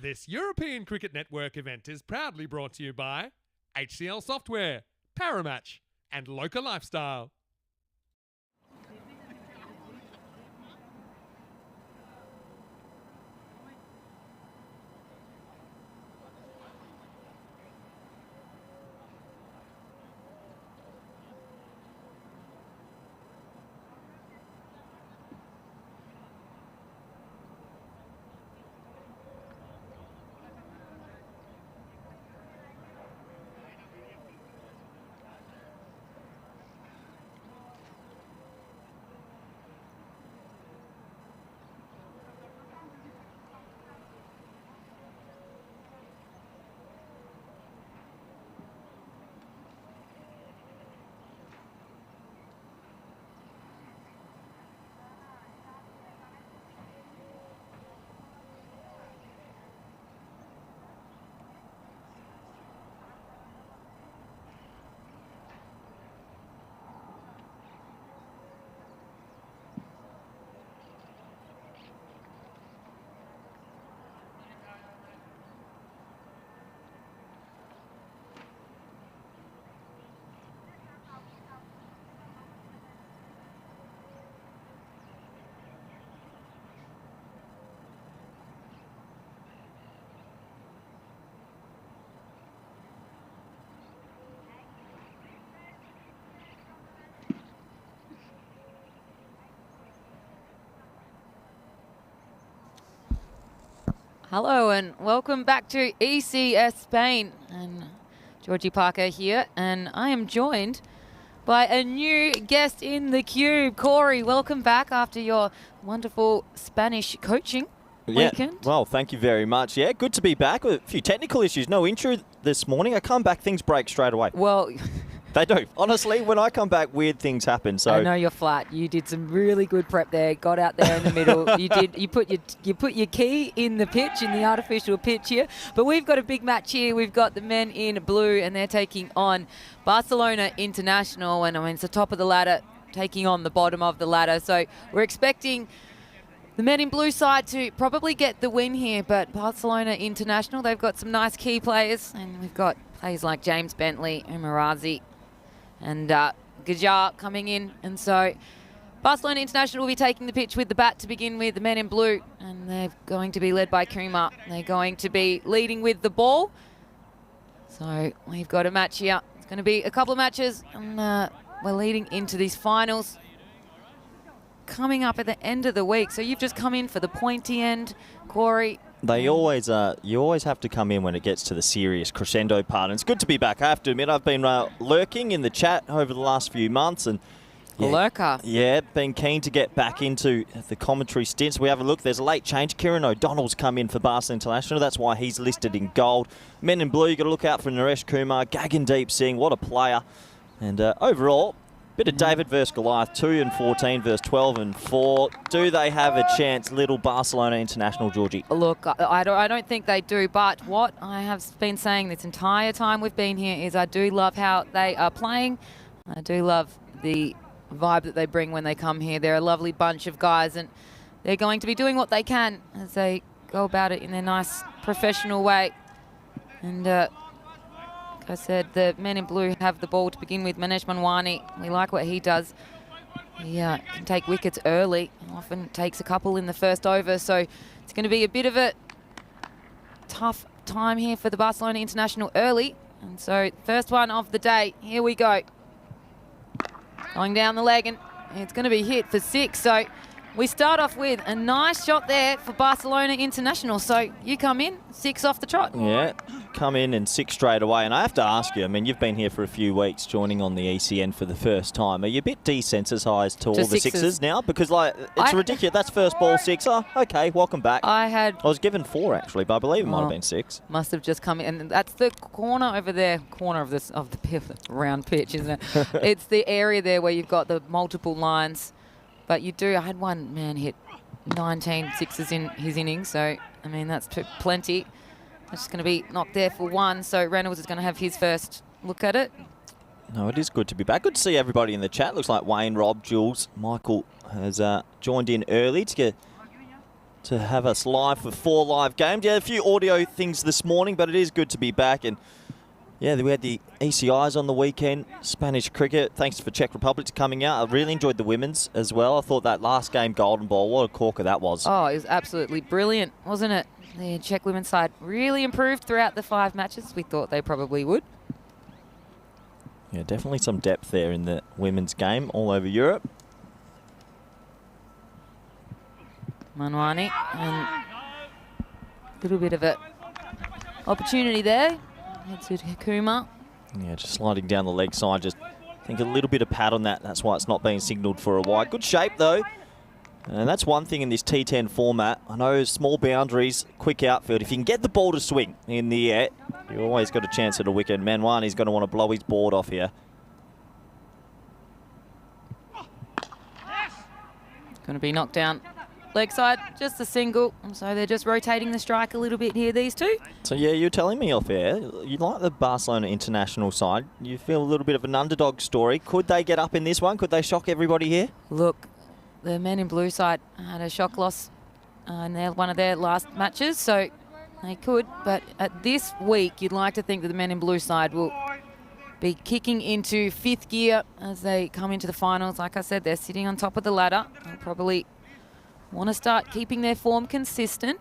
This European Cricket Network event is proudly brought to you by HCL Software, Paramatch, and Local Lifestyle. Hello and welcome back to ECS Spain, and Georgie Parker here, and I am joined by a new guest in the cube. Corey, welcome back after your wonderful Spanish coaching weekend. Well, thank you very much. Yeah, good to be back with a few technical issues. No intro this morning. I come back, things break straight away. Well, they do. Honestly, when I come back, weird things happen. So I know you're flat. You did some really good prep there. Got out there in the middle. You put your key in the pitch, in the artificial pitch here. But we've got a big match here. We've got the men in blue, and they're taking on Barcelona International. And I mean, it's the top of the ladder taking on the bottom of the ladder. So we're expecting the men in blue side to probably get the win here, but Barcelona International, they've got some nice key players, and we've got players like James Bentley, Umarazi, and Gajar coming in. And so Barcelona International will be taking the pitch with the bat to begin with, the men in blue, and they're going to be led by Kumar. They're going to be leading with the ball. So we've got a match here. It's going to be a couple of matches, and we're leading into these finals coming up at the end of the week. So you've just come in for the pointy end, Corey. They always, you always have to come in when it gets to the serious crescendo part. And it's good to be back. I have to admit, I've been lurking in the chat over the last few months, and lurker. Yeah, been keen to get back into the commentary stints. We have a look. There's a late change. Kieran O'Donnell's come in for Barcelona International. That's why he's listed in gold. Men in blue, you got to look out for Naresh Kumar, Gagandeep Singh. What a player! And overall, bit of David versus Goliath, 2 and 14 versus 12 and 4. Do they have a chance, little Barcelona International, Georgie? Look, I don't think they do, but what I have been saying this entire time we've been here is I do love how they are playing. I do love the vibe that they bring when they come here. They're a lovely bunch of guys, and they're going to be doing what they can as they go about it in their nice professional way. And I said the men in blue have the ball to begin with. Manesh Manwani, we like what he does. He can take wickets early, often takes a couple in the first over, so it's going to be a bit of a tough time here for the Barcelona International early. And so first one of the day, here we go. Going down the leg, and it's going to be hit for 6. So we start off with a nice shot there for Barcelona International. So you come in, 6 off the trot. Yeah, come in and 6 straight away. And I have to ask you, I mean, you've been here for a few weeks, joining on the ECN for the first time. Are you a bit desensitised to all the sixes now? Because, like, it's ridiculous. That's first ball 6. Oh, okay, welcome back. I was given 4, actually, but I believe it might have been 6. Must have just come in. And that's the corner over there, corner of the round pitch, isn't it? It's the area there where you've got the multiple lines. But you do, I had one man hit 19 sixes in his innings, so, I mean, that's plenty. It's just going to be knocked there for 1, so Reynolds is going to have his first look at it. No, it is good to be back. Good to see everybody in the chat. Looks like Wayne, Rob, Jules, Michael has joined in early to to have us live for 4 live games. Yeah, a few audio things this morning, but it is good to be back. And yeah, we had the ECIs on the weekend, Spanish cricket. Thanks for Czech Republic coming out. I really enjoyed the women's as well. I thought that last game, Golden Ball, what a corker that was. Oh, it was absolutely brilliant, wasn't it? The Czech women's side really improved throughout the 5 matches. We thought they probably would. Yeah, definitely some depth there in the women's game all over Europe. Manwani, and a little bit of a opportunity there. Heads to Kuma. Yeah, just sliding down the leg side. Just think a little bit of pad on that. That's why it's not being signalled for a wide. Good shape, though. And that's one thing in this T10 format. I know small boundaries, quick outfield. If you can get the ball to swing in the air, you always got a chance at a wicket. Manwani's going to want to blow his board off here. Going to be knocked down. Leg side, just a single. So they're just rotating the strike a little bit here, these two. So, yeah, you're telling me off air, you like the Barcelona international side. You feel a little bit of an underdog story. Could they get up in this one? Could they shock everybody here? Look, the men in blue side had a shock loss in one of their last matches, so they could. But at this week, you'd like to think that the men in blue side will be kicking into 5th gear as they come into the finals. Like I said, they're sitting on top of the ladder. They'll probably want to start keeping their form consistent.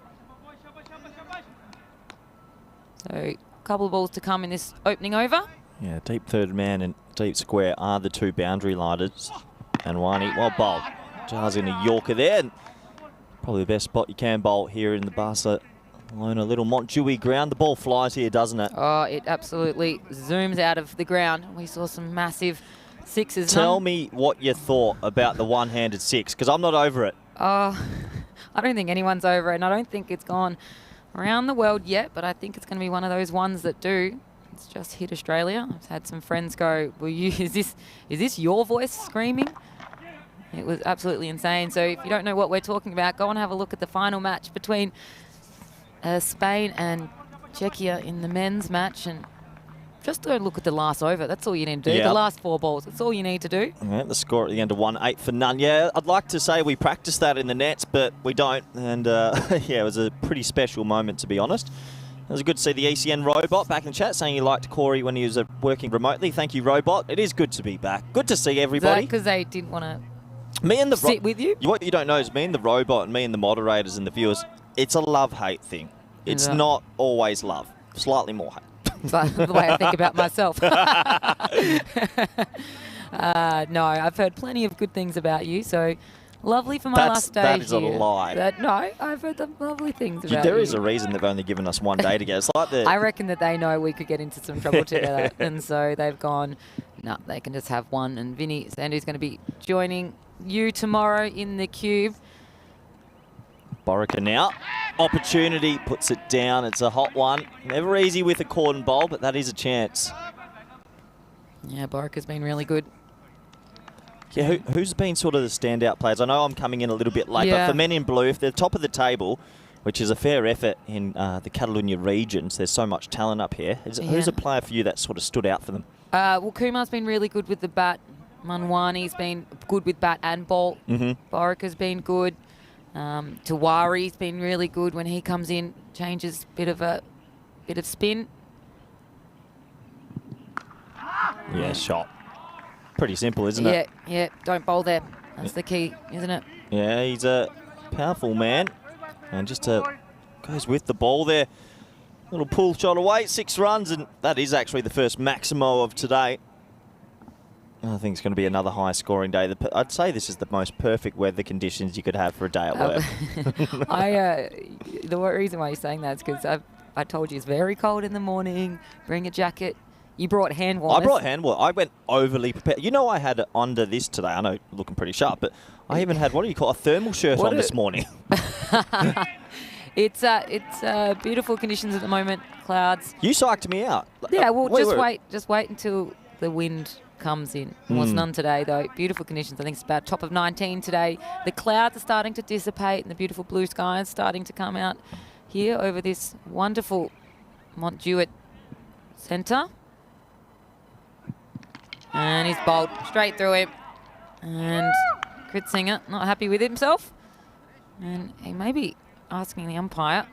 So a couple of balls to come in this opening over. Yeah, deep third man and deep square are the 2 boundary lighters. And Wani, well bowled. Jars in a Yorker there. And probably the best spot you can bowl here in the Barcelona little Montjuic ground. The ball flies here, doesn't it? Oh, it absolutely zooms out of the ground. We saw some massive sixes. Tell me what you thought about the one-handed 6, because I'm not over it. I don't think anyone's over it, and I don't think it's gone around the world yet, but I think it's going to be one of those ones that do. It's just hit Australia. I've had some friends go, is this your voice screaming? It was absolutely insane. So if you don't know what we're talking about, go and have a look at the final match between Spain and Czechia in the men's match, and just go look at the last over. That's all you need to do. Yep. The last 4 balls. That's all you need to do. Yeah, the score at the end of 1-8 for none. Yeah, I'd like to say we practiced that in the nets, but we don't. And yeah, it was a pretty special moment, to be honest. It was good to see the ECN Robot back in the chat saying he liked Corey when he was working remotely. Thank you, Robot. It is good to be back. Good to see everybody. Because they didn't want to sit with you? What you don't know is me and the Robot and me and the moderators and the viewers, it's a love-hate thing. It's not always love. Slightly more hate. The way I think about myself. No, I've heard plenty of good things about you, so lovely for my last day That is here. a lie. No, I've heard the lovely things about There you. is a reason they've only given us 1 day together. It's like I reckon that they know we could get into some trouble together, and so they've gone, no, they can just have one. And Vinny Sandu's going to be joining you tomorrow in the cube. Borica now. Opportunity, puts it down. It's a hot one. Never easy with a cordon bowl, but that is a chance. Yeah, Borica's been really good. Yeah, who's been sort of the standout players? I know I'm coming in a little bit late, but for men in blue, if they're top of the table, which is a fair effort in the Catalonia regions, there's so much talent up here. Who's a player for you that sort of stood out for them? Well, Kumar's been really good with the bat. Manwani's been good with bat and ball. Borica's been good. Tawari's been really good when he comes in, changes bit of spin. Yeah, shot. Pretty simple, isn't it? Yeah, don't bowl there. That's the key, isn't it? Yeah, he's a powerful man. And just goes with the ball there. Little pull shot away, 6 runs, and that is actually the first Maximo of today. I think it's going to be another high-scoring day. I'd say this is the most perfect weather conditions you could have for a day at work. The reason why you're saying that is because I told you it's very cold in the morning. Bring a jacket. You brought hand warmers. I brought hand warmers. I went overly prepared. You know, I had under this today. I know, looking pretty sharp, but I even had, what do you call, a thermal shirt on this morning. It's beautiful conditions at the moment. Clouds. You psyched me out. Yeah, well, just wait until the wind comes in. There was none today, though. Beautiful conditions. I think it's about top of 19 today. The clouds are starting to dissipate and the beautiful blue sky is starting to come out here over this wonderful Montjuic centre. And he's bowled straight through him. And Kritsinger not happy with himself. And he maybe asking the umpire.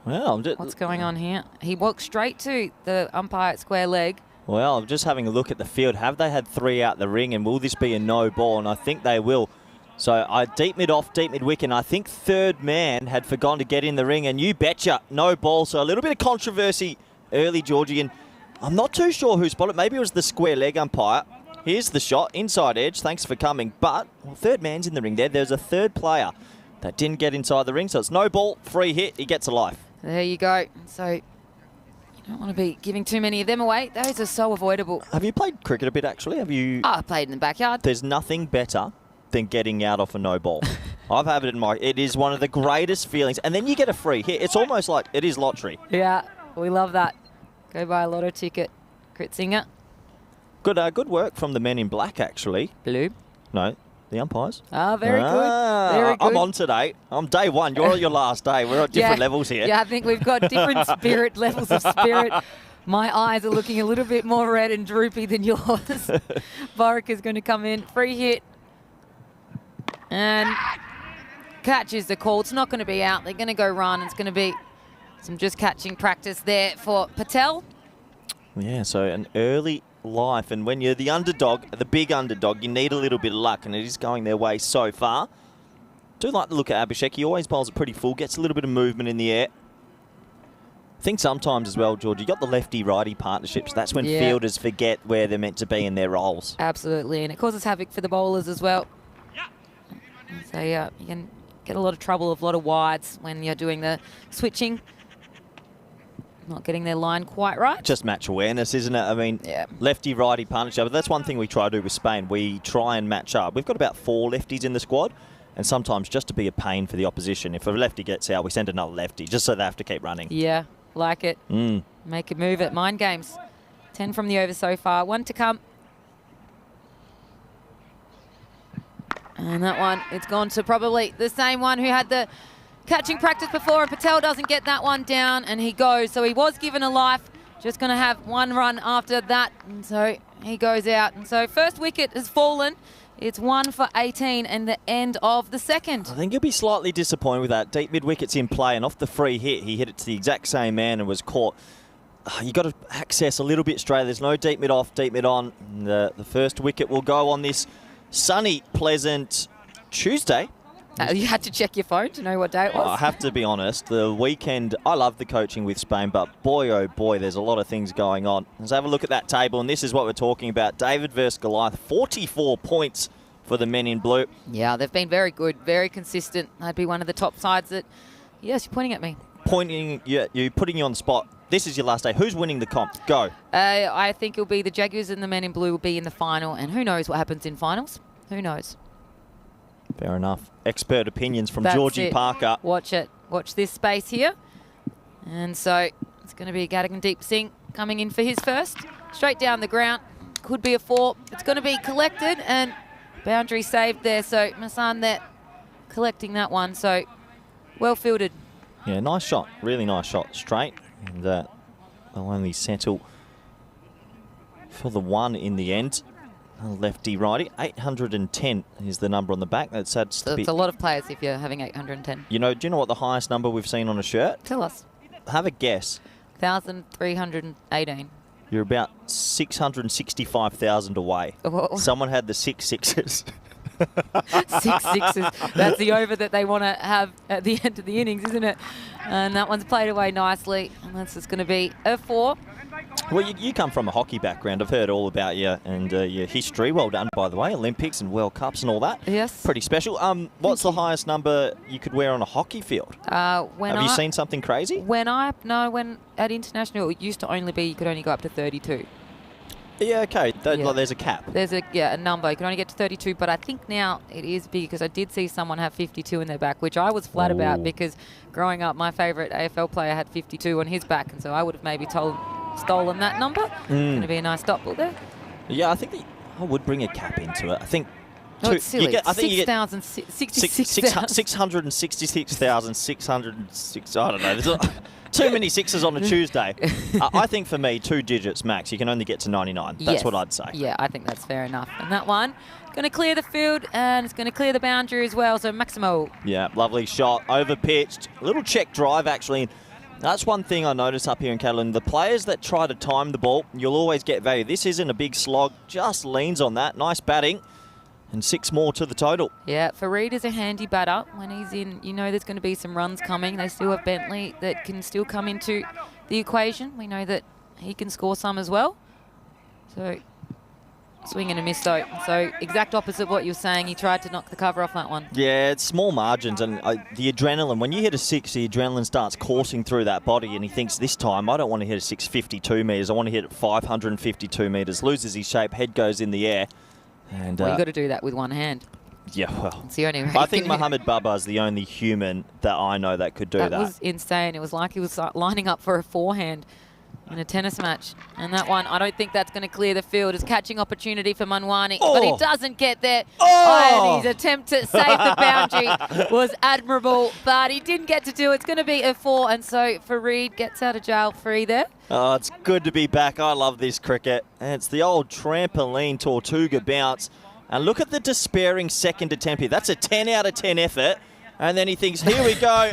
Well, What's going on here? He walked straight to the umpire at square leg. Well, I'm just having a look at the field. Have they had 3 out the ring, and will this be a no ball? And I think they will. So deep mid off, deep mid wicket, and I think third man had forgotten to get in the ring, and you betcha, no ball. So a little bit of controversy early, Georgie, and I'm not too sure who spotted it. Maybe it was the square leg umpire. Here's the shot, inside edge, thanks for coming. But third man's in the ring there. There's a third player that didn't get inside the ring, so it's no ball, free hit, he gets a life. There you go. So you don't want to be giving too many of them away. Those are so avoidable. Have you played cricket a bit, actually? Have you? Oh, I played in the backyard. There's nothing better than getting out off a no ball. I've had it in my... It is one of the greatest feelings. And then you get a free hit. It's almost like it is lottery. Yeah, we love that. Go buy a lotto ticket. Crit Singer. Good work from the men in black, actually. Blue. No, the umpires. Ah, very good. Very good. I'm on today. I'm day one. You're on your last day. We're at different levels here. Yeah, I think we've got different levels of spirit. My eyes are looking a little bit more red and droopy than yours. Warwick is going to come in. Free hit. And catch is the call. It's not going to be out. They're going to go run. It's going to be some just catching practice there for Patel. Yeah, so an early life. And when you're the underdog, the big underdog, you need a little bit of luck. And it is going their way so far. Do like to look at Abhishek. He always bowls it pretty full. Gets a little bit of movement in the air. I think sometimes as well, George, you got the lefty-righty partnerships. That's when fielders forget where they're meant to be in their roles. Absolutely. And it causes havoc for the bowlers as well. So you can get a lot of trouble, a lot of wides when you're doing the switching. Not getting their line quite right. Just match awareness, isn't it? I mean, lefty-righty partnership. But that's one thing we try to do with Spain. We try and match up. We've got about 4 lefties in the squad. And sometimes just to be a pain for the opposition, if a lefty gets out, we send another lefty just so they have to keep running. Yeah, like it. Make it move it. Mind games. 10 from the over so far. 1 to come. And that one, it's gone to probably the same one who had the catching practice before, and Patel doesn't get that one down, and he goes. So he was given a life, just going to have 1 run after that, and so he goes out. And so first wicket has fallen. It's 1 for 18 and the end of the second. I think you'll be slightly disappointed with that. Deep mid-wicket's in play, and off the free hit, he hit it to the exact same man and was caught. You've got to access a little bit straight. There's no deep mid off, deep mid on. The first wicket will go on this sunny, pleasant Tuesday. You had to check your phone to know what day it was. I have to be honest, the weekend, I love the coaching with Spain, but boy, oh boy, there's a lot of things going on. Let's have a look at that table, and this is what we're talking about. David versus Goliath, 44 points for the men in blue. Yeah, they've been very good, very consistent. They'd be one of the top sides that... Yes, you're pointing at me. Putting you on the spot. This is your last day. Who's winning the comp? Go. I think it'll be the Jaguars, and the men in blue will be in the final, and who knows what happens in finals? Who knows? Fair enough. Expert opinions from Georgie Parker. Watch it. Watch this space here. And so it's going to be Gadigan Deep Singh coming in for his first. Straight down the ground. Could be a 4. It's going to be collected, and boundary saved there. So Masan there collecting that one. So well fielded. Yeah, nice shot. Really nice shot. Straight. And they'll only settle for the 1 in the end. Lefty righty, 810 is the number on the back. That's a lot of players if you're having 810. Do you know what the highest number we've seen on a shirt? Tell us. Have a guess. 1,318. You're about 665,000 away. Oh. Someone had the 6 sixes. 6 sixes. That's the over that they want to have at the end of the innings, isn't it? And that one's played away nicely. And that's just going to be a 4. Well, you come from a hockey background. I've heard all about you and your history. Well done, by the way. Olympics and World Cups and all that. Yes. Pretty special. What's the highest number you could wear on a hockey field? Have you seen something crazy? When at international, it used to only be you could only go up to 32. Yeah, okay. There's a cap. There's a number. You can only get to 32, but I think now it is big because I did see someone have 52 in their back, which I was flat about because growing up, my favourite AFL player had 52 on his back, and so I would have maybe stolen that number. It's going to be a nice dot ball there. Yeah, I think I would bring a cap into it. I think No, it's silly. I think you get 666,000. 666,606. I don't know. There's too many sixes on a Tuesday. I think for me, 2 digits max. You can only get to 99. That's what I'd say. Yeah, I think that's fair enough. And that one, going to clear the field and it's going to clear the boundary as well. So Maximo. Yeah, lovely shot. Over pitched. A little check drive, actually. That's one thing I notice up here in Catalan. The players that try to time the ball, you'll always get value. This isn't a big slog. Just leans on that. Nice batting. And 6 more to the total. Yeah, Farid is a handy batter. When he's in, you know there's going to be some runs coming. They still have Bentley that can still come into the equation. We know that he can score some as well. So, swing and a miss though. So, exact opposite what you were saying. He tried to knock the cover off that one. Yeah, it's small margins. And the adrenaline, when you hit a 6, the adrenaline starts coursing through that body. And he thinks, this time, I don't want to hit a 652 metres. I want to hit it 552 metres. Loses his shape, head goes in the air. And, well, you've got to do that with one hand. Yeah, well, it's the only way. I think Mohammed Baba is the only human that I know that could do that. That was insane. It was like he was lining up for a forehand in a tennis match. And that one, I don't think that's going to clear the field. It's catching opportunity for Manwani, but he doesn't get there. And his attempt to save the boundary was admirable, but he didn't get to do it. It's going to be a 4, and so Farid gets out of jail free there. Oh, it's good to be back. I love this cricket. And it's the old trampoline Tortuga bounce. And look at the despairing second attempt here. That's a 10 out of 10 effort. And then he thinks, here we go.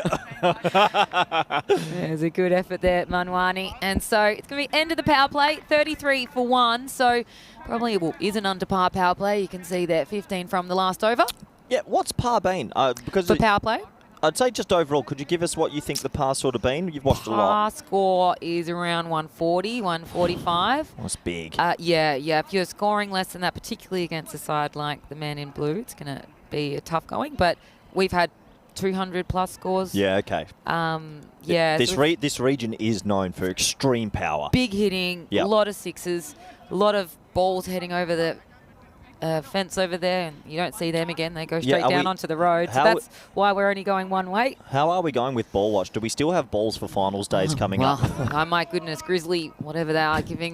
There's a good effort there, Manwani. And so it's going to be end of the power play, 33 for 1. So probably is an under par power play. You can see there 15 from the last over. Yeah, what's par been? For power play? I'd say just overall, could you give us what you think the par's sort of been? You've watched a lot. Par score is around 140, 145. That's big. Yeah. If you're scoring less than that, particularly against a side like the man in blue, it's going to be a tough going. But we've had 200 plus scores. Yeah, okay. This region is known for extreme power. Big hitting, a lot of sixes, a lot of balls heading over the fence over there, and you don't see them again. They go straight down onto the road. So that's why we're only going one way. How are we going with ball watch? Do we still have balls for finals days coming up? Oh my goodness, Grizzly, whatever they are, giving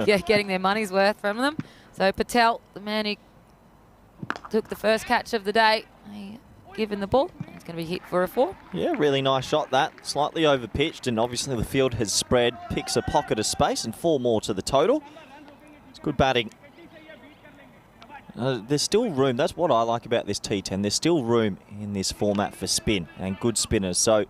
getting their money's worth from them. So Patel, the man who took the first catch of the day, given the ball. It's going to be hit for a 4. Yeah, really nice shot that. Slightly over pitched, and obviously the field has spread, picks a pocket of space, and 4 more to the total. It's good batting. There's still room. That's what I like about this T10. There's still room in this format for spin and good spinners. So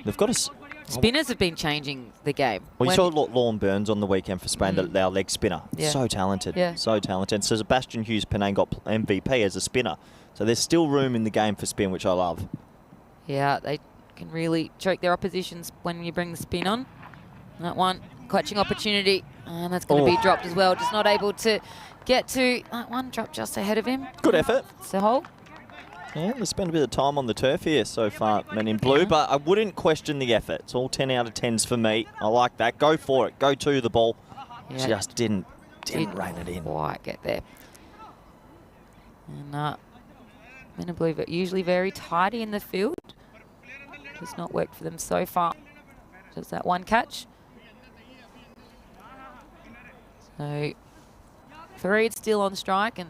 they've got to... Spinners have been changing the game. Well, you saw Lorne Burns on the weekend for Spain, our leg spinner. Yeah. So talented. Yeah. So talented. So Sebastian Hughes-Penang got MVP as a spinner. So there's still room in the game for spin, which I love. Yeah, they can really choke their oppositions when you bring the spin on. That one, catching opportunity, and that's going to be dropped as well. Just not able to get to that one, dropped just ahead of him. Good effort. It's a hole. Yeah, they spent a bit of time on the turf here so far, men in blue, but I wouldn't question the effort. It's all 10 out of 10s for me. I like that. Go for it. Go to the ball. Yeah. Just didn't rein it in. Quite get there. And men in blue, but usually very tidy in the field. Has not worked for them so far. Just that one catch. So Farid's still on strike, and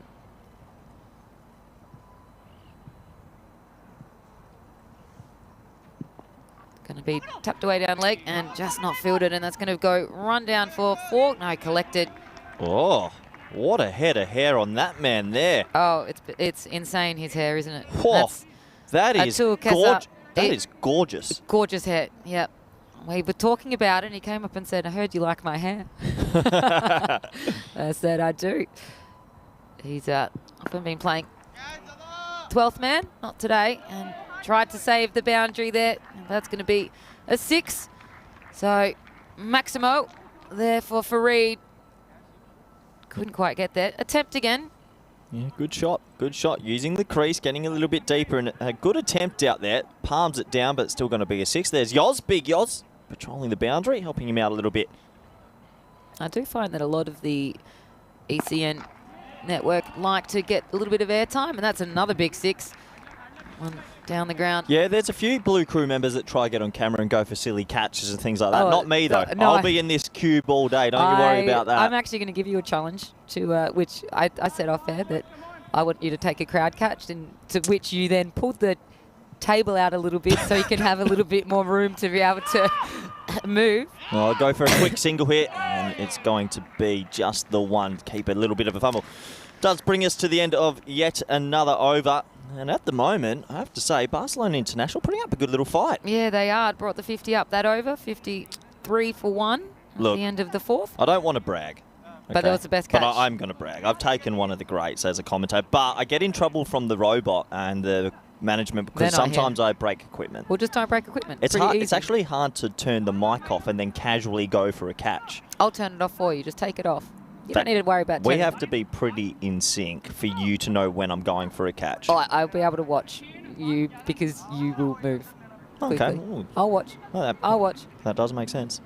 going to be tapped away down leg and just not fielded, and that's going to go run down for 4. No, collected. Oh, what a head of hair on that man there. Oh, it's insane, his hair, isn't it? Oh, that is gorgeous. That is gorgeous. Gorgeous hair, yep. We were talking about it, and he came up and said, I heard you like my hair. I said, I do. He's often been playing 12th man, not today, and tried to save the boundary there. And that's going to be a 6. So Maximo there for Farid. Couldn't quite get there. Attempt again. Yeah, good shot. Good shot. Using the crease, getting a little bit deeper, and a good attempt out there. Palms it down, but it's still going to be a 6. There's Yoz, big Yoz, patrolling the boundary, helping him out a little bit. I do find that a lot of the ECN network like to get a little bit of airtime, and that's another big 6. One down the ground. Yeah, there's a few Blue crew members that try to get on camera and go for silly catches and things like that. Not me, though. No, I'll be in this cube all day. Don't you worry about that. I'm actually going to give you a challenge to which I said off air that I want you to take a crowd catch, and to which you then pulled the table out a little bit so you can have a little bit more room to be able to move. Well, I'll go for a quick single hit, and it's going to be just the one. Keep a little bit of a fumble. Does bring us to the end of yet another over. And at the moment, I have to say, Barcelona International putting up a good little fight. Yeah, they are. It brought the 50 up that over, 53 for 1 at Look, the end of the 4th. I don't want to brag. But that was the best catch. But I'm going to brag. I've taken one of the greats as a commentator, but I get in trouble from the robot and the management because sometimes I break equipment. Well, just don't break equipment. It's Pretty hard. easy. It's actually hard to turn the mic off and then casually go for a catch. I'll turn it off for you. Just take it off. You don't need to worry about We turning have it. to be pretty in sync for you to know when I'm going for a catch. Oh, I'll be able to watch you because you will move quickly. Okay. Ooh. I'll watch. Well, I'll watch. that does make sense.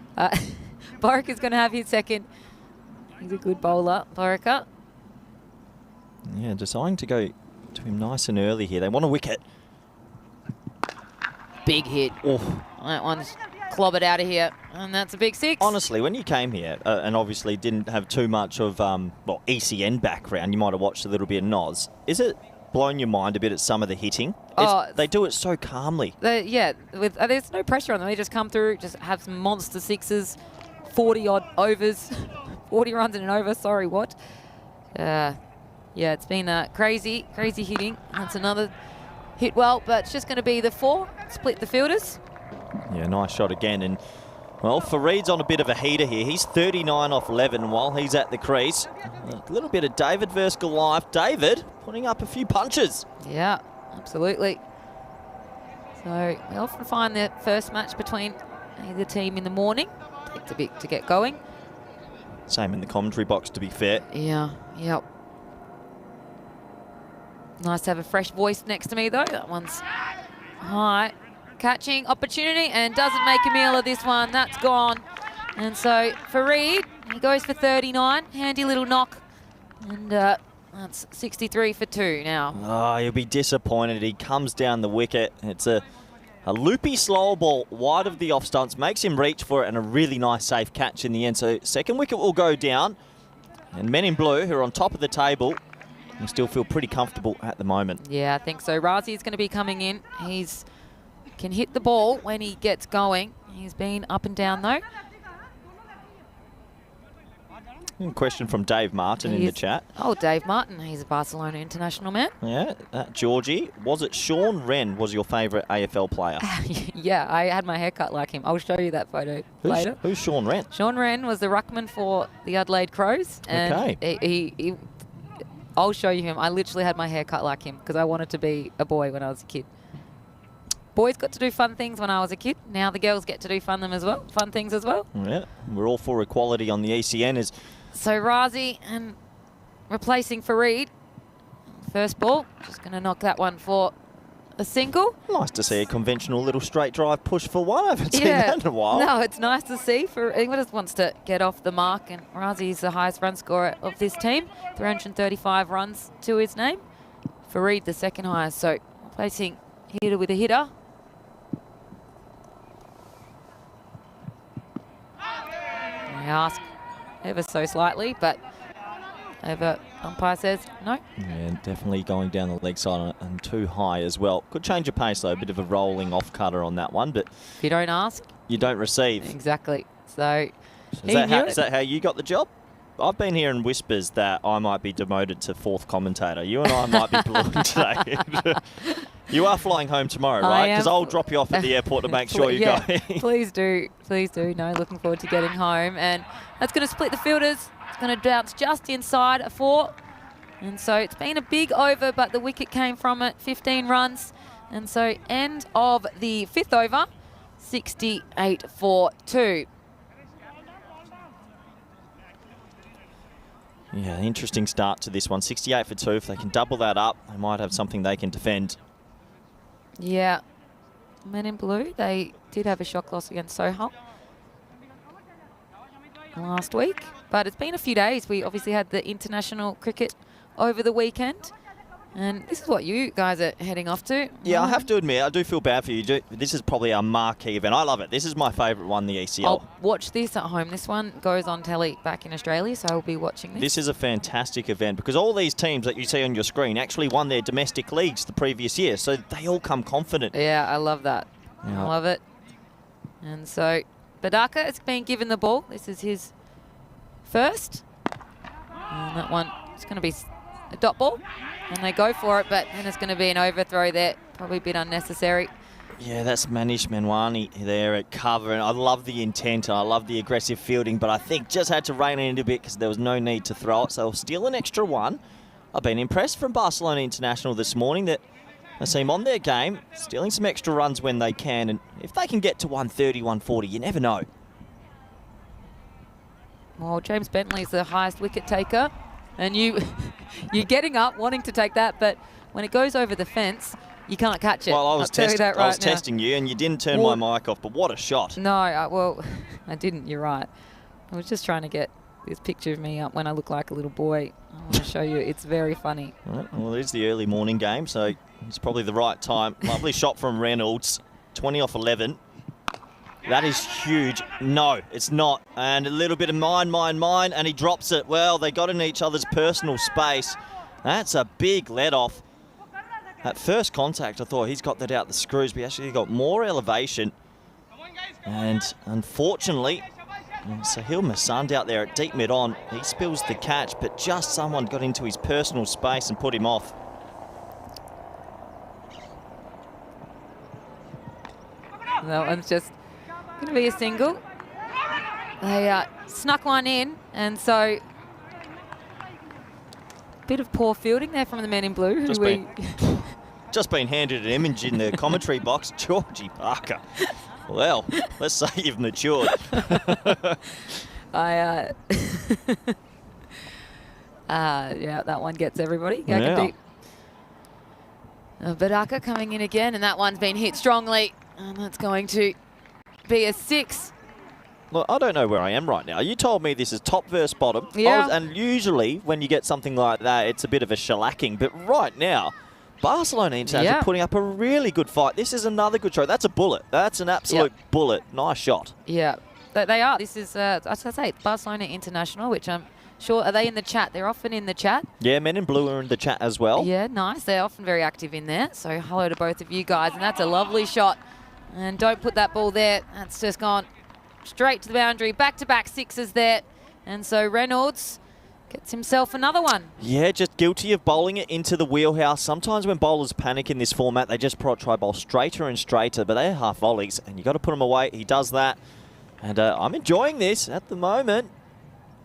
Boric is going to have his second. He's a good bowler, Borica. Yeah, deciding to go to him nice and early here. They want a wicket. Big hit. Oh. That one's clobbered out of here, and that's a big 6. Honestly, when you came here and obviously didn't have too much of ECN background, you might have watched a little bit of Noz. Is it blown your mind a bit at some of the hitting? They do it so calmly. There's no pressure on them. They just come through, just have some monster 6s, 40-odd overs, 40 runs in an over. Sorry, what? Yeah, it's been crazy hitting. That's another hit well, but it's just going to be the 4, split the fielders. Yeah, nice shot again. And, well, Fareed's on a bit of a heater here. He's 39 off 11 while he's at the crease. A little bit of David versus Goliath. David putting up a few punches. Yeah, absolutely. So we often find the first match between either team in the morning takes a bit to get going. Same in the commentary box, to be fair. Yeah, yep. Nice to have a fresh voice next to me, though. That one's high. Catching opportunity and doesn't make a meal of this one. That's gone. And so Fareed, he goes for 39. Handy little knock. And that's 63 for 2 now. Oh, he'll be disappointed. He comes down the wicket. It's a loopy slow ball wide of the off stumps. Makes him reach for it and a really nice safe catch in the end. So second wicket will go down. And men in blue, who are on top of the table, will still feel pretty comfortable at the moment. Yeah, I think so. Razi is going to be coming in. He's can hit the ball when he gets going. He's been up and down, though. Question from Dave Martin in the chat. Oh, Dave Martin. He's a Barcelona international man. Yeah, Georgie. Was it Sean Wren was your favourite AFL player? Yeah, I had my hair cut like him. I'll show you that photo later. Who's Sean Wren? Sean Wren was the ruckman for the Adelaide Crows. And okay. I'll show you him. I literally had my hair cut like him because I wanted to be a boy when I was a kid. Boys got to do fun things when I was a kid. Now the girls get to do fun things as well. Yeah, we're all for equality on the ECN. So Razi and replacing Fareed. First ball, just going to knock that one for a single. Nice to see a conventional little straight drive push for 1. I haven't seen that in a while. No, it's nice to see. Anyone just wants to get off the mark, and Razi is the highest run scorer of this team. 335 runs to his name. Fareed the second highest. So replacing hitter with a hitter. I ask ever so slightly, but umpire says no. Yeah, definitely going down the leg side and too high as well. Could change your pace though, a bit of a rolling off cutter on that one, but if you don't ask, you don't receive. Exactly. So is that how you got the job? I've been hearing whispers that I might be demoted to 4th commentator. You and I might be ballooned today. You are flying home tomorrow, right? Because I'll drop you off at the airport to make sure you go. Please do. Please do. No, looking forward to getting home. And that's going to split the fielders. It's going to bounce just inside a 4. And so it's been a big over, but the wicket came from it. 15 runs. And so end of the 5th over, 68 for 2. Yeah, interesting start to this one. 68 for 2. If they can double that up, they might have something they can defend. Yeah. Men in blue, they did have a shock loss against Sohal last week. But it's been a few days. We obviously had the international cricket over the weekend. And this is what you guys are heading off to. Yeah, I have to admit, I do feel bad for you. This is probably our marquee event. I love it. This is my favourite one, the ECL. I'll watch this at home. This one goes on telly back in Australia, so I'll be watching this. This is a fantastic event because all these teams that you see on your screen actually won their domestic leagues the previous year, so they all come confident. Yeah, I love that. Yeah. I love it. And so Badaka has been given the ball. This is his first. And that one is going to be a dot ball. And they go for it, but then it's going to be an overthrow there. Probably a bit unnecessary. Yeah, that's Manish Menwani there at cover. And I love the intent. I love the aggressive fielding, but I think just had to rein it in a bit because there was no need to throw it. So they'll steal an extra one. I've been impressed from Barcelona International this morning that I see them on their game, stealing some extra runs when they can. And if they can get to 130, 140, you never know. Well, James Bentley's the highest wicket taker. And you're getting up, wanting to take that, but when it goes over the fence, you can't catch it. Well, I was testing testing you, and you didn't turn my mic off, but what a shot. No, well, I didn't. You're right. I was just trying to get this picture of me up when I look like a little boy. I want to show you. It's very funny. Right, well, it is the early morning game, so it's probably the right time. Lovely shot from Reynolds, 20 off 11. That is huge. No, it's not. And a little bit of mine, and he drops it. Well, they got in each other's personal space. That's a big let-off. At first contact, I thought he's got that out the screws, but he actually got more elevation. And unfortunately, Sahil Masand out there at deep mid-on, he spills the catch, but just someone got into his personal space and put him off. That one's just going to be a single. They snuck one in, and so bit of poor fielding there from the men in blue. Just been handed an image in the commentary box. Georgie Parker. Well, let's say you've matured. Yeah, that one gets everybody. Yeah. Badaka coming in again, and that one's been hit strongly, and that's going to be a 6. Look, I don't know where I am right now. You told me this is top versus bottom. Yeah. And usually when you get something like that, it's a bit of a shellacking. But right now, Barcelona International putting up a really good fight. This is another good show. That's a bullet. That's an absolute bullet. Nice shot. Yeah, they are. This is, as I say, Barcelona International, which I'm sure, are they in the chat? They're often in the chat. Yeah, Men in Blue are in the chat as well. Yeah, nice. They're often very active in there. So hello to both of you guys. And that's a lovely shot. And don't put that ball there. That's just gone straight to the boundary. Back-to-back sixes there. And so Reynolds gets himself another one. Yeah, just guilty of bowling it into the wheelhouse. Sometimes when bowlers panic in this format, they just try bowl straighter and straighter, but they're half volleys, and you got to put them away. He does that. And I'm enjoying this at the moment.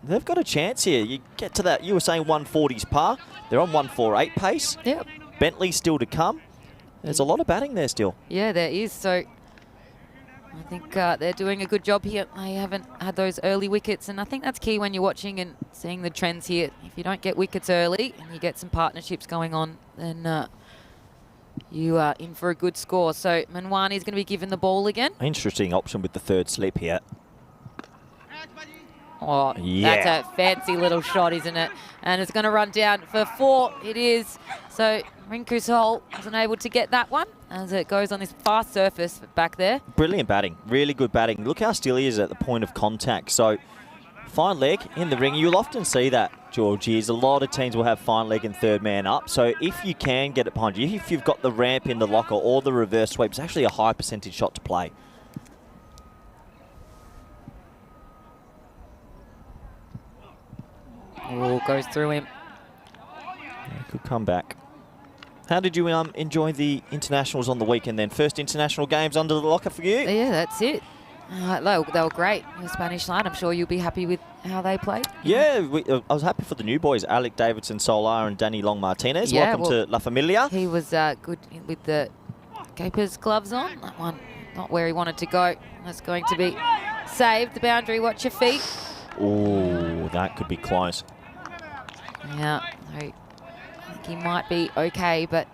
They've got a chance here. You get to that, you were saying 140's par. They're on 148 pace. Yep. Bentley still to come. There's a lot of batting there still. Yeah, there is. So I think they're doing a good job here. They haven't had those early wickets, and I think that's key when you're watching and seeing the trends here. If you don't get wickets early and you get some partnerships going on, then you are in for a good score. So Manwani's going to be given the ball again. Interesting option with the third slip here. Oh, yeah. That's a fancy little shot, isn't it? And it's going to run down for 4. It is. So Rinku Sol wasn't able to get that one as it goes on this fast surface back there. Brilliant batting. Really good batting. Look how still he is at the point of contact. So fine leg in the ring. You'll often see that, Georgie, is a lot of teams will have fine leg and third man up. So if you can get it behind you, if you've got the ramp in the locker or the reverse sweep, it's actually a high percentage shot to play. Oh, goes through him. Yeah, good comeback. How did you enjoy the internationals on the weekend then? First international games under the locker for you? Yeah, that's it. They were great. The Spanish side, I'm sure you'll be happy with how they played. Yeah, I was happy for the new boys, Alec Davidson Solar and Danny Long Martinez. Yeah, welcome to La Familia. He was good with the Capers gloves on. That one, not where he wanted to go. That's going to be saved. The boundary, watch your feet. Oh, that could be close. Yeah, I think he might be okay, but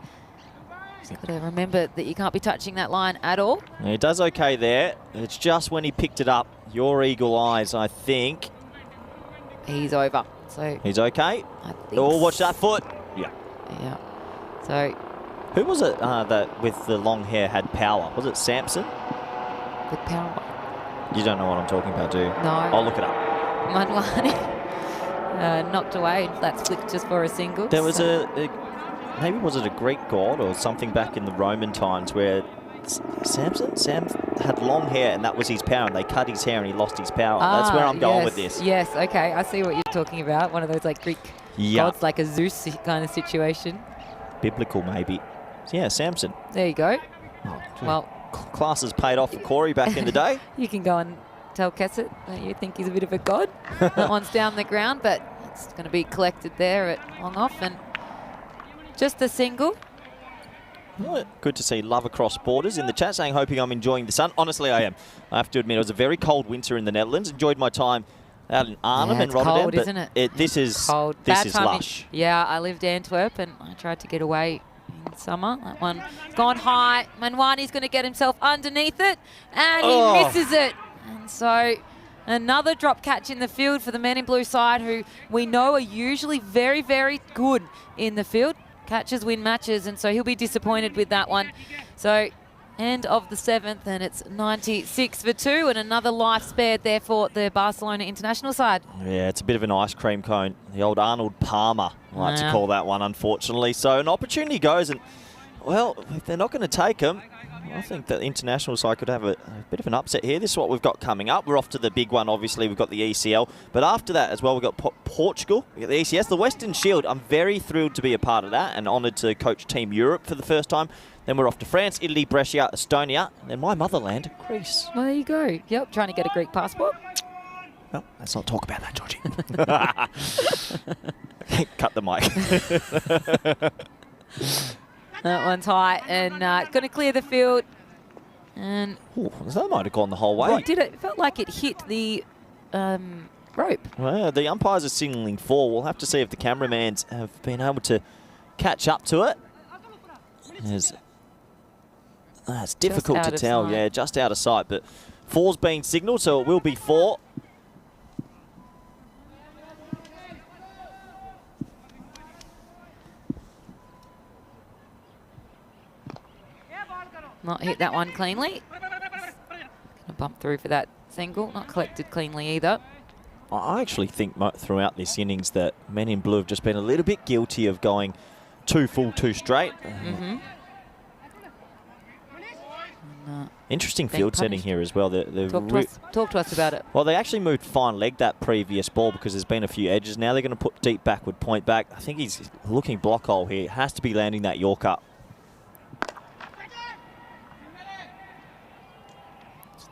he's got to remember that you can't be touching that line at all. He does okay there. It's just when he picked it up, your eagle eyes, I think. He's over. So he's okay. I think Oh, watch that foot. Yeah. Yeah. So Who was it that with the long hair had power? Was it Samson? with power. You don't know what I'm talking about, do you? No. I'll look it up. Manwani knocked away. That's flicked just for a single. There was maybe was it a Greek god or something back in the Roman times where Sam had long hair and that was his power, and they cut his hair and he lost his power. That's where I'm going with this. Yes, okay. I see what you're talking about. One of those like Greek gods, like a Zeus kind of situation. Biblical, maybe. Yeah, Samson. There you go. Oh, Well, classes paid off for Corey back in the day. you can go and tell Kessett that you think he's a bit of a god. That one's down the ground, but it's going to be collected there at long off, and just a single. Well, good to see love across borders in the chat saying, hoping I'm enjoying the sun. Honestly, I am. I have to admit, it was a very cold winter in the Netherlands. Enjoyed my time out in Arnhem and Rotterdam. Cold, isn't it? This is cold. This is lush. Yeah, I lived Antwerp and I tried to get away in summer. That one gone high. Manwani's going to get himself underneath it, and he misses it. And so another drop catch in the field for the men in blue side, who we know are usually very, very good in the field. Catches win matches, and so he'll be disappointed with that one. So end of the 7th, and it's 96 for 2, and another life spared there for the Barcelona international side. Yeah, it's a bit of an ice cream cone. The old Arnold Palmer, I like to call that one, unfortunately. So an opportunity goes, and, well, if they're not going to take them, I think that the international side could have a bit of an upset here. This is what we've got coming up. We're off to the big one, obviously. We've got the ECL. But after that as well, we've got Portugal. We've got the ECS, the Western Shield. I'm very thrilled to be a part of that and honoured to coach Team Europe for the first time. Then we're off to France, Italy, Brescia, Estonia, and then my motherland, Greece. Well, there you go. Yep, trying to get a Greek passport. Well, let's not talk about that, Georgie. Cut the mic. That one's high, and going to clear the field. And ooh, that might have gone the whole way. What did it? It felt like it hit the rope. Well, the umpires are signalling 4. We'll have to see if the cameramans have been able to catch up to it. It's difficult to tell. Sight. Yeah, just out of sight. But 4's being signalled, so it will be 4. Not hit that one cleanly. Gonna bump through for that single. Not collected cleanly either. I actually think throughout this innings that men in blue have just been a little bit guilty of going too full, too straight. Interesting field setting here as well. Talk to us about it. Well, they actually moved fine leg that previous ball because there's been a few edges. Now they're going to put deep backward point back. I think he's looking block hole here. Has to be landing that Yorker.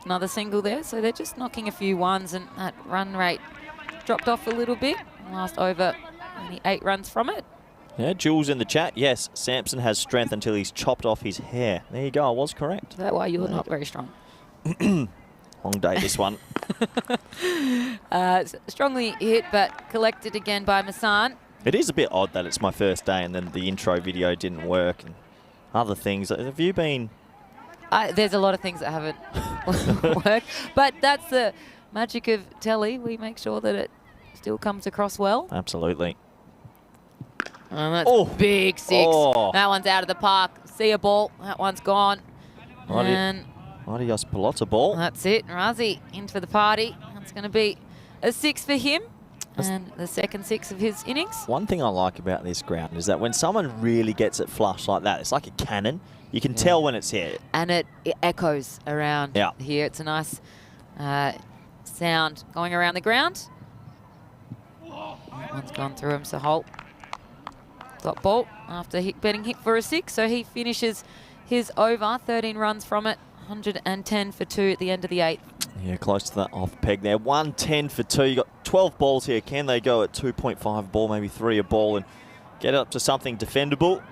Another single there, so they're just knocking a few ones, and that run rate dropped off a little bit. Last over, only 8 runs from it. Yeah, Jules in the chat. Yes, Samson has strength until he's chopped off his hair. There you go, I was correct. Is that why you're not very strong? Long day, this one. Strongly hit, but collected again by Massan. It is a bit odd that it's my first day and then the intro video didn't work and other things. Have you been... There's a lot of things that haven't worked, but that's the magic of telly. We make sure that it still comes across well. Absolutely. That's big 6. That one's out of the park. See a ball. That one's gone. Adios Pelota ball. That's it. Razi in for the party. That's going to be a 6 for him. And the second 6 of his innings. One thing I like about this ground is that when someone really gets it flush like that, it's like a cannon. You can tell when it's here. And it echoes around here. It's a nice sound going around the ground. That one's gone through him, so Holt got ball after getting hit for a 6. So he finishes his over, 13 runs from it, 110 for 2 at the end of the 8th. Yeah, close to that off peg there. 110 for 2. You got 12 balls here. Can they go at 2.5 a ball, maybe 3 a ball, and get up to something defendable?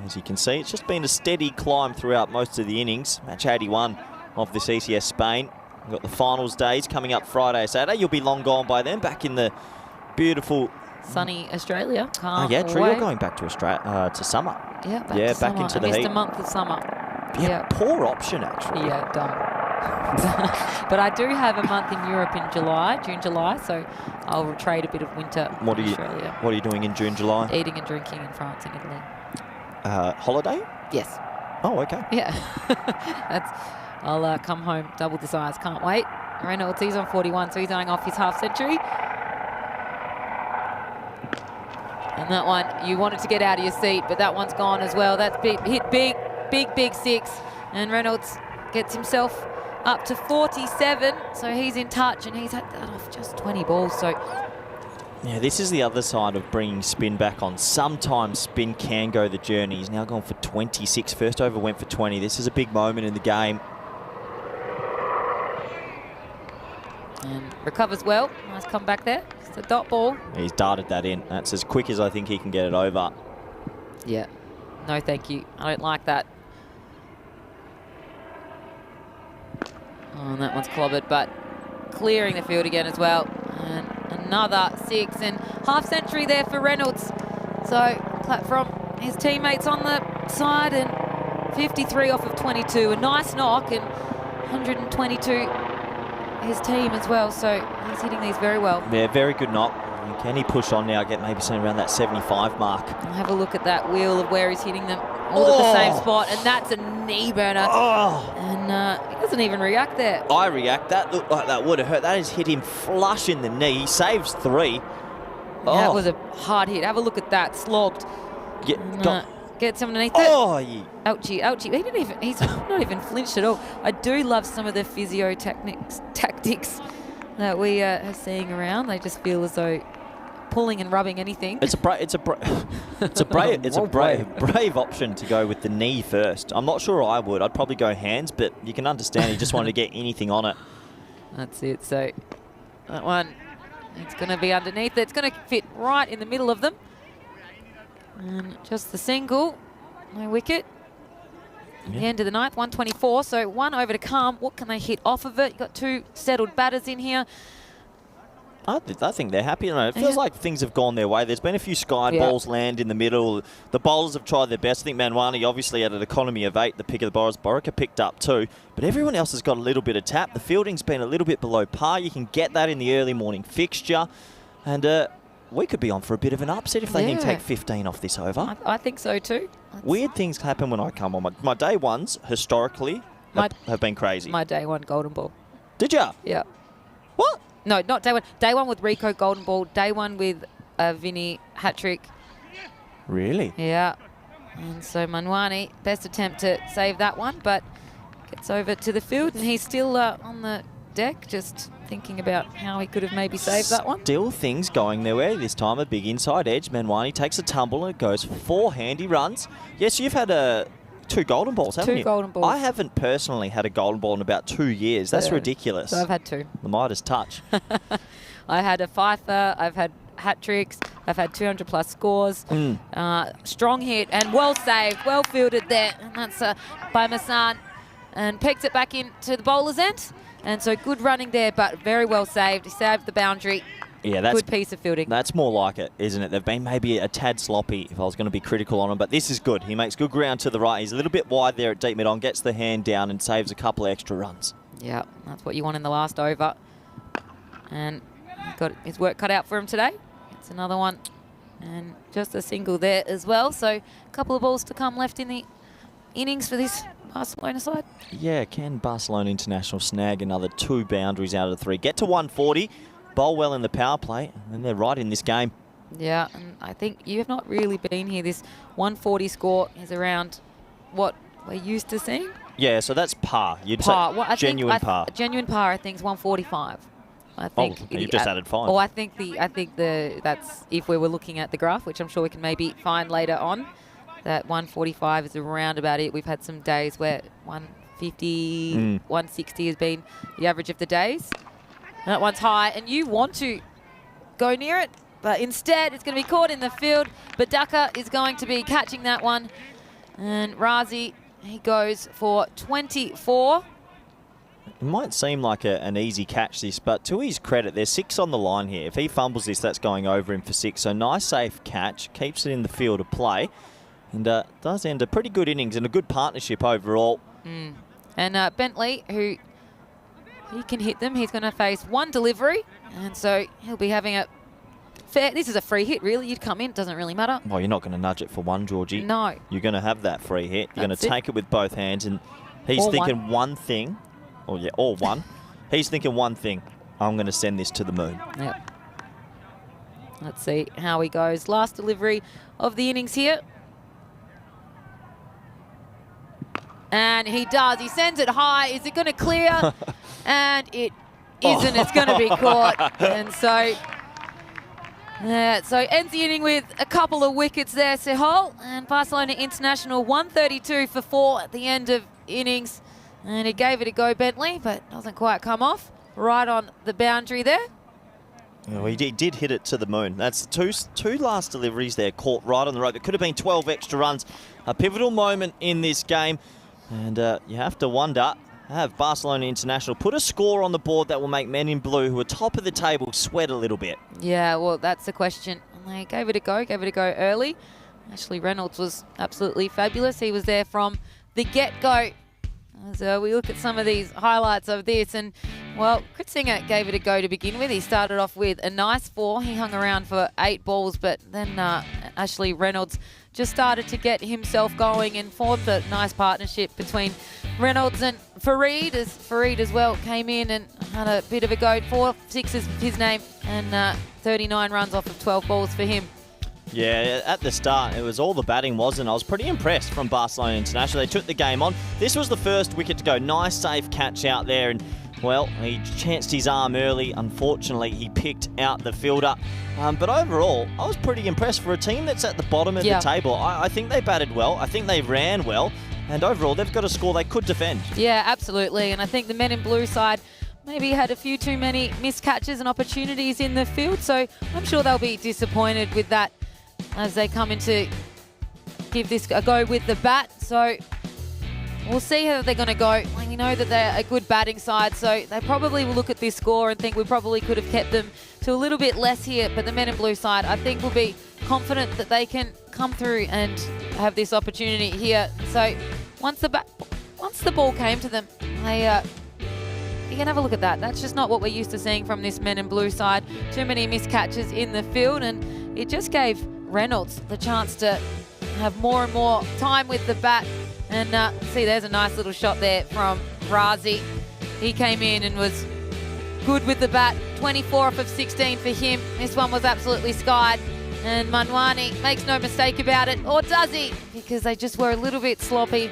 As you can see, it's just been a steady climb throughout most of the innings. Match 81 of this ECS Spain. We've got the finals days coming up Friday, Saturday. You'll be long gone by then, back in the beautiful... sunny Australia. Oh, yeah, true. You're going back to Australia, to summer. Yeah, back into the heat. Missed a month of summer. Yeah, poor option, actually. Yeah, dumb. But I do have a month in Europe in June, July, so I'll trade a bit of winter in Australia. What are you doing in June, July? Eating and drinking in France and Italy. Holiday? Yes. Oh, okay. Yeah. I'll come home, double the size. Can't wait. Reynolds, he's on 41, so he's eyeing off his half century. And that one, you wanted to get out of your seat, but that one's gone as well. That's big, hit big 6. And Reynolds gets himself up to 47, so he's in touch, and he's had that off just 20 balls. So yeah, this is the other side of bringing spin back on. Sometimes spin can go the journey. He's now gone for 26. First over went for 20. This is a big moment in the game. And recovers well. Nice comeback there. It's a dot ball. He's darted that in. That's as quick as I think he can get it over. Yeah. No, thank you. I don't like that. Oh, and that one's clobbered, but clearing the field again as well. And another 6, and half century there for Reynolds. So clap from his teammates on the side, and 53 off of 22. A nice knock, and 122 his team as well. So he's hitting these very well. Yeah, very good knock. Can he push on now, get maybe something around that 75 mark? I'll have a look at that wheel of where he's hitting them. All at the same spot, and that's a knee burner. And he doesn't even react there. I react. That looked like that would have hurt. That has hit him flush in the knee. He saves 3. That was a hard hit. Have a look at that. Slogged. Yeah, And, gets him underneath it. Ouchie, ouchie. He's not even flinched at all. I do love some of the physio tactics that we are seeing around. They just feel as though pulling and rubbing anything. It's a brave option to go with the knee first. I'm not sure I would. I'd probably go hands, but you can understand he just wanted to get anything on it. That's it. So that one, it's going to be underneath. It's going to fit right in the middle of them. And just the single, no wicket. The end of the ninth, 124. So 1 over to come. What can they hit off of it? You've got 2 settled batters in here. I think they're happy. It feels like things have gone their way. There's been a few skied balls land in the middle. The bowlers have tried their best. I think Manwani obviously had an economy of 8, the pick of the bowlers. Borika picked up 2. But everyone else has got a little bit of tap. The fielding's been a little bit below par. You can get that in the early morning fixture. And we could be on for a bit of an upset if they can take 15 off this over. I think so too. Weird things happen when I come on. My day ones, historically, have been crazy. My day 1 golden ball. Did ya? Yeah. What? No, not day 1. Day 1 with Rico golden ball. Day 1 with Vinny hat trick. Really? Yeah. And so Manwani, best attempt to save that one, but gets over to the field, and he's still on the deck, just thinking about how he could have maybe saved that one. Still things going their way this time. A big inside edge. Manwani takes a tumble and it goes for 4 handy runs. Yes, you've had 2 golden balls, haven't you? 2 golden balls. I haven't personally had a golden ball in about 2 years. That's ridiculous. So I've had 2. The Midas touch. I had a fifer, I've had hat tricks, I've had 200 plus scores. Strong hit and well saved, well fielded there. And that's by Masan, and pegs it back into the bowler's end. And so good running there, but very well saved. He saved the boundary. Yeah, that's good piece of fielding. That's more like it, isn't it? They've been maybe a tad sloppy if I was going to be critical on him, but this is good. He makes good ground to the right. He's a little bit wide there at deep mid on, gets the hand down and saves a couple of extra runs. Yeah, that's what you want in the last over. And he's got his work cut out for him today. It's another one. And just a single there as well. So a couple of balls to come left in the innings for this Barcelona side. Yeah, can Barcelona International snag another 2 boundaries out of the 3? Get to 140. Bowl well in the power play, and they're right in this game. Yeah, and I think you have not really been here. This 140 score is around what we're used to seeing. Yeah, so that's par. You'd say genuine par. Genuine par, I think, is 145. I think. Oh, you've just added 5. Oh, I think that's if we were looking at the graph, which I'm sure we can maybe find later on. That 145 is around about it. We've had some days where 150, 160 has been the average of the days. That one's high, and you want to go near it, but instead it's going to be caught in the field. Badaka is going to be catching that one. And Razi, he goes for 24. It might seem like an easy catch this, but to his credit, there's 6 on the line here. If he fumbles this, that's going over him for 6. So nice, safe catch, keeps it in the field of play, and does end a pretty good innings and a good partnership overall. And Bentley, who he can hit them, he's going to face 1 delivery, and so he'll be having a fair. This is a free hit, really. You'd come in. Doesn't really matter. Well, you're not going to nudge it for one, Georgie. No. You're going to have that free hit. You're going That's to it. take it with both hands, and he's Or thinking one thing. Oh, yeah, or one. He's thinking one thing. I'm going to send this to the moon. Yep. Let's see how he goes. Last delivery of the innings here. And he does. He sends it high. Is it going to clear? And it isn't. It's going to be caught. And so ends the inning with a couple of wickets there, Sehol. And Barcelona International 132 for 4 at the end of innings. And he gave it a go, Bentley, but doesn't quite come off. Right on the boundary there. Oh, he did hit it to the moon. That's two last deliveries there, caught right on the rope. It could have been 12 extra runs. A pivotal moment in this game. And you have to wonder, have Barcelona International put a score on the board that will make men in blue, who are top of the table, sweat a little bit? Yeah, well, that's the question. And they gave it a go early. Ashley Reynolds was absolutely fabulous. He was there from the get-go. As we look at some of these highlights of this, and well, Kritzinger gave it a go to begin with. He started off with a nice 4. He hung around for 8 balls, but then Ashley Reynolds just started to get himself going and formed a nice partnership between Reynolds and Fareed, as Fareed as well came in and had a bit of a go. 4-6 is his name, and 39 runs off of 12 balls for him. Yeah, at the start, it was all the batting, wasn't it? I was pretty impressed from Barcelona International. They took the game on. This was the first wicket to go. Nice, safe catch out there. And, well, he chanced his arm early. Unfortunately, he picked out the fielder. But overall, I was pretty impressed for a team that's at the bottom of the table. I think they batted well. I think they ran well. And overall, they've got a score they could defend. Yeah, absolutely. And I think the men in blue side maybe had a few too many missed catches and opportunities in the field. So I'm sure they'll be disappointed with that as they come in to give this a go with the bat. So we'll see how they're going to go. We know that they're a good batting side, so they probably will look at this score and think we probably could have kept them to a little bit less here. But the men in blue side, I think, will be confident that they can come through and have this opportunity here. So once the ball came to them, you can have a look at that. That's just not what we're used to seeing from this men in blue side. Too many missed catches in the field, and it just gave Reynolds the chance to have more and more time with the bat. And see, there's a nice little shot there from Razi. He came in and was good with the bat. 24 off of 16 for him. This one was absolutely skied. And Manwani makes no mistake about it, or does he? Because they just were a little bit sloppy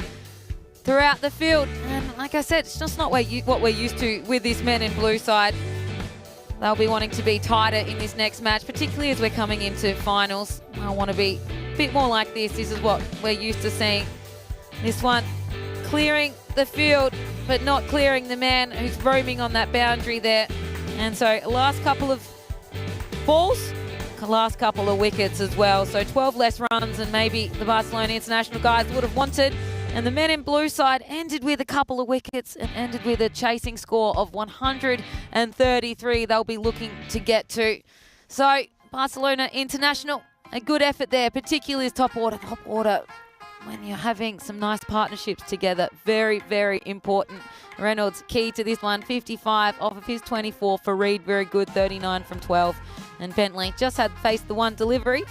throughout the field. And like I said, it's just not what we're used to with this men in blue side. They'll be wanting to be tighter in this next match, particularly as we're coming into finals. I want to be a bit more like this. This is what we're used to seeing. This one clearing the field, but not clearing the man who's roaming on that boundary there. And so last couple of balls, last couple of wickets as well. So 12 less runs than maybe the Barcelona International guys would have wanted. And the men in blue side ended with a couple of wickets and ended with a chasing score of 133 they'll be looking to get to. So Barcelona International, a good effort there, particularly as top order. Top order, when you're having some nice partnerships together, very, very important. Reynolds, key to this one, 55 off of his 24. Fareed, very good, 39 from 12. And Bentley just had faced the one delivery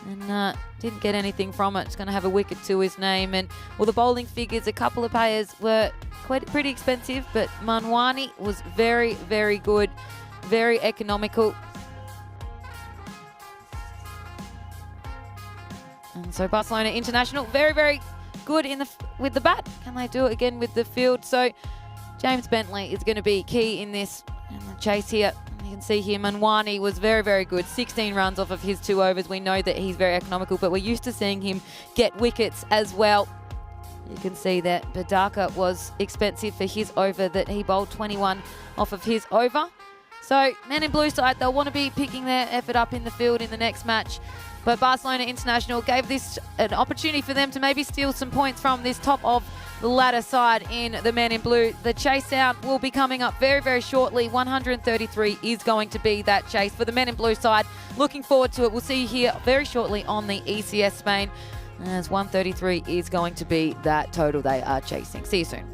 and didn't get anything from it. It's going to have a wicket to his name. And well, the bowling figures, a couple of players were pretty expensive, but Manwani was very, very good, very economical. And so Barcelona International, very, very good with the bat. Can they do it again with the field? So James Bentley is going to be key in this chase here. You can see here, Manwani was very, very good. 16 runs off of his 2 overs. We know that he's very economical, but we're used to seeing him get wickets as well. You can see that Badaka was expensive for his over that he bowled 21 off of his over. So men in blue side, they'll want to be picking their effort up in the field in the next match. But Barcelona International gave this an opportunity for them to maybe steal some points from this top of the ladder side in the men in blue. The chase down will be coming up very, very shortly. 133 is going to be that chase for the men in blue side. Looking forward to it. We'll see you here very shortly on the ECS Spain, as 133 is going to be that total they are chasing. See you soon.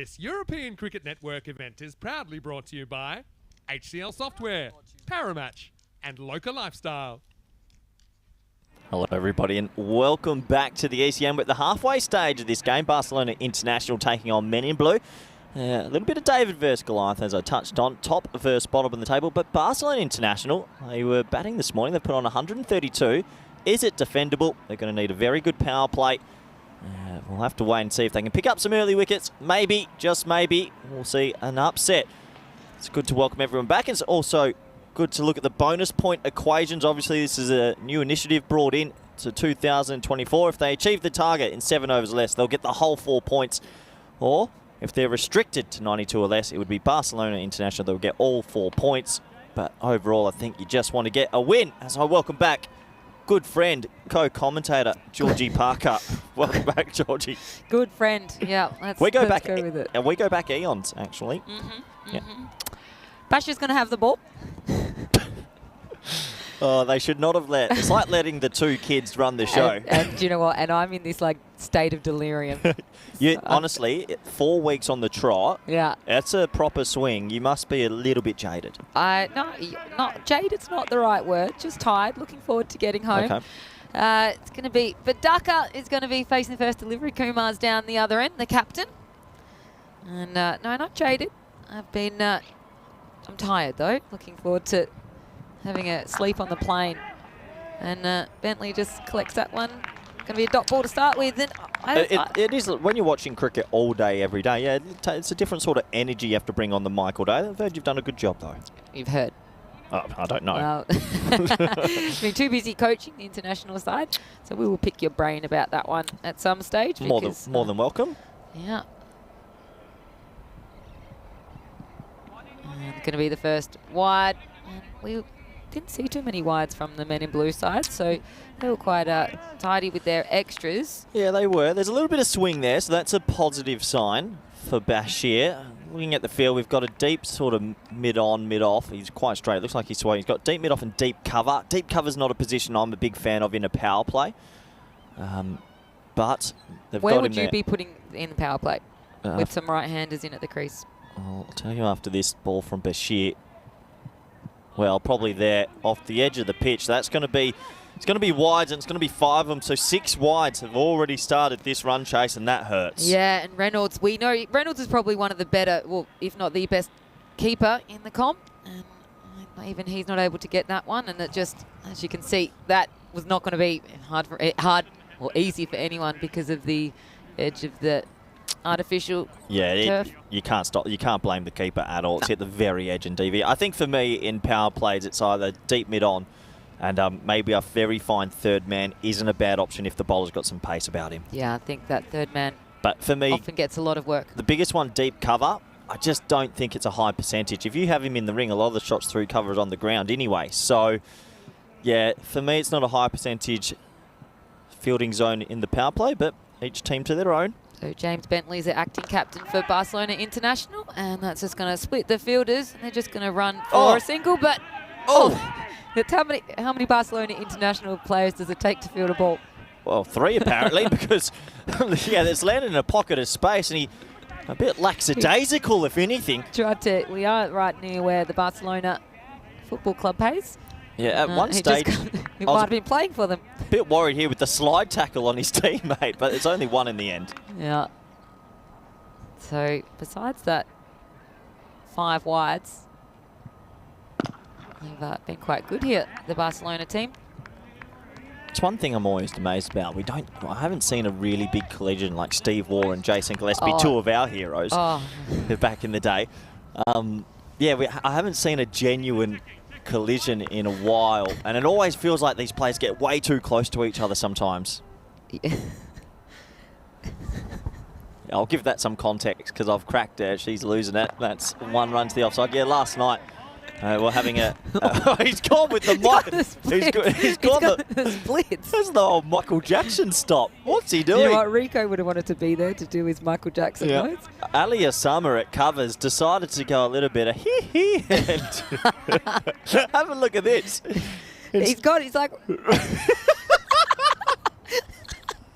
This European Cricket Network event is proudly brought to you by HCL Software, Paramatch, and Local Lifestyle. Hello everybody and welcome back to the ECM with the halfway stage of this game. Barcelona International taking on Men in Blue. A little bit of David versus Goliath as I touched on, top versus bottom on the table, but Barcelona International, they were batting this morning, they put on 132. Is it defendable? They're going to need a very good power play. We'll have to wait and see if they can pick up some early wickets. Maybe, just maybe, we'll see an upset. It's good to welcome everyone back. It's also good to look at the bonus point equations. Obviously, this is a new initiative brought in to 2024. If they achieve the target in 7 overs or less, they'll get the whole 4 points. Or if they're restricted to 92 or less, it would be Barcelona International that will get all 4 points. But overall, I think you just want to get a win. As I welcome back good friend, co-commentator, Georgie Parker. Welcome back, Georgie. Good friend, yeah. Let's go with it. And we go back eons, actually. Yeah. Basha's going to have the ball. Oh, they should not have let. It's like letting the two kids run the show. And do you know what? And I'm in this like state of delirium. Honestly, 4 weeks on the trot. Yeah. That's a proper swing. You must be a little bit jaded. Not jaded's not the right word. Just tired. Looking forward to getting home. Okay. It's going to be Badaka is going to be facing the first delivery. Kumar's down the other end, the captain. And no, not jaded. I'm tired though. Looking forward to having a sleep on the plane. And Bentley just collects that one. Going to be a dot ball to start with. And it is, when you're watching cricket all day, every day, yeah, it's a different sort of energy you have to bring on the mic all day. I've heard you've done a good job, though. You've heard. Oh, I don't know. Well, been too busy coaching the international side, so we will pick your brain about that one at some stage. More than welcome. Yeah. Going to be the first wide. And we didn't see too many wides from the Men in Blue side, so they were quite tidy with their extras. Yeah, they were. There's a little bit of swing there, so that's a positive sign for Bashir. Looking at the field, we've got a deep sort of mid-on, mid-off. He's quite straight. Looks like he's swaying. He's got deep mid-off and deep cover. Deep cover's not a position I'm a big fan of in a power play. But they've got him there. Where would you be putting in the power play with some right-handers in at the crease? I'll tell you after this ball from Bashir. Well, probably there off the edge of the pitch. That's going to be, it's going to be wides, and it's going to be 5 of them. So 6 wides have already started this run chase, and that hurts. Yeah, and Reynolds, we know Reynolds is probably one of the better, well, if not the best keeper in the comp. And even he's not able to get that one. And it just, as you can see, that was not going to be hard or easy for anyone because of the edge of the artificial turf. You can't stop. You can't blame the keeper at all. It's hit the very edge and DV. I think for me in power plays, it's either deep mid on, and maybe a very fine third man isn't a bad option if the bowler's got some pace about him. Yeah, I think that third man. But for me, often gets a lot of work. The biggest one, deep cover. I just don't think it's a high percentage. If you have him in the ring, a lot of the shots through cover is on the ground anyway. So, yeah, for me, it's not a high percentage fielding zone in the power play, but each team to their own. So James Bentley is the acting captain for Barcelona International, and that's just going to split the fielders, and they're just going to run for a single. But how many Barcelona International players does it take to field a ball? Well, 3 apparently, because it's landed in a pocket of space, and he a bit lackadaisical, if anything. We are right near where the Barcelona Football Club plays. Yeah, at one stage, he might have been playing for them. A bit worried here with the slide tackle on his teammate, but it's only 1 in the end. Yeah. So besides that, 5 wides, they've been quite good here, the Barcelona team. It's one thing I'm always amazed about. I haven't seen a really big collision like Steve Waugh and Jason Gillespie, 2 of our heroes back in the day. I haven't seen a genuine collision in a while, and it always feels like these players get way too close to each other sometimes. Yeah. I'll give that some context because I've cracked her. She's losing it. That's 1 run to the offside. Yeah, last night we're having a... he's gone with the mic. He's got the splits. That's the old Michael Jackson stop. What's he doing? You know what? Rico would have wanted to be there to do his Michael Jackson notes. Ali Asama at covers decided to go a little bit of hee-hee. Have a look at this. He's like...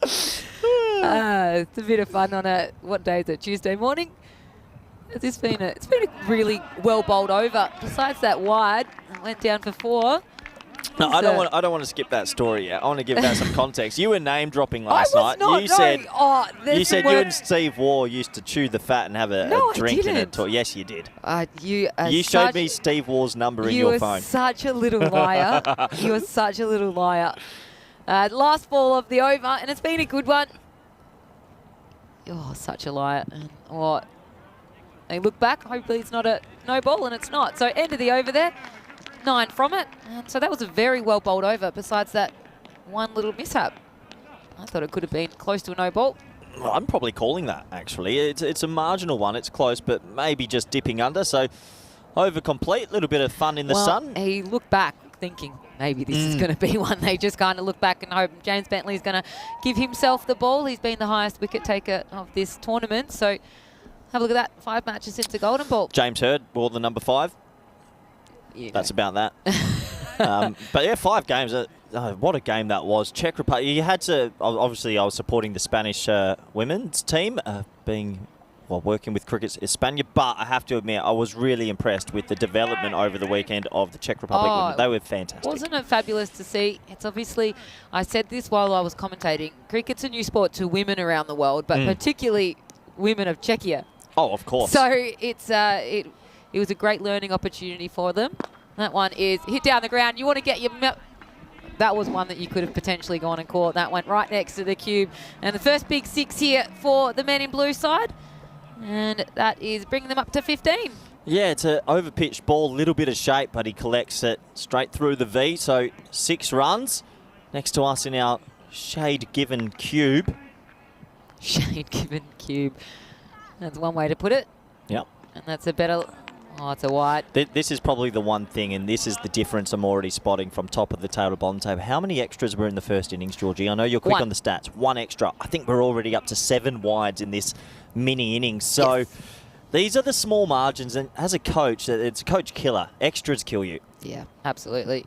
It's a bit of fun on what day is it? Tuesday morning. It's been a really well bowled over. Besides that wide, it went down for 4. No, I don't want to skip that story yet. I want to give that some context. You were name dropping last night. You said you and Steve Waugh used to chew the fat and have a drink and a talk. Yes, you did. You showed me Steve Waugh's number in your phone. You are such a little liar. You are such a little liar. Last ball of the over, and it's been a good one. Oh, such a liar. Oh, they look back. Hopefully it's not a no ball, and it's not. So end of the over there. 9 from it. And so that was a very well bowled over, besides that one little mishap. I thought it could have been close to a no ball. Well, I'm probably calling that, actually. It's a marginal one. It's close, but maybe just dipping under. So over complete, little bit of fun in the sun. He looked back thinking maybe this is going to be one. They just kind of look back and hope James Bentley's going to give himself the ball. He's been the highest wicket taker of this tournament. So have a look at that. 5 matches since the golden ball. James Hird wore the number 5. That's about that. But yeah, 5 games. What a game that was. Czech Republic. You had to. Obviously, I was supporting the Spanish women's team, working with Cricket España. But I have to admit, I was really impressed with the development over the weekend of the Czech Republic women. They were fantastic. Wasn't it fabulous to see? It's obviously, I said this while I was commentating. Cricket's a new sport to women around the world, but particularly women of Czechia. Oh, of course. So it's it was a great learning opportunity for them. That one is hit down the ground. You want to get your... That was one that you could have potentially gone and caught. That went right next to the cube. And the first big 6 here for the men in blue side. And that is bringing them up to 15. Yeah, it's an over-pitched ball, little bit of shape, but he collects it straight through the V. So 6 runs. Next to us in our shade-given cube. Shade-given cube. That's one way to put it. Yep. And that's a better... Oh, it's a wide. This is probably the one thing, and this is the difference I'm already spotting from top of the table to bottom table. How many extras were in the first innings, Georgie? I know you're quick on the stats. 1 extra. I think we're already up to 7 wides in this mini innings. So these are the small margins, and as a coach, it's a coach killer. Extras kill you. Yeah, absolutely.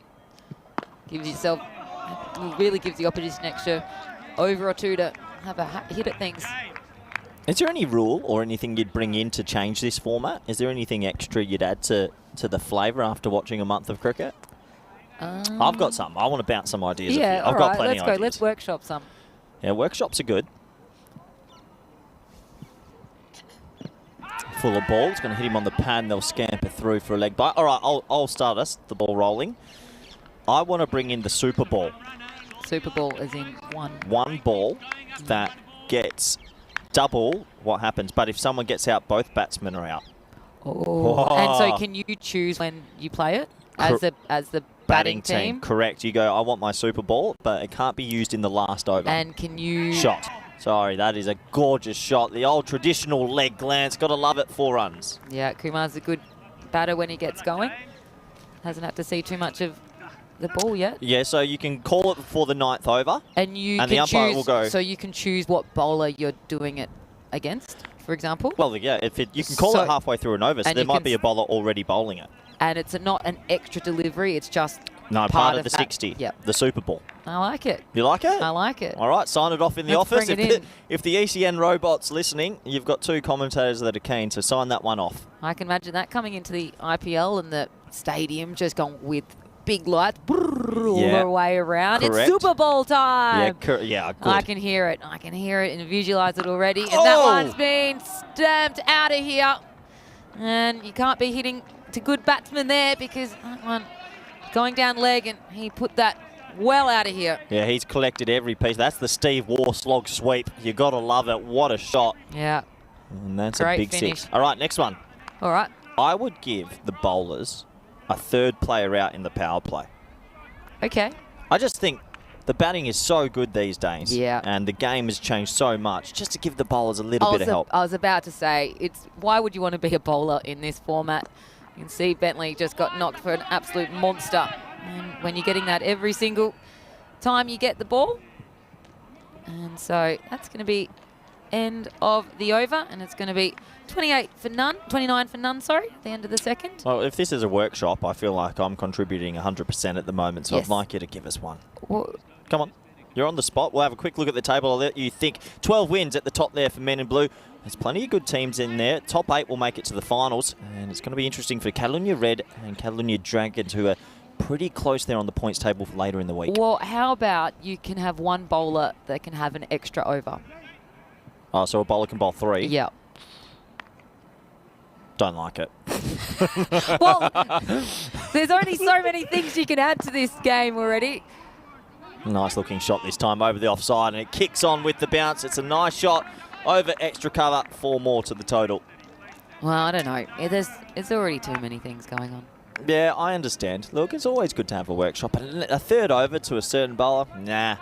Really gives the opposition extra over or 2 to have a hit at things. Is there any rule or anything you'd bring in to change this format? Is there anything extra you'd add to the flavour after watching a month of cricket? I've got some. I want to bounce some ideas. Yeah, I've got plenty of ideas. Let's workshop some. Yeah, workshops are good. Full of ball. It's going to hit him on the pan. They'll scamper through for a leg bite. All right, I'll start us. The ball rolling. I want to bring in the Super Ball. Super Ball as in one. One ball that gets... double what happens, but if someone gets out, both batsmen are out. Oh. And so can you choose when you play it as the batting team? Correct. You go, I want my Super Ball, but it can't be used in the last over. And can you... Shot. Sorry, that is a gorgeous shot. The old traditional leg glance. Got to love it. 4 runs. Yeah, Kumar's a good batter when he gets going. Hasn't had to see too much of the ball yet. Yeah, so you can call it before the 9th over. And the umpire will go. So you can choose what bowler you're doing it against, for example. Well, yeah, you can call it halfway through an over, so there might be a bowler already bowling it. And it's not an extra delivery, it's just part of the 60. Yep. The Super Ball. I like it. You like it? I like it. All right, sign it off in the office. If the ECN robot's listening, you've got 2 commentators that are keen, so sign that one off. I can imagine that coming into the IPL and the stadium just going with big lights all the way around. Correct. It's Super Bowl time. Yeah, good. I can hear it. I can hear it and visualize it already. And that one's been stamped out of here. And you can't be hitting to good batsmen there because that one going down leg, and he put that well out of here. Yeah, he's collected every piece. That's the Steve Waugh slog sweep. You got to love it. What a shot. Yeah. And that's Great a big finish. 6. All right, next one. All right. I would give the bowlers a 3rd player out in the power play. Okay. I just think the batting is so good these days. Yeah. And the game has changed so much. Just to give the bowlers a little bit of help. I was about to say, why would you want to be a bowler in this format? You can see Bentley just got knocked for an absolute monster. And when you're getting that every single time you get the ball. And so that's going to be end of the over, and it's going to be 29 for none, at the end of the second. Well, if this is a workshop, I feel like I'm contributing 100% at the moment, so I'd like you to give us one. Well, come on. You're on the spot. We'll have a quick look at the table. I'll let you think. 12 wins at the top there for Men in Blue. There's plenty of good teams in there. Top 8 will make it to the finals. And it's going to be interesting for Catalunya Red and Catalunya Dragons, who are pretty close there on the points table for later in the week. Well, how about you can have one bowler that can have an extra over? Oh, so a bowler can bowl 3? Yeah. Don't like it. Well, there's only so many things you can add to this game already. Nice looking shot this time over the offside, and it kicks on with the bounce. It's a nice shot over extra cover. 4 more to the total. Well, I don't know. There's already too many things going on. Yeah, I understand. Look, it's always good to have a workshop, but a third over to a certain bowler, nah.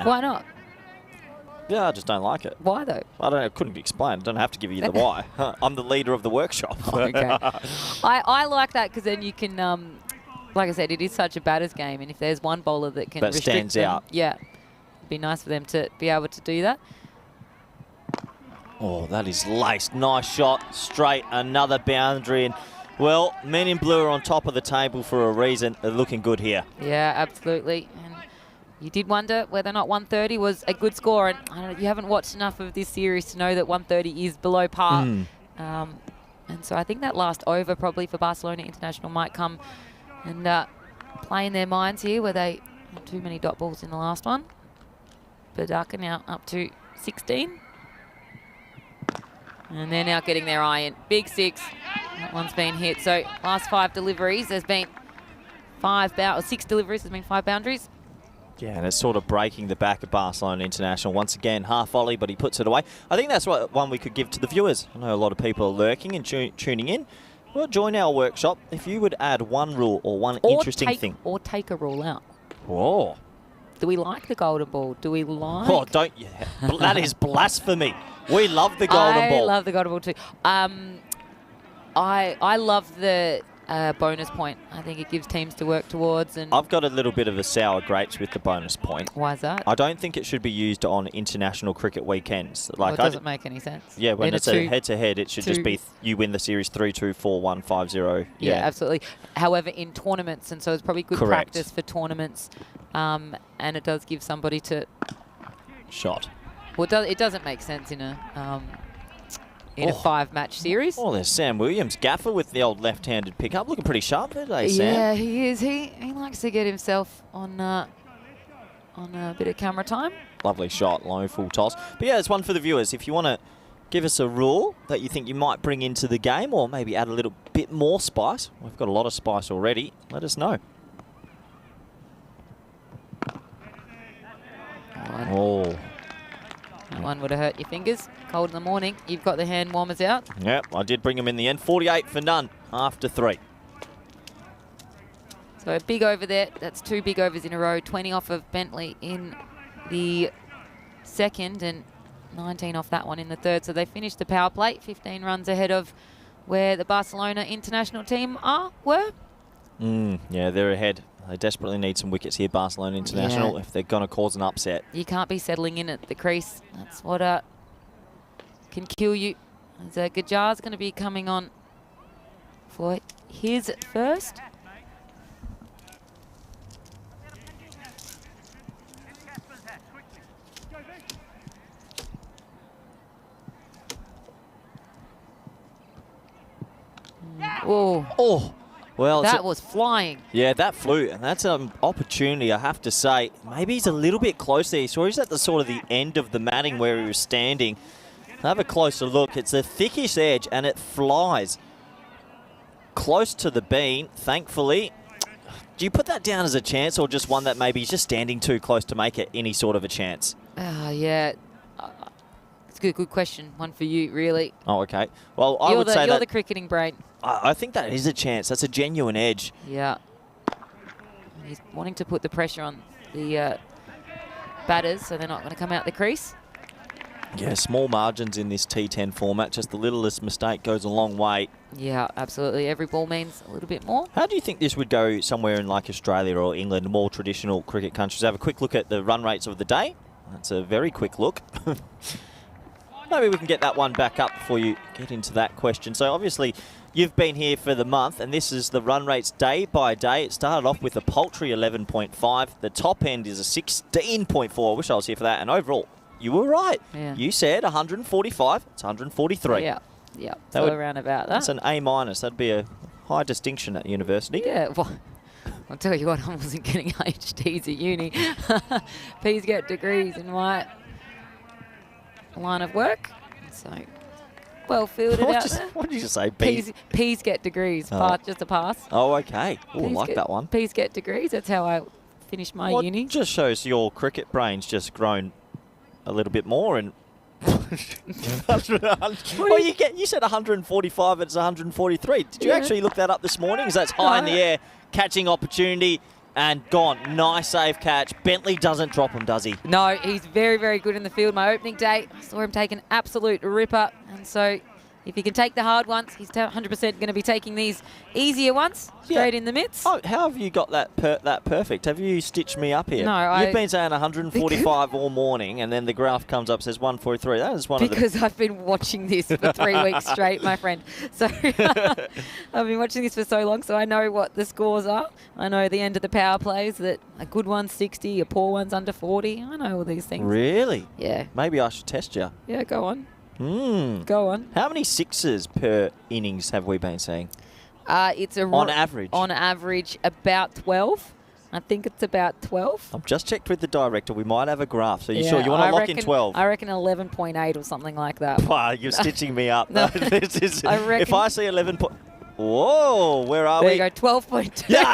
Why not? Yeah, I just don't like it. Why though? I couldn't explain. I don't have to give you the why. I'm the leader of the workshop. Okay. I like that because then you can, like I said, it is such a batter's game, and if there's one bowler that can restrict stands them, out. yeah, it'd be nice for them to be able to do that. Oh, that is laced. Nice shot. Straight. Another boundary. And, well, Men in Blue are on top of the table for a reason. They're looking good here. Yeah, absolutely. And you did wonder whether or not 130 was a good score. And I don't know, you haven't watched enough of this series to know that 130 is below par. And so I think that last over probably for Barcelona International might come and play in their minds here, where they had too many dot balls in the last one. Badaka now up to 16. And they're now getting their eye in. Big 6. That one's been hit. So last 5 deliveries, there's been 6 deliveries, there's been 5 boundaries. Yeah, and it's sort of breaking the back of Barcelona International. Once again, half volley, but he puts it away. I think that's one we could give to the viewers. I know a lot of people are lurking and tuning in. Well, join our workshop. If you would add one rule or one interesting thing. Or take a rule out. Whoa. Do we like the golden ball? Do we like... Oh, don't you? That is blasphemy. We love the golden ball. I love the golden ball too. I love the bonus point. I think it gives teams to work towards. And I've got a little bit of a sour grapes with the bonus point. Why is that? I don't think it should be used on international cricket weekends. Like, well, it doesn't make any sense. Yeah, when it's a head-to-head, it should just be you win the series 3-2, 4-1, 5-0. Yeah, absolutely. However, in tournaments, and so it's probably good practice for tournaments, and it does give somebody to... Shot. Well, it doesn't make sense in a 5-match series. Oh, there's Sam Williams, gaffer with the old left-handed pickup, looking pretty sharp today, Sam. Yeah, he is. He likes to get himself on a bit of camera time. Lovely shot, low full toss. But yeah, it's one for the viewers. If you want to give us a rule that you think you might bring into the game, or maybe add a little bit more spice, we've got a lot of spice already, let us know. Oh. That one would have hurt your fingers. Cold in the morning. You've got the hand warmers out. Yep, I did bring them in the end. 48 for none after 3. So a big over there. That's 2 big overs in a row. 20 off of Bentley in the second and 19 off that one in the third. So they finished the power play. 15 runs ahead of where the Barcelona international team were. Yeah, they're ahead. They desperately need some wickets here, Barcelona International, if they're going to cause an upset. You can't be settling in at the crease. That's what can kill you. Gajar's going to be coming on for his first. Oh. Well, that was flying. Yeah, that flew, and that's an opportunity, I have to say. Maybe he's a little bit close there. So he's at the sort of the end of the matting where he was standing. Have a closer look. It's a thickish edge, and it flies close to the bean, thankfully. Do you put that down as a chance, or just one that maybe he's just standing too close to make it any sort of a chance? Yeah. It's a good question. One for you, really. Oh, okay. Well, I would say you're the cricketing brain. I think that is a chance. That's a genuine edge. Yeah. He's wanting to put the pressure on the batters, so they're not going to come out the crease. Yeah, small margins in this T10 format. Just the littlest mistake goes a long way. Yeah, absolutely. Every ball means a little bit more. How do you think this would go somewhere in like Australia or England, more traditional cricket countries? Have a quick look at the run rates of the day. That's a very quick look. Maybe we can get that one back up before you get into that question. So obviously you've been here for the month, and this is the run rates day by day. It started off with a paltry 11.5. The top end is a 16.4. I wish I was here for that. And overall, you were right. Yeah. You said 145. It's 143. Yeah. So around about that. That's an A-. That'd be a high distinction at university. Yeah, well, I'll tell you what, I wasn't getting HDs at uni. P's get degrees in my line of work. So, well fielded out there. What did you just say? P's get degrees, just a pass. Oh, okay. Oh, I like that one. P's get degrees, that's how I finished my uni. It just shows your cricket brain's just grown a little bit more. And well, you said 145, it's 143. Did you actually look that up this morning? Because that's high in the air, catching opportunity, and gone. Nice save catch. Bentley doesn't drop him, does he? No, he's very, very good in the field. My opening day, I saw him take an absolute ripper. And so if he can take the hard ones, he's 100% going to be taking these easier ones straight in the mitts. Oh, how have you got that perfect? Have you stitched me up here? No, You've been saying 145 all morning, and then the graph comes up, says 143. That is one of the... Because I've been watching this for 3 weeks straight, my friend. So I've been watching this for so long, so I know what the scores are. I know the end of the power plays, that a good one's 60, a poor one's under 40. I know all these things. Really? Yeah. Maybe I should test you. Yeah, go on. Go on. How many sixes per innings have we been seeing? It's on average. On average, about 12. I think it's about 12. I've just checked with the director. We might have a graph. So you sure you want to lock in 12? I reckon 11.8 or something like that. Wow, you're stitching me up. No. This is, I reckon, if I see 11. Whoa, where are we? There you go, 12.2. Yeah,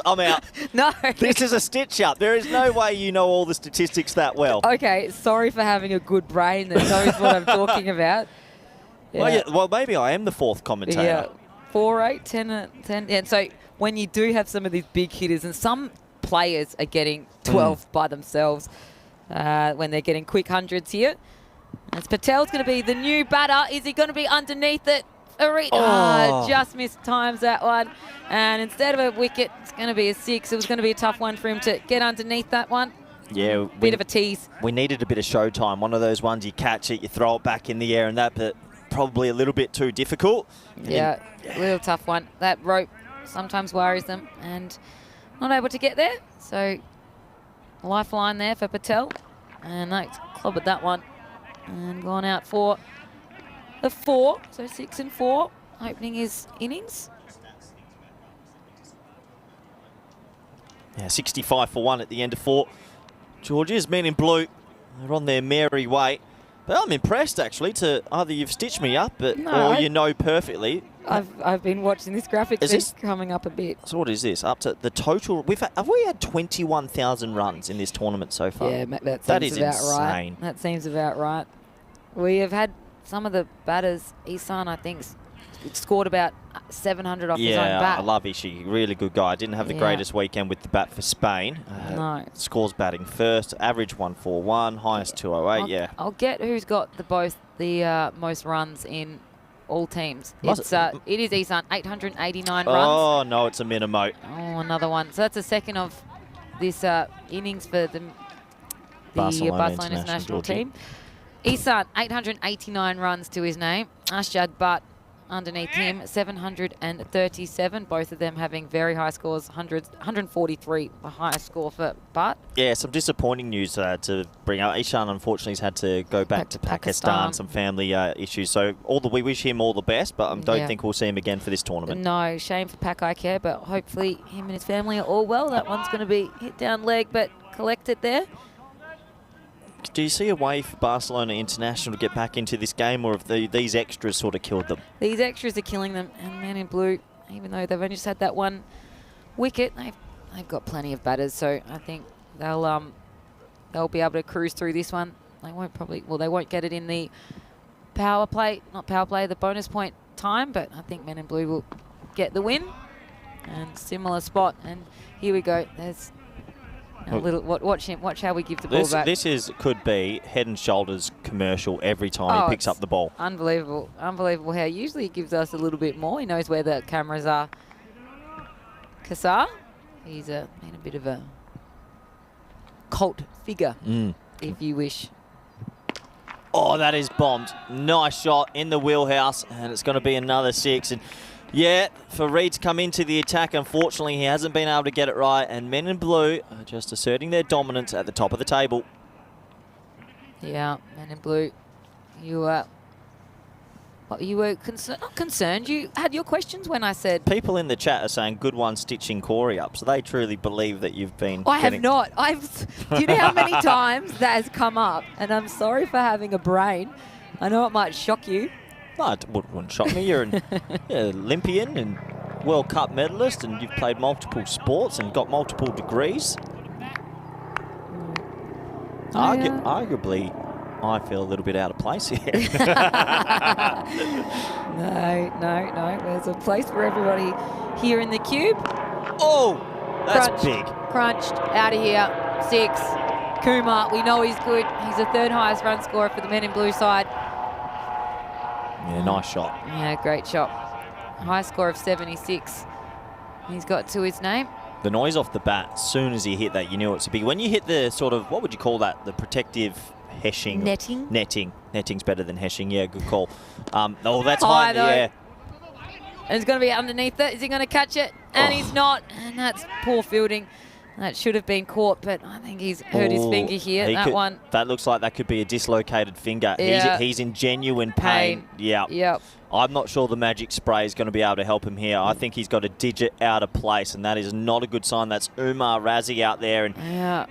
I'm out. No. This is a stitch up. There is no way you know all the statistics that well. Okay, sorry for having a good brain that knows what I'm talking about. Yeah. Well, maybe I am the fourth commentator. Yeah, 4, 8, 10, 10. And so when you do have some of these big hitters, and some players are getting 12 by themselves when they're getting quick hundreds here. As Patel's going to be the new batter. Is he going to be underneath it? Just missed times that one. And instead of a wicket, it's going to be a 6. It was going to be a tough one for him to get underneath that one. Yeah. Bit of a tease. We needed a bit of showtime. One of those ones you catch it, you throw it back in the air and that, but probably a little bit too difficult. Yeah, a little tough one. That rope sometimes worries them and not able to get there. So lifeline there for Patel. And that's clobbered that one. And gone out for the 4, so 6 and 4, opening his innings. Yeah, 65 for 1 at the end of 4. Georgia's men in blue, they're on their merry way. But I'm impressed, actually, to either you've stitched me up or you know perfectly. I've been watching this graphic. It's coming up a bit. So what is this? Up to the total. Have we had 21,000 runs in this tournament so far? Yeah, that is about insane. Right. That seems about right. We have had some of the batters. Isan, I think, scored about 700 off his own bat. Yeah, I love Ishii. Really good guy. Didn't have the greatest weekend with the bat for Spain. No. Scores batting first. Average 141. Highest 208. I'll get who's got the most runs in all teams. It is Isan, 889 runs. Oh, no, it's a Minimote. Oh, another one. So that's the second of this innings for the Barcelona International team. Isan, 889 runs to his name. Ashad Butt underneath him, 737. Both of them having very high scores, 143, the highest score for Butt. Yeah, some disappointing news to bring up. Ishan, unfortunately, has had to go back to Pakistan, some family issues. So we wish him all the best, but I don't think we'll see him again for this tournament. No, shame for Pak I Care, but hopefully him and his family are all well. That one's going to be hit down leg, but collected there. Do you see a way for Barcelona International to get back into this game, or have these extras sort of killed them? These extras are killing them, and men in blue, even though they've only just had that one wicket, they've got plenty of batters, so I think they'll be able to cruise through this one. They won't get it in the the bonus point time, but I think men in blue will get the win. And similar spot, and here we go. There's watch how we give the ball back. This could be Head and Shoulders commercial every time he picks up the ball. Unbelievable how usually he gives us a little bit more. He knows where the cameras are. Kassar, he's been a bit of a cult figure, if you wish. Oh, that is bombed. Nice shot in the wheelhouse, and it's going to be another 6. And Yeah, for Reed to come into the attack, unfortunately, he hasn't been able to get it right, and men in blue are just asserting their dominance at the top of the table. Yeah, men in blue. You were not concerned. You had your questions when I said. People in the chat are saying, good one stitching Corey up. So they truly believe that you've been. I have not. Do you know how many times that has come up? And I'm sorry for having a brain. I know it might shock you. No, it wouldn't shock me. You're an Olympian and World Cup medalist, and you've played multiple sports and got multiple degrees. Arguably, I feel a little bit out of place here. No. There's a place for everybody here in the cube. Oh, that's big. Crunched, out of here. 6. Kumar, we know he's good. He's the 3rd highest run scorer for the men in blue side. Yeah, nice shot. Yeah, great shot. High score of 76. He's got to his name. The noise off the bat, as soon as he hit that, you knew it's a big. When you hit the sort of, what would you call that? The protective heshing. Netting. Netting's better than heshing. Yeah, good call. Oh, that's high in the air. And he's going to be underneath it. Is he going to catch it? And he's not. And that's poor fielding. That should have been caught, but I think he's hurt his finger here. That looks like that could be a dislocated finger. Yeah. He's in genuine pain. Yeah. Yep. I'm not sure the magic spray is going to be able to help him here. I think he's got a digit out of place, and that is not a good sign. That's Umar Razi out there, and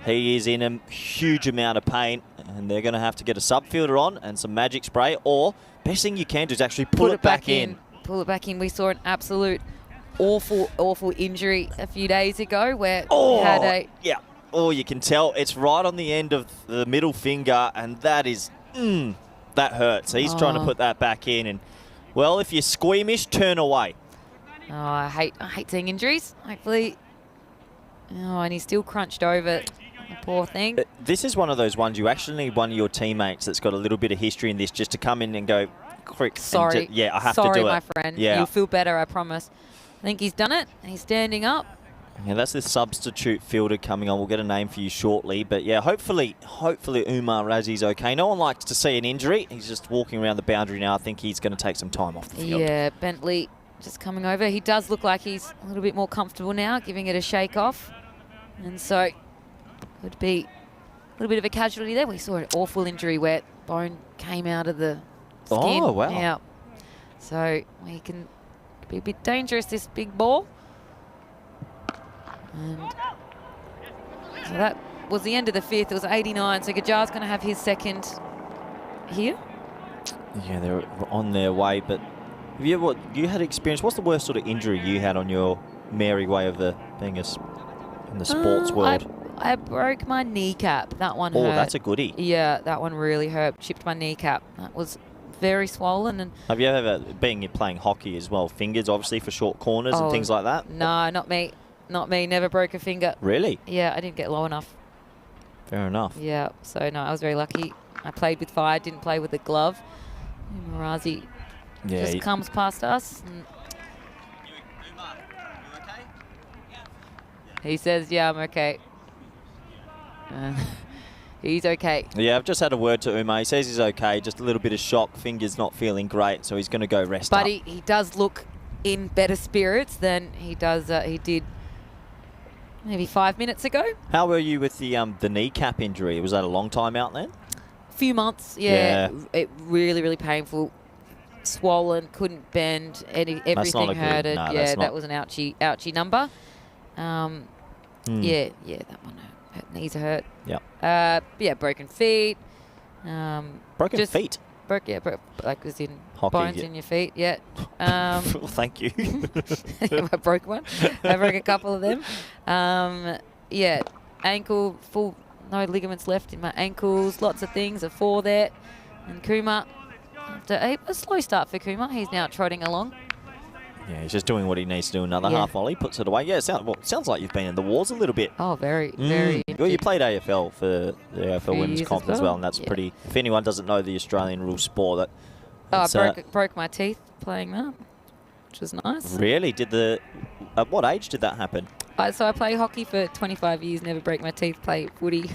he is in a huge amount of pain, and they're going to have to get a subfielder on and some magic spray, or best thing you can do is actually pull it back in. Pull it back in. We saw an absolute awful injury a few days ago where we had a... Yeah. Oh, you can tell it's right on the end of the middle finger, and that is... that hurts. He's trying to put that back in, and... Well, if you're squeamish, turn away. Oh, I hate seeing injuries. Hopefully... Oh, and he's still crunched over. Poor thing. This is one of those ones you actually need one of your teammates that's got a little bit of history in this just to come in and go, quick. Sorry. Yeah, I have to do it. Sorry, my friend. Yeah. You'll feel better, I promise. I think he's done it. He's standing up. Yeah, that's the substitute fielder coming on. We'll get a name for you shortly. But yeah, hopefully Umar Razi's okay. No one likes to see an injury. He's just walking around the boundary now. I think he's going to take some time off the field. Yeah, Bentley just coming over. He does look like he's a little bit more comfortable now, giving it a shake off. And so could be a little bit of a casualty there. We saw an awful injury where bone came out of the skin. Oh, wow. Yeah. So we can be a bit dangerous, this big ball. And so that was the end of the 5th. It was 89. So Gajar's going to have his second here. Yeah, they're on their way. But have you had experience? What's the worst sort of injury you had on your merry way of being in the sports world? I broke my kneecap. That one hurt. Oh, that's a goodie. Yeah, that one really hurt. Chipped my kneecap. That was very swollen. And have you ever, playing hockey as well, fingers obviously for short corners and things like that? No, not me. Not me. Never broke a finger. Really? Yeah, I didn't get low enough. Fair enough. Yeah, so no, I was very lucky. I played with fire, didn't play with a glove. Marazi just comes past us. And he says, yeah, I'm okay. He's okay. Yeah, I've just had a word to Umar. He says he's okay, just a little bit of shock. Finger's not feeling great, so he's going to go rest up. But he does look in better spirits than he did maybe 5 minutes ago. How were you with the kneecap injury? Was that a long time out then? A few months, yeah. It really, really painful. Swollen, couldn't bend, everything hurted. No, yeah, that was an ouchie number. Yeah, that one hurt. Knees are hurt. Yeah. Broken feet. Broken feet? Like was in hockey, bones in your feet, yeah. Thank you. I broke one. I broke a couple of them. Yeah, ankle, no ligaments left in my ankles. Lots of things, a 4 there. And Kumar, after a slow start for Kumar, he's now trotting along. Yeah, he's just doing what he needs to do. Another half volley, puts it away. Yeah, sounds like you've been in the wars a little bit. Oh, very, very. Well, you played AFL for the AFL Women's Comp as well, and that's pretty... If anyone doesn't know the Australian rules sport, I broke my teeth playing that, which was nice. Really? At what age did that happen? So I play hockey for 25 years, never break my teeth, play footy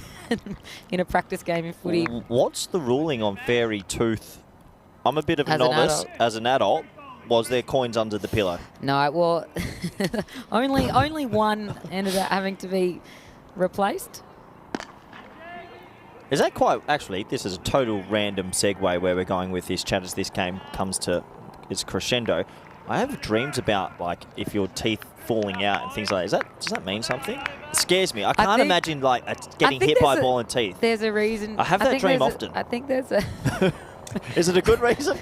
in a practice game in footy. What's the ruling on fairy tooth? I'm a bit of a novice as an adult. was there coins under the pillow? No, well, only one ended up having to be replaced. Is that quite... Actually, this is a total random segue where we're going with this chat as this game comes to its crescendo. I have dreams about, like, if your teeth falling out and things like that. Does that mean something? It scares me. I can't imagine, like, getting hit by a ball in teeth. There's a reason. I have that dream often. I think there's a... Is it a good reason?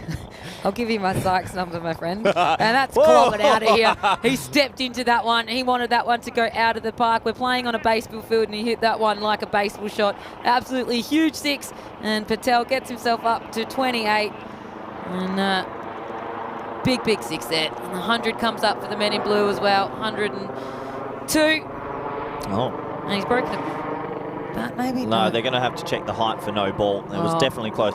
I'll give you my Sykes number, my friend. And that's clogged out of here. He stepped into that one. He wanted that one to go out of the park. We're playing on a baseball field, and he hit that one like a baseball shot. Absolutely huge 6. And Patel gets himself up to 28. And big 6 there. And the 100 comes up for the men in blue as well. 102. Oh. And he's broken it. But maybe No, they're going to have to check the height for no ball. It was definitely close.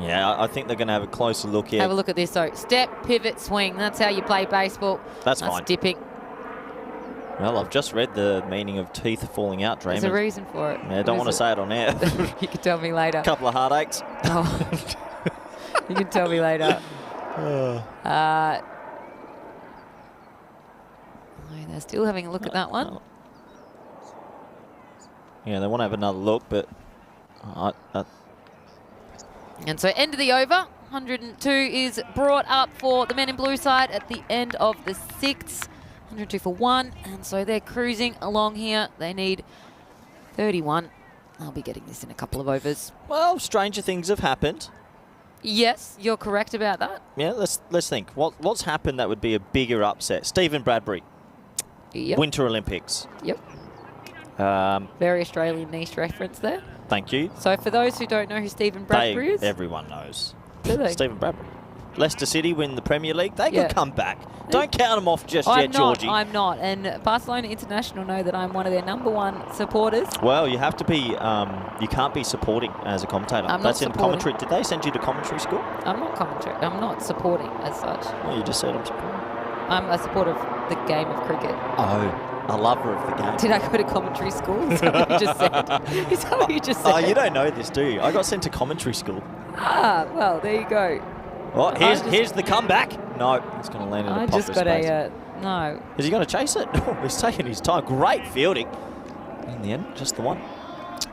Yeah, I think they're going to have a closer look here. Have a look at this, though. Step, pivot, swing. That's how you play baseball. That's fine. Dipping. Well, I've just read the meaning of teeth falling out, Dream. There's a reason for it. Yeah, I don't want to say it on air. You can tell me later. A couple of heartaches. Oh. You can tell me later. They're still having a look at that one. Yeah, they want to have another look, but... And so end of the over. 102 is brought up for the men in blue side at the end of the 6th. 102 for 1. And so they're cruising along here. They need 31. I'll be getting this in a couple of overs. Well, stranger things have happened. Yes, you're correct about that. Yeah, let's think. What's happened that would be a bigger upset? Stephen Bradbury. Yep. Winter Olympics. Yep. Very Australian niche reference there. Thank you. So for those who don't know who Stephen Bradbury is. Everyone knows. Do they? Stephen Bradbury. Leicester City win the Premier League. They could come back. Don't count them off just yet, Georgie. I'm not. And Barcelona International know that I'm one of their #1 supporters. Well, you have to be, you can't be supporting as a commentator. That's in commentary. Did they send you to commentary school? I'm not commentary. I'm not supporting as such. Well, you just said I'm supporting. I'm a supporter of the game of cricket. Oh. A lover of the game. Did I go to commentary school? Is that what you just said? Is that what you just said? Oh, you don't know this, do you? I got sent to commentary school. Ah, well, there you go. Oh, here's the comeback. No, it's going to land in a pocket space. No. Is he going to chase it? Oh, he's taking his time. Great fielding. In the end, just the one.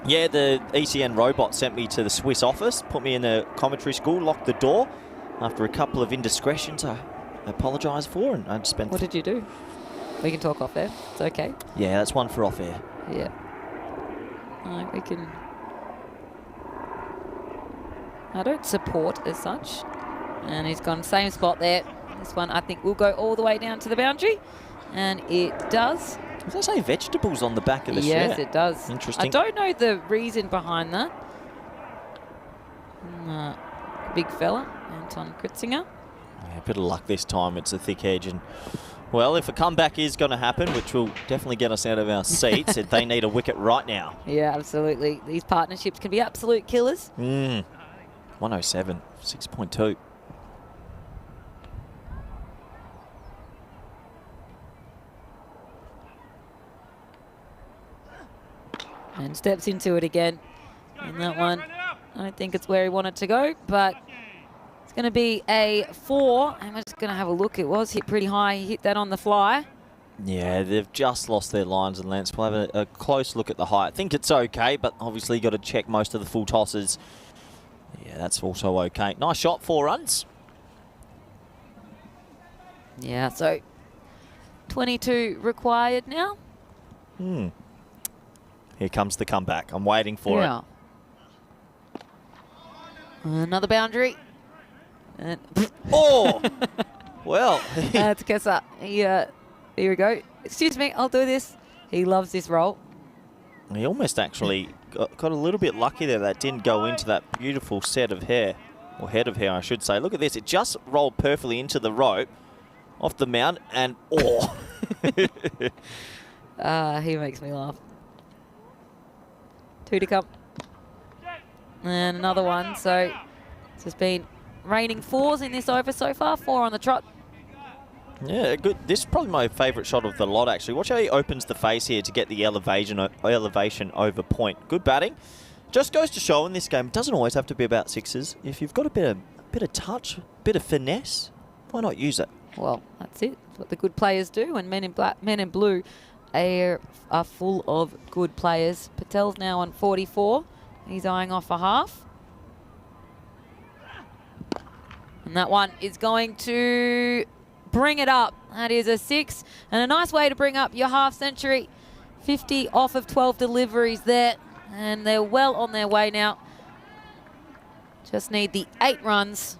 Yeah, the ECN robot sent me to the Swiss office, put me in the commentary school, locked the door. After a couple of indiscretions, I apologise for, and I spent... What did you do? We can talk off air. It's okay. Yeah, that's one for off air. Yeah. We can... I don't support as such. And he's gone same spot there. This one, I think, will go all the way down to the boundary. And it does. Does that say vegetables on the back of the shirt? Yes, it does. Interesting. I don't know the reason behind that. Big fella, Anton Kritzinger. Yeah, a bit of luck this time. It's a thick edge. And, well, if a comeback is going to happen, which will definitely get us out of our seats, they need a wicket right now. Yeah, absolutely. These partnerships can be absolute killers. 107, 6.2. And steps into it again. And that one, I don't think it's where he wanted to go, but it's going to be a 4. And we're just going to have a look. It was hit pretty high. He hit that on the fly. Yeah, they've just lost their lines and lengths. We'll have a close look at the height. I think it's okay, but obviously got to check most of the full tosses. Yeah, that's also okay. Nice shot, 4 runs. Yeah, so 22 required now. Here comes the comeback. I'm waiting for it. Another boundary. And oh! Well. That's Kessa. Here we go. Excuse me, I'll do this. He loves this roll. He almost actually got a little bit lucky there. That didn't go into that beautiful set of hair. Or head of hair, I should say. Look at this. It just rolled perfectly into the rope. Off the mound. And, oh! He makes me laugh. 2 to come. And another one. So it's just been raining 4s in this over so far. 4 on the trot. Yeah, good. This is probably my favourite shot of the lot, actually. Watch how he opens the face here to get the elevation over point. Good batting. Just goes to show in this game, it doesn't always have to be about 6s. If you've got a bit bit of touch, bit of finesse. Why not use it? Well, that's it. It's what the good players do, and men in blue are full of good players. Patel's now on 44. He's eyeing off a half. And that one is going to bring it up. That is a 6. And a nice way to bring up your half century. 50 off of 12 deliveries there. And they're well on their way now. Just need the 8 runs.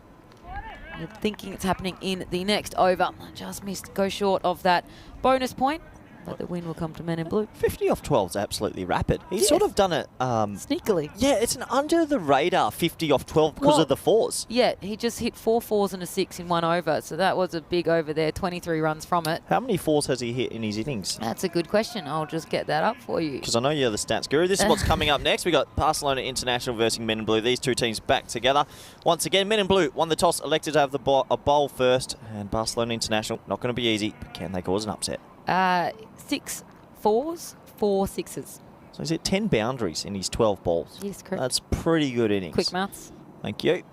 I'm thinking it's happening in the next over. Just missed, go short of that bonus point. But the win will come to men in blue. 50 off 12 is absolutely rapid. He's sort of done it... sneakily. Yeah, it's an under-the-radar 50 off 12 because of the 4s. Yeah, he just hit 4 4s and a 6 in one over. So that was a big over there, 23 runs from it. How many 4s has he hit in his innings? That's a good question. I'll just get that up for you. Because I know you're the stats guru. This is what's coming up next. We got Barcelona International versus Men in Blue. These two teams back together. Once again, Men in Blue won the toss, elected to have a bowl first. And Barcelona International, not going to be easy, but can they cause an upset? 6 4s, 4 6s. So he's hit 10 boundaries in his 12 balls. Yes, correct. That's pretty good innings. Quick maths. Thank you.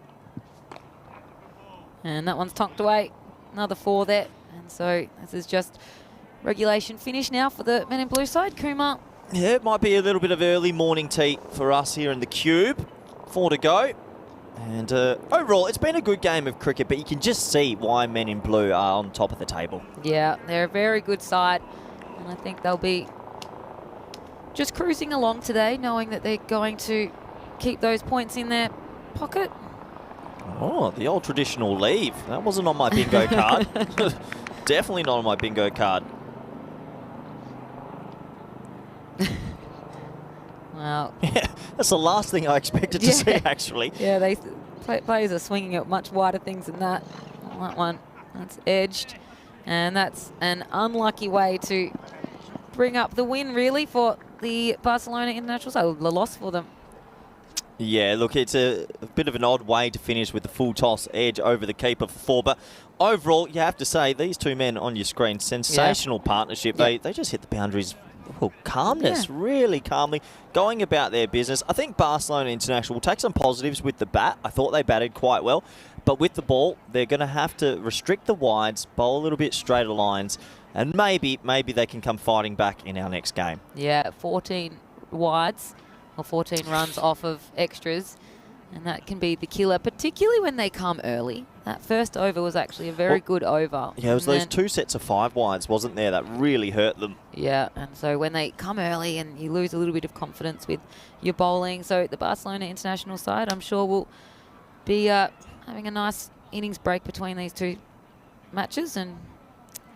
And that one's tonked away. Another 4 there. And so this is just regulation finish now for the Men in Blue side. Kumar. Yeah, it might be a little bit of early morning tea for us here in the Cube. 4 to go. And overall, it's been a good game of cricket, but you can just see why Men in Blue are on top of the table. Yeah, they're a very good side. And I think they'll be just cruising along today, knowing that they're going to keep those points in their pocket. Oh, the old traditional leave. That wasn't on my bingo card. Definitely not on my bingo card. Wow. Yeah, that's the last thing I expected to see, actually. Yeah, players are swinging at much wider things than that. That one, that's edged. And that's an unlucky way to bring up the win, really, for the Barcelona International side. The loss for them. Yeah, look, it's a bit of an odd way to finish with the full toss edge over the keeper for 4. But overall, you have to say, these two men on your screen, sensational partnership. They just hit the boundaries. Calmness, really calmly, going about their business. I think Barcelona International will take some positives with the bat. I thought they batted quite well. But with the ball, they're going to have to restrict the wides, bowl a little bit straighter lines, and maybe they can come fighting back in our next game. Yeah, 14 wides, or 14 runs off of extras, and that can be the killer, particularly when they come early. That first over was actually a very good over. Yeah, it was those 2 sets of 5 wides, wasn't there, that really hurt them. Yeah, and so when they come early and you lose a little bit of confidence with your bowling, so the Barcelona International side, I'm sure, will be having a nice innings break between these two matches, and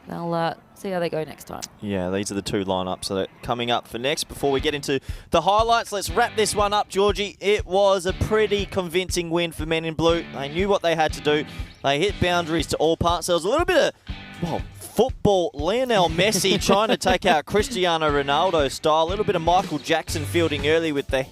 they'll see how they go next time. Yeah, these are the 2 lineups that are coming up for next. Before we get into the highlights, let's wrap this one up, Georgie. It was a pretty convincing win for Men in Blue. They knew what they had to do. They hit boundaries to all parts. There was a little bit of, football. Lionel Messi trying to take out Cristiano Ronaldo style. A little bit of Michael Jackson fielding early with the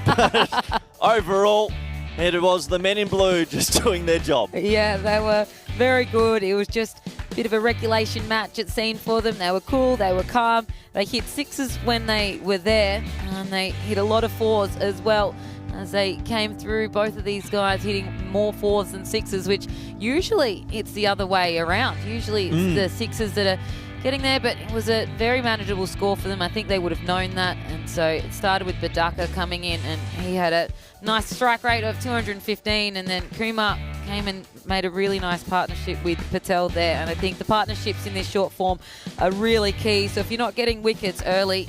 But overall, it was the Men in Blue just doing their job. Yeah, they were very good. It was just a bit of a regulation match, it seemed, for them. They were cool, they were calm. They hit 6s when they were there, and they hit a lot of 4s as well as they came through. Both of these guys hitting more 4s than 6s, which usually it's the other way around. Usually it's the 6s that are getting there, but it was a very manageable score for them. I think they would have known that, and so it started with Badaka coming in, and he had a nice strike rate of 215, and then Kumar came and made a really nice partnership with Patel there, and I think the partnerships in this short form are really key. So if you're not getting wickets early,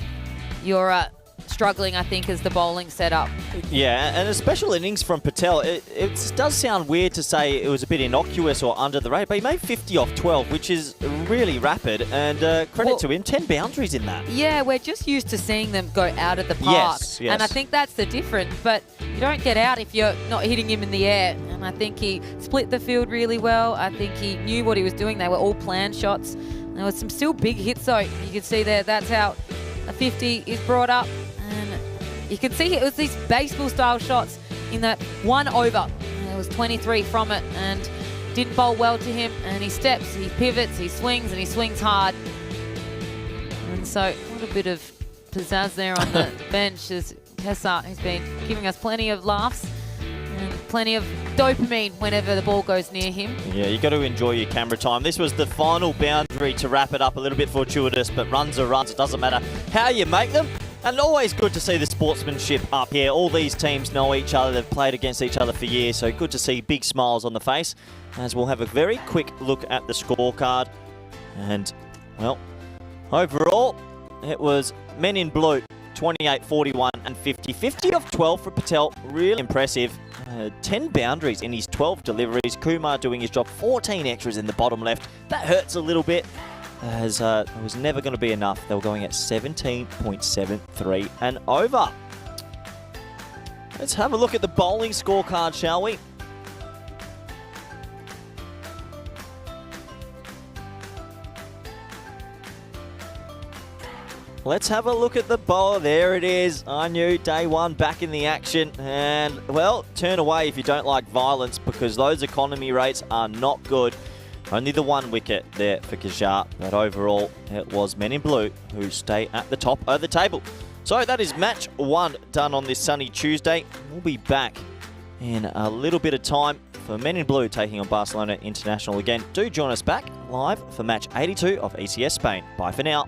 you're struggling, I think, as the bowling setup. Yeah, and a special innings from Patel. It does sound weird to say it was a bit innocuous or under the radar, but he made 50 off 12, which is really rapid, and credit to him, 10 boundaries in that. Yeah, we're just used to seeing them go out of the park. Yes. And I think that's the difference, but you don't get out if you're not hitting him in the air, and I think he split the field really well. I think he knew what he was doing. They were all planned shots. There was some still big hits, though. You can see there, that's how a 50 is brought up. And you can see it was these baseball-style shots in that one over. There was 23 from it, and didn't bowl well to him. And he steps, he pivots, he swings, and he swings hard. And so, what a bit of pizzazz there on the bench as Kessa has been giving us plenty of laughs. And plenty of dopamine whenever the ball goes near him. Yeah, you got to enjoy your camera time. This was the final boundary to wrap it up, a little bit fortuitous, but runs are runs. It doesn't matter how you make them. And always good to see the sportsmanship up here. All these teams know each other. They've played against each other for years, so good to see big smiles on the face. As we'll have a very quick look at the scorecard. And, well, overall, it was men in blue, 28, 41 and 50. 50 off 12 for Patel, really impressive. 10 boundaries in his 12 deliveries. Kumar doing his job, 14 extras in the bottom left. That hurts a little bit, as it was never going to be enough. They were going at 17.73 and over. Let's have a look at the bowling scorecard, shall we? Let's have a look at the bowler. There it is. I knew day one back in the action. And, well, turn away if you don't like violence, because those economy rates are not good. Only the 1 wicket there for Kishar. But overall, it was men in blue who stay at the top of the table. So that is match 1 done on this sunny Tuesday. We'll be back in a little bit of time for men in blue taking on Barcelona International again. Do join us back live for match 82 of ECS Spain. Bye for now.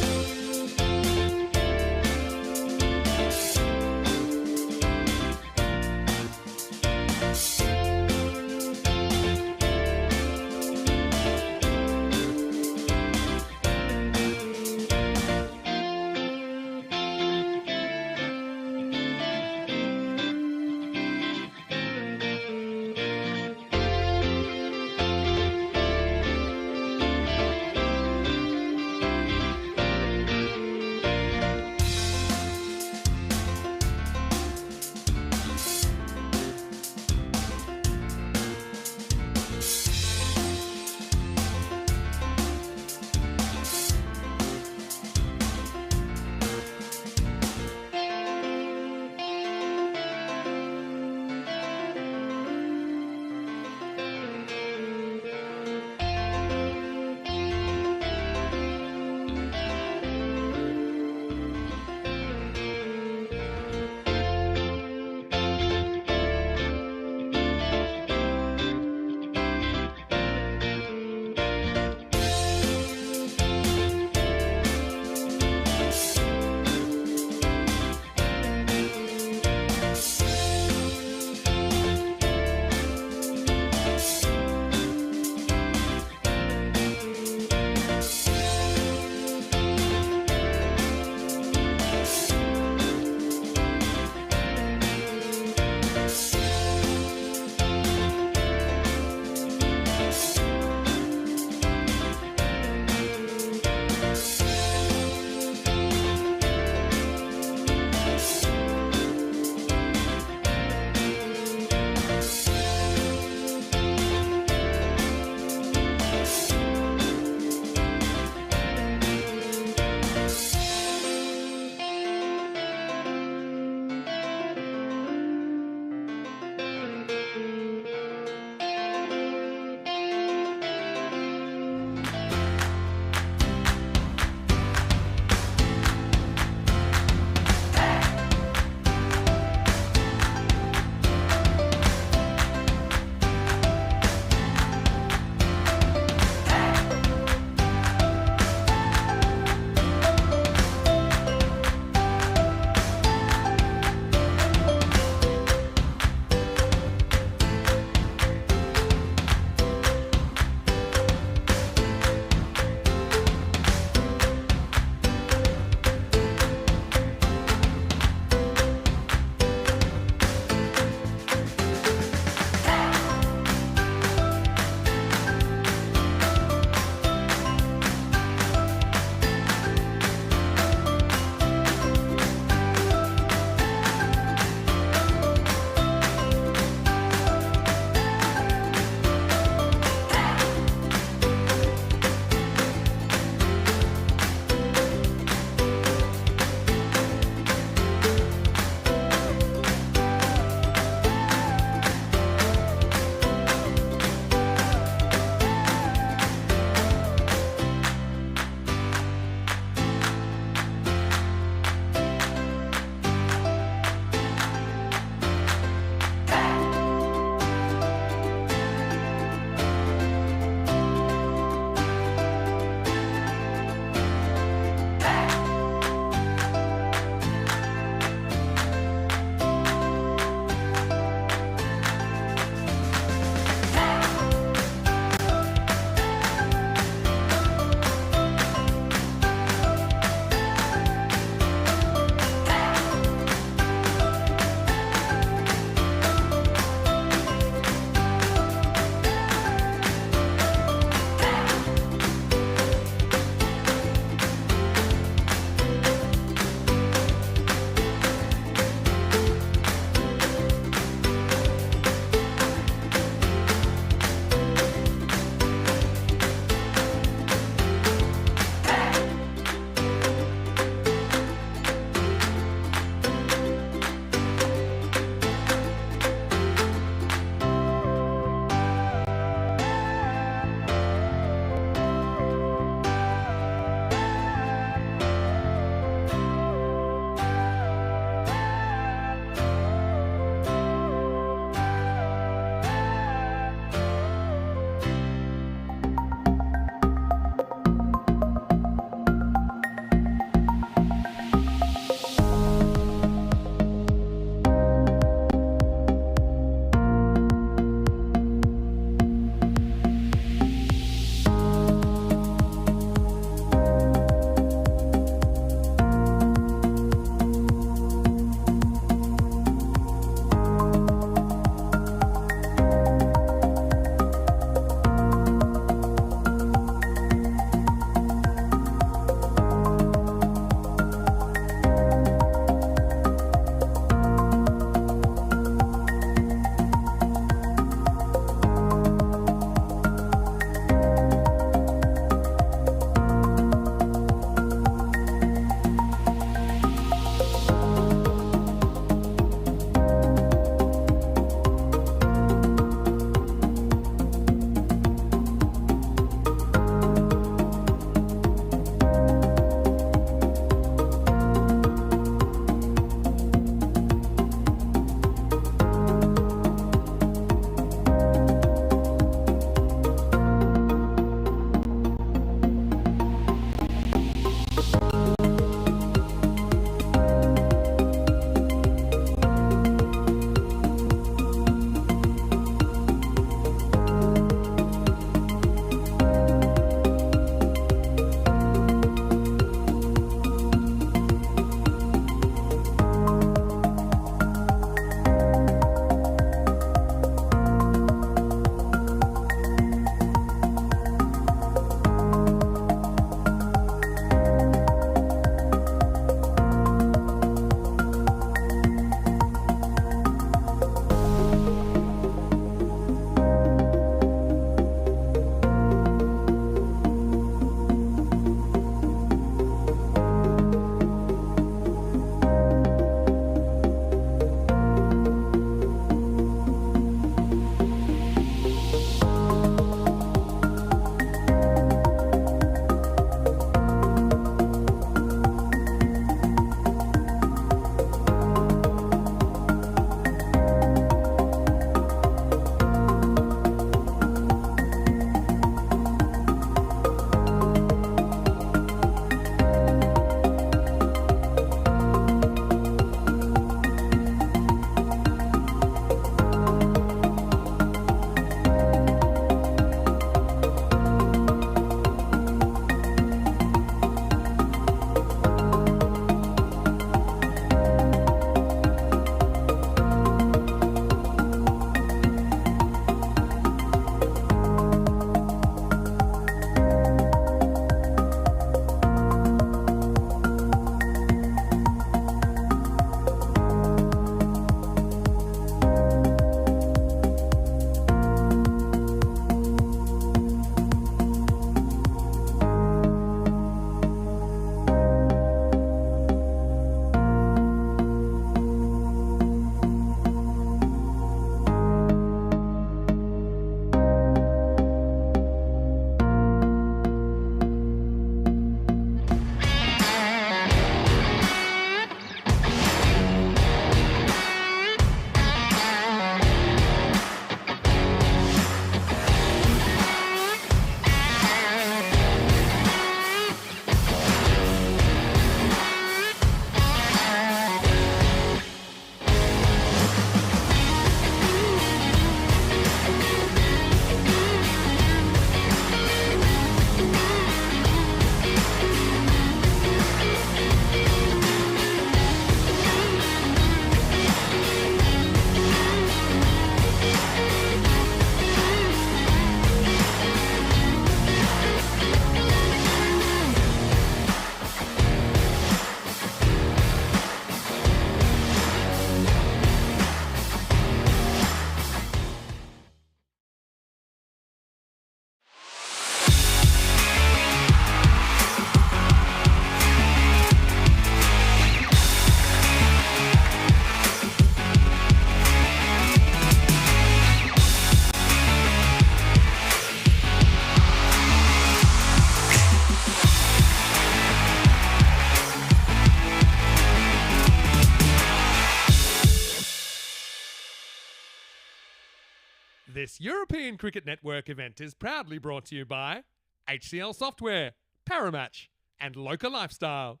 This European Cricket Network event is proudly brought to you by HCL Software, Paramatch, and Local Lifestyle.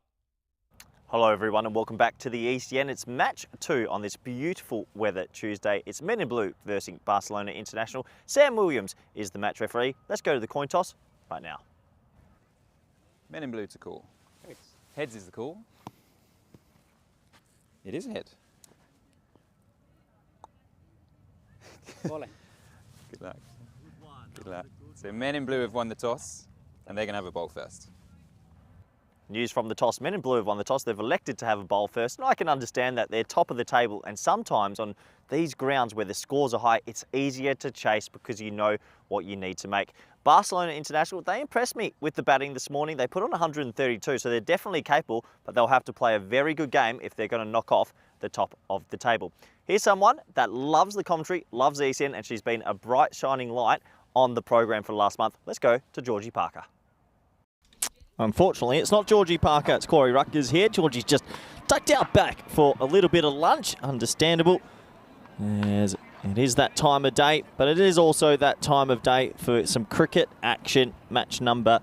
Hello everyone and welcome back to the ECN. It's match 2 on this beautiful weather Tuesday. It's Men in Blue versus Barcelona International. Sam Williams is the match referee. Let's go to the coin toss right now. Men in Blue to call. Heads is the call. It is a head. Volley. Good luck. Good luck. So Men in Blue have won the toss and they're going to have a bowl first. News from the toss. Men in Blue have won the toss. They've elected to have a bowl first. And I can understand that. They're top of the table. And sometimes on these grounds where the scores are high, it's easier to chase because you know what you need to make. Barcelona International, they impressed me with the batting this morning. They put on 132, so they're definitely capable, but they'll have to play a very good game if they're going to knock off the top of the table. Here's someone that loves the commentary, loves ECN, and she's been a bright, shining light on the program for the last month. Let's go to Georgie Parker. Unfortunately, it's not Georgie Parker, it's Corey Rutgers here. Georgie's just tucked out back for a little bit of lunch, understandable. As it is that time of day, but it is also that time of day for some cricket action. Match number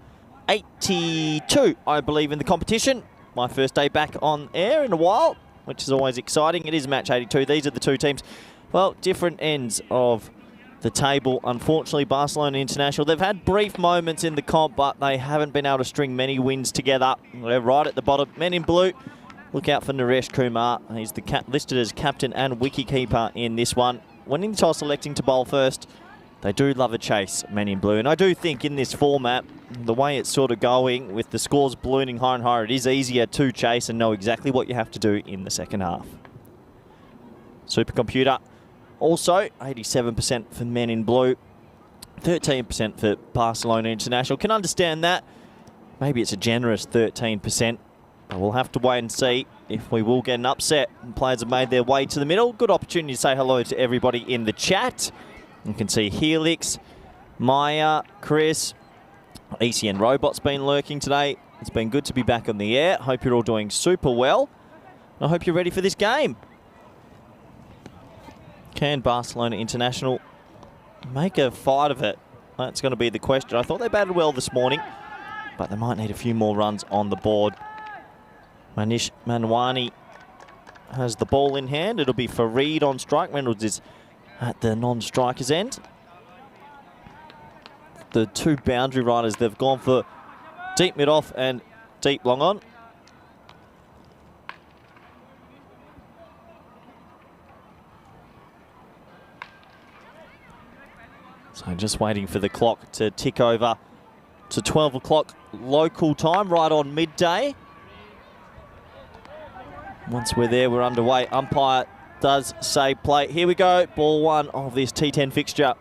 82, I believe, in the competition. My first day back on air in a while, which is always exciting. It is match 82. These are the two teams, well, different ends of the table. Unfortunately, Barcelona International, they've had brief moments in the comp, but they haven't been able to string many wins together. They're right at the bottom. Men in Blue, look out for Naresh Kumar. He's the listed as captain and wicketkeeper in this one. Winning the toss, electing to bowl first. They do love a chase, Men in Blue. And I do think in this format, the way it's sort of going, with the scores ballooning higher and higher, it is easier to chase and know exactly what you have to do in the second half. Supercomputer, also 87% for Men in Blue, 13% for Barcelona International. Can understand that. Maybe it's a generous 13%. But we'll have to wait and see if we will get an upset. And players have made their way to the middle. Good opportunity to say hello to everybody in the chat. You can see Helix, Maya, Chris, ECN Robot's been lurking today. It's been good to be back on the air. Hope you're all doing super well. I hope you're ready for this game. Can Barcelona International make a fight of it? That's going to be the question. I thought they batted well this morning, but they might need a few more runs on the board. Manish Manwani has the ball in hand. It'll be Fareed on strike. Reynolds is at the non-striker's end. The two boundary riders, they've gone for deep mid-off and deep long on. So just waiting for the clock to tick over to 12 o'clock local time, right on midday. Once we're there, we're underway. Umpire does say play. Here we go. Ball one of this T10 fixture.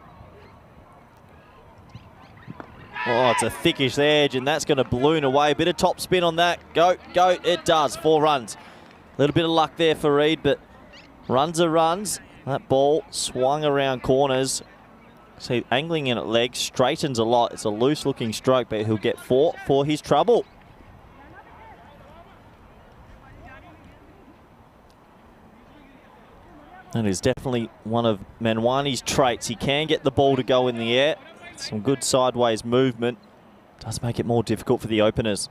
Oh, it's a thickish edge, and that's going to balloon away. A bit of top spin on that. Go, go. It does. 4 runs. A little bit of luck there for Reed, but runs are runs. That ball swung around corners. See, angling in at legs, straightens a lot. It's a loose-looking stroke, but he'll get 4 for his trouble. That is definitely one of Manwani's traits. He can get the ball to go in the air. Some good sideways movement. Does make it more difficult for the openers.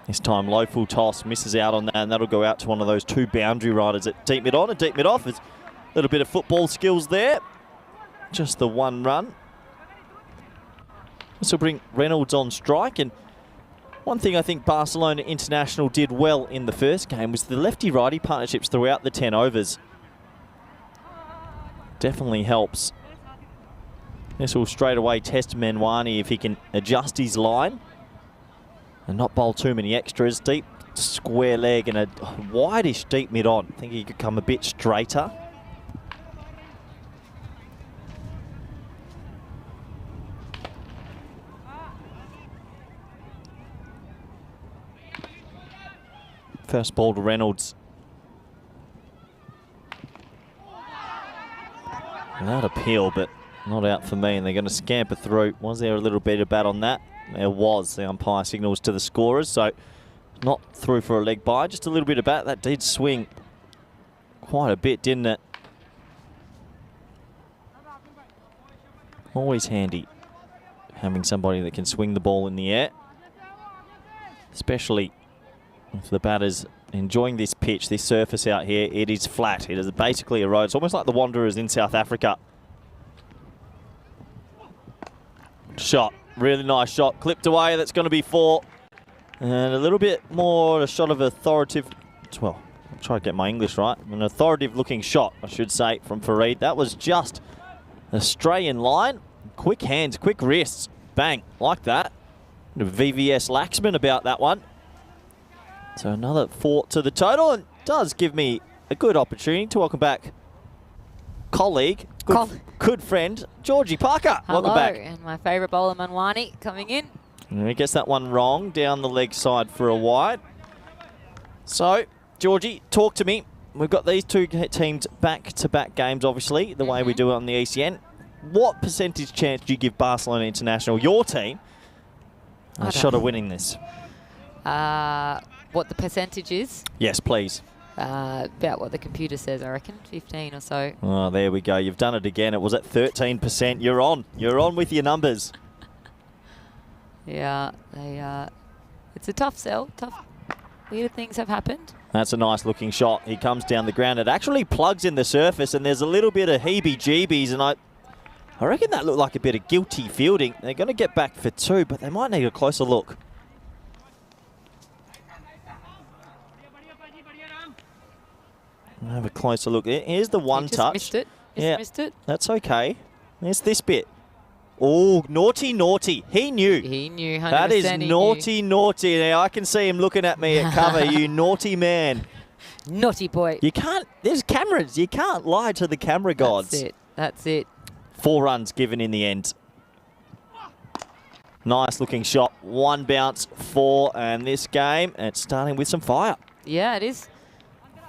This time, low full toss, misses out on that, and that'll go out to one of those two boundary riders at deep mid on and deep mid off. It's a little bit of football skills there. Just the 1 run. This will bring Reynolds on strike, and one thing I think Barcelona International did well in the first game was the lefty-righty partnerships throughout the 10 overs. Definitely helps. This will straight away test Manwani if he can adjust his line and not bowl too many extras. Deep square leg and a wideish deep mid-on. I think he could come a bit straighter. First ball to Reynolds. Without appeal, but not out for me, and they're going to scamper through. Was there a little bit of bat on that? There was. The umpire signals to the scorers, so not through for a leg by. Just a little bit of bat. That did swing quite a bit, didn't it? Always handy having somebody that can swing the ball in the air. Especially if the batter's enjoying this pitch, this surface out here. It is flat. It is basically a road. It's almost like the Wanderers in South Africa. Shot. Really nice shot. Clipped away. That's going to be 4. And a little bit more a shot of authoritative. Well, I'll try to get my English right. An authoritative looking shot, I should say, from Fareed. That was just a stray in line. Quick hands, quick wrists. Bang. Like that. VVS Laxman about that one. So another 4 to the total, and does give me a good opportunity to welcome back colleague, good friend, Georgie Parker. Hello, welcome back. And my favourite bowler, Manwani, coming in. And he gets that one wrong, down the leg side for a wide. So, Georgie, talk to me. We've got these two teams back-to-back games, obviously, the way we do it on the ECN. What percentage chance do you give Barcelona International, your team, a shot of winning this? What the percentage is? Yes, please. About what the computer says, I reckon, 15 or so. Oh, there we go. You've done it again. It was at 13%. You're on. You're on with your numbers. Yeah, it's a tough sell. Tough. Weird things have happened. That's a nice looking shot. He comes down the ground. It actually plugs in the surface, and there's a little bit of heebie-jeebies, and I reckon that looked like a bit of guilty fielding. They're going to get back for 2, but they might need a closer look. Have a closer look. Here's the one touch. Missed it. Just missed it. That's okay. There's this bit. Oh, naughty, naughty. He knew. He knew, 100%. That is naughty, naughty. Now, I can see him looking at me at cover. You naughty man. Naughty boy. You can't, there's cameras. You can't lie to the camera gods. That's it. That's it. 4 runs given in the end. Nice looking shot. 1 bounce, 4. And this game, it's starting with some fire. Yeah, it is.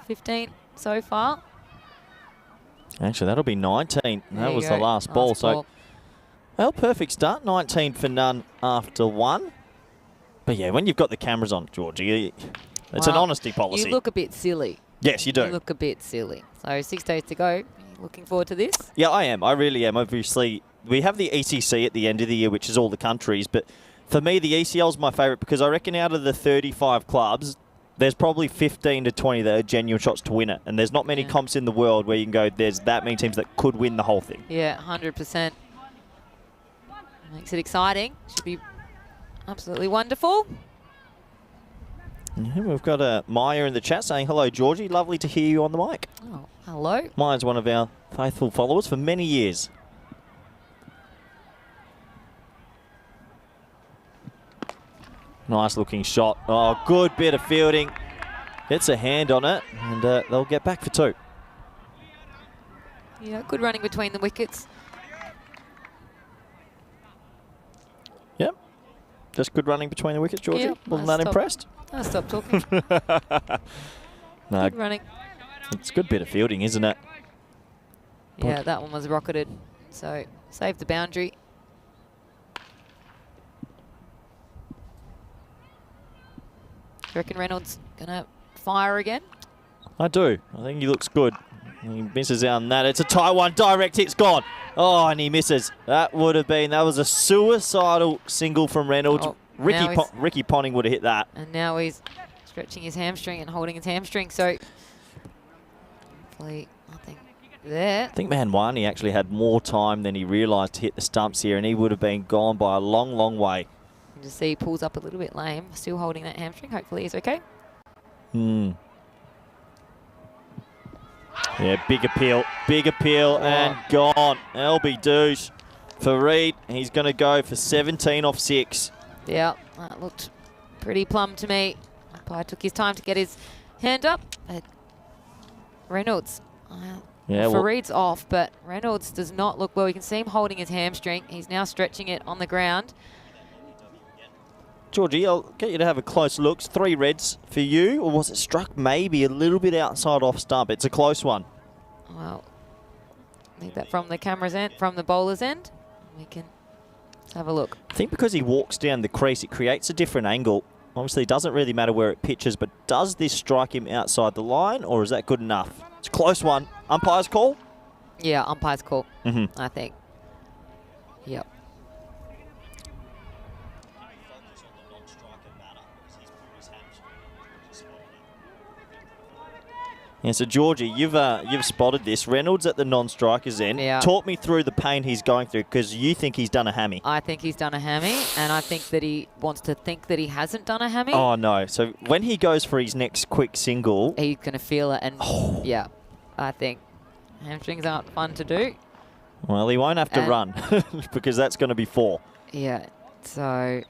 15 so far. Actually, that'll be 19. That was the last ball. So, well, perfect start. 19 for none after 1. But yeah, when you've got the cameras on, Georgie, it's an honesty policy. You look a bit silly. Yes, you do. You look a bit silly. So 6 days to go. Are you looking forward to this? Yeah, I am. I really am. Obviously, we have the ECC at the end of the year, which is all the countries. But for me, the ECL is my favourite because I reckon out of the 35 clubs, there's probably 15 to 20 that are genuine shots to win it. And there's not many comps in the world where you can go, there's that many teams that could win the whole thing. Yeah, 100%. Makes it exciting. Should be absolutely wonderful. Yeah, we've got Maya in the chat saying, hello, Georgie. Lovely to hear you on the mic. Oh, hello. Maya's one of our faithful followers for many years. Nice looking shot. Oh, good bit of fielding. Gets a hand on it, and they'll get back for 2. Yeah, good running between the wickets. Yep. Just good running between the wickets, Georgie. Yeah, Wasn't that impressed? I'll stop talking. No, Good running. it's a good bit of fielding, isn't it? Yeah, that one was rocketed. So, saved the boundary. Do you reckon Reynolds going to fire again? I do. I think he looks good. He misses out on that. It's a tie one. Direct hit's gone. Oh, and he misses. That was a suicidal single from Reynolds. Oh, Ricky Ponting would have hit that. And now he's stretching his hamstring and holding his hamstring. So, hopefully nothing there. I think Manwani actually had more time than he realised to hit the stumps here, and he would have been gone by a long, long way. You just see he pulls up a little bit lame, still holding that hamstring. Hopefully he's okay. Yeah, big appeal, and gone. LB douche. Fareed, he's going to go for 17 off 6. Yeah, that looked pretty plumb to me. Umpire took his time to get his hand up. But Reynolds, Fareed's off, but Reynolds does not look well. You can see him holding his hamstring. He's now stretching it on the ground. Georgie, I'll get you to have a close look. 3 reds for you, or was it struck maybe a little bit outside off stump? It's a close one. Well, need that from the camera's end, from the bowler's end. We can have a look. I think because he walks down the crease, it creates a different angle. Obviously, it doesn't really matter where it pitches, but does this strike him outside the line, or is that good enough? It's a close one. Umpire's call? Yeah, umpire's call, I think. Yep. Yeah, so Georgie, you've spotted this. Reynolds at the non-striker's end. Yeah. Talk me through the pain he's going through, because you think he's done a hammy. I think he's done a hammy, and I think that he wants to think that he hasn't done a hammy. Oh, no. So when he goes for his next quick single... He's going to feel it, and yeah, I think hamstrings aren't fun to do. Well, he won't have to run, because that's going to be 4. Yeah, so...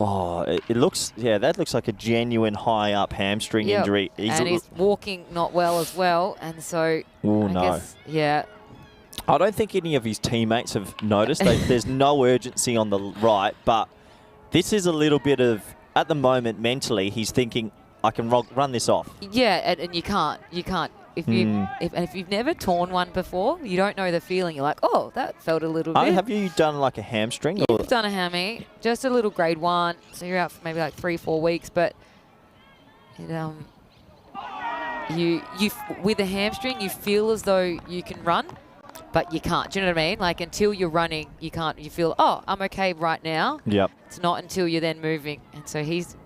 Oh, it looks, yeah, that looks like a genuine high-up hamstring injury. He's walking not well as well, and so Oh, I no. guess, yeah. I don't think any of his teammates have noticed. There's no urgency on the right, but this is a little bit of, at the moment, mentally, he's thinking, I can run this off. Yeah, and you can't. You can't. If you've never torn one before, you don't know the feeling. You're like, oh, that felt a little bit. Have you done like a hamstring? You've done a hammy, just a little grade 1, so you're out for maybe like 3-4 weeks. But you with a hamstring, you feel as though you can run, but you can't. Do you know what I mean? Like until you're running, you can't. You feel, oh, I'm okay right now. Yep. It's not until you're then moving, and so he's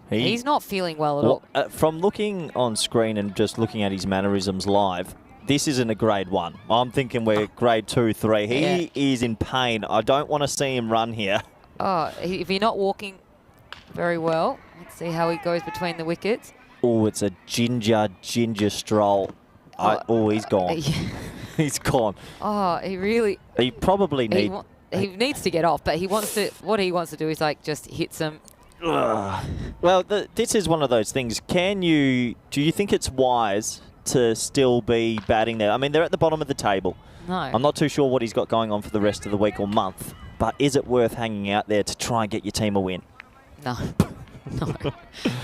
not feeling well at all. From looking on screen and just looking at his mannerisms live, this isn't a grade 1. I'm thinking we're grade 2, 3. He is in pain. I don't want to see him run here. Oh, if you're not walking very well, let's see how he goes between the wickets. Oh, it's a ginger stroll. He's gone. He's gone. Oh, He probably needs... He needs to get off, but what he wants to do is like just hit some... Well, this is one of those things. Do you think it's wise to still be batting there? I mean, they're at the bottom of the table. No. I'm not too sure what he's got going on for the rest of the week or month, but is it worth hanging out there to try and get your team a win? No. No.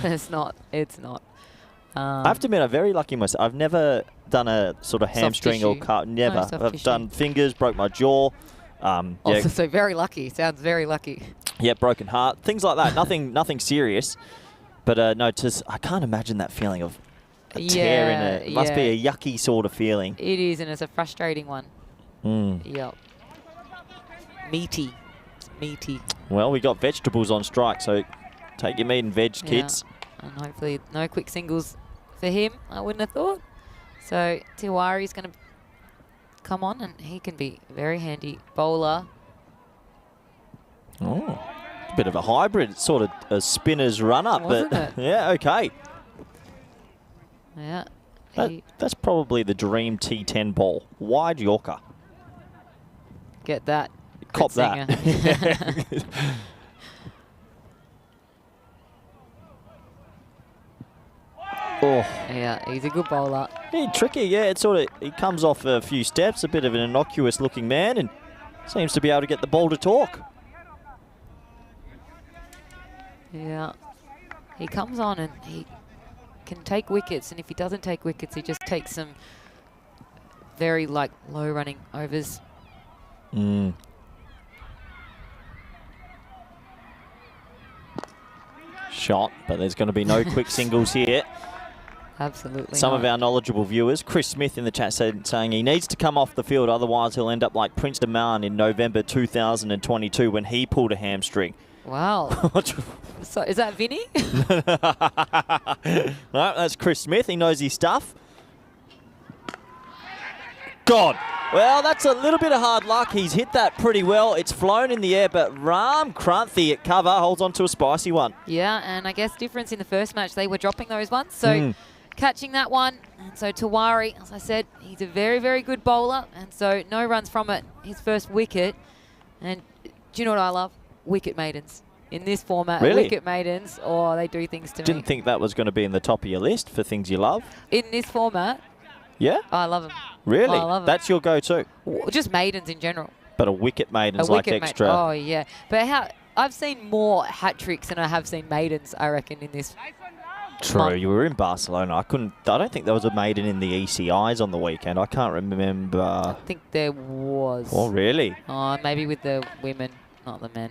It's not. It's not. I have to admit, I'm very lucky myself. I've never done a sort of hamstring or cut. Never. No, I've done fingers, broke my jaw. So very lucky. Sounds very lucky. Yeah, broken heart, things like that. Nothing serious. But no, I can't imagine that feeling of a tear in it. It must be a yucky sort of feeling. It is, and it's a frustrating one. Yep. Meaty. It's meaty. Well, we got vegetables on strike, so take your meat and veg, kids. And hopefully no quick singles for him, I wouldn't have thought. So Tiwari's going to come on, and he can be a very handy bowler. Oh, a bit of a hybrid, sort of a spinner's run-up. Wasn't it? Yeah, okay. Yeah. That's probably the dream T10 ball. Wide Yorker. Get that. Cop that. Oh. Yeah, he's a good bowler. Yeah, tricky, yeah. It's sort of, he comes off a few steps, a bit of an innocuous looking man, and seems to be able to get the ball to talk. Yeah. He comes on and he can take wickets, and if he doesn't take wickets, he just takes some very low running overs. Shot, but there's going to be no quick singles here. Absolutely. Some of our knowledgeable viewers, Chris Smith in the chat saying he needs to come off the field, otherwise he'll end up like Prince Deman in November 2022 when he pulled a hamstring. Wow. So is that Vinny? No, that's Chris Smith. He knows his stuff. God. Well, that's a little bit of hard luck. He's hit that pretty well. It's flown in the air, but Ram Kranthi at cover holds on to a spicy one. Yeah, and I guess difference in the first match, they were dropping those ones. So catching that one. And so Tiwari, as I said, he's a very, very good bowler. And so no runs from it. His first wicket. And do you know what I love? Wicket maidens. In this format, really? Wicket maidens, they do things to me. Didn't think that was going to be in the top of your list for things you love. In this format? Yeah? I love them. Really? I love them. That's your go-to? Just maidens in general. But a wicket maiden's like extra. Oh, yeah. But I've seen more hat-tricks than I have seen maidens, I reckon, in this. True. You were in Barcelona. I don't think there was a maiden in the ECIs on the weekend. I can't remember. I think there was. Oh, really? Oh, maybe with the women, not the men.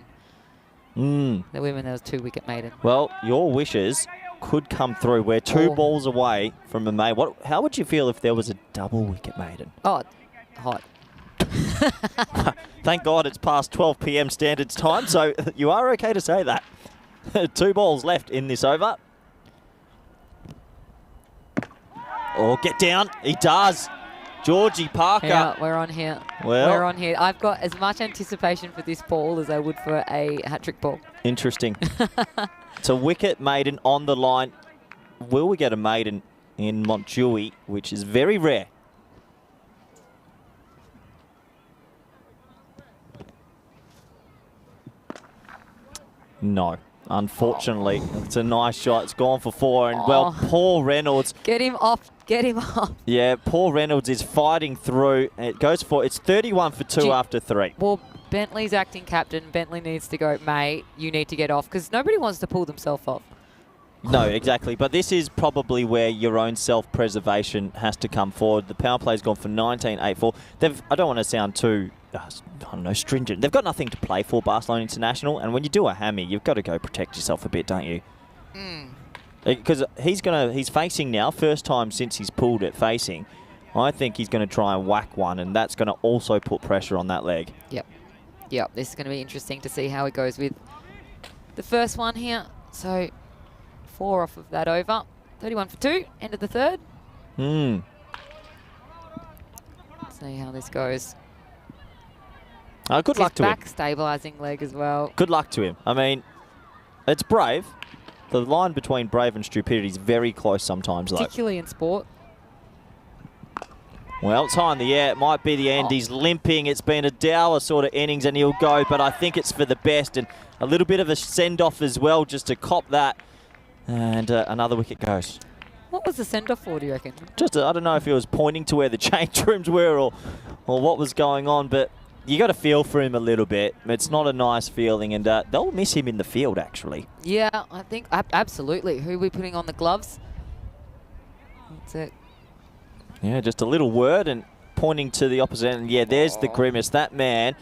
The women, there was 2 wicket maiden. Well, your wishes could come through. We're 2 balls away from a maiden. How would you feel if there was a double wicket maiden? Oh, hot. Thank God it's past 12 p.m. standards time, so you are okay to say that. 2 balls left in this over. Oh, get down. He does. Georgie Parker. Yeah, we're on here. Well, we're on here. I've got as much anticipation for this ball as I would for a hat-trick ball. Interesting. It's a wicket maiden on the line. Will we get a maiden in Montjuic, which is very rare? No. Unfortunately, it's a nice shot. It's gone for 4. And, well, Paul Reynolds. Get him off. Get him off. Yeah, Paul Reynolds is fighting through. It goes for, it's 31 for 2 after 3. Well, Bentley's acting captain. Bentley needs to go, mate, you need to get off, because nobody wants to pull themselves off. No, exactly. But this is probably where your own self-preservation has to come forward. The power play's gone for 19-8-4. I don't want to sound too, I don't know, stringent. They've got nothing to play for, Barcelona International. And when you do a hammy, you've got to go protect yourself a bit, don't you? Because he's facing now, first time since he's pulled it facing. I think he's going to try and whack one, and that's going to also put pressure on that leg. Yep. Yep, this is going to be interesting to see how it goes with the first one here. So 4 off of that over. 31 for 2, end of the 3rd. Let's see how this goes. Good luck to him. Back stabilising leg as well. Good luck to him. I mean, it's brave. The line between brave and stupidity is very close sometimes, though. Particularly in sport. Well, it's high in the air. It might be the end. He's limping. It's been a dour sort of innings, and he'll go, but I think it's for the best. And a little bit of a send-off as well, just to cop that. And another wicket goes. What was the send-off for, do you reckon? Just, I don't know if he was pointing to where the change rooms were or what was going on, but you got to feel for him a little bit. It's not a nice feeling, and they'll miss him in the field, actually. Yeah, I think absolutely. Who are we putting on the gloves? That's it. Yeah, just a little word and pointing to the opposite. And yeah, there's the grimace. That man,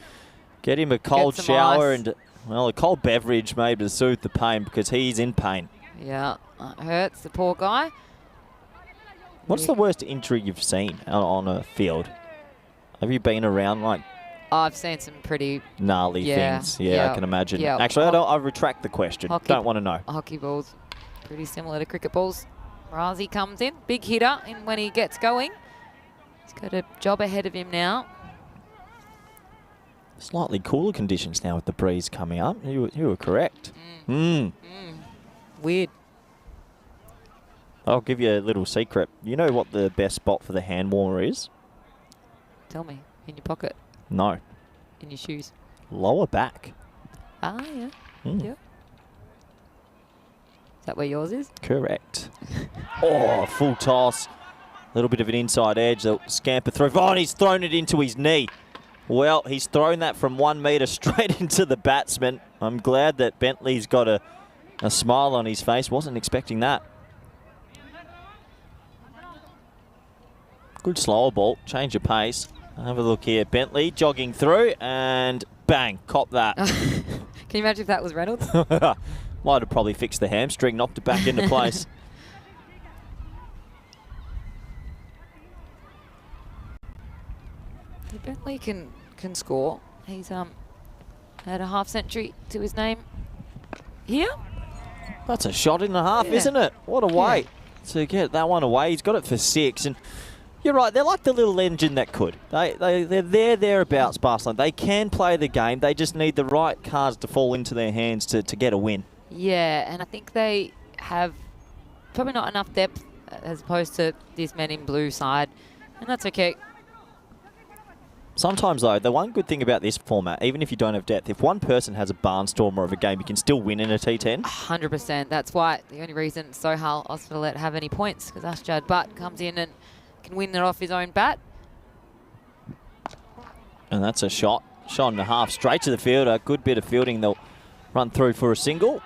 get him a cold shower and, well, a cold beverage maybe to soothe the pain, because he's in pain. Yeah, that hurts the poor guy. What's the worst injury you've seen on a field? Have you been around, like, I've seen some pretty gnarly things? Yeah, I can imagine. Yeah. Actually, I retract the question. Don't want to know. Hockey balls, pretty similar to cricket balls. Razi comes in, big hitter, and when he gets going, he's got a job ahead of him now. Slightly cooler conditions now with the breeze coming up. You were correct. Weird. I'll give you a little secret. You know what the best spot for the hand warmer is? Tell me. In your pocket? No. In your shoes? Lower back. Ah, yeah. Yeah. Is that where yours is? Correct. Oh, full toss. A little bit of an inside edge. They'll scamper through. Oh, and he's thrown it into his knee. Well, he's thrown that from 1 metre straight into the batsman. I'm glad that Bentley's got a smile on his face. Wasn't expecting that. Good slower ball. Change of pace. Have a look here. Bentley jogging through and bang, cop that. Can you imagine if that was Reynolds? Might have probably fixed the hamstring, knocked it back into place. Bentley can score. He's had a half century to his name here. That's a shot and a half, isn't it? What a way to get that one away. He's got it for 6. And you're right, they're like the little engine that could. They're thereabouts, Barcelona. They can play the game. They just need the right cards to fall into their hands to get a win. Yeah, and I think they have probably not enough depth as opposed to this men in blue side, and that's okay. Sometimes, though, the one good thing about this format, even if you don't have depth, if one person has a barnstormer of a game, you can still win in a T10. 100%. That's why the only reason Sohail Osvaldet have any points, because Ashjad Butt comes in and can win it off his own bat. And that's a shot. Shot and a half straight to the field. A good bit of fielding. They'll run through for a single.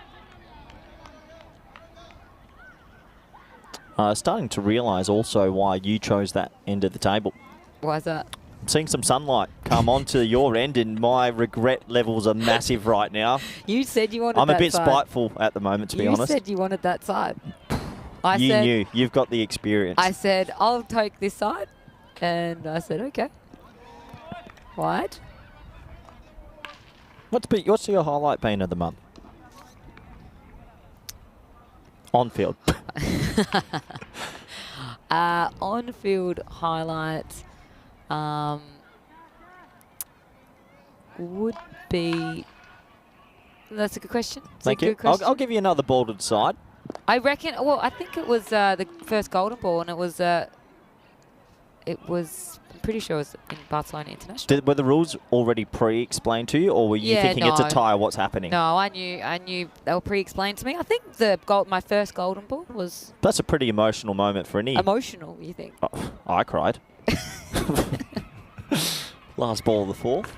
Starting to realise also why you chose that end of the table. Why is that? I'm seeing some sunlight come onto your end, and my regret levels are massive right now. You said you wanted that side. I'm a bit spiteful at the moment, to be honest. You said you wanted that side. You knew. You've got the experience. I said, I'll take this side. And I said, okay. Wide. What's your highlight been of the month? On field. On-field highlights would be... That's a good question. Thank you. I'll give you another ball to decide. I reckon... Well, I think it was the first golden ball, and it was... I'm pretty sure it was in Barcelona International. Were the rules already pre-explained to you, or were you thinking it's a tie? What's happening? No, I knew they were pre-explained to me. I think my first golden ball was... That's a pretty emotional moment for any... Emotional, you think? Oh, I cried. Last ball of the fourth.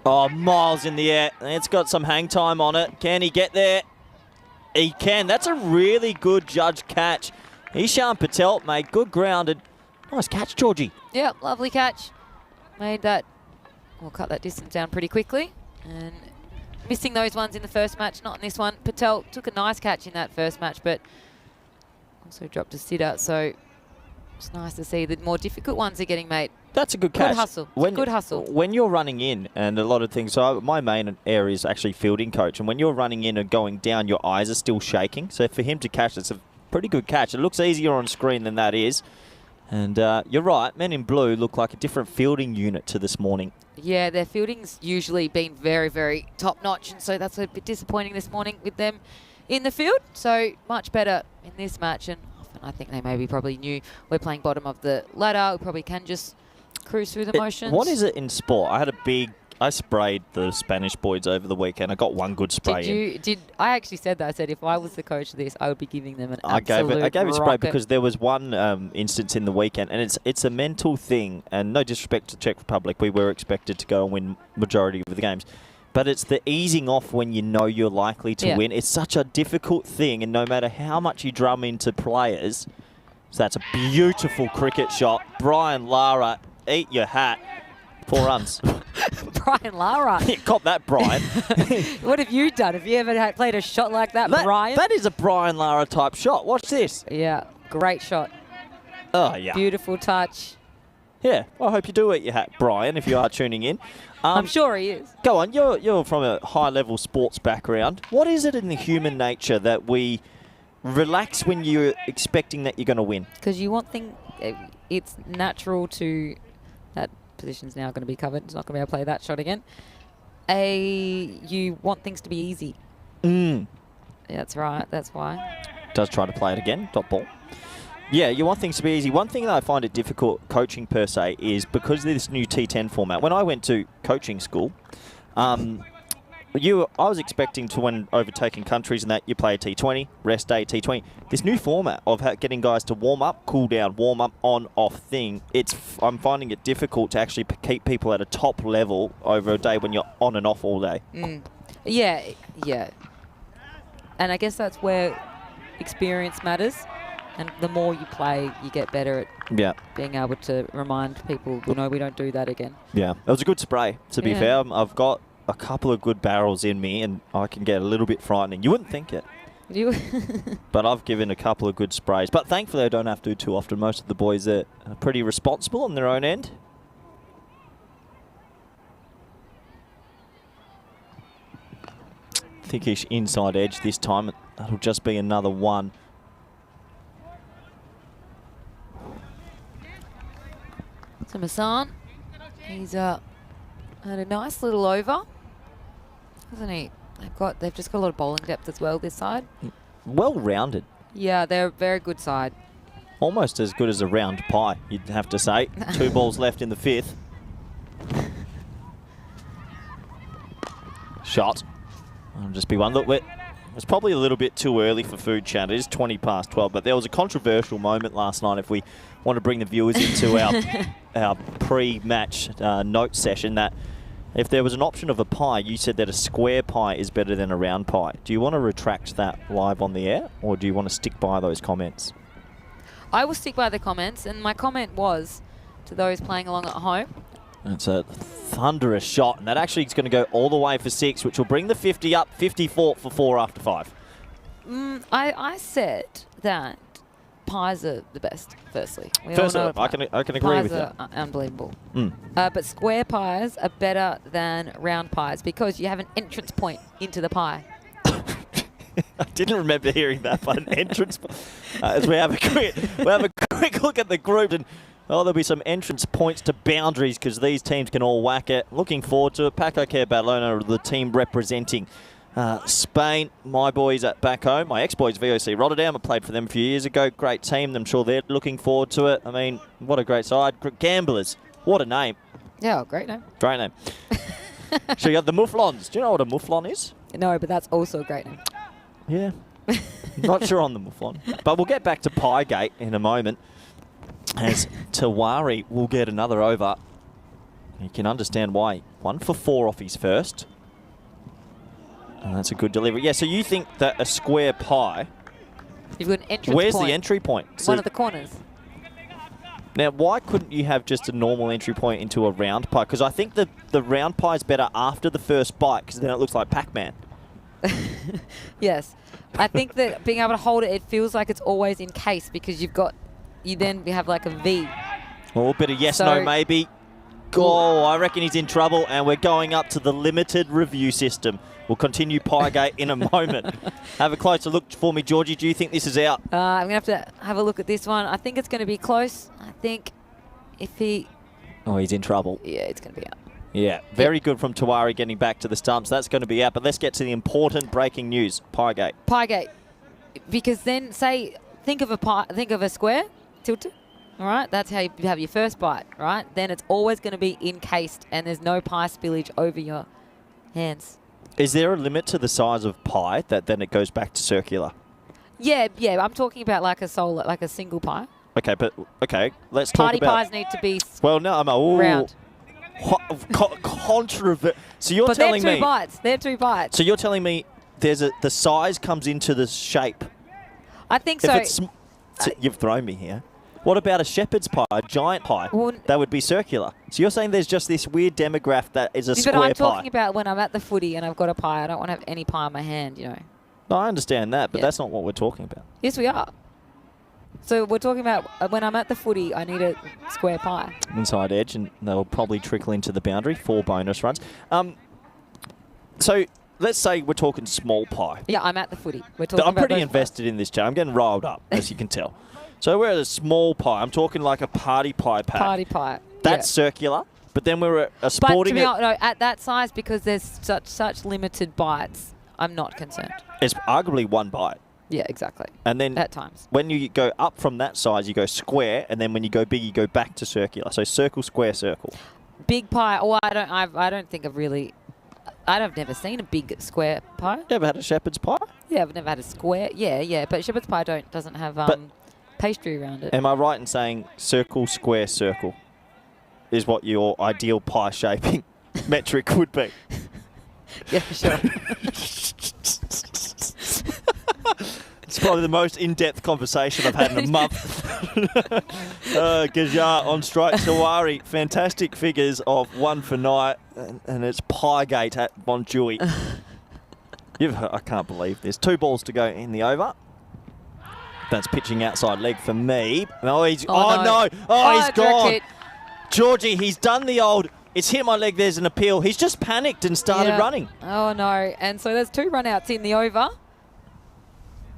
Oh, miles in the air. It's got some hang time on it. Can he get there? He can. That's a really good judge catch. Ishan Patel made good grounded. Nice catch, Georgie. Yeah, lovely catch. Made that, we'll cut that distance down pretty quickly. And missing those ones in the first match, not in this one. Patel took a nice catch in that first match, but also dropped a sitter. So it's nice to see the more difficult ones are getting made. That's a good catch. Good hustle. Good hustle. When you're running in, and a lot of things, so my main area is actually fielding coach, and when you're running in and going down, your eyes are still shaking. So for him to catch, it's a pretty good catch. It looks easier on screen than that is. And you're right, men in blue look like a different fielding unit to this morning. Yeah, their fielding's usually been very, very top-notch, and so that's a bit disappointing this morning with them in the field. So much better in this match, and often I think they maybe probably knew we're playing bottom of the ladder. We probably can just cruise through the motions. What is it in sport? I sprayed the Spanish boys over the weekend. I got one good spray in. I actually said that. I said if I was the coach of this, I would be giving them an I gave it rocket. spray because there was one instance in the weekend, and it's a mental thing. And no disrespect to Czech Republic, we were expected to go and win majority of the games. But it's the easing off when you know you're likely to win. It's such a difficult thing, and no matter how much you drum into players, so that's a beautiful cricket shot. Brian Lara, eat your hat. 4 runs. Brian Lara. Cop that, Brian. What have you done? Have you ever played a shot like that, Brian? That is a Brian Lara type shot. Watch this. Yeah, great shot. Oh, yeah. Beautiful touch. Yeah, well, I hope you do eat your hat, Brian, if you are tuning in. I'm sure he is. Go on, you're from a high-level sports background. What is it in the human nature that we relax when you're expecting that you're going to win? Because you want it's natural to... That position's now going to be covered. It's not going to be able to play that shot again. You want things to be easy. Yeah, that's right. That's why. Does try to play it again. Top ball. Yeah, you want things to be easy. One thing that I find it difficult coaching per se is because of this new T10 format. When I went to coaching school, I was expecting to, when overtaking countries and that, you play a T20, rest day, T20. This new format of getting guys to warm up, cool down, warm up, on, off thing, I'm finding it difficult to actually keep people at a top level over a day when you're on and off all day. Yeah. And I guess that's where experience matters. And the more you play, you get better at being able to remind people, no, we don't do that again. Yeah, it was a good spray, to be fair. I've got a couple of good barrels in me, and I can get a little bit frightening. You wouldn't think it. But I've given a couple of good sprays. But thankfully, I don't have to too often. Most of the boys are pretty responsible on their own end. Thickish inside edge this time. That'll just be another one. So Massan, he's had a nice little over, hasn't he? They've just got a lot of bowling depth as well this side. Well rounded. Yeah, they're a very good side. Almost as good as a round pie, you'd have to say. 2 balls left in the 5th. Shot. I'll just be one. Look, it's probably a little bit too early for food chat. It is 20 past 12, but there was a controversial moment last night if we want to bring the viewers into our pre-match note session, that if there was an option of a pie, you said that a square pie is better than a round pie. Do you want to retract that live on the air, or do you want to stick by those comments? I will stick by the comments, and my comment was to those playing along at home. It's a thunderous shot, and that actually is going to go all the way for 6, which will bring the 50 up, 54 for 4 after 5. I said that pies are the best, firstly. We First, all know I can agree with pies you. are unbelievable. Mm. But square pies are better than round pies because you have an entrance point into the pie. I didn't remember hearing that, but an entrance. As we have a quick look at the group, and there'll be some entrance points to boundaries because these teams can all whack it. Looking forward to it. Paco Barcelona, the team representing Spain. My boys at back home, my ex-boys VOC Rotterdam. I played for them a few years ago. Great team. I'm sure they're looking forward to it. I mean, what a great side. Gamblers. What a name. Yeah, great name. Great name. So you got the Mouflons. Do you know what a Mouflon is? No, but that's also a great name. Yeah. Not sure on the Mouflon. But we'll get back to Piegate in a moment as Tawari will get another over. You can understand why. 1 for 4 off his first. And that's a good delivery. Yeah, so you think that a square pie... You've got an entrance Where's point. the entry point? One of the corners. Now, why couldn't you have just a normal entry point into a round pie? Because I think the round pie is better after the first bite because then it looks like Pac-Man. Yes. I think that being able to hold it, it feels like it's always encased because you have like a V. Oh, a bit of yes, So- no, maybe. Oh, I reckon he's in trouble, and we're going up to the limited review system. We'll continue Piegate in a moment. Have a closer look for me, Georgie. Do you think this is out? I'm going to have a look at this one. I think it's going to be close. I think if he... Oh, he's in trouble. Yeah, it's going to be out. Yeah, very good from Tawari getting back to the stumps. That's going to be out, but let's get to the important breaking news. Piegate. Piegate. Because then, think of a square, tilted. All right, that's how you have your first bite, right? Then it's always going to be encased and there's no pie spillage over your hands. Is there a limit to the size of pie that then it goes back to circular? Yeah, I'm talking about like a single pie. Okay, let's talk Party about... pies need to be Well, no, I'm round. Controversial. So you're But telling they're me... two bites. They're 2 bites. So you're telling me the size comes into the shape. I think If so. it's you've thrown me here. What about a shepherd's pie, a giant pie? Well, that would be circular. So you're saying there's just this weird demographic that is a square but I'm pie. talking about when I'm at the footy and I've got a pie. I don't want to have any pie in my hand, you know. No, I understand that, but Yeah. that's not what we're talking about. Yes, we are. So we're talking about when I'm at the footy, I need a square pie. Inside edge, and they'll probably trickle into the boundary. 4 bonus runs. So let's say we're talking small pie. Yeah, I'm at the footy. We're talking I'm about pretty those invested in this, Joe. I'm getting riled up, as you can tell. So we're at a small pie. I'm talking like a party pie pack. party pie. That's yeah. circular, but then we're at a But sporting... to be honest, no, at that size, because there's such limited bites, I'm not concerned. It's arguably 1 bite. Yeah, exactly. And then At times. when you go up from that size, you go square, and then when you go big, you go back to circular. So circle, square, circle. Big pie. Oh, I don't think I've really. I've never seen a big square pie. You ever had a shepherd's pie? Yeah, I've never had a square. Yeah, but shepherd's pie doesn't have pastry around it. Am I right in saying circle, square, circle is what your ideal pie shaping metric would be? Yeah, for sure. It's probably the most in-depth conversation I've had in a month. Gajar on strike. Tawari, fantastic figures of 1 for 9, and it's Piegate at Bonjui. I can't believe this. 2 balls to go in the over. That's pitching outside leg for me. No, he's... Oh, no. Oh, he's gone. Hit. Georgie, he's done the old... It's hit my leg, there's an appeal. He's just panicked and started running. Oh, no. And so there's 2 run-outs in the over.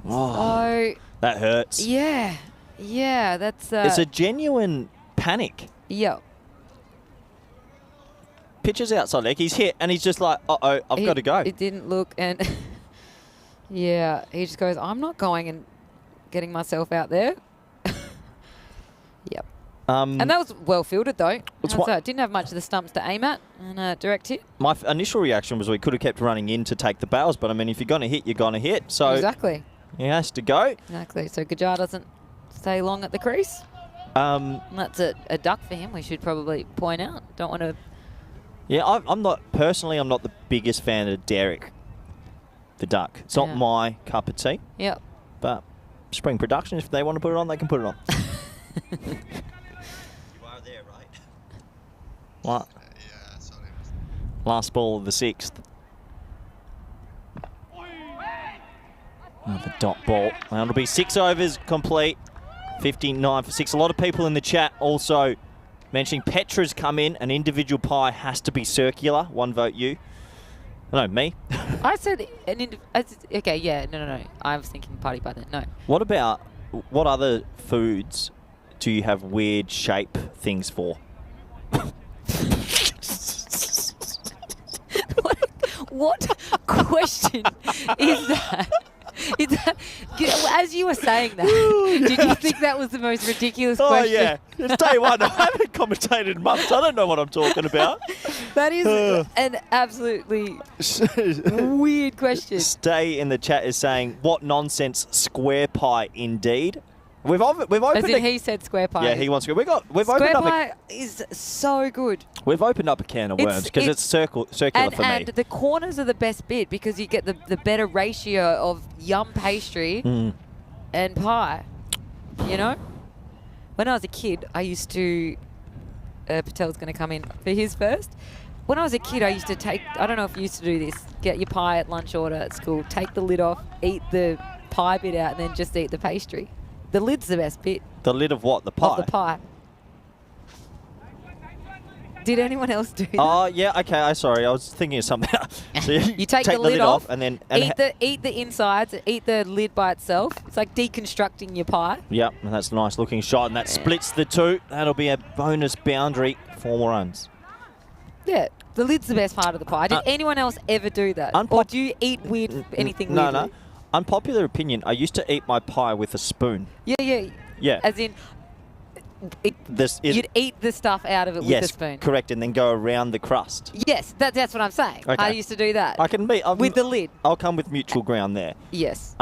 Oh, So, that hurts. yeah, that's... It's a genuine panic. Yeah. Pitches outside leg, he's hit, and he's just like, uh-oh, I've got to go. It didn't look, and... yeah, he just goes, I'm not going and getting myself out there. Yep. And that was well fielded, though. Didn't have much of the stumps to aim at, and direct hit. My initial reaction was we could have kept running in to take the bails, but I mean, if you're going to hit, you're going to hit. So Exactly. he has to go. Exactly. So Gajar doesn't stay long at the crease. And that's a duck for him, we should probably point out. Don't want to... Yeah, I'm not the biggest fan of Derek, the duck. It's not my cup of tea. Yep. But Spring Production, if they want to put it on, they can put it on. You are there, right? What? Yeah, sorry. Last ball of the 6th. Another dot ball. And it'll be 6 overs complete. 59 for 6. A lot of people in the chat also mentioning Petra's come in. An individual pie has to be circular. 1 vote you. No, me. I said okay, yeah, no. I was thinking party button. No. What other foods do you have weird shape things for? What question is that? Is that, as you were saying that, did you think that was the most ridiculous question? Oh, yeah. It's day one. I haven't commentated in months. I don't know what I'm talking about. That is an absolutely weird question. Stay in the chat is saying, what nonsense square pie indeed. We've opened As in he said square pie. Yeah, he wants square. We've square opened up pie is so good. We've opened up a can of worms because it's circular for me. And the corners are the best bit because you get the better ratio of yum pastry and pie. You know? When I was a kid, I used to... Patel's going to come in for his first. When I was a kid, I used to take... I don't know if you used to do this. Get your pie at lunch order at school. Take the lid off, eat the pie bit out, and then just eat the pastry. The lid's the best bit. The lid of what? The pie? Of the pie. Did anyone else do that? Oh, yeah, okay. Sorry, I was thinking of something else. So you take the lid off and then... eat the insides, eat the lid by itself. It's like deconstructing your pie. Yep, and that's a nice looking shot, and that splits the two. That'll be a bonus boundary, 4 runs. Yeah, the lid's the best part of the pie. Did anyone else ever do that? Or do you eat anything weirdly? No. Unpopular opinion, I used to eat my pie with a spoon. Yeah. As in, you'd eat the stuff out of it with a spoon. Yes, correct, and then go around the crust. Yes, that's what I'm saying. Okay. I used to do that. I can be with the lid. I'll come with mutual ground there. Yes.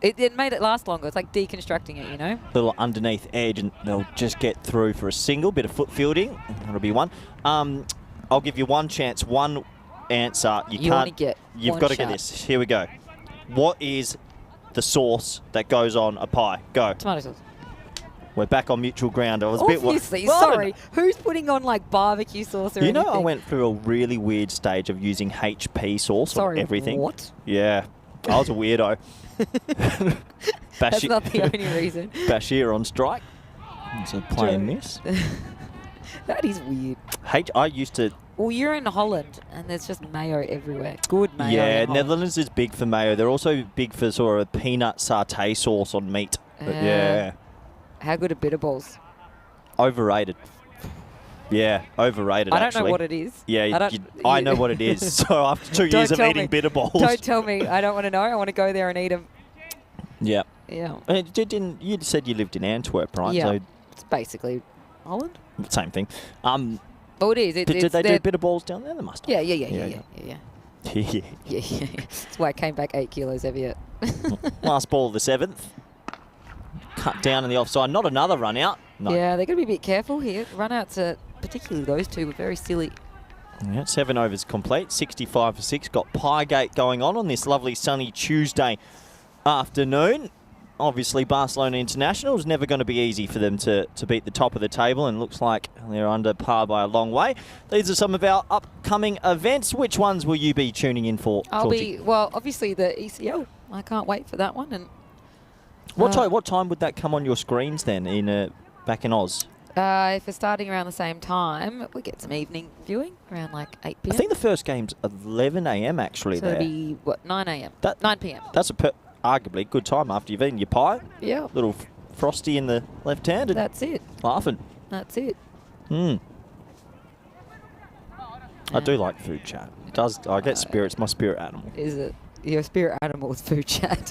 It made it last longer. It's like deconstructing it, you know? Little underneath edge, and they'll just get through for a single bit of foot fielding. That'll be one. I'll give you one chance, one answer. You've got to get this. Here we go. What is the sauce that goes on a pie? Go. Tomato sauce. We're back on mutual ground. I was Obviously, a bit sorry. Who's putting on like barbecue sauce or anything? You know, I went through a really weird stage of using HP sauce on everything. What? Yeah. I was a weirdo. That's not the only reason. Bashir on strike. It's a play and miss. That is weird. I used to... Well, you're in Holland, and there's just mayo everywhere. Good mayo. Yeah, Netherlands is big for mayo. They're also big for sort of a peanut satay sauce on meat. But yeah. How good are bitter balls? Overrated. Yeah, overrated, I don't know what it is. Yeah, I know what it is. So after 2 years of eating bitter balls... Don't tell me. I don't want to know. I want to go there and eat them. Yeah. Yeah. You said you lived in Antwerp, right? Yeah. So it's basically Holland. Same thing. Oh, it is. Did they do bitter balls down there? They must have. Yeah. That's why I came back 8 kilos heavier. Last ball of the 7th. Cut down in the offside. Not another run out. No. Yeah, they've got to be a bit careful here. Run outs are, particularly those two, were very silly. Yeah, 7 overs complete. 65 for 6. Got Piegate going on this lovely sunny Tuesday afternoon. Obviously, Barcelona International is never going to be easy for them to beat the top of the table, and looks like they're under par by a long way. These are some of our upcoming events. Which ones will you be tuning in for, Georgie? Obviously the ECL. I can't wait for that one. And what time would that come on your screens then back in Oz? If we're starting around the same time, we get some evening viewing around like 8 p.m. I think the first game's 11 a.m. actually. So it'll be, 9 a.m.? 9 p.m. That's arguably good time after you've eaten your pie. Yeah. Little frosty in the left hand. That's it. Laughing. That's it. I do like food chat. It does. I get spirits. My spirit animal. Is it? Your spirit animal is food chat.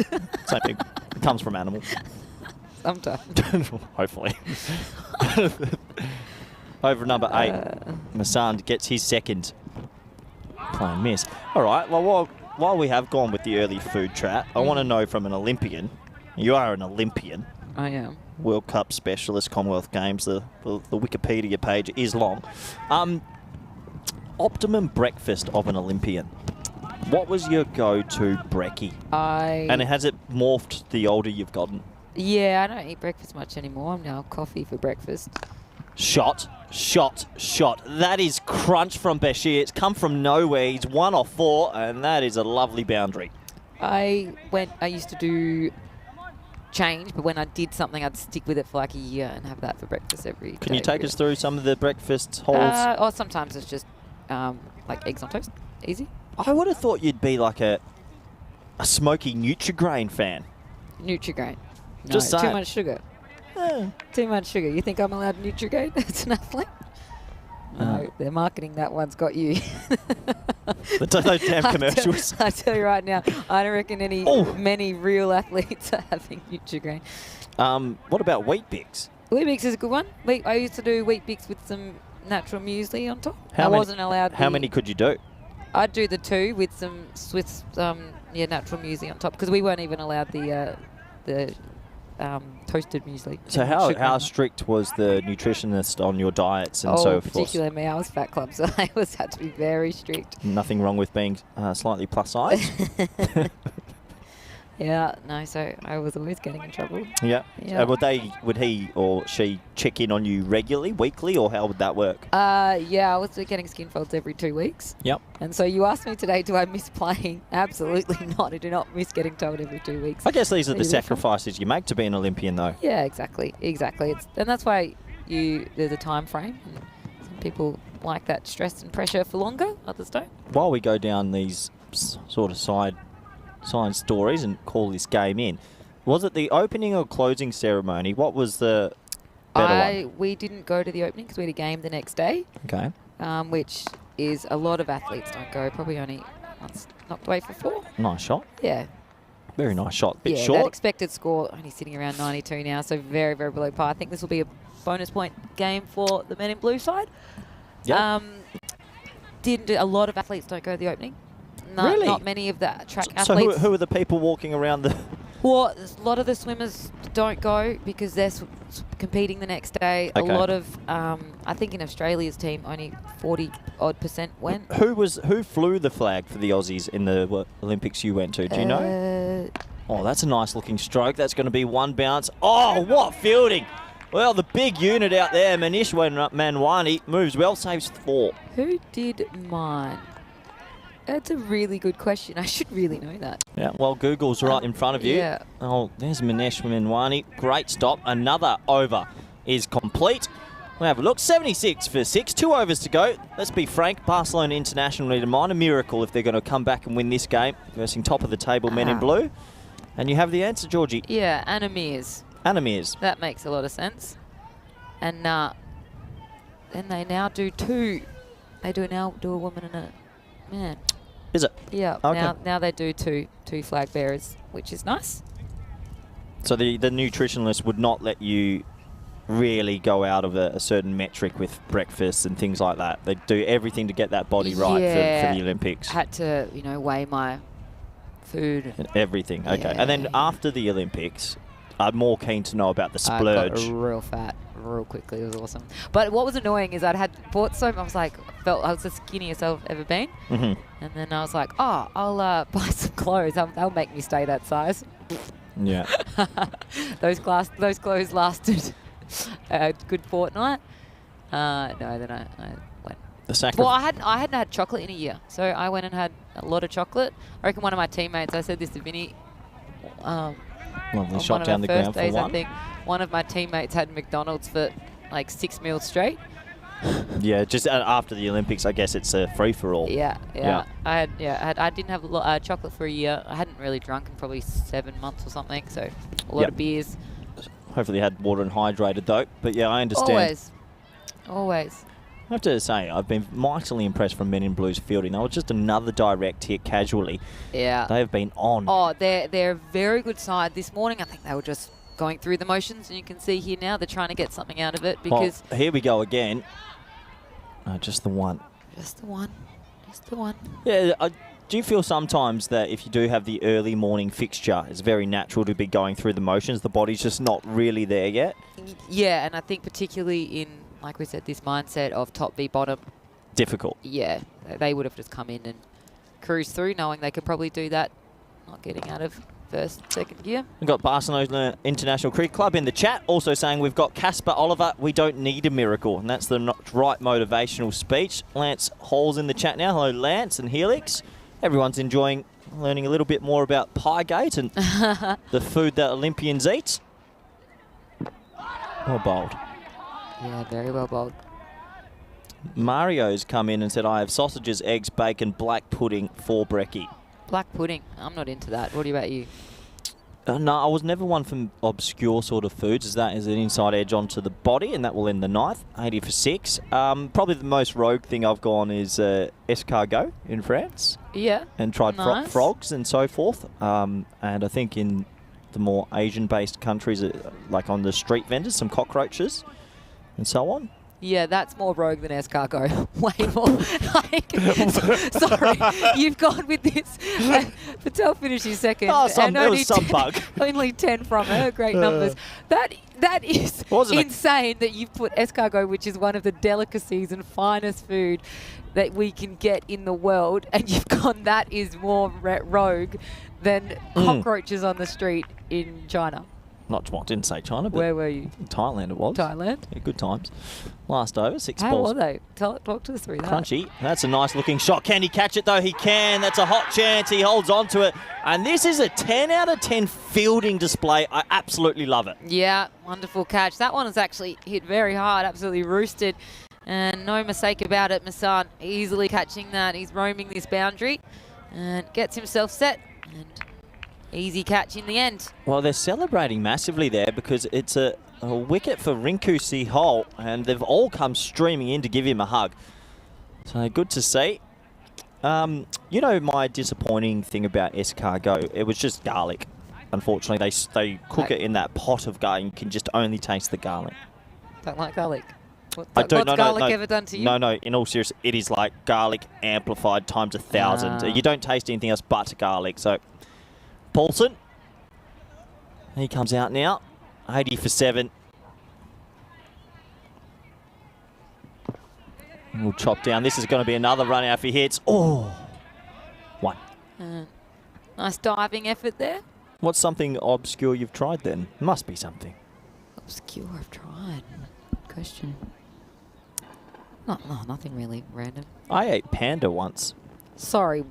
Same thing. It comes from animal. Sometimes. Hopefully. Over number 8. Masand gets his second. Play and miss. All right. Well, while we have gone with the early food chat, I want to know from an Olympian. You are an Olympian. I am. World Cup specialist, Commonwealth Games. The Wikipedia page is long. Optimum breakfast of an Olympian. What was your go-to brekkie? And has it morphed the older you've gotten? Yeah, I don't eat breakfast much anymore. I'm now coffee for breakfast. Shot. That is crunch from Bashir. It's come from nowhere. He's 1 off 4, and that is a lovely boundary. I used to do change, but when I did something, I'd stick with it for like a year and have that for breakfast every day. Can you take us through some of the breakfast holds? Or sometimes it's just like eggs on toast. Easy. I would have thought you'd be like a smoky Nutri-Grain fan. Nutri-Grain. No, Just too saying. much sugar. Yeah. Too much sugar. You think I'm allowed Nutri-Grain? It's an athlete. No, they're marketing that one's got you. Those damn commercials. I tell you right now, I don't reckon many real athletes are having Nutri-Grain. What about Wheat Bix? Wheat Bix is a good one. I used to do Wheat Bix with some natural muesli on top. How I wasn't allowed. How many could you do? I'd do the 2 with some Swiss, natural muesli on top because we weren't even allowed the toasted muesli. So how strict was the nutritionist on your diets and so forth? Particularly me, I was fat club, so I always had to be very strict. Nothing wrong with being slightly plus size. Yeah, no, so I was always getting in trouble. Yeah. Yeah. Would he or she check in on you regularly, weekly, or how would that work? Yeah, I was getting skin folds every 2 weeks. Yep. And so you asked me today, do I miss playing? Absolutely not. I do not miss getting told every 2 weeks. I guess these are the Is it fun? sacrifices you make to be an Olympian, though. Yeah, exactly. And that's why there's a time frame. And some people like that stress and pressure for longer, others don't. While we go down these sort of side stories and call this game in, was it the opening or closing ceremony? What was the better one? We didn't go to the opening because we had a game the next day. Okay. Which is a lot of athletes don't go. Probably only once knocked away for 4. Nice shot. Yeah. Very nice shot. Bit That short. expected score only sitting around 92 now, so very, very below par. I think this will be a bonus point game for the men in blue side. Yep. A lot of athletes don't go to the opening. Really? Not many of the track So athletes. who are the people walking around the... Well, a lot of the swimmers don't go because they're competing the next day. Okay. A lot of, I think in Australia's team, only 40% went. Who flew the flag for the Aussies in the Olympics you went to? Do you know? Oh, that's a nice looking stroke. That's going to be one bounce. Oh, what fielding! Well, the big unit out there, Manish Manwani, moves well, saves 4. Who did mine? That's a really good question. I should really know that. Yeah, well, Google's right in front of you. Yeah. Oh, there's Manish Manwani. Great stop. Another over is complete. We'll have a look. 76 for 6. 2 overs to go. Let's be frank. Barcelona International need a minor miracle if they're going to come back and win this game. Versing top of the table, men in blue. And you have the answer, Georgie. Yeah, Anna Mears. Anna Mears. That makes a lot of sense. And then they now do 2. They now do a woman and a man. Is it? Yeah. Okay. Now they do two flag bearers, which is nice. So the nutritionist would not let you really go out of a certain metric with breakfast and things like that. They do everything to get that body right for the Olympics. Had to, weigh my food. Everything. Okay. Yeah. And then after the Olympics, I'm more keen to know about the splurge. I got real fat real quickly. It was awesome. But what was annoying is I was the skinniest I've ever been. Mm-hmm. And then I was like, I'll buy some clothes. They'll make me stay that size. Yeah. Those clothes lasted a good fortnight. No, then I went. The sacrifice. Well, I hadn't had chocolate in a year, so I went and had a lot of chocolate. I reckon one of my teammates, I said this to Vinny, Lovely shot down the ground for days, one. I think one of my teammates had McDonald's for like 6 meals straight. Yeah, just after the Olympics, I guess it's a free-for-all. Yeah. I didn't have chocolate for a year. I hadn't really drunk in probably 7 months or something, so a lot of beers. Hopefully had water and hydrated though. But yeah, I understand. Always. I have to say, I've been mightily impressed from Men in Blue's fielding. They were just another direct hit casually. Yeah. They have been on. Oh, they're a very good side. This morning, I think they were just going through the motions, and you can see here now they're trying to get something out of it because... Oh, here we go again. Just the one. Just the one. Yeah, do you feel sometimes that if you do have the early morning fixture, it's very natural to be going through the motions? The body's just not really there yet? Yeah, and I think particularly in, like we said, this mindset of top v bottom. Difficult. Yeah, they would have just come in and cruised through knowing they could probably do that, not getting out of first, second gear. We've got Barcelona International Cricket Club in the chat, also saying we've got Casper Oliver, we don't need a miracle. And that's the right motivational speech. Lance Hall's in the chat now. Hello, Lance and Helix. Everyone's enjoying learning a little bit more about Piegate and the food that Olympians eat. Well bowled. Yeah, very well bowled. Mario's come in and said, I have sausages, eggs, bacon, black pudding for brekkie. Black pudding. I'm not into that. What about you? No, I was never one for obscure sort of foods, as that is an inside edge onto the body, and that will end the ninth. 80 for 6. Probably the most rogue thing I've gone is escargot in France. Yeah. And tried Nice. frogs and so forth. And I think in the more Asian-based countries, like on the street vendors, some cockroaches and so on. Yeah, that's more rogue than escargot. Way more. Sorry, you've gone with this. Patel finishes second. Oh, and there was some bug. Only 10 from her. Great numbers. That is Wasn't it? insane that you've put escargot, which is one of the delicacies and finest food that we can get in the world, and you've gone that is more rogue than cockroaches on the street in China. Well, didn't say China, but Where were you? Thailand it was. Thailand? Yeah, good times. Last over, 6 How balls. were they? Talk to us through that. Crunchy. That's a nice looking shot. Can he catch it though? He can. That's a hot chance. He holds on to it. And this is a 10 out of 10 fielding display. I absolutely love it. Yeah, wonderful catch. That one was actually hit very hard, absolutely roosted. And no mistake about it, Massan easily catching that. He's roaming this boundary and gets himself set. And easy catch in the end. Well, they're celebrating massively there because it's a wicket for Rinku Sehol, and they've all come streaming in to give him a hug. So good to see. You know, my disappointing thing about escargot, it was just garlic. Unfortunately, they cook it in that pot of garlic. You can just only taste the garlic. Don't like garlic. What's garlic ever done to you? No, in all seriousness, it is like garlic amplified times 1,000. You don't taste anything else but garlic. So, Paulson, he comes out now, 80 for 7. We'll chop down. This is going to be another run out if he hits. Oh, 1. Nice diving effort there. What's something obscure you've tried then? Must be something. Obscure I've tried. Good question. No, nothing really random. I ate panda once. Sorry.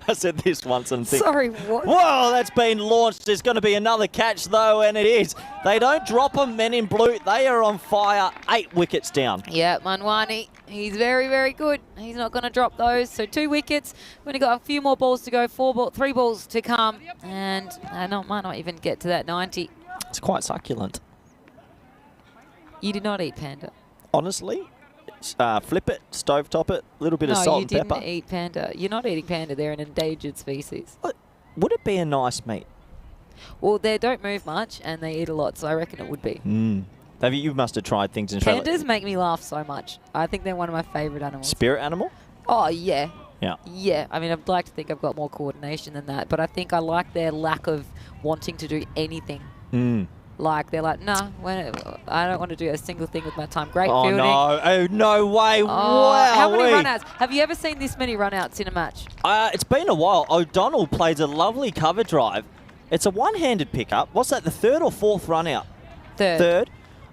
I said this once and think, Sorry, what? whoa, that's been launched. There's going to be another catch, though, and it is. They don't drop them, men in blue. They are on fire. 8 wickets down. Yeah, Manwani, he's very, very good. He's not going to drop those. So 2 wickets. We've only got a few more balls to go. 3 balls to come. And might not even get to that 90. It's quite succulent. You did not eat panda. Honestly, flip it, stovetop it, a little bit of salt and pepper. No, you didn't eat panda. You're not eating panda. They're an endangered species. Would it be a nice meat? Well, they don't move much and they eat a lot, so I reckon it would be. You must have tried things in Australia. Pandas make me laugh so much. I think they're one of my favourite animals. Spirit animal? Oh, yeah. Yeah. Yeah. I mean, I'd like to think I've got more coordination than that, but I think I like their lack of wanting to do anything. Like, they're like, nah, I don't want to do a single thing with my time. Great fielding. Oh, no way. Wow. How many run-outs? Have you ever seen this many run-outs in a match? It's been a while. O'Donnell plays a lovely cover drive. It's a one-handed pickup. What's that, the 3rd or 4th run-out? Third.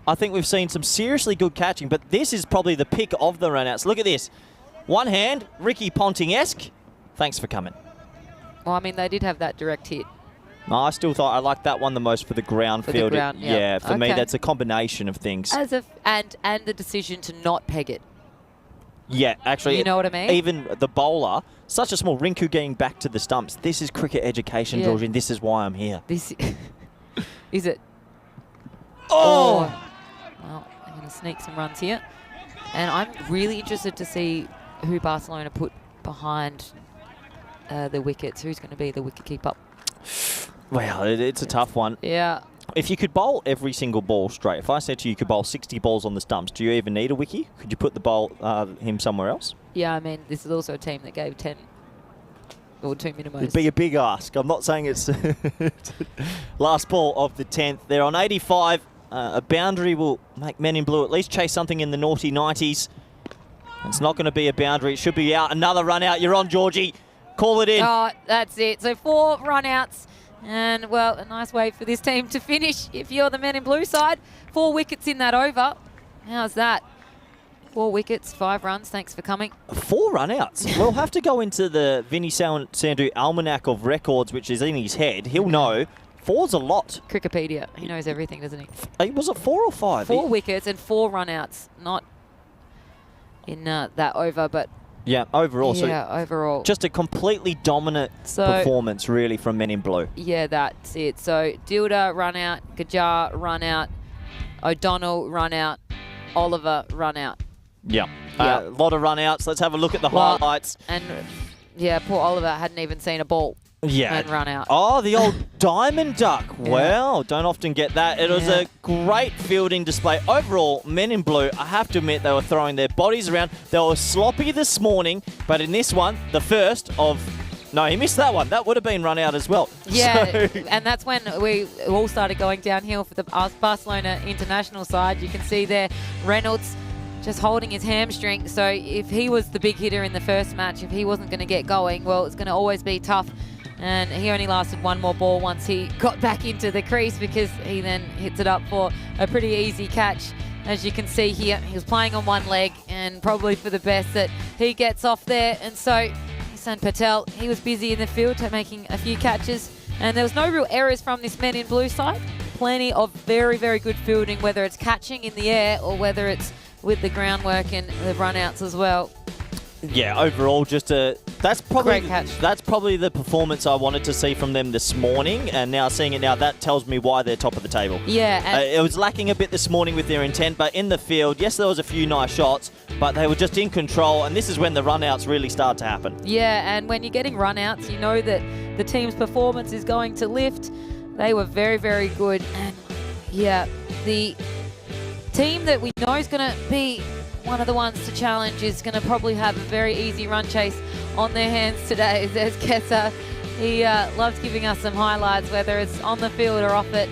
I think we've seen some seriously good catching, but this is probably the pick of the run-outs. Look at this. One hand, Ricky Ponting-esque. Thanks for coming. Well, I mean, they did have that direct hit. No, I still thought I liked that one the most for the ground field. Yeah, for me, that's a combination of things. And the decision to not peg it. Yeah, actually. You know what I mean? Even the bowler, such a small Rinku getting back to the stumps. This is cricket education, Georgie, and this is why I'm here. This is it. Oh! Well, I'm going to sneak some runs here. And I'm really interested to see who Barcelona put behind the wickets. Who's going to be the wicket keeper? Well, it's a tough one. Yeah. If you could bowl every single ball straight, if I said to you could bowl 60 balls on the stumps, do you even need a wickie? Could you put the him somewhere else? Yeah, I mean, this is also a team that gave 10 or 2 minimums. It'd be a big ask. I'm not saying it's last ball of the 10th. They're on 85. A boundary will make men in blue at least chase something in the naughty 90s. It's not going to be a boundary. It should be out. Another run out. You're on, Georgie. Call it in. Oh, that's it. So 4 run-outs. And, well, a nice way for this team to finish if you're the men in blue side. 4 wickets in that over. How's that? 4 wickets, 5 runs. Thanks for coming. 4 run-outs. We'll have to go into the Vinny Sandhu Almanac of Records, which is in his head. He'll know. 4's a lot. Crickepedia. He knows everything, doesn't he? Was it 4 or 5? 4 wickets and 4 run-outs. Not in that over, but Yeah, overall. yeah, So overall. just a completely dominant performance, really, from Men in Blue. Yeah, that's it. So Dilda run out, Gajar run out, O'Donnell run out, Oliver run out. Yeah. Yeah. A lot of run-outs. Let's have a look at the Well, highlights. And yeah, poor Oliver hadn't even seen a ball Yeah. and run out. Oh, the old diamond duck. Yeah. Well, don't often get that. It was Yeah. a great fielding display. Overall, Men in Blue, I have to admit, they were throwing their bodies around. They were sloppy this morning, but in this one, the first of... No, he missed that one. That would have been run out as well. Yeah, So- and that's when we all started going downhill for the Barcelona international side. You can see there Reynolds just holding his hamstring. So if he was the big hitter in the first match, if he wasn't going to get going, well, it's going to always be tough. And he only lasted 1 more ball once he got back into the crease, because he then hits it up for a pretty easy catch. As you can see here, he was playing on 1 leg, and probably for the best that he gets off there. And so San Patel, he was busy in the field making a few catches, and there was no real errors from this Men in Blue side. Plenty of very, very good fielding, whether it's catching in the air or whether it's with the groundwork and the run-outs as well. Yeah, overall, just a... That's probably Great catch. That's probably the performance I wanted to see from them this morning, and now seeing it now, that tells me why they're top of the table. Yeah, and It was lacking a bit this morning with their intent, but in the field, yes, there was a few nice shots, but they were just in control, and this is when the run-outs really start to happen. yeah, and when you're getting run-outs, you know that the team's performance is going to lift. They were very, very good, and yeah, the team that we know is going to be one of the ones to challenge is going to probably have a very easy run chase on their hands today. There's Kessa. He loves giving us some highlights, whether it's on the field or off it.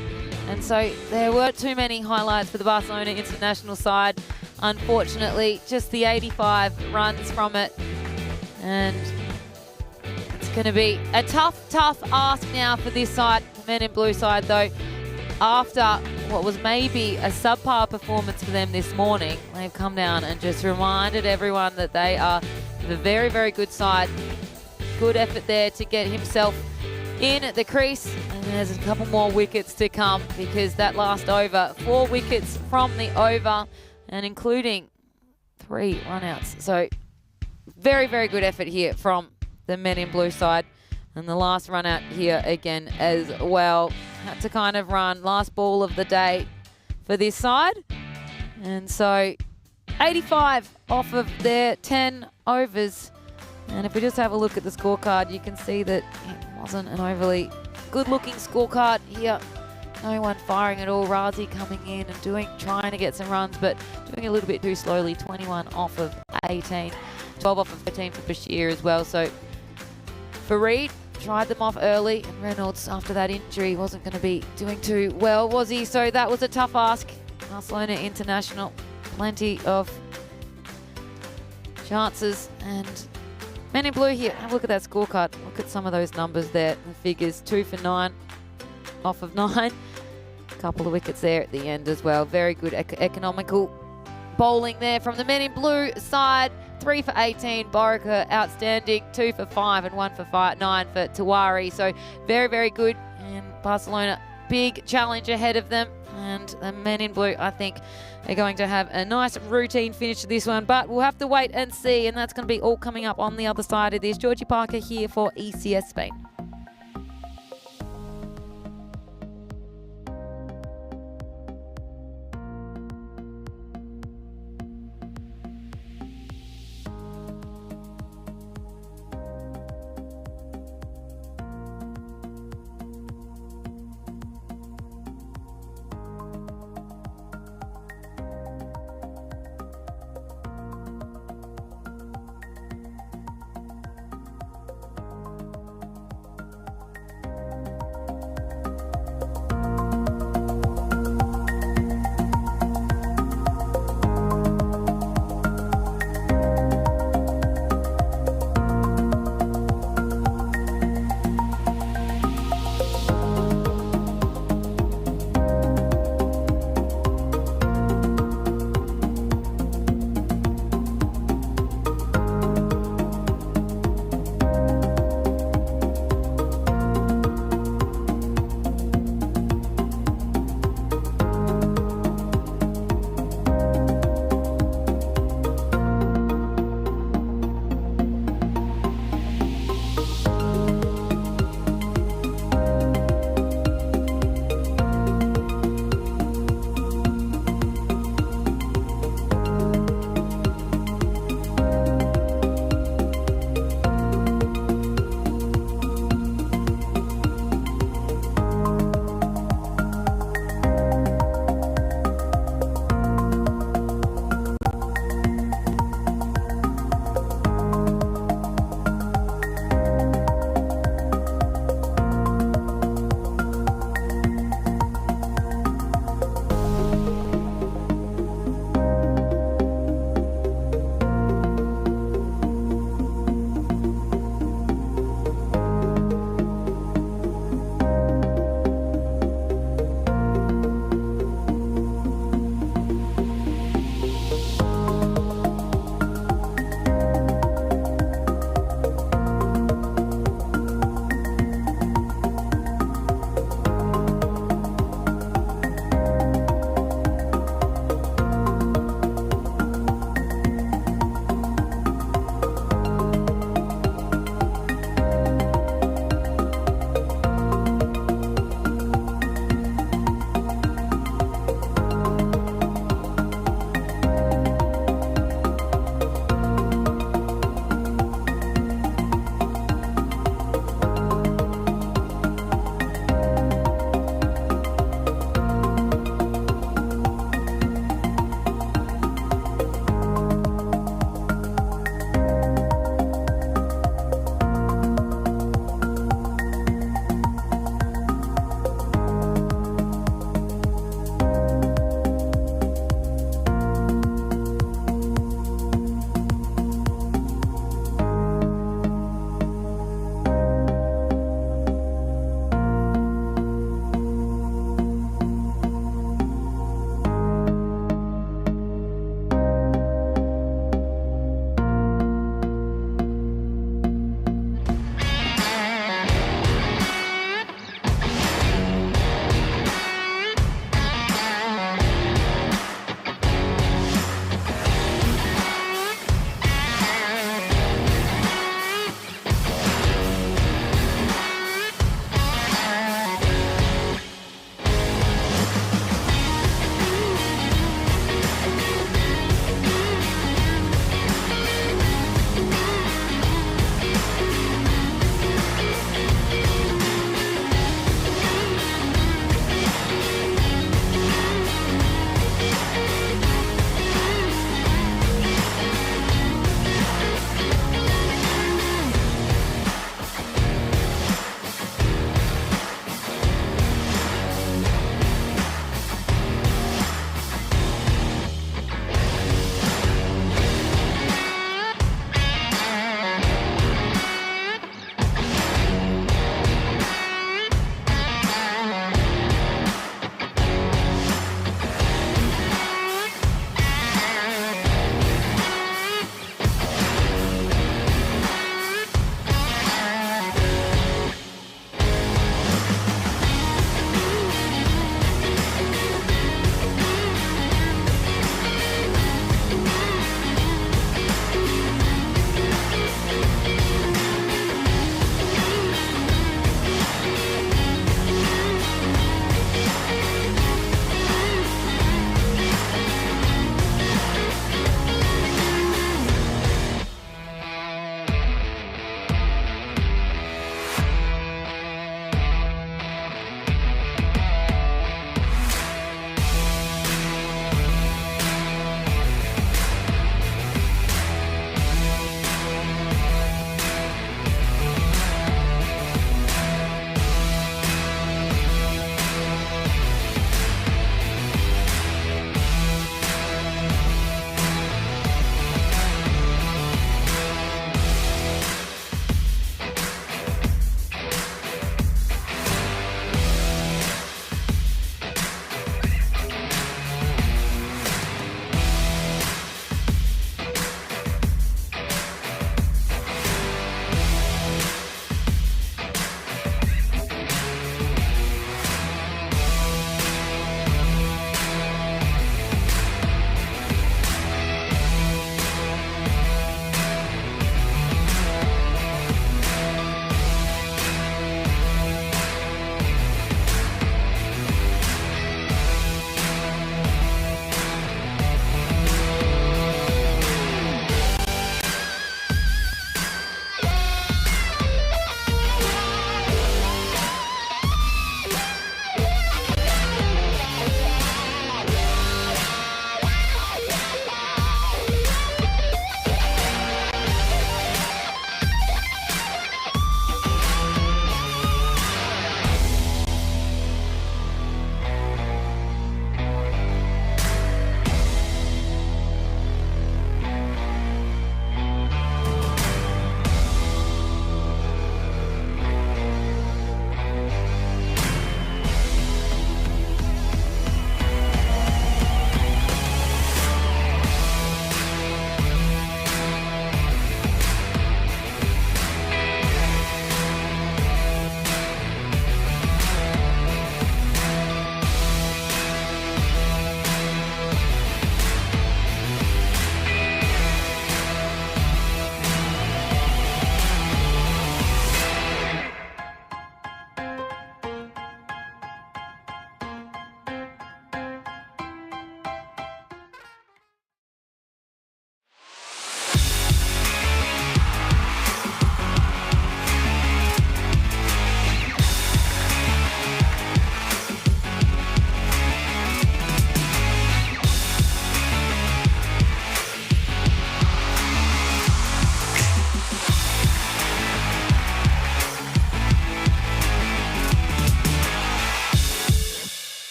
And so there weren't too many highlights for the Barcelona international side. Unfortunately, just the 85 runs from it. And it's going to be a tough ask now for this side, the Men in Blue side, though. After what was maybe a subpar performance for them this morning, they've come down and just reminded everyone that they are a very, very good side. Good effort there to get himself in at the crease. And there's a couple more wickets to come, because that last over, 4 wickets from the over, and including 3 run-outs. So very, very good effort here from the Men in Blue side. And the last run out here again as well. Had to kind of run last ball of the day for this side. And so 85 off of their 10 overs. And if we just have a look at the scorecard, you can see that it wasn't an overly good-looking scorecard here. No one firing at all. Razi coming in and trying to get some runs, but doing a little bit too slowly. 21 off of 18. 12 off of 13 for Bashir as well. So Fareed tried them off early, and Reynolds, after that injury, wasn't going to be doing too well, was he? So that was a tough ask. Barcelona International, plenty of chances. And Men in Blue here, have a look at that scorecard. Look at some of those numbers there, the figures. 2 for 9 off of 9. A couple of wickets there at the end as well. Very good economical bowling there from the Men in Blue side. 3 for 18, Borica outstanding, 2 for 5 and 1 for 9 for Tawari. So very, very good. And Barcelona, big challenge ahead of them. And the Men in Blue, I think, are going to have a nice routine finish to this one. But we'll have to wait and see. And that's going to be all coming up on the other side of this. Georgie Parker here for ECS Spain.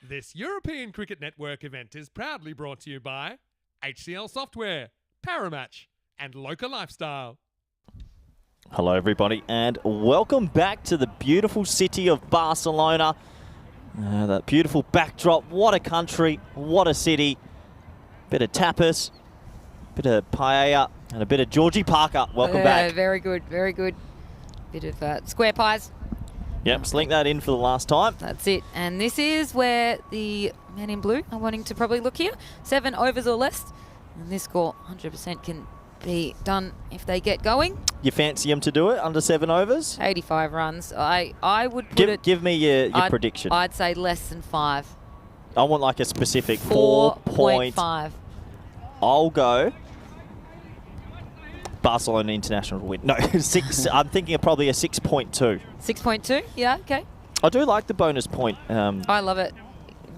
This European Cricket Network event is proudly brought to you by HCL Software, Paramatch, and Local Lifestyle. Hello everybody and welcome back to the beautiful city of Barcelona. That beautiful backdrop, what a country, what a city. Bit of tapas, bit of paella and a bit of Georgie Parker. Welcome back. Very good, very good. Bit of square pies. Yep, slink that in for the last time. That's it. And this is where the men in blue are wanting to probably look here. 7 overs or less. And this score 100% can be done if they get going. You fancy them to do it under 7 overs? 85 runs. I would put it... Give me your prediction. I'd say less than 5. I want like a specific 4.5. I'll go Barcelona International win. No, 6. I'm thinking of probably a 6.2. 6.2? Yeah, okay. I do like the bonus point I love it.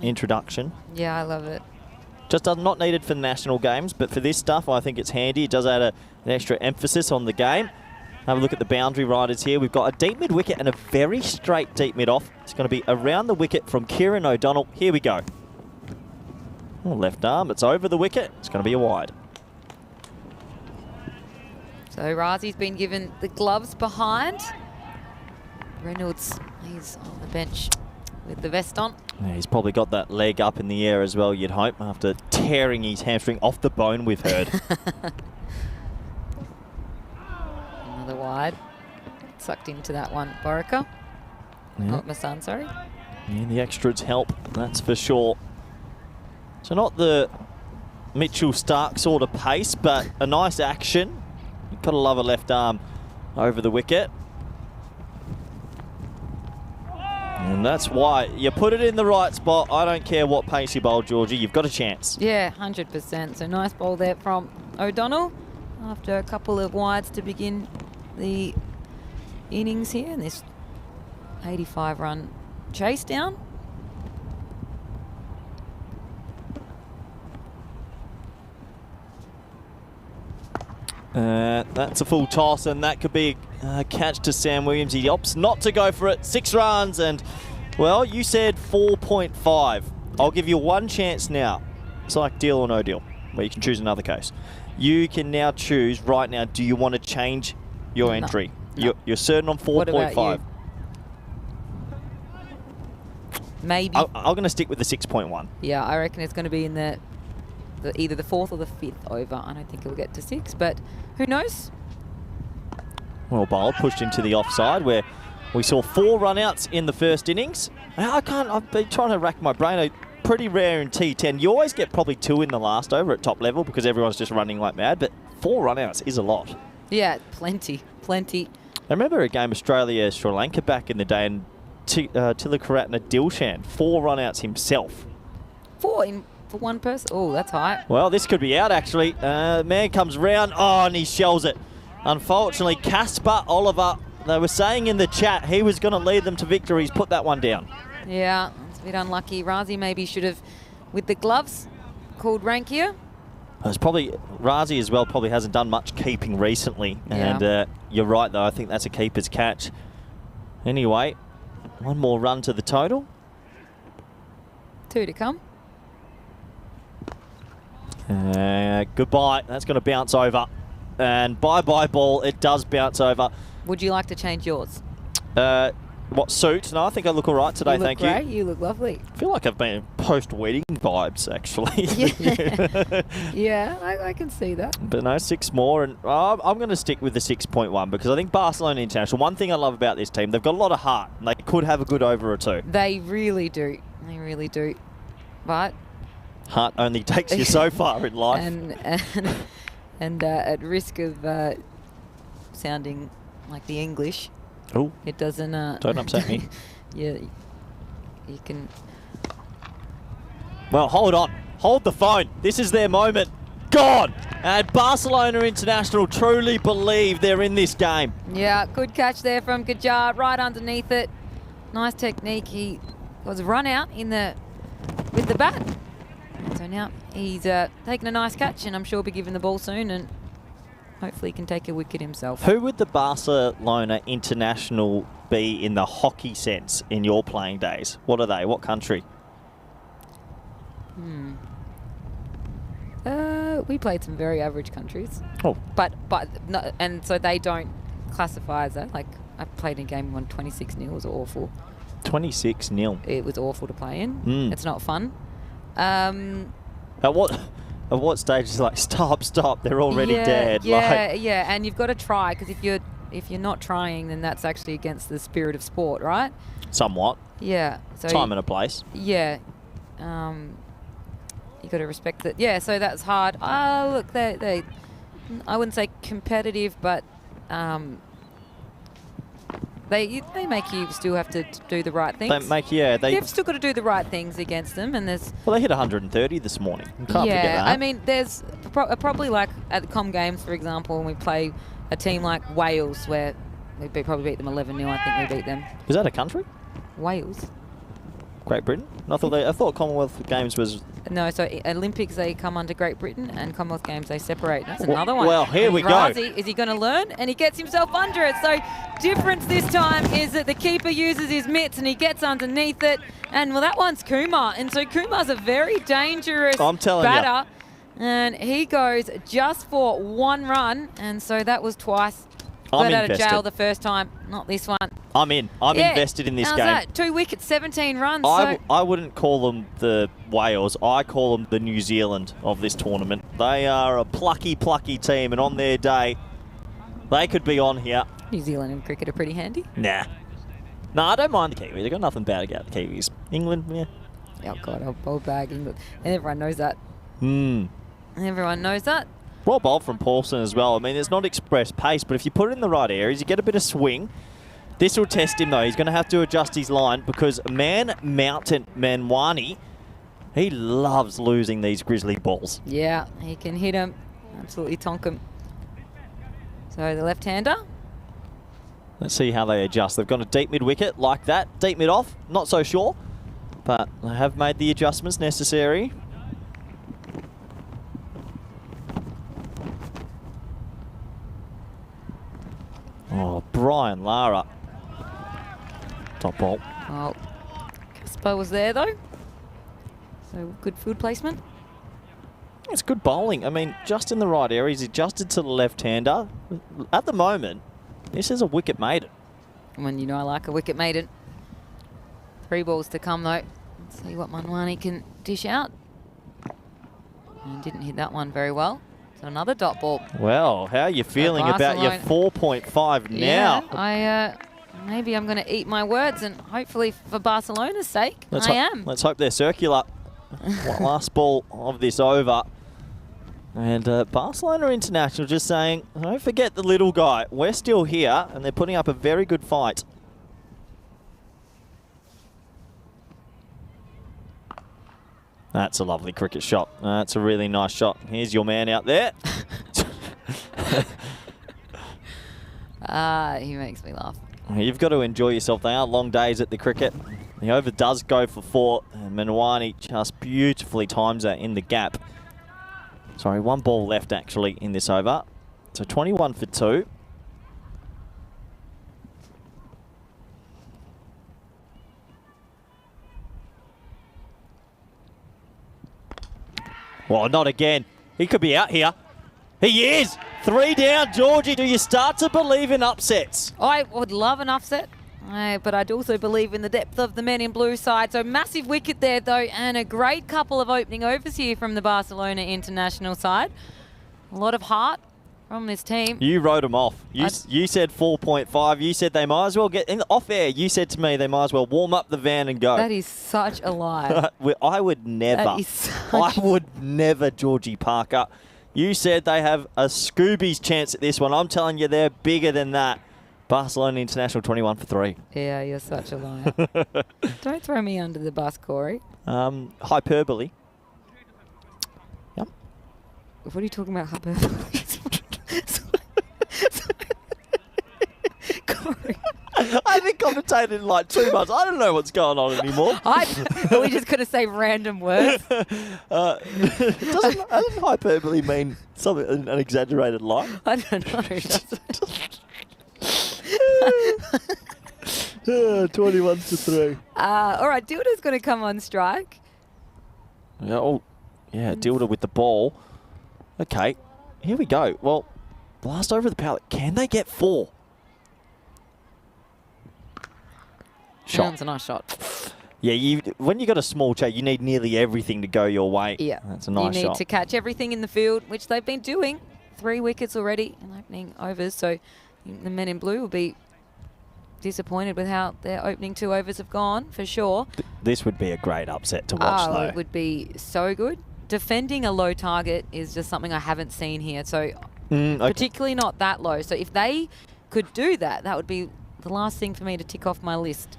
introduction. Yeah, I love it. Just not needed for national games, but for this stuff, I think it's handy. It does add an extra emphasis on the game. Have a look at the boundary riders here. We've got a deep mid wicket and a very straight deep mid off. It's going to be around the wicket from Kieran O'Donnell. Here we go. Oh, left arm, it's over the wicket. It's going to be a wide. So Razi's been given the gloves behind. Reynolds, he's on the bench with the vest on. Yeah, he's probably got that leg up in the air as well, you'd hope, after tearing his hamstring off the bone, we've heard. Another wide. Sucked into that one, Borica. Yeah. Not my son, sorry. Yeah, the extras help, that's for sure. So not the Mitchell Stark sort of pace, but a nice action. You've got to love a left arm over the wicket. And that's why you put it in the right spot. I don't care what pace you bowl, Georgie. You've got a chance. Yeah, 100%. So nice bowl there from O'Donnell after a couple of wides to begin the innings here. And this 85-run chase down. That's a full toss, and that could be a catch to Sam Williams. He opts not to go for it. 6 runs, and, well, you said 4.5. I'll give you one chance now. It's like deal or no deal, where you can choose another case. You can now choose right now, do you want to change your entry? No. You're certain on 4.5. What about you? Maybe. I'm going to stick with the 6.1. Yeah, I reckon it's going to be in the either the 4th or the 5th over. I don't think it'll get to 6, but who knows? Well bowled, pushed into the offside where we saw 4 run-outs in the first innings. I've been trying to rack my brain. Pretty rare in T10. You always get probably 2 in the last over at top level because everyone's just running like mad, but 4 run-outs is a lot. Yeah, plenty. I remember a game Australia-Sri Lanka back in the day, and Tilakaratne Dilshan, 4 run-outs himself. 4 for one person? Oh, that's high. Well, this could be out, actually. Man comes round. Oh, and he shells it. Unfortunately, Casper Oliver, they were saying in the chat he was going to lead them to victory. He's put that one down. Yeah, it's a bit unlucky. Razi maybe should have, with the gloves, called rank here. It's probably, Razi as well probably hasn't done much keeping recently. Yeah. And you're right, though. I think that's a keeper's catch. Anyway, one more run to the total. 2 to come. Goodbye. That's going to bounce over. And bye-bye ball. It does bounce over. Would you like to change yours? What, suit? No, I think I look all right today, thank great. you. You look lovely. I feel like I've been post-wedding vibes, actually. Yeah, yeah, I can see that. But no, 6 more. And I'm going to stick with the 6.1 because I think Barcelona International, one thing I love about this team, they've got a lot of heart. They could have a good over or 2. They really do. They really do. But... heart only takes you so far in life. And at risk of sounding like the English, oh, it doesn't... don't upset me. Yeah, you can... Well, hold on. Hold the phone. This is their moment. Gone! And Barcelona International truly believe they're in this game. Yeah, good catch there from Gajar, right underneath it. Nice technique. He was run out with the bat. So now he's taking a nice catch, and I'm sure he'll be given the ball soon, and hopefully he can take a wicket himself. Who would the Barcelona International be in the hockey sense in your playing days? What are they? What country? We played some very average countries. Oh. But no, and so they don't classify as that. Like, I played in a game, won 26-0. It was awful. 26-0. It was awful to play in. It's not fun. At what stage is it like, stop, they're already dead? Yeah, and you've got to try, because if you're not trying, then that's actually against the spirit of sport, right? Somewhat. Yeah. So Time and a place. Yeah. You got to respect that. Yeah, so that's hard. Look, they I wouldn't say competitive, but they make you still have to do the right things. They've still got to do the right things against them, and there's. Well, they hit 130 this morning. You can't forget that. I mean, there's probably like at the Com Games, for example, when we play a team like Wales, where we probably beat them 11-0. I think we beat them. Is that a country? Wales. Great Britain? I thought Commonwealth Games was. No, so Olympics, they come under Great Britain, and Commonwealth Games, they separate. That's another one. Well, here we go. Razi, is he going to learn? And he gets himself under it. So difference this time is that the keeper uses his mitts and he gets underneath it. And, well, that one's Kumar. And so Kumar's a very dangerous batter. And he goes just for one run. And so that was twice. Got out of jail the first time, not this one. I'm in. I'm invested in this game. That? 2 wickets, 17 runs. I wouldn't call them the Wales. I call them the New Zealand of this tournament. They are a plucky team, and on their day, they could be on here. New Zealand and cricket are pretty handy. Nah, I don't mind the Kiwis. They've got nothing bad about the Kiwis. England, yeah. Oh, God, I'll bowl bag England. And everyone knows that. Everyone knows that. Well bowled from Paulson as well. I mean, it's not express pace, but if you put it in the right areas, you get a bit of swing. This will test him, though. He's going to have to adjust his line because Mountain Manwani, he loves losing these grizzly balls. Yeah, he can hit him. Absolutely tonk him. So the left-hander. Let's see how they adjust. They've gone a deep mid-wicket like that. Deep mid-off, not so sure. But they have made the adjustments necessary. Oh, Brian Lara. Top ball. Well, Casper was there, though. So good field placement. It's good bowling. I mean, just in the right areas. He's adjusted to the left-hander. At the moment, this is a wicket maiden. When you know I like a wicket maiden. 3 balls to come, though. Let's see what Manwani can dish out. And didn't hit that one very well. So another dot ball. Well, how are you feeling about your 4.5 now? Yeah, maybe I'm going to eat my words, and hopefully for Barcelona's sake, I am. Let's hope they're circular. Last ball of this over. And Barcelona International just saying, don't forget the little guy. We're still here, and they're putting up a very good fight. That's a lovely cricket shot. That's a really nice shot. Here's your man out there. He makes me laugh. You've got to enjoy yourself. They are long days at the cricket. The over does go for 4. And Manwani just beautifully times that in the gap. Sorry, 1 ball left actually in this over. So 21 for 2. Well, not again. He could be out here. He is! 3 down, Georgie. Do you start to believe in upsets? I would love an upset, but I'd also believe in the depth of the men in blue side. So massive wicket there, though, and a great couple of opening overs here from the Barcelona International side. A lot of heart from this team. You wrote them off. You said 4.5. You said they might as well get in off air. You said to me they might as well warm up the van and go. That is such a lie. I would never. I would never, Georgie Parker. You said they have a Scooby's chance at this one. I'm telling you, they're bigger than that. Barcelona International 21 for 3. Yeah, you're such a liar. Don't throw me under the bus, Corey. Hyperbole. Yep. What are you talking about, hyperbole? Corey. I haven't commentated in like 2 months. I don't know what's going on anymore. Are we just going to say random words? Doesn't hyperbole mean something, an exaggerated lie? I don't know. 21 to 3. All right, Dilda's going to come on strike. Oh, yeah, Dilda with the ball. Okay, here we go. Well, blast over the power. Can they get 4? Shot. That's a nice shot. Yeah, when you got a small chat, you need nearly everything to go your way. Yeah. That's a nice shot. You need to catch everything in the field, which they've been doing. 3 wickets already in opening overs, so the men in blue will be disappointed with how their opening 2 overs have gone, for sure. This would be a great upset to watch, though. It would be so good. Defending a low target is just something I haven't seen here, so particularly not that low. So if they could do that, that would be the last thing for me to tick off my list.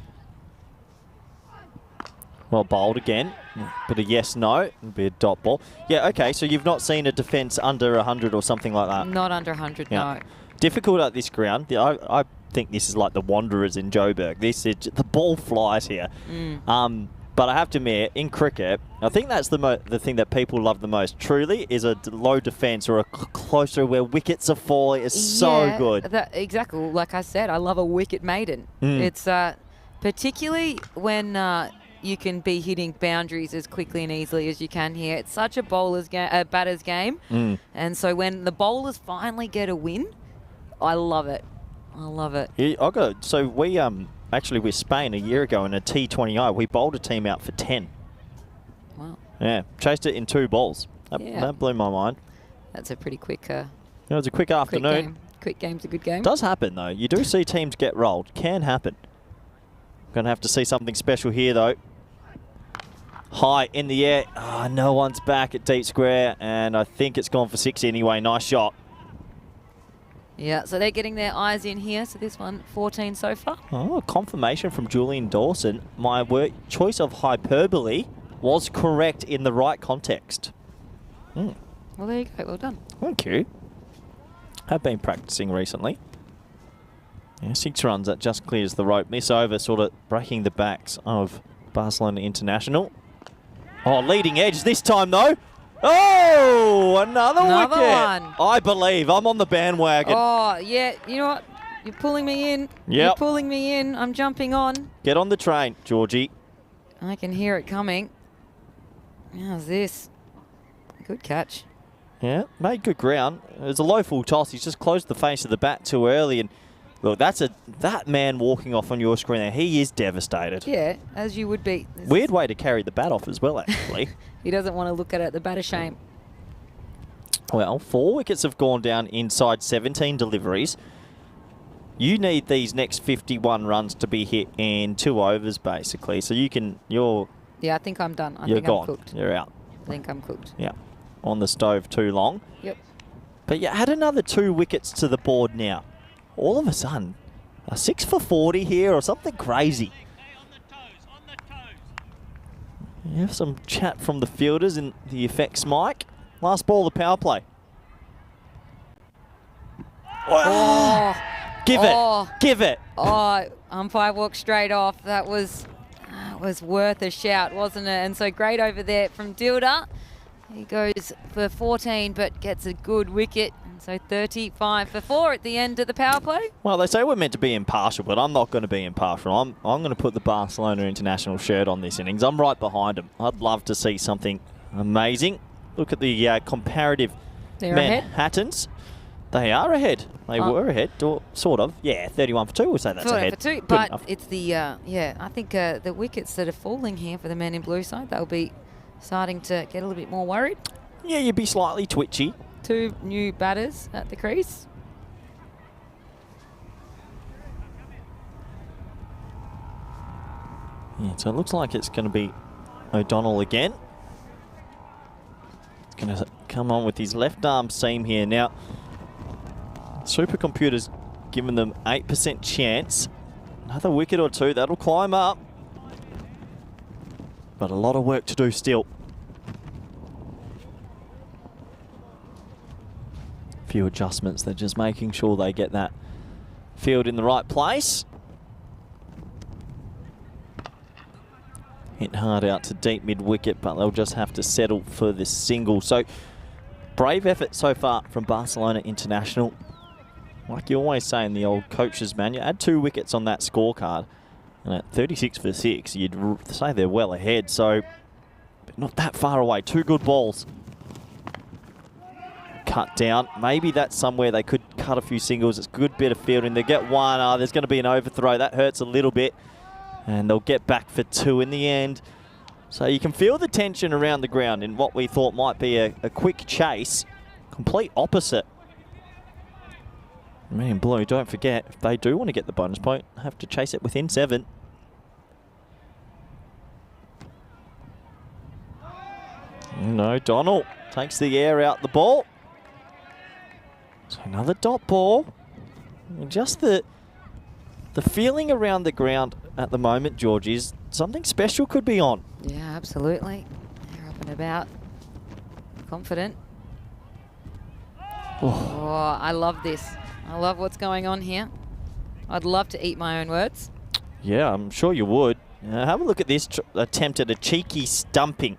Well bowled again. Bit of yes, no. It'd be a dot ball. Yeah, okay, so you've not seen a defence under 100 or something like that? Not under 100, yeah. no. Difficult at this ground. I think this is like the Wanderers in Joburg. The ball flies here. But I have to admit, in cricket, I think that's the thing that people love the most. Truly, is a low defence or a closer where wickets are falling. It's so good. Exactly. Like I said, I love a wicket maiden. It's particularly when you can be hitting boundaries as quickly and easily as you can here. It's such a batter's game. And so when the bowlers finally get a win, I love it. I love it. Yeah, so we actually with Spain a year ago in a T20I, we bowled a team out for 10. Wow. Yeah, chased it in 2 balls. That blew my mind. That's a pretty quick. It was a quick afternoon. Quick game's a good game. Does happen though. You do see teams get rolled. Can happen. Going to have to see something special here though. High in the air. No one's back at deep square, and I think it's gone for 6 anyway. Nice shot. Yeah, so they're getting their eyes in here. So this one, 14 so far. Oh, confirmation from Julian Dawson. My choice of hyperbole was correct in the right context. Well, there you go. Well done. Thank you. Have been practicing recently. Yeah, 6 runs, that just clears the rope. This over sort of breaking the backs of Barcelona International. Oh, leading edge this time though. Oh, another wicket. One. I believe. I'm on the bandwagon. Oh, yeah. You know what? You're pulling me in. Yep. You're pulling me in. I'm jumping on. Get on the train, Georgie. I can hear it coming. How's this? Good catch. Yeah, made good ground. It was a low full toss. He's just closed the face of the bat too early. And look, that man walking off on your screen there, he is devastated. Yeah, as you would be. Weird way to carry the bat off as well, actually. He doesn't want to look at it. The batter shame. Well, 4 wickets have gone down inside 17 deliveries. You need these next 51 runs to be hit in 2 overs, basically. So you're... Yeah, I think I'm done. I you're think gone. I'm cooked. You're out. I think I'm cooked. Yeah. On the stove too long. Yep. But you add another 2 wickets to the board now. All of a sudden, a 6 for 40 here or something crazy. You have some chat from the fielders in the effects mic. Last ball of the power play. Oh. Give it. Give it. Oh, umpire walked straight off. That was worth a shout, wasn't it? And so great over there from Dilda. He goes for 14 but gets a good wicket. And so 35 for 4 at the end of the power play. Well, they say we're meant to be impartial, but I'm not going to be impartial. I'm going to put the Barcelona International shirt on this innings. I'm right behind them. I'd love to see something amazing. Look at the comparative Manhattans. They are ahead. They were ahead, sort of. Yeah, 31 for 2. We'll say that's ahead. For 2, but enough. It's the, I think the wickets that are falling here for the men in blue side, they'll be starting to get a little bit more worried. Yeah, you'd be slightly twitchy. 2 new batters at the crease. Yeah, so it looks like it's going to be O'Donnell again. He's going to come on with his left arm seam here. Now, Supercomputer's given them 8% chance. Another wicket or 2, that'll climb up. But a lot of work to do still. Few adjustments, they're just making sure they get that field in the right place. Hit hard out to deep mid-wicket, but they'll just have to settle for this single. So, brave effort so far from Barcelona International. Like you always say in the old coach's manual, add 2 wickets on that scorecard. And at 36 for 6, you'd say they're well ahead. So, but not that far away. Two good balls. Cut down. Maybe that's somewhere they could cut a few singles. It's a good bit of fielding. They get one. There's going to be an overthrow. That hurts a little bit. And they'll get back for two in the end. So you can feel the tension around the ground in what we thought might be a quick chase. Complete opposite. Man, Blue, don't forget, if they do want to get the bonus point, have to chase it within 7. No, Donald takes the air out the ball. So another dot ball. And just the feeling around the ground at the moment, George, is something special could be on. Yeah, absolutely. They're up and about. Confident. Oh, I love this. I love what's going on here. I'd love to eat my own words. Yeah, I'm sure you would. Have a look at this attempt at a cheeky stumping.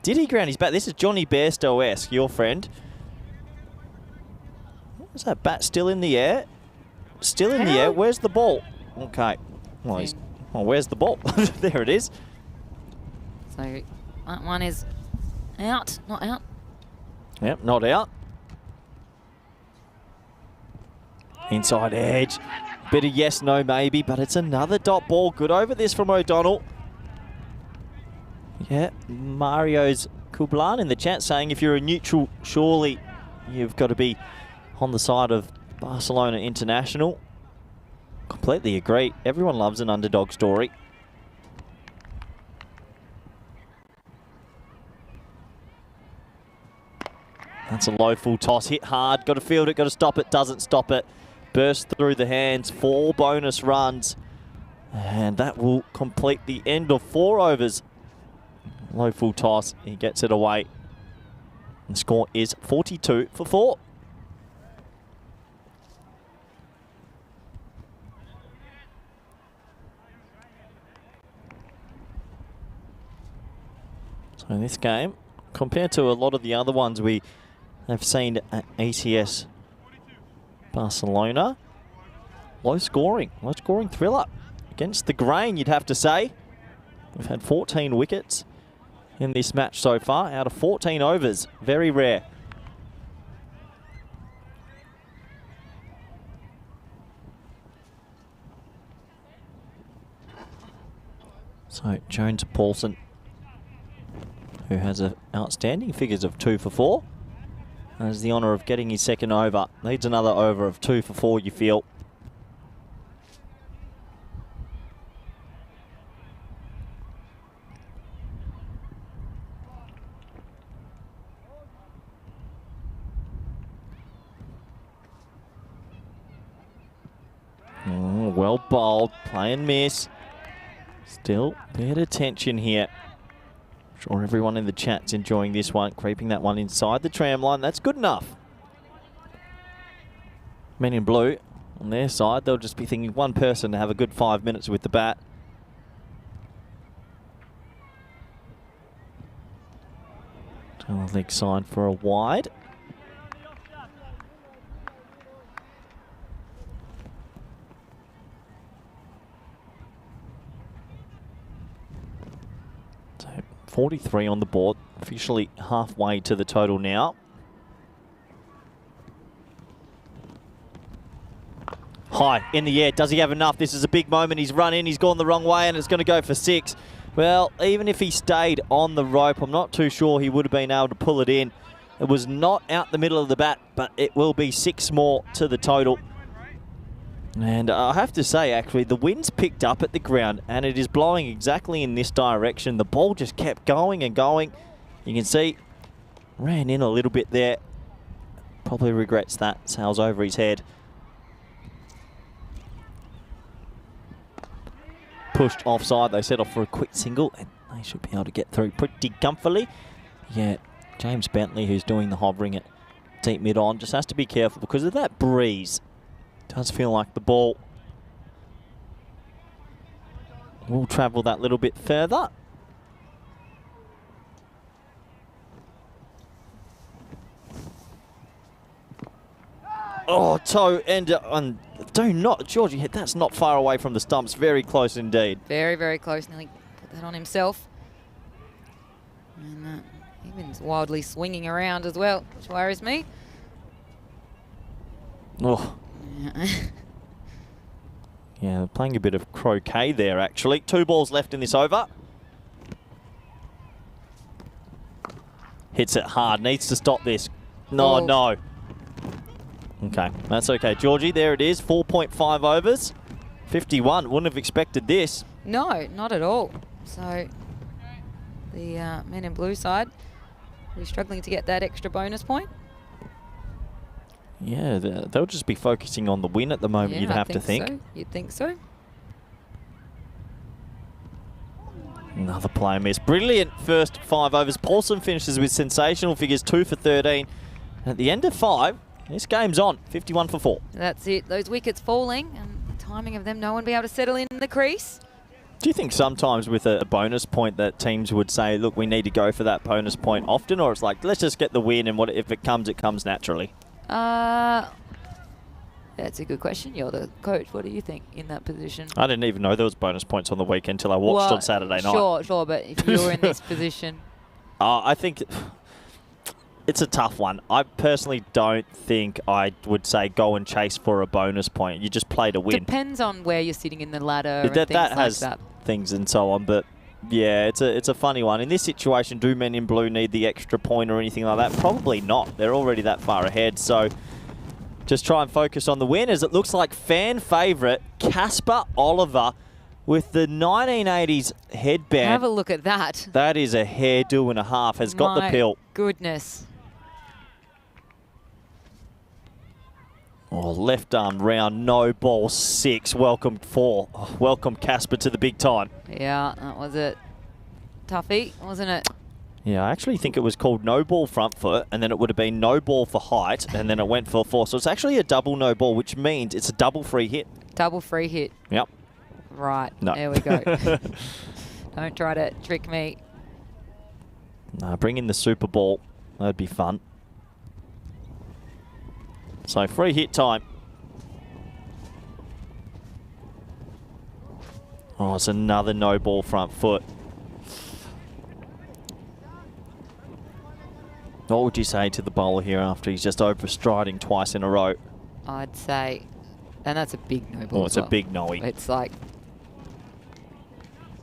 Did he ground his bat? This is Johnny Bairstow-esque, your friend. Is that bat still in the air? Still in the air. Where's the ball? Okay. Well, where's the ball? There it is. So that one is out, not out. Yep, not out. Inside edge. Bit of yes, no, maybe, but it's another dot ball. Good over this from O'Donnell. Yeah, Mario's Kublan in the chat saying if you're a neutral, surely you've got to be on the side of Barcelona International. Completely agree. Everyone loves an underdog story. That's a low full toss. Hit hard. Got to field it. Got to stop it. Doesn't stop it. Burst through the hands. 4 bonus runs. And that will complete the end of 4 overs. Low full toss. He gets it away. The score is 42 for 4. So this game, compared to a lot of the other ones we have seen at ECS Barcelona, low scoring thriller. Against the grain, you'd have to say. We've had 14 wickets in this match so far, out of 14 overs. Very rare. So Jones-Paulson, who has outstanding figures of 2 for 4, has the honour of getting his second over. Needs another over of 2 for 4, you feel. Oh, well bowled, play and miss. Still a bit of tension here. Sure everyone in the chat's enjoying this one, creeping that one inside the tram line. That's good enough. Men in blue, on their side, they'll just be thinking one person to have a good 5 minutes with the bat. Tail leg side for a wide. So 43 on the board, officially halfway to the total now. High in the air. Does he have enough? This is a big moment. He's run in. He's gone the wrong way, and it's going to go for 6. Well, even if he stayed on the rope, I'm not too sure he would have been able to pull it in. It was not out the middle of the bat, but it will be 6 more to the total. And I have to say, actually, the wind's picked up at the ground, and it is blowing exactly in this direction. The ball just kept going and going. You can see, ran in a little bit there. Probably regrets that. Sails over his head. Pushed offside. They set off for a quick single, and they should be able to get through pretty comfortably. Yeah, James Bentley, who's doing the hovering at deep mid-on, just has to be careful because of that breeze. Does feel like the ball will travel that little bit further. Oh, toe and do not, Georgie, that's not far away from the stumps. Very close indeed. Very, very close. Nearly put that on himself. And even wildly swinging around as well, which worries me. Oh, Yeah. yeah, playing a bit of croquet there, actually. 2 balls left in this over. Hits it hard. Needs to stop this. No, Oh. no. Okay, that's okay. Georgie, there it is. 4.5 overs. 51. Wouldn't have expected this. No, not at all. So the men in blue side really struggling to get that extra bonus point. Yeah, they'll just be focusing on the win at the moment, you'd I have to think. So. You'd think so. Another player miss. Brilliant first 5 overs. Paulson finishes with sensational figures, 2 for 13. At the end of 5, this game's on. 51 for 4. That's it. Those wickets falling and the timing of them, no one be able to settle in the crease. Do you think sometimes with a bonus point that teams would say, look, we need to go for that bonus point often, or it's like, let's just get the win and if it comes naturally? That's a good question. You're the coach. What do you think in that position? I didn't even know there was bonus points on the weekend until I watched on Saturday night. Sure, but if you were in this position. I think it's a tough one. I personally don't think I would say go and chase for a bonus point. You just play to win. Depends on where you're sitting in the ladder and That things like has that. things and so on, but yeah, it's a funny one. In this situation, do men in blue need the extra point or anything like that? Probably not. They're already that far ahead, so just try and focus on the win, as it looks like fan favourite Casper Oliver with the 1980s headband. Have a look at that. That is a hairdo and a half. Has got the pill. Goodness. Oh, left arm round, no ball, 6. Welcome 4. Oh, welcome Casper to the big time. Yeah, that was a toughie, wasn't it? Yeah, I actually think it was called no ball front foot, and then it would have been no ball for height, and then it went for 4. So it's actually a double no ball, which means it's a double free hit. Double free hit. Yep. Right. No. There we go. Don't try to trick me. Nah, bring in the Super Ball. That'd be fun. So free hit time. Oh, it's another no ball front foot. What would you say to the bowler here after he's just overstriding twice in a row? I'd say, and that's a big no ball. Oh, it's a big no-y. It's like,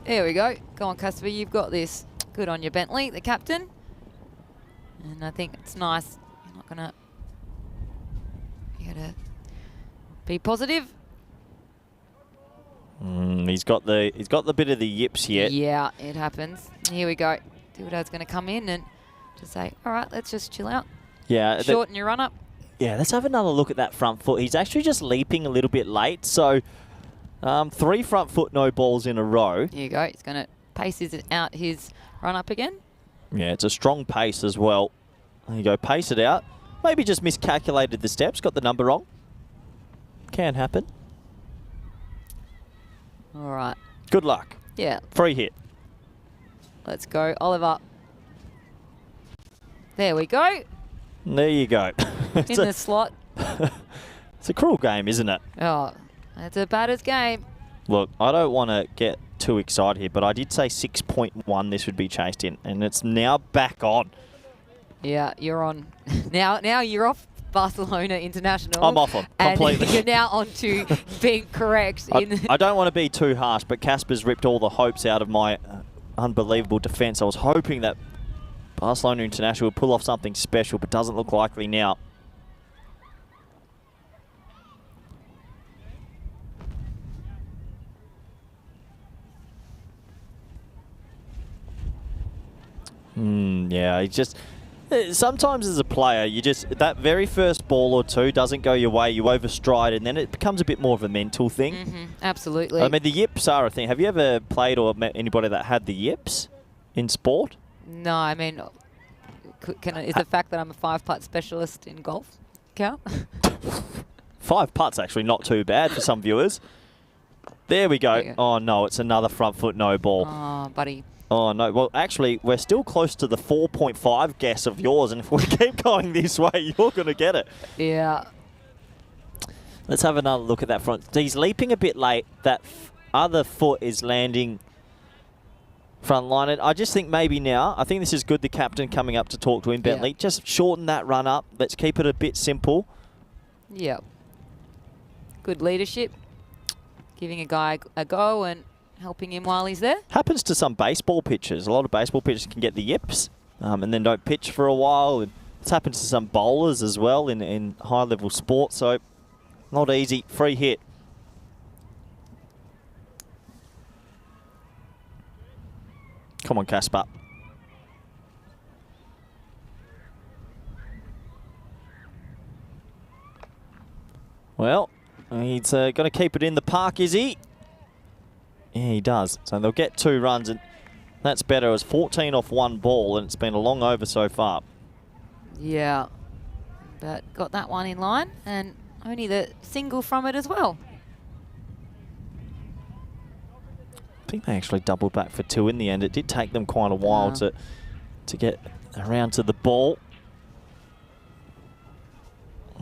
there we go. Go on, Casper, you've got this. Good on you, Bentley, the captain. And I think it's nice. You're not gonna. You gotta be positive. He's got the bit of the yips yet. Yeah, it happens. Here we go. Thibodeau's going to come in and just say, all right, let's just chill out. Yeah. Shorten your run up. Yeah, let's have another look at that front foot. He's actually just leaping a little bit late. So 3 front foot no balls in a row. Here you go. He's going to pace out his run up again. Yeah, it's a strong pace as well. There you go, pace it out. Maybe just miscalculated the steps, got the number wrong. Can happen. All right. Good luck. Yeah. Free hit. Let's go, Oliver. There we go. There you go. In the slot. It's a cruel game, isn't it? Oh, it's a batter's game. Look, I don't want to get too excited here, but I did say 6.1 this would be chased in, and it's now back on. Yeah, you're on. Now you're off Barcelona International. I'm off them completely. And you're now on to being correct. I don't want to be too harsh, but Casper's ripped all the hopes out of my unbelievable defence. I was hoping that Barcelona International would pull off something special, but doesn't look likely now. Yeah, he just... Sometimes as a player, you just... That very first ball or two doesn't go your way, you overstride, and then it becomes a bit more of a mental thing. Absolutely. I mean, the yips are a thing. Have you ever played or met anybody that had the yips in sport? No, I mean, is the fact that I'm a 5-putt specialist in golf count? 5 putts, actually, not too bad for some viewers. There we go. Oh, no, it's another front foot no ball. Oh, buddy. Oh, no. Well, actually, we're still close to the 4.5 guess of yours, and if we keep going this way, you're going to get it. Yeah. Let's have another look at that front. He's leaping a bit late. That other foot is landing front line it. I just think maybe now, I think this is good, the captain coming up to talk to him, Bentley. Yeah. Just shorten that run up. Let's keep it a bit simple. Yep. Good leadership. Giving a guy a go and helping him while he's there. Happens to some baseball pitchers. A lot of baseball pitchers can get the yips and then don't pitch for a while. And it's happened to some bowlers as well in high-level sport. So not easy. Free hit. Come on, Casper. Well, he's going to keep it in the park, is he? Yeah, he does. So they'll get 2 runs, and that's better. It was 14 off 1 ball, and it's been a long over so far. Yeah. But got that one in line, and only the single from it as well. I think they actually doubled back for 2 in the end. It did take them quite a while to get around to the ball.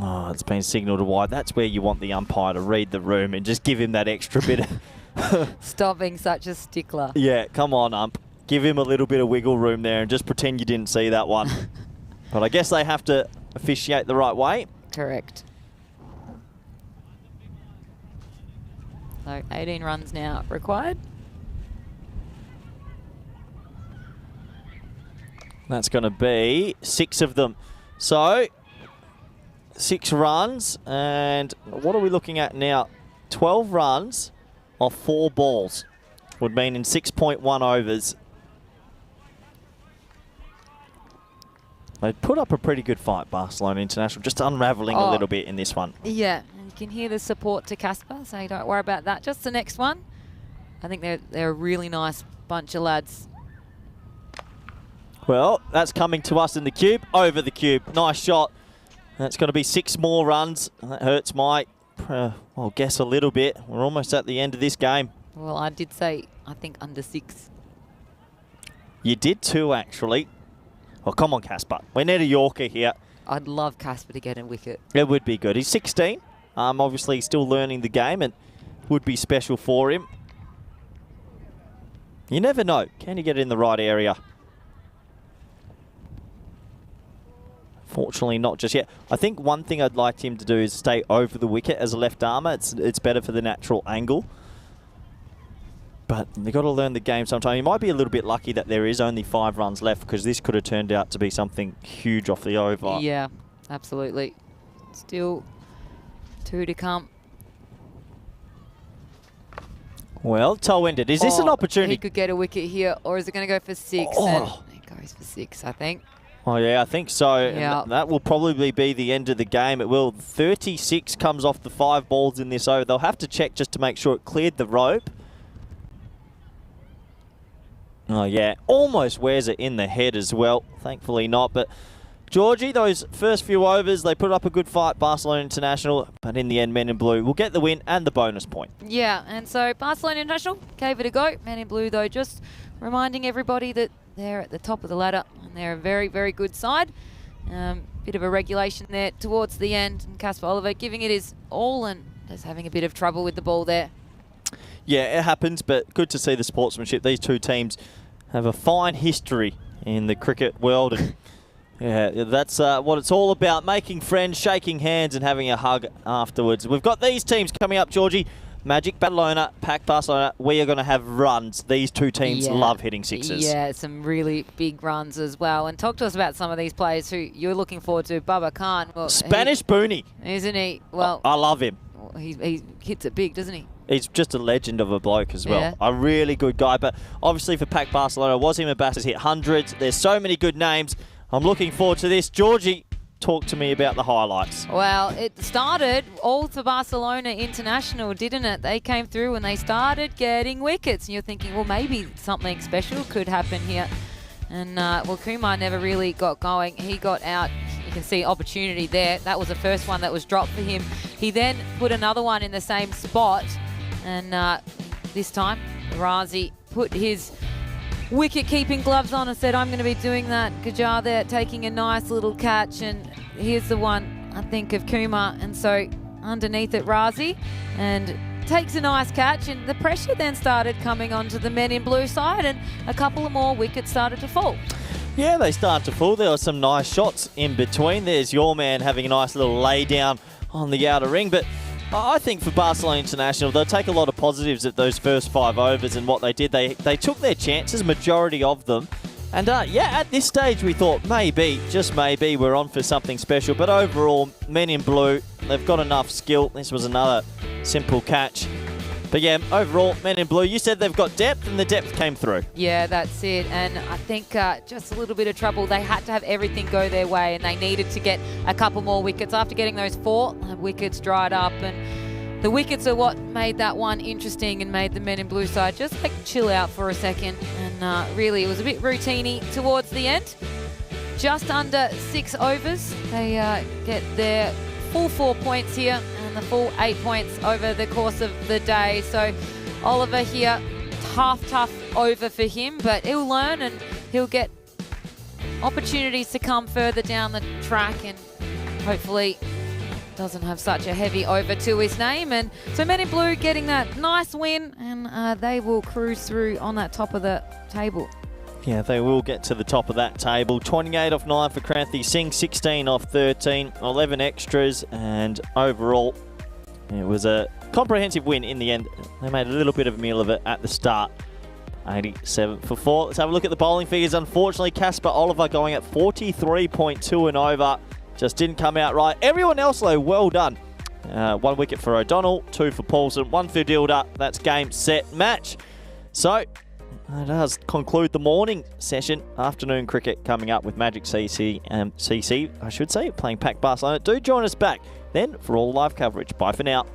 Oh, it's been signalled wide. That's where you want the umpire to read the room and just give him that extra bit of... Stop being such a stickler. Yeah, come on, ump. Give him a little bit of wiggle room there and just pretend you didn't see that one. But I guess they have to officiate the right way. Correct. So 18 runs now required. That's going to be 6 of them. So, 6 runs, and what are we looking at now? 12 runs off 4 balls would mean in 6.1 overs. They put up a pretty good fight, Barcelona International, just unravelling a little bit in this one. Yeah, and you can hear the support to Casper, so don't worry about that. Just the next one. I think they're a really nice bunch of lads. Well, that's coming to us in the cube, over the cube. Nice shot. That's going to be 6 more runs. That hurts my, well, guess a little bit. We're almost at the end of this game. Well, I did say, I think under 6. You did too, actually. Oh, come on, Casper. We need a Yorker here. I'd love Casper to get a wicket. It would be good. He's 16. Obviously, he's still learning the game and would be special for him. You never know. Can he get in the right area? Fortunately, not just yet. I think one thing I'd like him to do is stay over the wicket as a left armour. It's better for the natural angle. But they've got to learn the game sometime. He might be a little bit lucky that there is only 5 runs left, because this could have turned out to be something huge off the over. Yeah, absolutely. Still 2 to come. Well, toe-ended. Is this an opportunity? He could get a wicket here, or is it going to go for 6? Oh. And it goes for 6, I think. Oh, yeah, I think so. Yeah. And that will probably be the end of the game. It will. 36 comes off the 5 balls in this over. They'll have to check just to make sure it cleared the rope. Oh, yeah. Almost wears it in the head as well. Thankfully not. But, Georgie, those first few overs, they put up a good fight, Barcelona International. But in the end, Men in Blue will get the win and the bonus point. Yeah, and so Barcelona International gave it a go. Men in Blue, though, just reminding everybody that they're at the top of the ladder and they're a very, very good side. Bit of a regulation there towards the end. And Casper Oliver giving it his all and just having a bit of trouble with the ball there. Yeah, it happens, but good to see the sportsmanship. These two teams have a fine history in the cricket world. And yeah, that's what it's all about, making friends, shaking hands and having a hug afterwards. We've got these teams coming up, Georgie. Magic Barcelona, Pack Barcelona. We are going to have runs. These two teams love hitting sixes. Yeah, some really big runs as well. And talk to us about some of these players who you're looking forward to. Bubba Khan. Well, Spanish Booney. Isn't he? Well, I love him. He hits it big, doesn't he? He's just a legend of a bloke as well. Yeah. A really good guy. But obviously for Pack Barcelona, Wasim Abbas has hit hundreds. There's so many good names. I'm looking forward to this. Georgie, talk to me about the highlights. Well, it started all for Barcelona International, didn't it? They came through and they started getting wickets. And you're thinking, well, maybe something special could happen here. And, well, Kumar never really got going. He got out. You can see opportunity there. That was the first one that was dropped for him. He then put another one in the same spot. And this time, Razi put his wicket-keeping gloves on and said, I'm going to be doing that. Qajar there taking a nice little catch. And here's the one, I think, of Kumar. And so underneath it, Razi. And takes a nice catch, and the pressure then started coming onto the men in blue side, and a couple of more wickets started to fall. Yeah, they start to fall. There were some nice shots in between. There's your man having a nice little lay down on the outer ring. But I think for Barcelona International, they'll take a lot of positives at those first 5 overs and what they did. They took their chances, majority of them. And yeah, at this stage we thought maybe, just maybe, we're on for something special. But overall, men in blue, they've got enough skill. This was another simple catch. But yeah, overall, men in blue, you said they've got depth, and the depth came through. Yeah, that's it. And I think just a little bit of trouble. They had to have everything go their way, and they needed to get a couple more wickets. After getting those 4 wickets dried up, and the wickets are what made that one interesting and made the men in blue side just like chill out for a second. And really, it was a bit routine-y towards the end. Just under 6 overs. They get their full 4 points here, and the full 8 points over the course of the day. So Oliver here, tough over for him, but he'll learn and he'll get opportunities to come further down the track, and hopefully doesn't have such a heavy over to his name. And so men in blue getting that nice win, and they will cruise through on that top of the table. Yeah, they will get to the top of that table. 28 off 9 for Kranthi Singh, 16 off 13, 11 extras, and overall it was a comprehensive win in the end. They made a little bit of a meal of it at the start. 87 for 4. Let's have a look at the bowling figures. Unfortunately, Casper Oliver going at 43.2 and over. Just didn't come out right. Everyone else, though, well done. 1 wicket for O'Donnell, 2 for Paulson, 1 for Dilder. That's game, set, match. So that does conclude the morning session. Afternoon cricket coming up with Magic CC, I should say, playing Pack Barcelona. Do join us back then for all live coverage. Bye for now.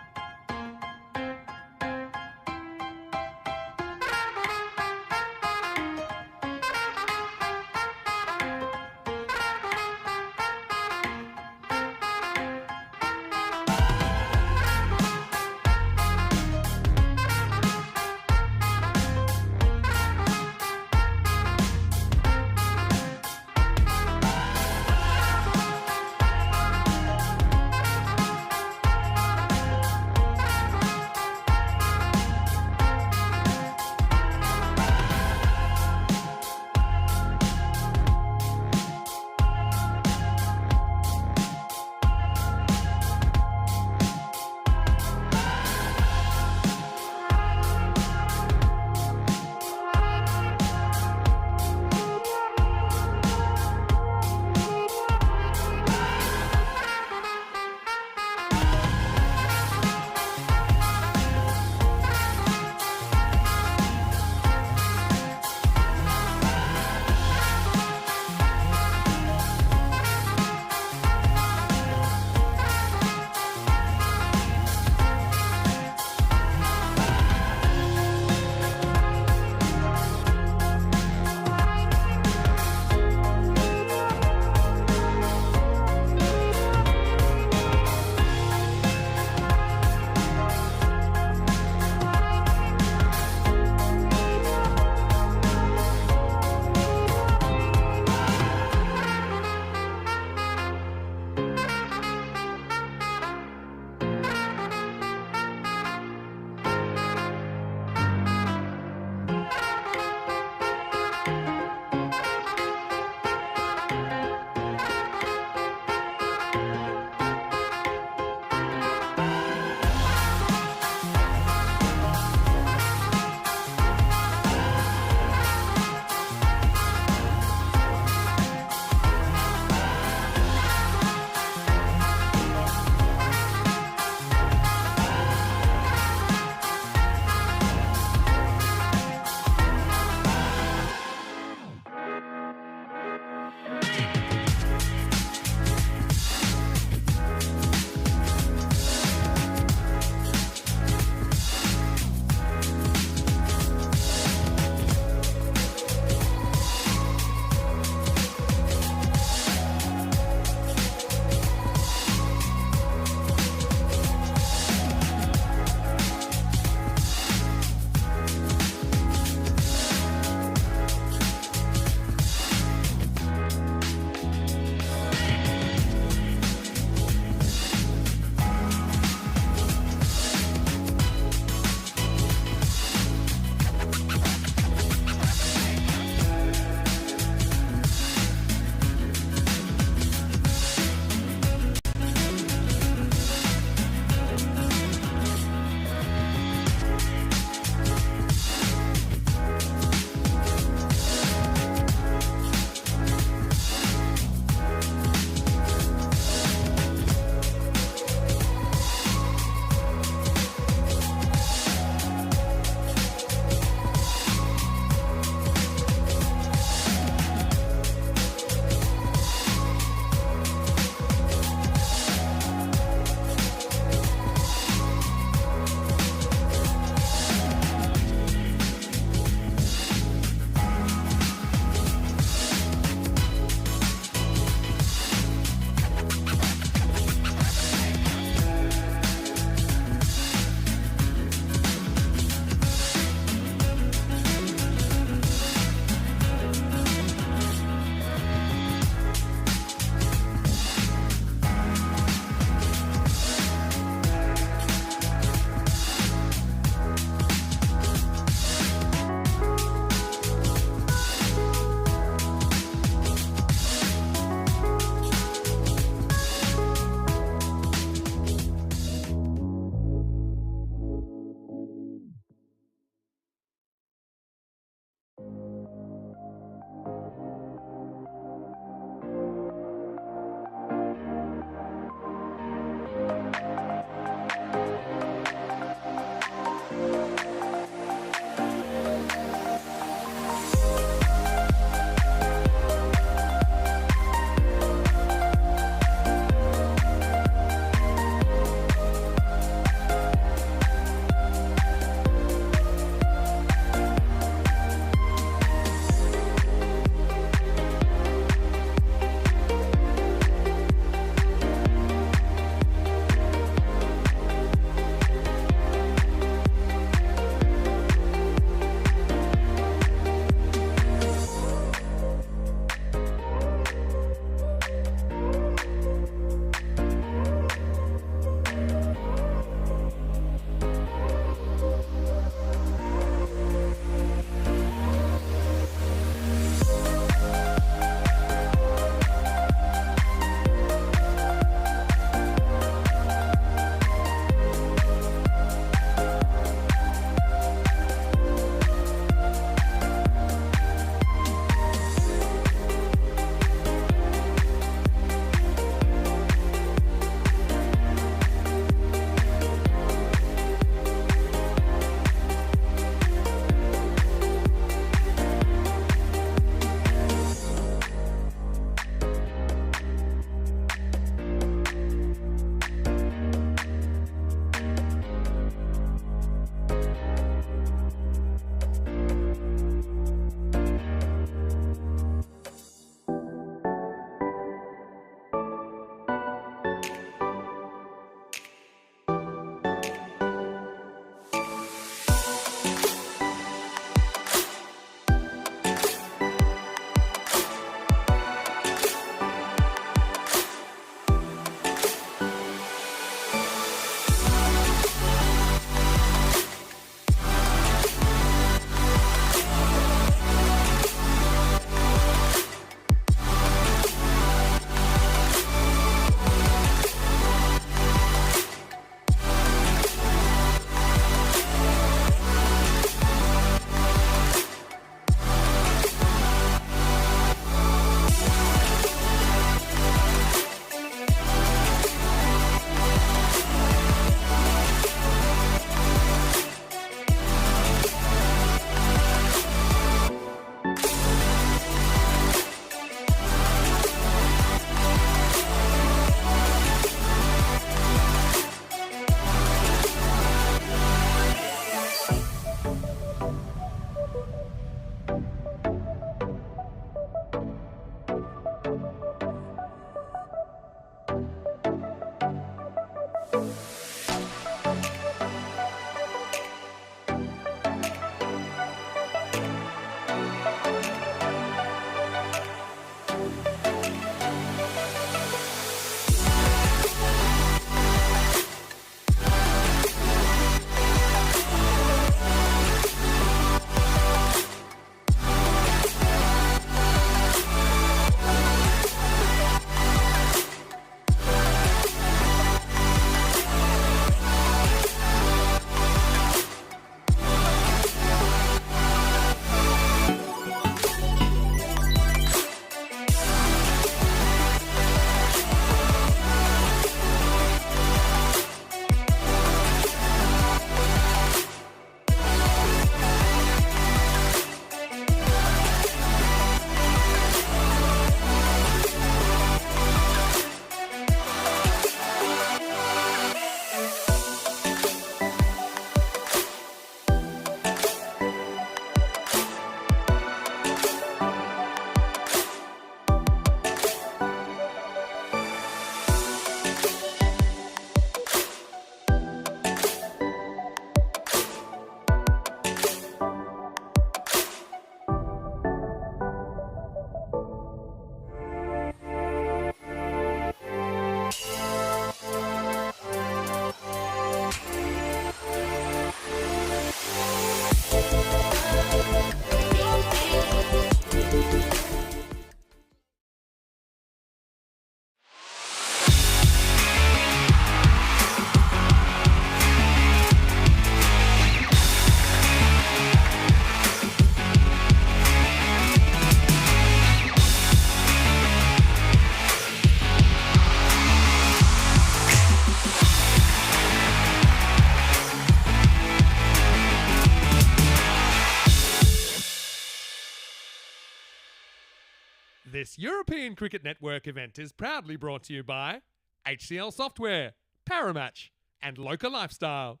This European Cricket Network event is proudly brought to you by HCL Software, Paramatch, and Local Lifestyle.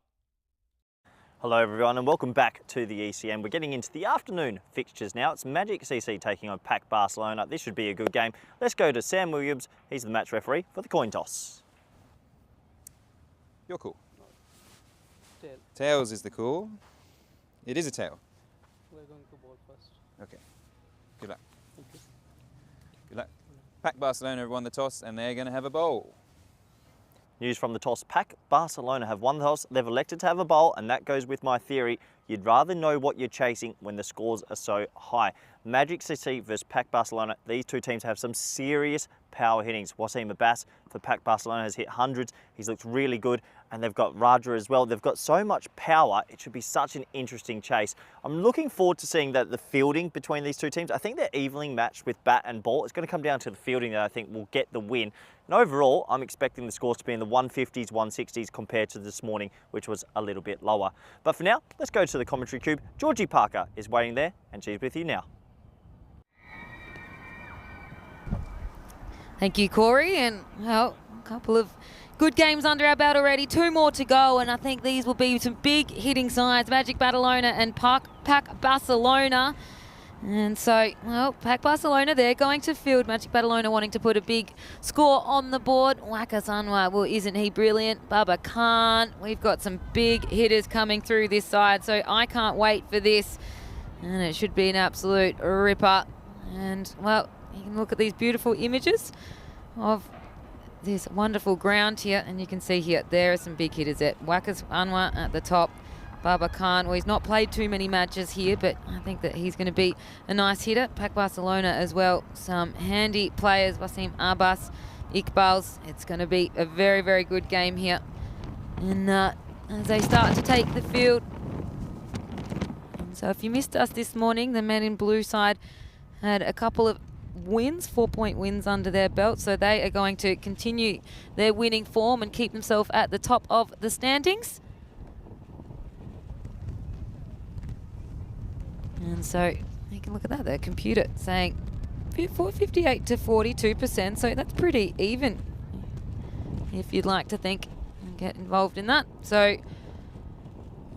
Hello everyone and welcome back to the ECM. We're getting into the afternoon fixtures now. It's Magic CC taking on PAC Barcelona. This should be a good game. Let's go to Sam Williams. He's the match referee for the coin toss. Your call. Tail. Tails is the call. It is a tail. We're going to ball first. Okay. Good luck. Thank you. Good luck. PAC Barcelona have won the toss and they're going to have a bowl. News from the toss. PAC Barcelona have won the toss. They've elected to have a bowl, and that goes with my theory. You'd rather know what you're chasing when the scores are so high. Magic City versus PAC Barcelona. These two teams have some serious power hittings. Wasim Abbas for PAC Barcelona has hit hundreds. He's looked really good. And they've got Raja as well. They've got so much power. It should be such an interesting chase. I'm looking forward to seeing the fielding between these two teams. I think they're evenly matched with bat and ball. It's going to come down to the fielding that I think will get the win. And overall, I'm expecting the scores to be in the 150s, 160s compared to this morning, which was a little bit lower. But for now, let's go to the commentary cube. Georgie Parker is waiting there, and she's with you now. Thank you, Corey. And, well, a couple of good games under our belt already. 2 more to go, and I think these will be some big hitting sides. Magic Barcelona and PAC Barcelona. And so, well, PAC Barcelona, they're going to field. Magic Barcelona wanting to put a big score on the board. Wakas Anwar, well, isn't he brilliant? Baba Khan. We've got some big hitters coming through this side, so I can't wait for this. And it should be an absolute ripper. And, well, you can look at these beautiful images of this wonderful ground here, and you can see here there are some big hitters there. Wakas Anwar at the top. Baba Khan, well, he's not played too many matches here, but I think that he's going to be a nice hitter. PAC Barcelona as well, some handy players. Wasim Abbas, Iqbal's. It's going to be a very, very good game here. And as they start to take the field. And so if you missed us this morning, the men in blue side had a couple of wins, 4-point wins under their belt, so they are going to continue their winning form and keep themselves at the top of the standings. And so you can look at that, the computer saying 58 to 42%, so that's pretty even if you'd like to think and get involved in that. So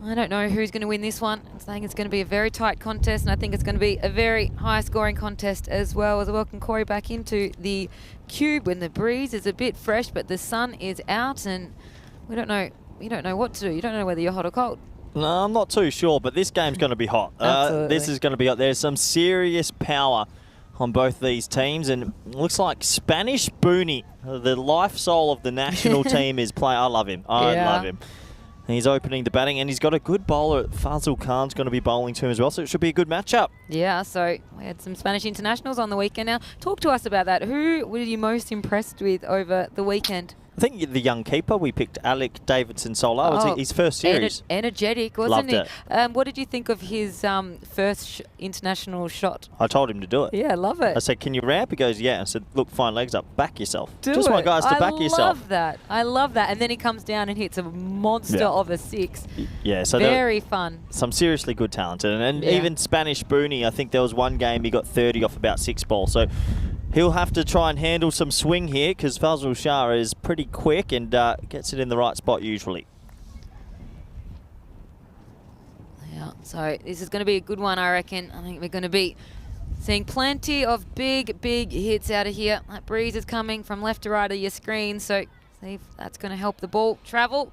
I don't know who's going to win this one. I'm saying it's going to be a very tight contest, and I think it's going to be a very high-scoring contest as well. As I welcome Corey back into the cube when the breeze is a bit fresh, but the sun is out, and we don't know what to do. You don't know whether you're hot or cold. No, I'm not too sure, but this game's going to be hot. This is going to be hot. There's some serious power on both these teams, and it looks like Spanish Booney, the life soul of the national team, is playing. I love him. I love him. He's opening the batting, and he's got a good bowler. Fazil Khan's going to be bowling to him as well, so it should be a good matchup. Yeah, so we had some Spanish internationals on the weekend. Now, talk to us about that. Who were you most impressed with over the weekend? I think the young keeper, we picked Alec Davidson Solar. It was his first series. Energetic, wasn't Loved he? What did you think of his first international shot? I told him to do it. Yeah, I love it. I said, can you ramp? He goes, yeah. I said, look, fine legs up. Back yourself. Just want guys to back yourself. I love that. I love that. And then he comes down and hits a monster of a 6. Yeah, so very fun. Some seriously good talent. And even Spanish Booney, I think there was one game he got 30 off about 6 balls. So he'll have to try and handle some swing here because Fazil Shah is pretty quick and gets it in the right spot usually. Yeah, so this is going to be a good one, I reckon. I think we're going to be seeing plenty of big hits out of here. That breeze is coming from left to right of your screen, so see if that's going to help the ball travel.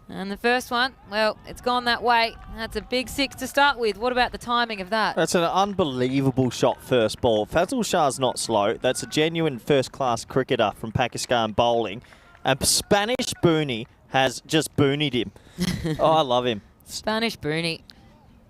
And the first one, well, it's gone that way. That's a big 6 to start with. What about the timing of that? That's an unbelievable shot first ball. Fazil Shah's not slow. That's a genuine first-class cricketer from Pakistan bowling. And Spanish Booney has just boonied him. Oh, I love him. Spanish Booney.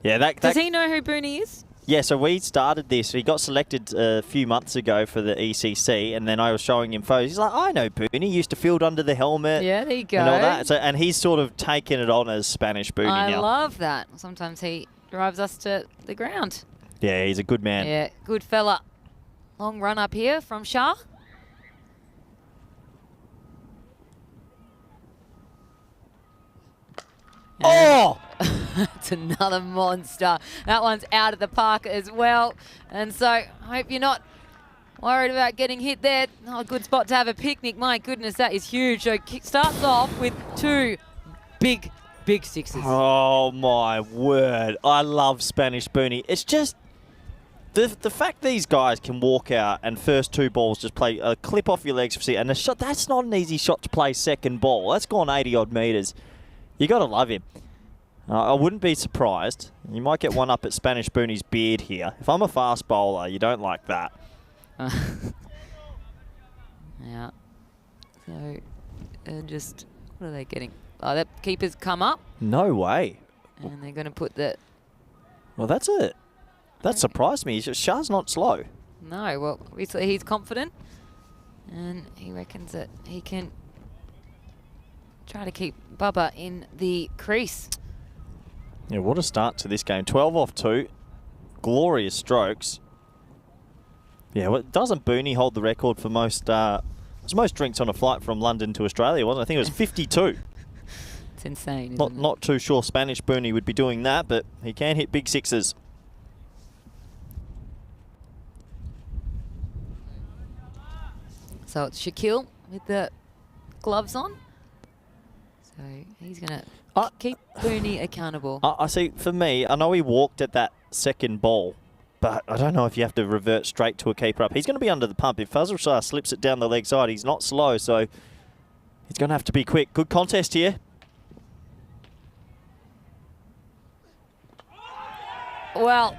Yeah, Does he know who Booney is? Yeah, so we started this. He got selected a few months ago for the ECC, and then I was showing him photos. He's like, I know Booney. He used to field under the helmet. Yeah, there you go. And all that. So, and he's sort of taken it on as Spanish Booney now. I love that. Sometimes he drives us to the ground. Yeah, he's a good man. Yeah, good fella. Long run up here from Shah. Oh! It's another monster. That one's out of the park as well. And so I hope you're not Worried about getting hit there. Oh, good spot to have a picnic. My goodness, that is huge. So starts off with 2 big sixes. Oh, my word. I love Spanish Boonie. It's just the fact these guys can walk out and first 2 balls just play a clip off your legs. And a shot, that's not an easy shot to play second ball. That's gone 80-odd metres. You got to love him. I wouldn't be surprised. You might get one up at Spanish Boonie's beard here. If I'm a fast bowler, you don't like that. Yeah. So, just, what are they getting? Oh, that keeper's come up. No way. And they're going to put the... Well, that's it. That surprised me. Shah's not slow. No, well, obviously he's confident. And he reckons that he can try to keep Bubba in the crease. Yeah, what a start to this game. 12 off 2. Glorious strokes. Yeah, well, doesn't Boonie hold the record for most drinks on a flight from London to Australia, wasn't it? I think it was 52. It's insane, isn't it? Not too sure Spanish Boonie would be doing that, but he can hit big sixes. So it's Shaquille with the gloves on. So he's going to keep Boonie accountable. I see, for me, I know he walked at that second ball, but I don't know if you have to revert straight to a keeper up. He's going to be under the pump. If Fazal Shah slips it down the leg side, he's not slow, so he's going to have to be quick. Good contest here. Well,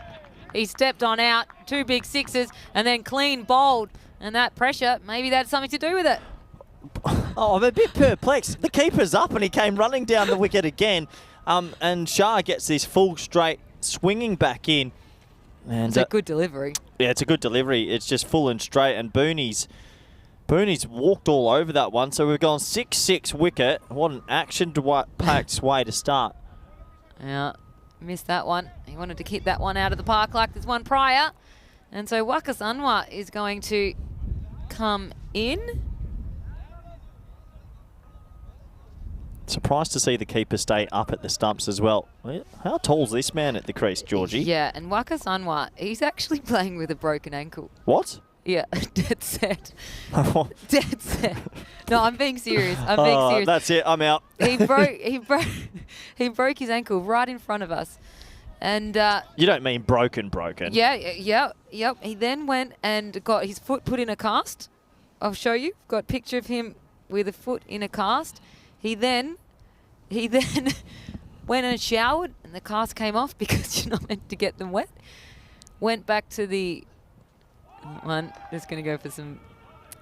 he stepped on out, 2 big sixes, and then clean bowled. And that pressure, maybe that's something to do with it. Oh, I'm a bit perplexed. The keeper's up and he came running down the wicket again. And Shah gets this full straight, swinging back in. And It's a good delivery. Yeah, it's a good delivery. It's just full and straight. And Boonie's walked all over that one. So we've gone 6-6 wicket. What an action-packed way to start. Yeah, missed that one. He wanted to keep that one out of the park like there's one prior. And so Wakas Anwar is going to come in. Surprised to see the keeper stay up at the stumps as well. How tall's this man at the crease, Georgie? Yeah, and Wakas Anwar, he's actually playing with a broken ankle. What? Yeah, dead set. Dead set. No, I'm being serious. I'm being serious. That's it. I'm out. He broke his ankle right in front of us. And you don't mean broken? Yeah. He then went and got his foot put in a cast. I'll show you. Got a picture of him with a foot in a cast. He then went and showered, and the cast came off because you're not meant to get them wet. Went back to the one. Just going to go for some.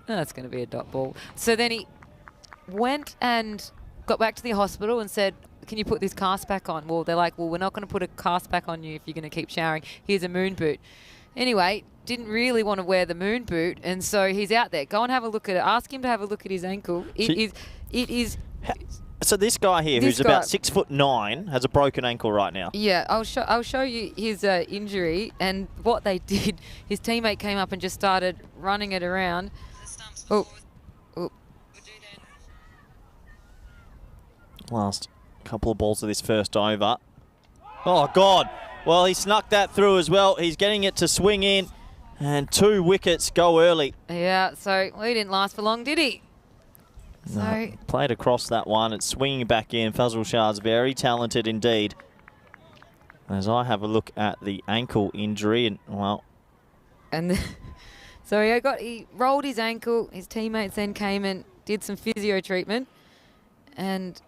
Oh, that's going to be a dot ball. So then he went and got back to the hospital and said, "Can you put this cast back on?" Well, they're like, "Well, we're not going to put a cast back on you if you're going to keep showering. Here's a moon boot." Anyway, didn't really want to wear the moon boot, and so he's out there. Go and have a look at it. Ask him to have a look at his ankle. It is. So this guy here, who's about 6'9", has a broken ankle right now. Yeah, I'll show you his injury and what they did. His teammate came up and just started running it around. Oh. Last couple of balls of this first over. Oh, God. Well, he snuck that through as well. He's getting it to swing in. And 2 wickets go early. Yeah, so he didn't last for long, did he? No, So played across that one. It's swinging back in. Fazal Shah's very talented indeed. As I have a look at the ankle injury, and well, so he rolled his ankle. His teammates then came and did some physio treatment, and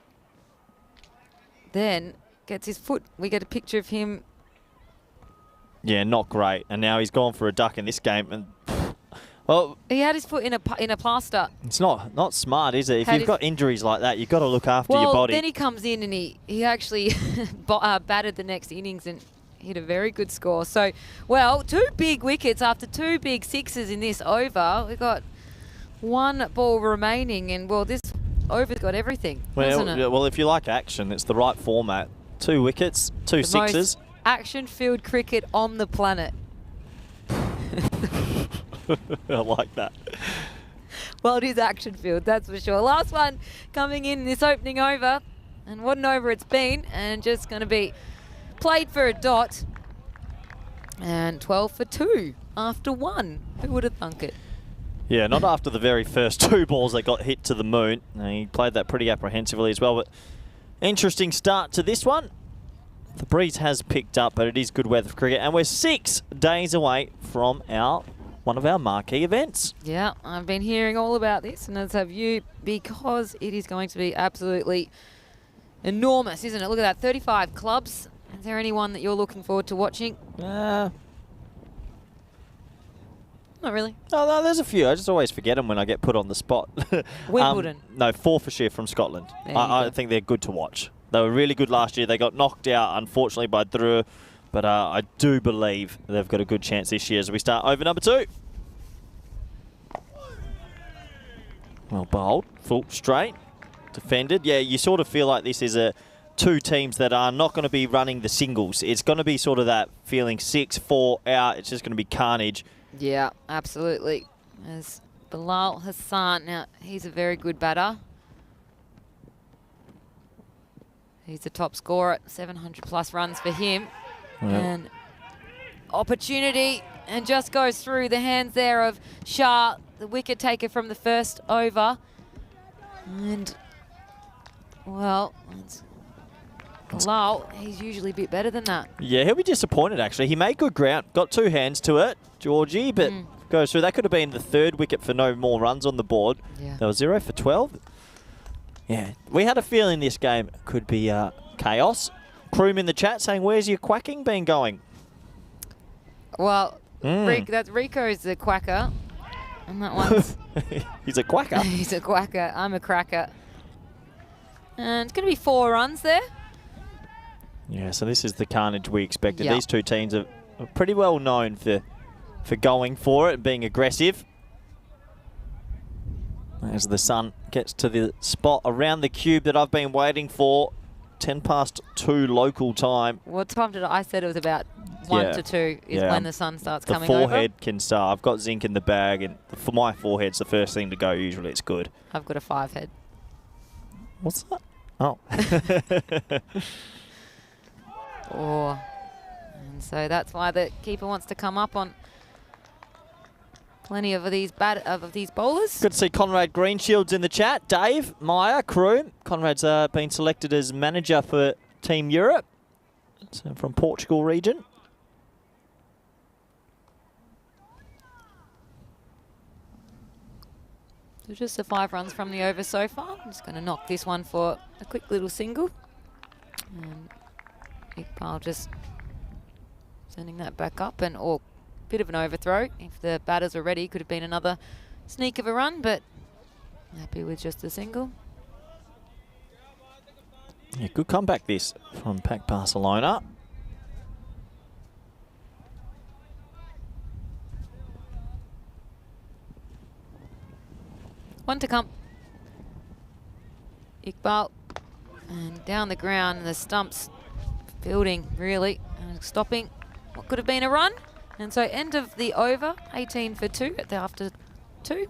then gets his foot. We get a picture of him. yeah, not great. And now he's gone for a duck in this game. And well, He had his foot in a plaster. it's not smart, is it? If Had you've his- got injuries like that, you've got to look after your Well, body. then he comes in and he actually batted the next innings and hit a very good score. So, well, 2 big wickets after 2 big sixes in this over. We've got 1 ball remaining, and, well, this over's got everything, hasn't it? Well, if you like action, it's the right format. 2 wickets, 2 The sixes. most action-filled cricket on the planet. I like that. Well, it is action-filled, that's for sure. Last one coming in this opening over. And what an over it's been. And just going to be played for a dot. And 12 for 2. after one. Who would have thunk it? Yeah, not after the very first 2 balls that got hit to the moon. He played that pretty apprehensively as well. But interesting start to this one. The breeze has picked up, but it is good weather for cricket. And we're 6 days away from one of our marquee events. Yeah, I've been hearing all about this, and as have you, because it is going to be absolutely enormous, isn't it? Look at that, 35 clubs. Is there anyone that you're looking forward to watching? Not really. Oh, no, there's a few. I just always forget them when I get put on the spot. Wimbledon. No, Forfarshire from Scotland. There you I go. think they're good to watch. They were really good last year. They got knocked out, unfortunately, by Drew. But I do believe they've got a good chance this year as we start over number 2. Well bowled, full straight, defended. Yeah, you sort of feel like this is 2 teams that are not going to be running the singles. It's going to be sort of that feeling 6-4 out. It's just going to be carnage. Yeah, absolutely. As Bilal Hassan, now he's a very good batter. He's the top scorer at 700 plus runs for him. Yep. And opportunity, and just goes through the hands there of Shah, the wicket taker from the first over. And, well, it's Bilal, he's usually a bit better than that. Yeah, he'll be disappointed, actually. He made good ground, got 2 hands to it, Georgie, but goes through. That could have been the 3rd wicket for no more runs on the board. Yeah. That was 0 for 12. Yeah, we had a feeling this game could be chaos. Croom in the chat saying, where's your quacking been going? Well, that's Rico's the quacker, and that one's... He's a quacker. He's a quacker. I'm a cracker. And it's going to be 4 runs there. Yeah, so this is the carnage we expected. Yep. These 2 teams are pretty well known for going for it and being aggressive. As the sun gets to the spot around the cube that I've been waiting for, 2:10 local time. What time did I said it was about 1 to 2 is when the sun starts coming over. The forehead can start. I've got zinc in the bag, and for my forehead's the first thing to go. Usually it's good. I've got a 5 head. What's that? Oh. And so that's why the keeper wants to come up on plenty of these bowlers. Good to see Conrad Greenshields in the chat. Dave, Meyer, Crew. Conrad's been selected as manager for Team Europe. So from Portugal region. So just the 5 runs from the over so far. I'm just going to knock this one for a quick little single. And Iqbal just sending that back up, and bit of an overthrow. If the batters were ready, could have been another sneak of a run, but happy with just a single. Yeah, good comeback this from Pac Barcelona. One to come. Iqbal, and down the ground, and the stumps fielding really, and stopping what could have been a run. And so end of the over, 18 for 2 at the after 2.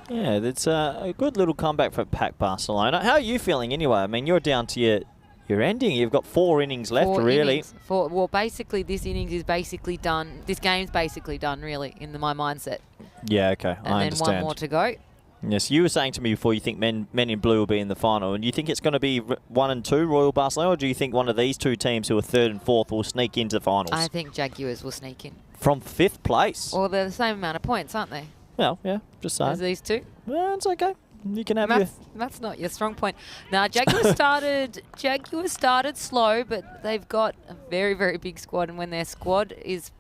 Yeah, that's a good little comeback for Pac Barcelona. How are you feeling anyway? I mean, you're down to your ending. You've got 4 innings left, really. Well, basically, this innings is basically done. This game's basically done, really, in my mindset. Yeah, okay, and I understand. And then 1 more to go. Yes, you were saying to me before you think men in blue will be in the final, and you think it's going to be 1 and 2 Royal Barcelona, or do you think one of these 2 teams who are 3rd and 4th will sneak into the finals? I think Jaguars will sneak in. From 5th place? Well, they're the same amount of points, aren't they? Well, yeah, just saying. As these 2. Well, it's okay. You can have That's not your strong point. Now, Jaguars started slow, but they've got a very, very big squad, and when their squad is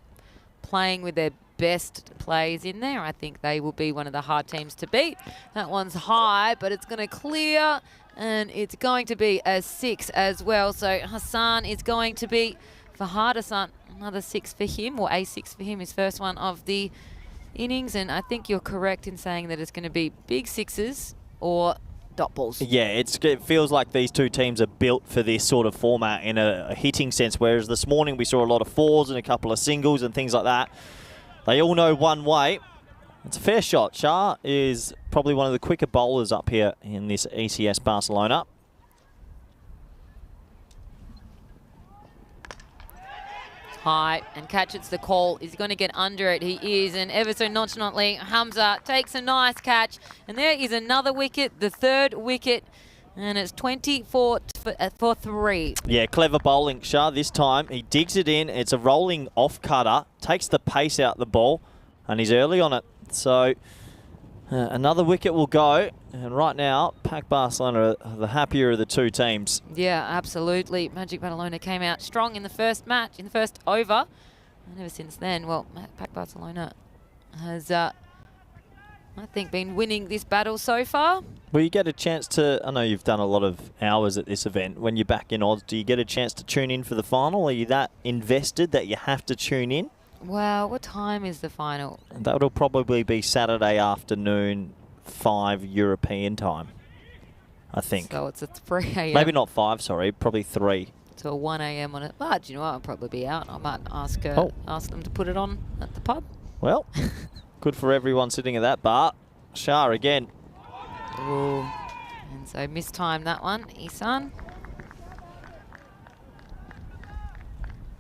playing with their best players in there, I think they will be one of the hard teams to beat. That one's high, but it's going to clear, and it's going to be a 6 as well. So Hassan is going to be, for Hassan, another 6 for him, or a 6 for him, his first one of the innings. And I think you're correct in saying that it's going to be big 6s or dot balls. Yeah, it feels like these 2 teams are built for this sort of format in a hitting sense, whereas this morning we saw a lot of 4s and a couple of singles and things like that. They all know one way. It's a fair shot. Shah is probably one of the quicker bowlers up here in this ECS High, and Catchett's the call. Is he going to get under it? He is, and ever so nonchalantly, Hamza takes a nice catch. And there is another wicket, the third wicket, and it's 24 for 3. Yeah, clever bowling, Shah, this time. He digs it in. It's a rolling off-cutter, takes the pace out the ball, and he's early on it. So another wicket will go. And right now, Pac Barcelona are the happier of the two teams. Yeah, absolutely. Magic Barcelona came out strong in the first match, in the first over. And ever since then, well, Pac Barcelona has, I think, been winning this battle so far. Will you get a chance to, I know you've done a lot of hours at this event, when you're back in Oz, do you get a chance to tune in for the final? Are you that invested that you have to tune in? Well, what time is the final? That'll probably be Saturday afternoon, 5 European time, I think. So it's a 3 a.m. Maybe not 5, sorry, probably 3. To a 1 a.m. on it. But you know what? I'll probably be out. I might ask them to put it on at the pub. Well, good for everyone sitting at that bar. Shah again. Ooh. And so mistimed that one, Isan.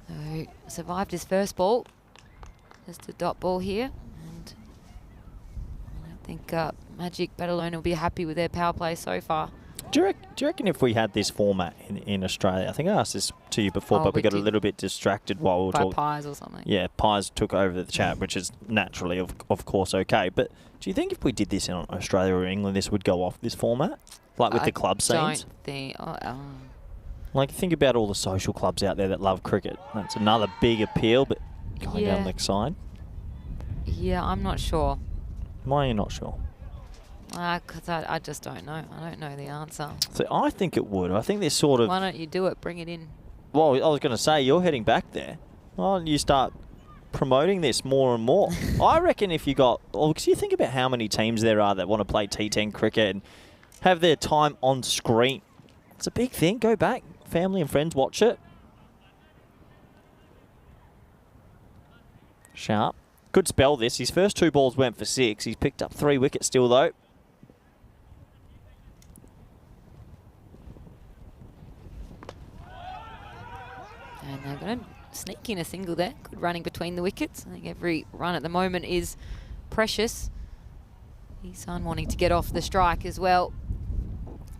So survived his first ball. Just a dot ball here. And I think Magic Barcelona will be happy with their power play so far. Do you reckon if we had this format in Australia, I think I asked this to you before, but we got a little bit distracted while we were talking. Pies or something. Yeah, Pies took over the chat, which is naturally, of course, okay. But do you think if we did this in Australia or England, this would go off this format? Like with the club scenes? Don't think... Like, think about all the social clubs out there that love cricket. That's another big appeal, but going down the next side. Yeah, I'm not sure. Why are you not sure? Because I just don't know. I don't know the answer. So I think it would. I think there's sort of... Why don't you do it? Bring it in. Well, I was going to say, you're heading back there. Why don't you start promoting this more and more? I reckon if you got... Well, because you think about how many teams there are that want to play T10 cricket and have their time on screen. It's a big thing. Go back. Family and friends watch it. Sharp. Could spell this. His first 2 balls went for 6. He's picked up 3 wickets still, though. And they're going to sneak in a single there. Good running between the wickets. I think every run at the moment is precious. Isan wanting to get off the strike as well.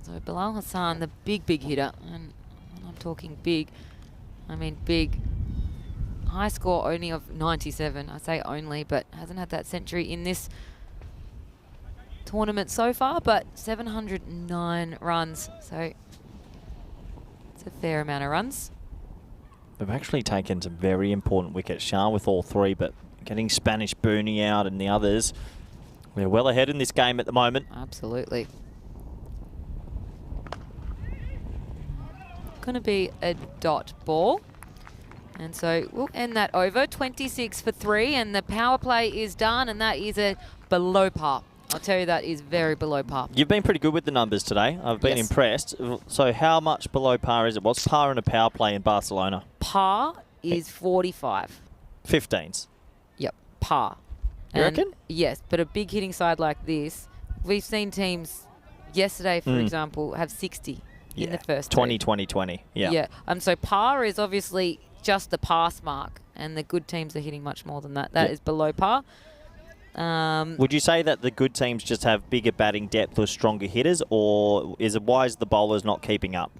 So Bilal Hassan, the big hitter. And when I'm talking big, I mean big. High score only of 97. I say only, but hasn't had that century in this tournament so far, but 709 runs. So it's a fair amount of runs. They've actually taken some very important wickets, Shah, with all 3, but getting Spanish Booney out and the others, we're well ahead in this game at the moment. Absolutely. Going to be a dot ball. And so we'll end that over. 26 for 3, and the power play is done, and that is a below par. I'll tell you, that is very below par. You've been pretty good with the numbers today. I've been impressed. So how much below par is it? What's par in a power play in Barcelona? Par is 45. 15s. Yep, par. You reckon? Yes, but a big hitting side like this, we've seen teams yesterday, for example, have 60 in the first 20, 20, 20. Yeah. Yeah. So par is obviously just the pass mark, and the good teams are hitting much more than that. That is below par. Would you say that the good teams just have bigger batting depth or stronger hitters, or why is the bowlers not keeping up?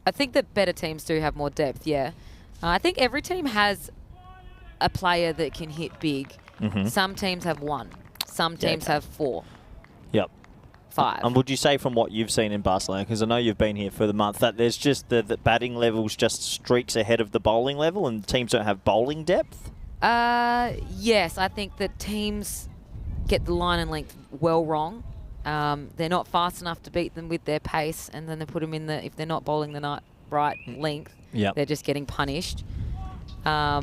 I think that better teams do have more depth, yeah. I think every team has a player that can hit big. Some teams have 1. Some teams have 4. Yep. 5. And would you say from what you've seen in Barcelona, because I know you've been here for the month, that there's just the batting levels just streaks ahead of the bowling level and teams don't have bowling depth? Yes, I think that teams get the line and length well wrong. They're not fast enough to beat them with their pace, and then they put them in if they're not bowling the right length, they're just getting punished. I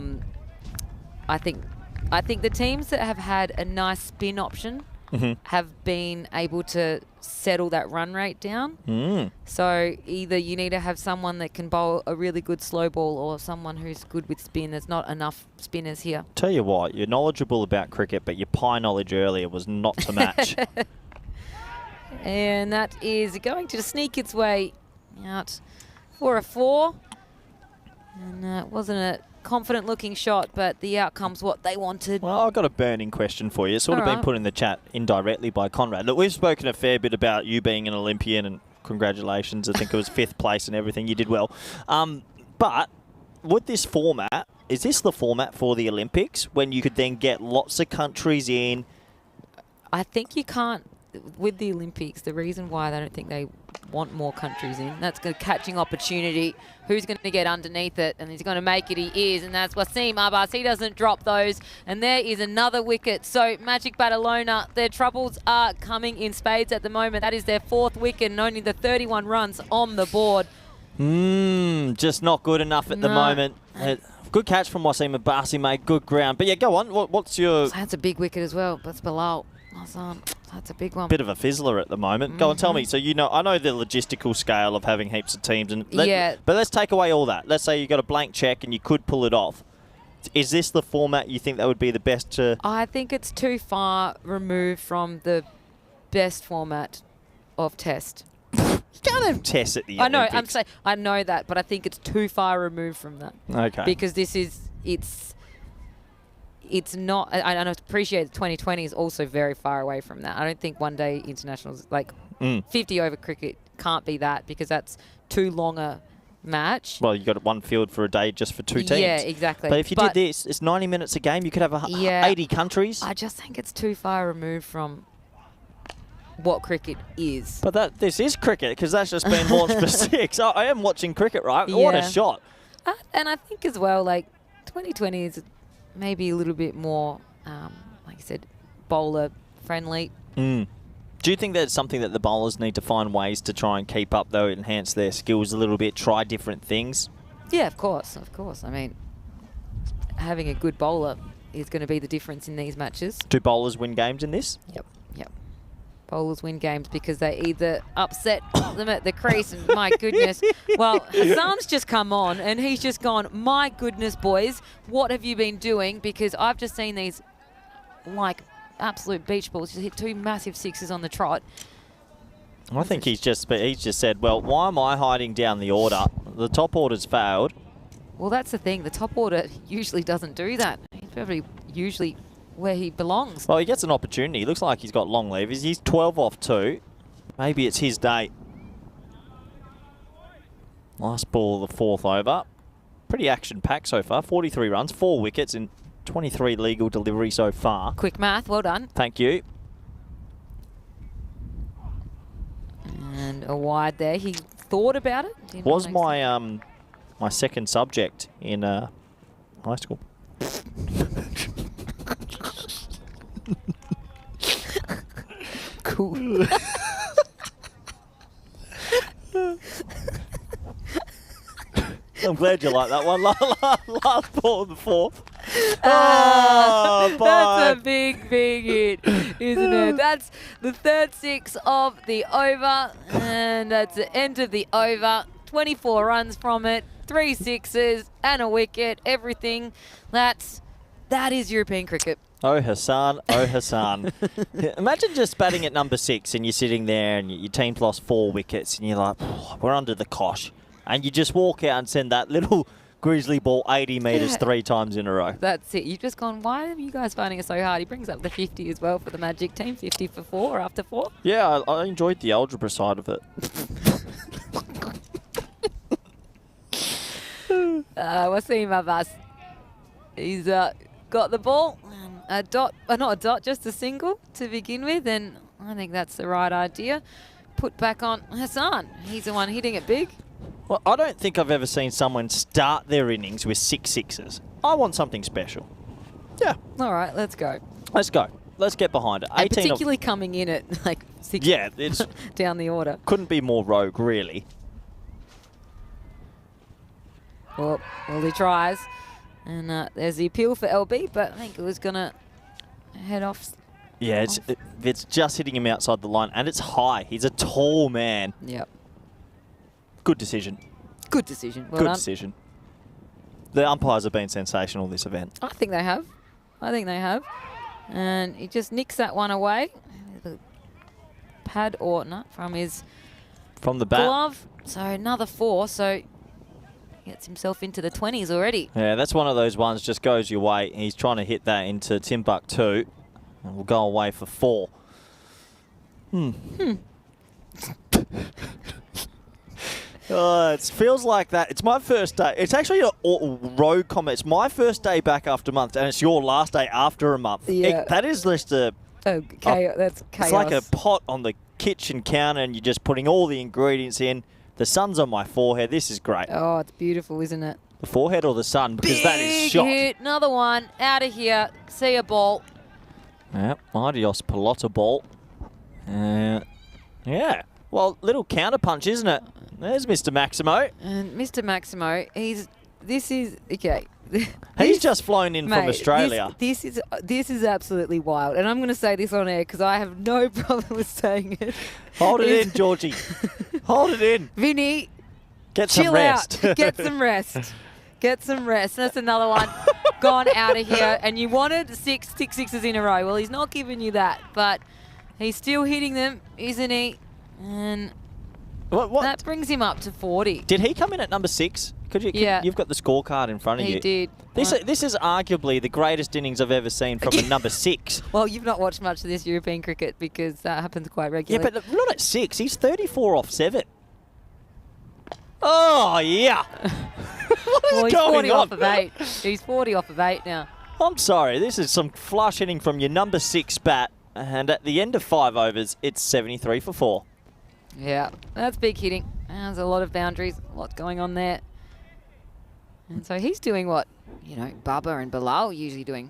think the teams that have had a nice spin option have been able to settle that run rate down. So either you need to have someone that can bowl a really good slow ball or someone who's good with spin. There's not enough spinners here. Tell you what, you're knowledgeable about cricket, but your pie knowledge earlier was not to match. And that is going to sneak its way out for a 4. And it wasn't a confident-looking shot, but the outcome's what they wanted. Well, I've got a burning question for you. It's sort of All been right. put in the chat indirectly by Conrad. Look, we've spoken a fair bit about you being an Olympian, and congratulations. I think it was 5th place and everything. You did well. But with this format, is this the format for the Olympics when you could then get lots of countries in? I think you can't, with the Olympics, the reason why they don't think they want more countries in, that's a catching opportunity. Who's going to get underneath it? And he's going to make it, he is. And that's Wasim Abbas. He doesn't drop those. And there is another wicket. So Magic Badalona, their troubles are coming in spades at the moment. That is their 4th wicket and only the 31 runs on the board. Just not good enough at the moment. Good catch from Wasim Abbas. He made good ground. But yeah, go on. What's your... That's a big wicket as well. That's Bilal. That's a big one. Bit of a fizzler at the moment. Go and tell me. So, I know the logistical scale of having heaps of teams. But let's take away all that. Let's say you got a blank check and you could pull it off. Is this the format you think that would be the best to... I think it's too far removed from the best format of Test. You can't have tests at the Olympics. I'm saying I know that, but I think it's too far removed from that. Okay. Because it's not. I appreciate 2020 is also very far away from that. I don't think one day internationals 50 over cricket can't be that, because that's too long a match. Well, you got one field for a day just for 2 teams. Yeah, exactly. But if you did this, it's 90 minutes a game. You could have 80 countries. I just think it's too far removed from what cricket is. But this is cricket, because that's just been launched for 6. I am watching cricket, right? What a shot. And I think as well, 2020 is maybe a little bit more, like I said, bowler friendly. Do you think that's something that the bowlers need to find ways to try and keep up, though, enhance their skills a little bit, try different things? Yeah, of course. I mean, having a good bowler is going to be the difference in these matches. Do bowlers win games in this? Yep. Bowlers win games because they either upset them at the crease, and my goodness. Well, Hassan's just come on and he's just gone, my goodness, boys, what have you been doing? Because I've just seen these absolute beach balls just hit 2 massive 6s on the trot. I think he's just said, well, why am I hiding down the order? The top order's failed. Well, that's the thing. The top order usually doesn't do that. He's probably usually where he belongs. Well, he gets an opportunity. He looks like he's got long levers. He's 12 off 2. Maybe it's his day. Last ball of the 4th over. Pretty action-packed so far. 43 runs, 4 wickets, and 23 legal delivery so far. Quick math. Well done. Thank you. And a wide there. He thought about it. Was my my second subject in high school. Cool. I'm glad you like that one. Last ball of the 4th. That's a big hit, isn't it? That's the 3rd 6 of the over, and that's the end of the over. 24 runs from it, 3 6s and a wicket. Everything. That is European cricket. Oh, Hassan. Oh, Hassan. Imagine just batting at number 6 and you're sitting there and your team's lost 4 wickets and you're like, we're under the cosh. And you just walk out and send that little grizzly ball 80 metres 3 times in a row. That's it. You've just gone, why are you guys finding it so hard? He brings up the 50 as well for the Magic team. 50 for 4 after 4. Yeah, I enjoyed the algebra side of it. Wasim Abbas. He's got the ball. A dot, not a dot, just a single to begin with. And I think that's the right idea. Put back on Hassan. He's the one hitting it big. Well, I don't think I've ever seen someone start their innings with 6 6s. I want something special. Yeah. All right, let's go. Let's go. Let's get behind it. And particularly coming in at 6 it's down the order. Couldn't be more rogue, really. Well, he tries. And there's the appeal for LB, but I think it was going to head off. Yeah, it's just hitting him outside the line, and it's high. He's a tall man. Yep. Good decision. Good decision. Well Good done. decision. The umpires have been sensational this event. I think they have. And he just nicks that one away. The pad or not from his From the bat. glove. So another 4. So Gets himself into the 20s already. Yeah, that's one of those ones just goes your way. He's trying to hit that into Timbuktu. And we'll go away for 4. Oh, it feels like that. It's my first day. It's actually a road comment. It's my first day back after a month, and it's your last day after a month. Yeah. That is just a... Oh, that's chaos. It's like a pot on the kitchen counter, and you're just putting all the ingredients in. The sun's on my forehead. This is great. Oh, it's beautiful, isn't it? The forehead or the sun? Because that is Big shot. hit. Another one. Out of here. See a ball. Yep, adios, Pelota ball. Yeah. Well, little counter punch, isn't it? There's Mr. Maximo. And Mr. Maximo, this is okay. He's just flown in from Australia. This is absolutely wild, and I'm going to say this on air because I have no problem with saying it. Hold it in, Georgie. Hold it in. Vinny, Get some chill rest. out. Get some rest. Get some rest. That's another one gone out of here. And you wanted six sixes in a row. Well, he's not giving you that, but he's still hitting them, isn't he? And What? that brings him up to 40. Did he come in at number 6? Yeah. You've got the scorecard in front of you. He did. This is arguably the greatest innings I've ever seen from a number 6. Well, you've not watched much of this European cricket because that happens quite Yeah, regularly. but not at 6. He's 34 off 7. Oh, yeah. What is Well, he's going 40 on? off of 8. He's 40 off of 8 now. I'm sorry. This is some flush hitting from your number 6 bat. And at the end of 5 overs, it's 73 for 4. Yeah, that's big hitting. There's a lot of boundaries, a lot going on there. And so he's doing what, Bubba and Bilal are usually doing.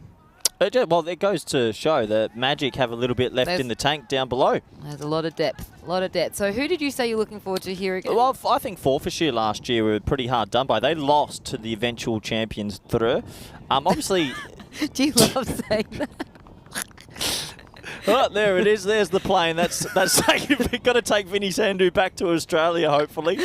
Well, it goes to show that Magic have a little bit left in the tank down below. There's a lot of depth, So who did you say you're looking forward to here again? Well, I think Forfarshire last year were pretty hard done by. They lost to the eventual champions, Thur. Obviously... Do you love saying that? Oh, there it is. There's the plane. That's we've got to take Vinny Sandhu back to Australia, hopefully.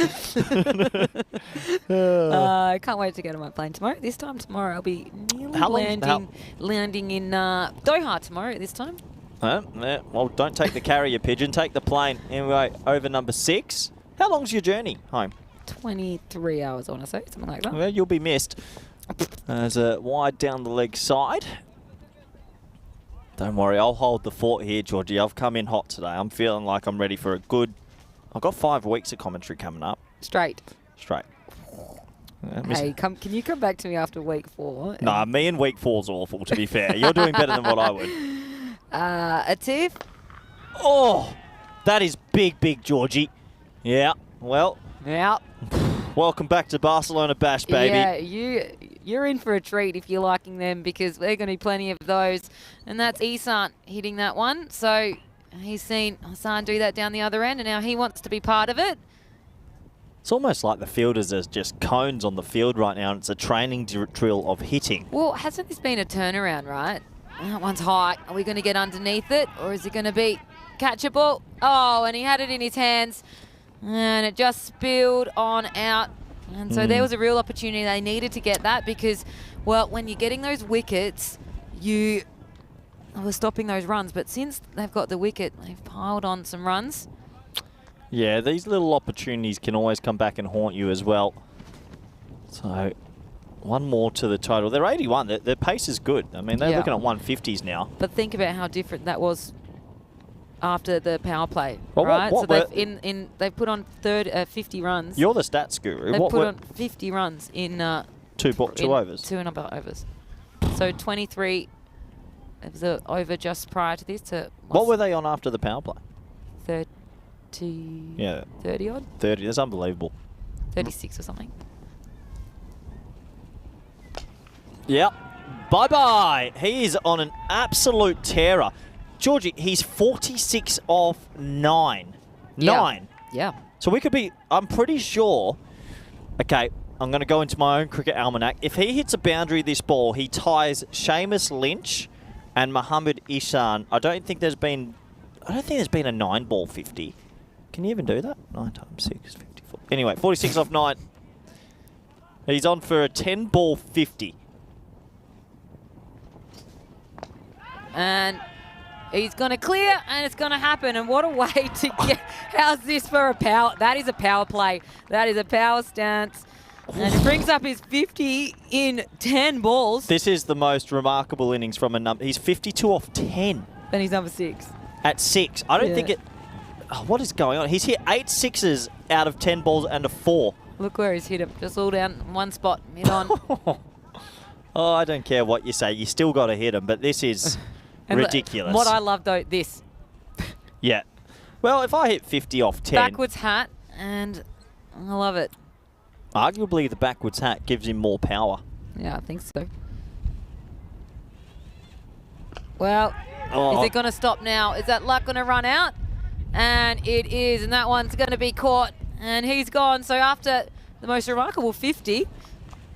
I can't wait to go to my plane tomorrow. This time tomorrow I'll be landing in Doha tomorrow at this time. Well, don't take the carrier pigeon. Take the plane. Anyway, over number 6. How long's your journey home? 23 hours, I want to say, something like that. Well, you'll be missed. There's a wide down the leg side. Don't worry, I'll hold the fort here, Georgie. I've come in hot today. I'm feeling like I'm ready for a good... I've got 5 weeks of commentary coming up. Straight. Hey, can you come back to me after week 4? Nah, me and week 4's awful, to be fair. You're doing better than what I would. Atif? Oh, that is big, Georgie. Yeah, well... Yeah. Welcome back to Barcelona Bash, baby. Yeah, you're in for a treat if you're liking them because there are going to be plenty of those. And that's Isan hitting that one. So he's seen Hassan do that down the other end and now he wants to be part of it. It's almost like the fielders are just cones on the field right now and it's a training drill of hitting. Well, hasn't this been a turnaround, right? That one's high. Are we going to get underneath it or is it going to be catchable? Oh, and he had it in his hands. And it just spilled on out. And so there was a real opportunity. They needed to get that because, well, when you're getting those wickets, you were stopping those runs. But since they've got the wicket, they've piled on some runs. Yeah, these little opportunities can always come back and haunt you as well. So, one more to the total. They're 81. Their pace is good. I mean, they're looking at 150s now. But think about how different that was after the power play, well, right? what so they've put on 50 runs. You're the stats guru. They've put on 50 runs in 2 overs. 2 and a half overs. So 23. It was over just prior to this. What were they on after the power play? 30. Yeah. 30 odd. 30. That's unbelievable. 36 or something. Yep. Bye-bye. He is on an absolute tearer. Georgie, he's 46 off 9. Yeah. 9. Yeah. So we could be, I'm pretty sure, okay, I'm going to go into my own cricket almanac. If he hits a boundary this ball, he ties Seamus Lynch and Muhammad Ishan. I don't think there's been a 9-ball 50. Can you even do that? 9 times 6, 54. Anyway, 46 off 9. He's on for a 10-ball 50. And he's going to clear, and it's going to happen. And what a way to get... How's this for a power... That is a power play. That is a power stance. And he brings up his 50 in 10 balls. This is the most remarkable innings from a number. He's 52 off 10 And he's number 6. at 6. I don't Yeah. think it... Oh, what is going on? He's hit 8 sixes out of 10 balls and a 4. Look where he's hit him. Just all down in one spot, mid on. Oh, I don't care what you say. You still got to hit him, but this is And ridiculous. What I love, though, this. Yeah. Well, if I hit 50 off 10... Backwards hat, and I love it. Arguably, the backwards hat gives him more power. Yeah, I think so. Well, Oh. is it going to stop now? Is that luck going to run out? And it is, and that one's going to be caught. And he's gone. So after the most remarkable 50,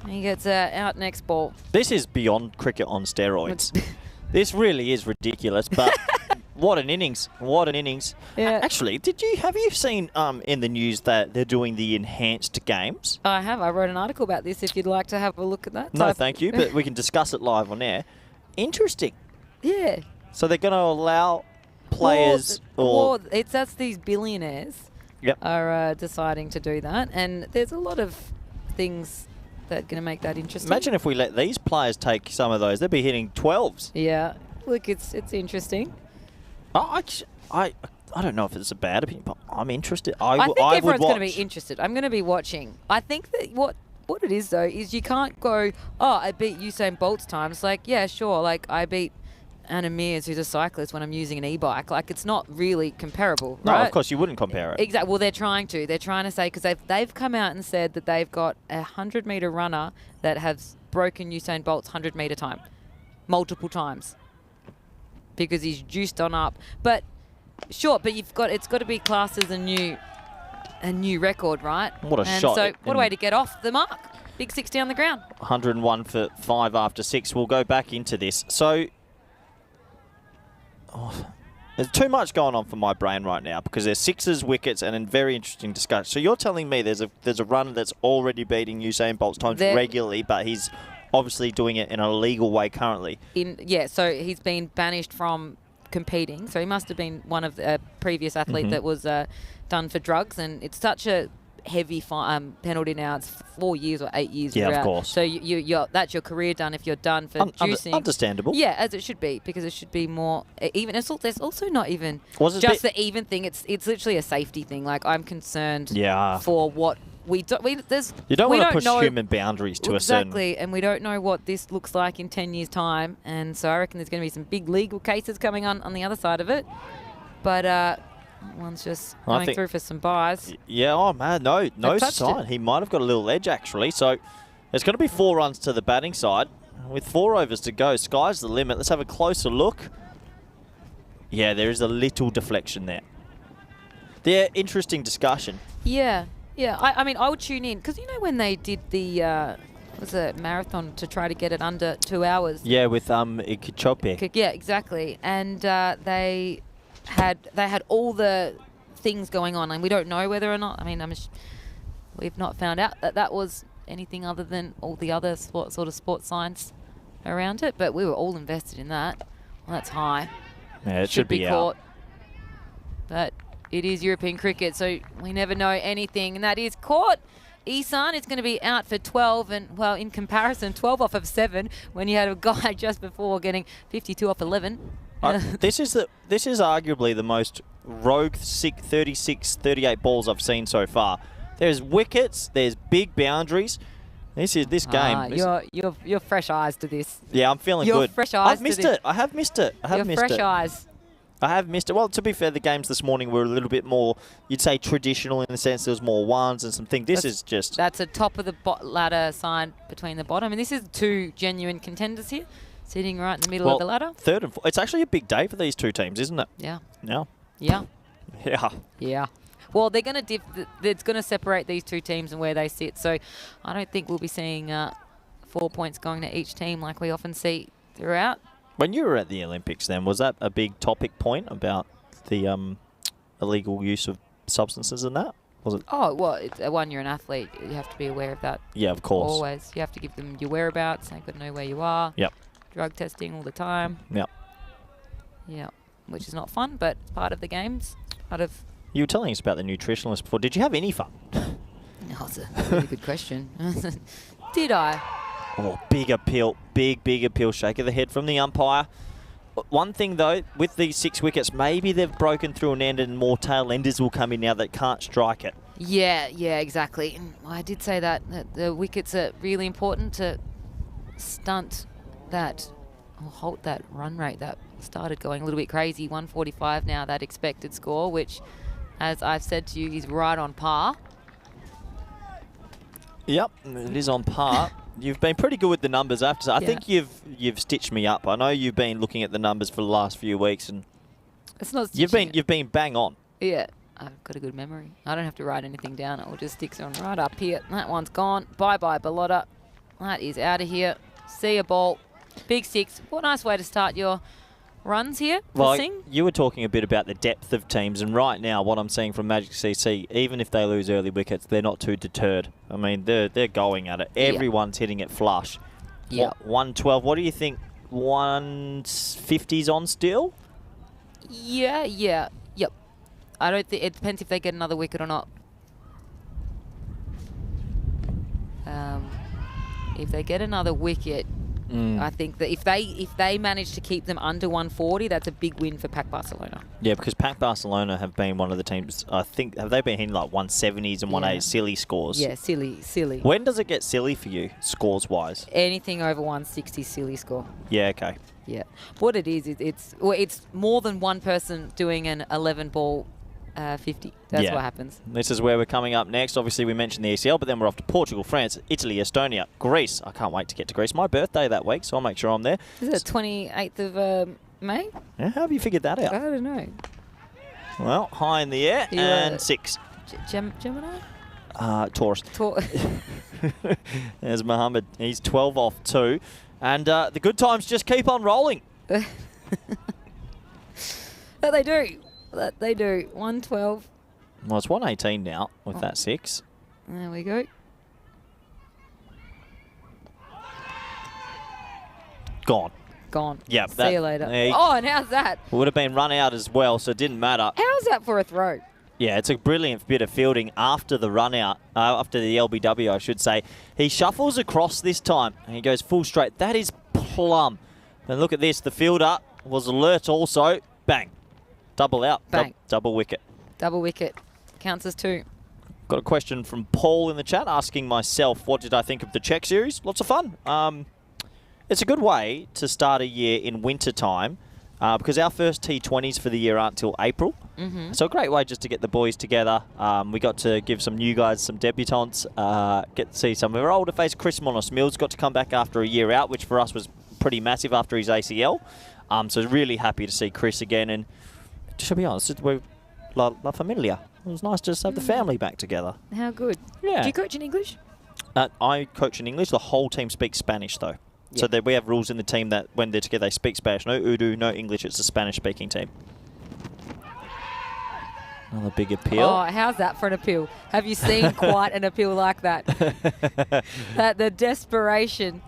he gets out next ball. This is beyond cricket on steroids. This really is ridiculous, but what an innings. What an innings. Yeah. Actually, have you seen in the news that they're doing the enhanced games? I have. I wrote an article about this if you'd like to have a look at that. No, thank you, but we can discuss it live on air. Interesting. Yeah. So they're going to allow players That's these billionaires Yep. are deciding to do that, and there's a lot of things that are going to make that interesting. Imagine if we let these players take some of those. They'd be hitting 12s. Yeah. Look, it's interesting. I don't know if it's a bad opinion, but I'm interested. I think would everyone's going to watch. be interested. I'm going to be watching. I think that what it is, though, is you can't go, oh, I beat Usain Bolt's time. It's like, yeah, sure, like I beat Anna Mears, who's a cyclist, when I'm using an e-bike. Like, it's not really comparable, No, right? of course you wouldn't compare it. Exactly. Well, they're trying to. They're trying to say, because they've come out and said that they've got a 100-metre runner that has broken Usain Bolt's 100-metre time multiple times because he's juiced on up. But sure, but it's got to be classed as a new record, right? What a and shot. So what a way to get off the mark. Big 60 on the ground. 101 for 5 after 6. We'll go back into this. So there's too much going on for my brain right now because there's sixes, wickets, and a very interesting discussion. So you're telling me there's a runner that's already beating Usain Bolt's times regularly, but he's obviously doing it in a legal way currently. So he's been banished from competing. So he must have been one of the previous athlete that was done for drugs, and it's such a heavy penalty now. It's 4 years or 8 years. Yeah, of course. So you're that's your career done if you're done for juicing. Understandable. Yeah, as it should be, because it should be more even. There's also not even Was it just the even thing. It's literally a safety thing. Like, I'm concerned for what we do. You don't want to push human boundaries to a certain... Exactly, and we don't know what this looks like in 10 years' time. And so I reckon there's going to be some big legal cases coming on the other side of it. But one's just going through for some buys. Yeah, oh man, no sign. He might have got a little edge actually. So there's going to be 4 runs to the batting side. With 4 overs to go, sky's the limit. Let's have a closer look. Yeah, there is a little deflection there. Yeah, interesting discussion. Yeah. I mean, I would tune in because you know when they did the was a marathon to try to get it under 2 hours. Yeah, with Ikichope. Yeah, exactly. And they had all the things going on, and we don't know whether or not. I mean, we've not found out that was anything other than all the other sort of sports science around it. But we were all invested in that. Well, that's high. Yeah, it should be caught. out. But it is European cricket, so we never know anything. And that is caught. Isan is going to be out for 12, and well, in comparison, 12 off of 7 when you had a guy just before getting 52 off 11. This is arguably the most rogue 36, 38 balls I've seen so far. There's wickets, there's big boundaries. This game. You're fresh eyes to this. Yeah, I'm feeling You're good. fresh eyes. I've missed it. I have missed it. Fresh eyes. I have missed it. Well, to be fair, the games this morning were a little bit more, you'd say, traditional in the sense there was more ones and some things. That's a top of the ladder side between the bottom. And this is 2 genuine contenders here, sitting right in the middle of the ladder. 3rd and 4th. It's actually a big day for these 2 teams, isn't it? Yeah. No. Yeah. Yeah. Yeah. Well, they're going to it's going to separate these 2 teams and where they sit. So I don't think we'll be seeing 4 points going to each team like we often see throughout. When you were at the Olympics then, was that a big topic point about the illegal use of substances and that? Was it? Oh, well, when you're an athlete, you have to be aware of that. Yeah, of course. Always. You have to give them your whereabouts. They've got to know where you are. Yep. Drug testing all the time. Yep. Yeah, which is not fun, but it's part of the games. You were telling us about the nutritionalist before. Did you have any fun? No, Oh, that's a really good question. Did I? Oh, big appeal. Big appeal. Shake of the head from the umpire. One thing, though, with these 6 wickets, maybe they've broken through an end and more tail enders will come in now that can't strike it. Yeah, exactly. I did say that the wickets are really important to stunt that, or halt that run rate that started going a little bit crazy. 145 now, that expected score, which, as I've said to you, is right on par. Yep, it is on par. You've been pretty good with the numbers, I have to say. I think you've stitched me up. I know you've been looking at the numbers for the last few weeks, and it's not you've been bang on. Yeah, I've got a good memory. I don't have to write anything down. It will just stick on right up here. That one's gone. Bye-bye, Bellotta. That is out of here. See a ball. Big 6. What a nice way to start your runs here. Well, you were talking a bit about the depth of teams, and right now what I'm seeing from Magic CC, even if they lose early wickets, they're not too deterred. I mean, they're going at it. Everyone's hitting it flush. Yeah. 112. What do you think? 150's on still? Yeah. Yep. I don't think it depends if they get another wicket or not. If they get another wicket, I think that if they manage to keep them under 140, that's a big win for Pac Barcelona. Yeah, because Pac Barcelona have been one of the teams, I think, have they been hitting like 170s and 180s silly scores? Yeah, silly. When does it get silly for you, scores-wise? Anything over 160 silly score. Yeah, okay. Yeah. What it is, it's more than one person doing an 11-ball 50. That's what happens. This is where we're coming up next. Obviously, we mentioned the ECL, but then we're off to Portugal, France, Italy, Estonia, Greece. I can't wait to get to Greece. My birthday that week, so I'll make sure I'm there. Is it 28th of May? Yeah, how have you figured that out? I don't know. Well, high in the air and 6. Gemini? Taurus. There's Mohammed. He's 12 off 2. And the good times just keep on rolling. That they do. 112. Well, it's 118 now with that 6. There we go. Gone. Yeah. See you later. And how's that? Would have been run out as well, so it didn't matter. How's that for a throw? Yeah, it's a brilliant bit of fielding after the run out, after the LBW, I should say. He shuffles across this time, and he goes full straight. That is plumb. And look at this. The fielder was alert also. Bang. Double out. Bang. Double wicket. Double wicket. Counts as 2. Got a question from Paul in the chat asking myself, what did I think of the Czech series? Lots of fun. It's a good way to start a year in winter time because our first T20s for the year aren't till April. So a great way just to get the boys together. We got to give some new guys some debutants, get to see some of our older face. Chris Monos-Mills got to come back after a year out, which for us was pretty massive after his ACL. So really happy to see Chris again. And to be honest, we're La Familia. It was nice to just have the family back together. How good. Yeah. Do you coach in English? I coach in English. The whole team speaks Spanish, though. Yeah. So we have rules in the team that when they're together, they speak Spanish. No Urdu, no English. It's a Spanish-speaking team. Another big appeal. Oh, how's that for an appeal? Have you seen quite an appeal like that? The desperation.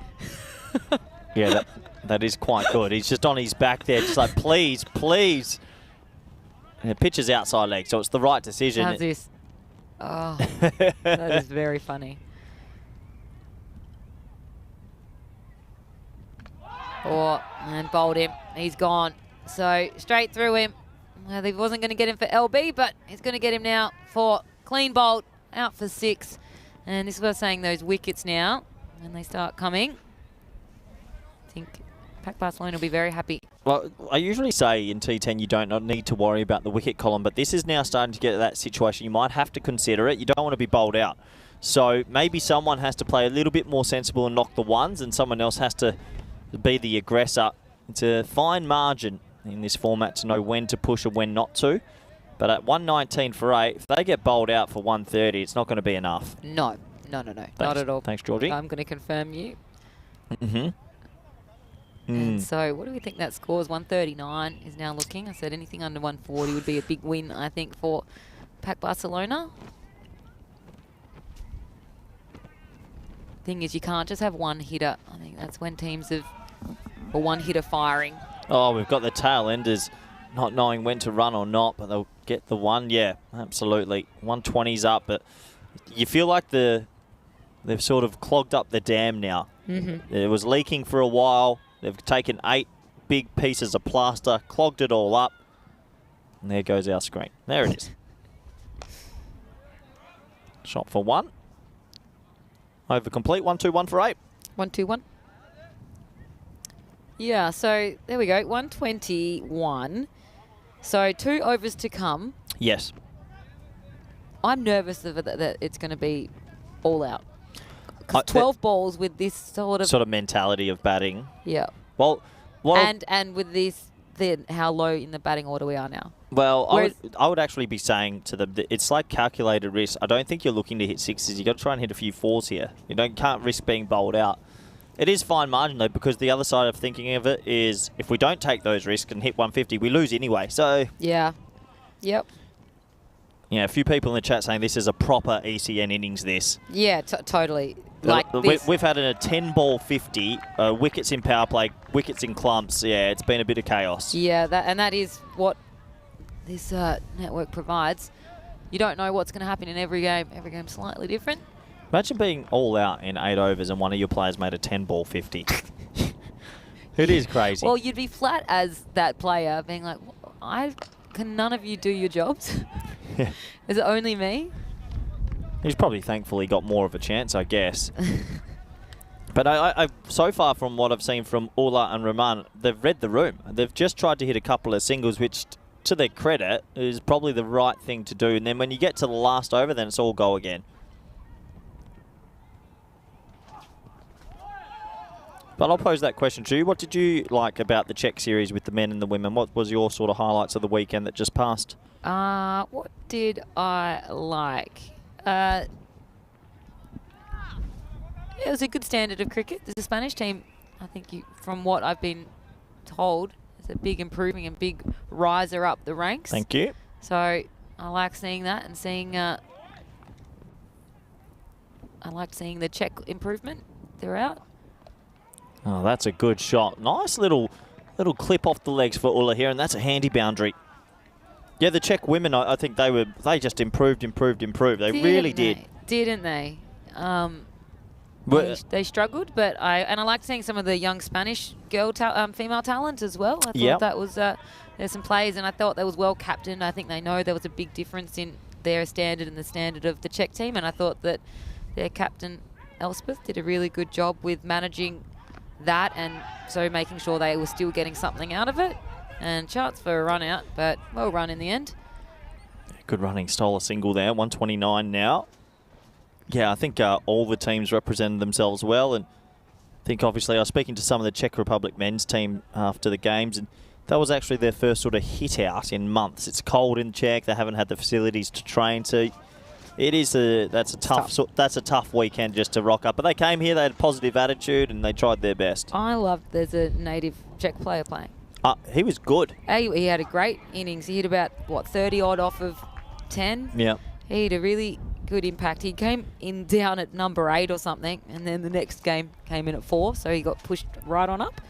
Yeah, that is quite good. He's just on his back there, just like, please. And the pitch is outside leg, so it's the right decision. How's this? Oh, that is very funny. And bowled him. He's gone. So straight through him. Well, he wasn't going to get him for LB, but he's going to get him now for clean bowled, out for 6. And this is what I was saying, those wickets now, when they start coming, I think Pac Barcelona will be very happy. Well, I usually say in T10 you don't need to worry about the wicket column, but this is now starting to get to that situation. You might have to consider it. You don't want to be bowled out. So maybe someone has to play a little bit more sensible and knock the ones, and someone else has to be the aggressor. It's a fine margin in this format to know when to push and when not to. But at 119 for 8, if they get bowled out for 130, it's not going to be enough. No. Not at all. Thanks, Georgie. I'm going to confirm you. And so what do we think that scores? 139 is now looking. I said anything under 140 would be a big win, I think, for Pac Barcelona. Thing is, you can't just have one hitter. I think that's when teams have a one hitter firing. Oh, we've got the tail enders not knowing when to run or not, but they'll get the one. Yeah, absolutely. 120's up, but you feel like they've sort of clogged up the dam now. It was leaking for a while. They've taken 8 big pieces of plaster, clogged it all up. And there goes our screen. There it is. Shot for 1. Over complete. 1-2-1 for 8. 1-2-1. Yeah, so there we go. 121. So 2 overs to come. Yes. I'm nervous that it's going to be all out. 'Cause 12 balls with this sort of mentality of batting. Yeah. Well, and with this, how low in the batting order we are now. Well, I would actually be saying to them that it's like calculated risk. I don't think you're looking to hit 6s. You've got to try and hit a few 4s here. You can't risk being bowled out. It is fine margin, though, because the other side of thinking of it is if we don't take those risks and hit 150, we lose anyway. So yeah. Yep. Yeah, a few people in the chat saying this is a proper ECN innings, this. Yeah, totally. Like We've had a 10-ball 50, wickets in power play, wickets in clumps. Yeah, it's been a bit of chaos. Yeah, that is what this network provides. You don't know what's going to happen in every game. Every game's slightly different. Imagine being all out in 8 overs and one of your players made a 10-ball 50. It is crazy. Well, you'd be flat as that player, being like, can none of you do your jobs? Yeah. Is it only me? He's probably thankful he got more of a chance, I guess. But I so far from what I've seen from Ula and Rahman, they've read the room. They've just tried to hit a couple of singles, which, to their credit, is probably the right thing to do. And then when you get to the last over, then it's all go again. But I'll pose that question to you. What did you like about the Czech series with the men and the women? What was your sort of highlights of the weekend that just passed? What did I like? It was a good standard of cricket. The Spanish team, I think, from what I've been told, is a big improving and big riser up the ranks. Thank you. So I like seeing that and seeing. I liked seeing the Czech improvement throughout. Oh, that's a good shot. Nice little clip off the legs for Ulla here, and that's a handy boundary. Yeah, the Czech women, I think they just improved. They really did. Didn't they? They struggled, but I liked seeing some of the young Spanish female talent as well. I thought that was there's some plays, and I thought that was well captained. I think they know there was a big difference in their standard and the standard of the Czech team, and I thought that their captain Elspeth did a really good job with managing that, and so making sure they were still getting something out of it. And chance for a run out, but well run in the end. Good running, stole a single there, 129 now. Yeah, I think all the teams represented themselves well, and I think obviously I was speaking to some of the Czech Republic men's team after the games, and that was actually their first sort of hit out in months. It's cold in Czech, they haven't had the facilities to train, so that's a tough weekend just to rock up. But they came here, they had a positive attitude, and they tried their best. I loved there's a native Czech player playing. He was good. He had a great innings. He hit about, 30-odd off of 10? Yeah. He had a really good impact. He came in down at number 8 or something, and then the next game came in at 4, so he got pushed right on up.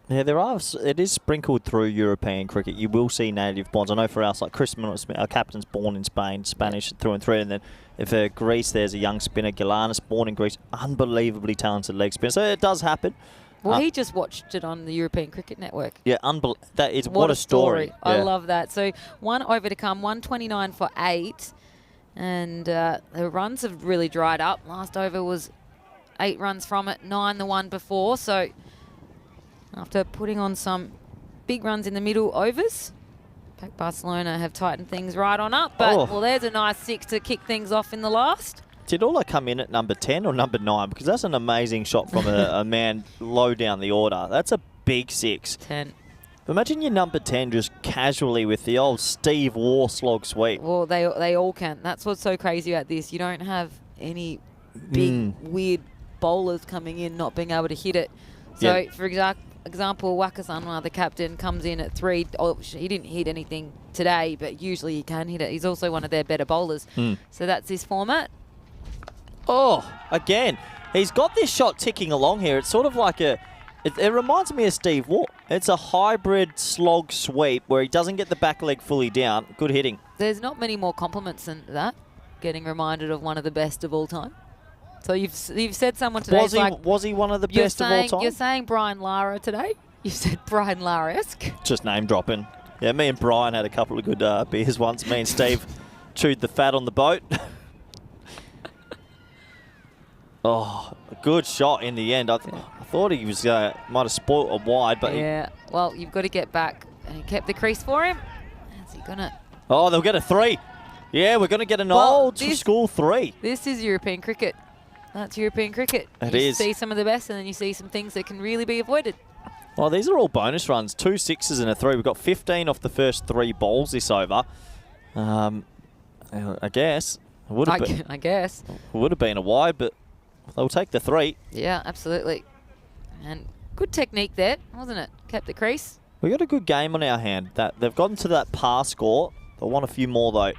Yeah, it is sprinkled through European cricket. You will see native bonds. I know for us, like Chris Smith, our captain's born in Spain, Spanish through and through. And then for Greece, there's a young spinner, Gilanis, born in Greece, unbelievably talented leg spinner. So it does happen. Well, he just watched it on the European Cricket Network. Yeah, that is what a story. I love that. So 1 over to come, 129 for 8. And the runs have really dried up. Last over was 8 runs from it, 9 the one before. So after putting on some big runs in the middle overs, Pac Barcelona have tightened things right on up. But, well, there's a nice 6 to kick things off in the last. Did Ola come in at number 10 or number 9? Because that's an amazing shot from a man low down the order. That's a big 6. 10. Imagine your number 10 just casually with the old Steve Waugh slog sweep. Well, they all can. That's what's so crazy about this. You don't have any big, weird bowlers coming in not being able to hit it. So, for example, Wakasanwa, the captain, comes in at 3. He didn't hit anything today, but usually he can hit it. He's also one of their better bowlers. So that's this format. Oh, again, he's got this shot ticking along here. It's sort of like it reminds me of Steve Waugh. It's a hybrid slog sweep where he doesn't get the back leg fully down. Good hitting. There's not many more compliments than that. getting reminded of one of the best of all time. So you've said someone today. Was he one of the best of all time? You're saying Brian Lara today? You said Brian Lara-esque. Just name dropping. Yeah, me and Brian had a couple of good beers once. Me and Steve chewed the fat on the boat. Oh, a good shot in the end. I thought he was might have spoilt a wide, but yeah. Well, you've got to get back. And he kept the crease for him. Is he gonna? Oh, they'll get a 3. Yeah, we're going to get an old school 3. This is European cricket. That's European cricket. It you is. see some of the best, and then you see some things that can really be avoided. Well, these are all bonus runs. 2 6s and a 3. We've got 15 off the first 3 balls this over. I guess. I guess. Would have been a wide, but they'll take the 3. Yeah, absolutely. And good technique there, wasn't it? Kept the crease. We've got a good game on our hand. That they've gotten to that par score. They'll want a few more, though.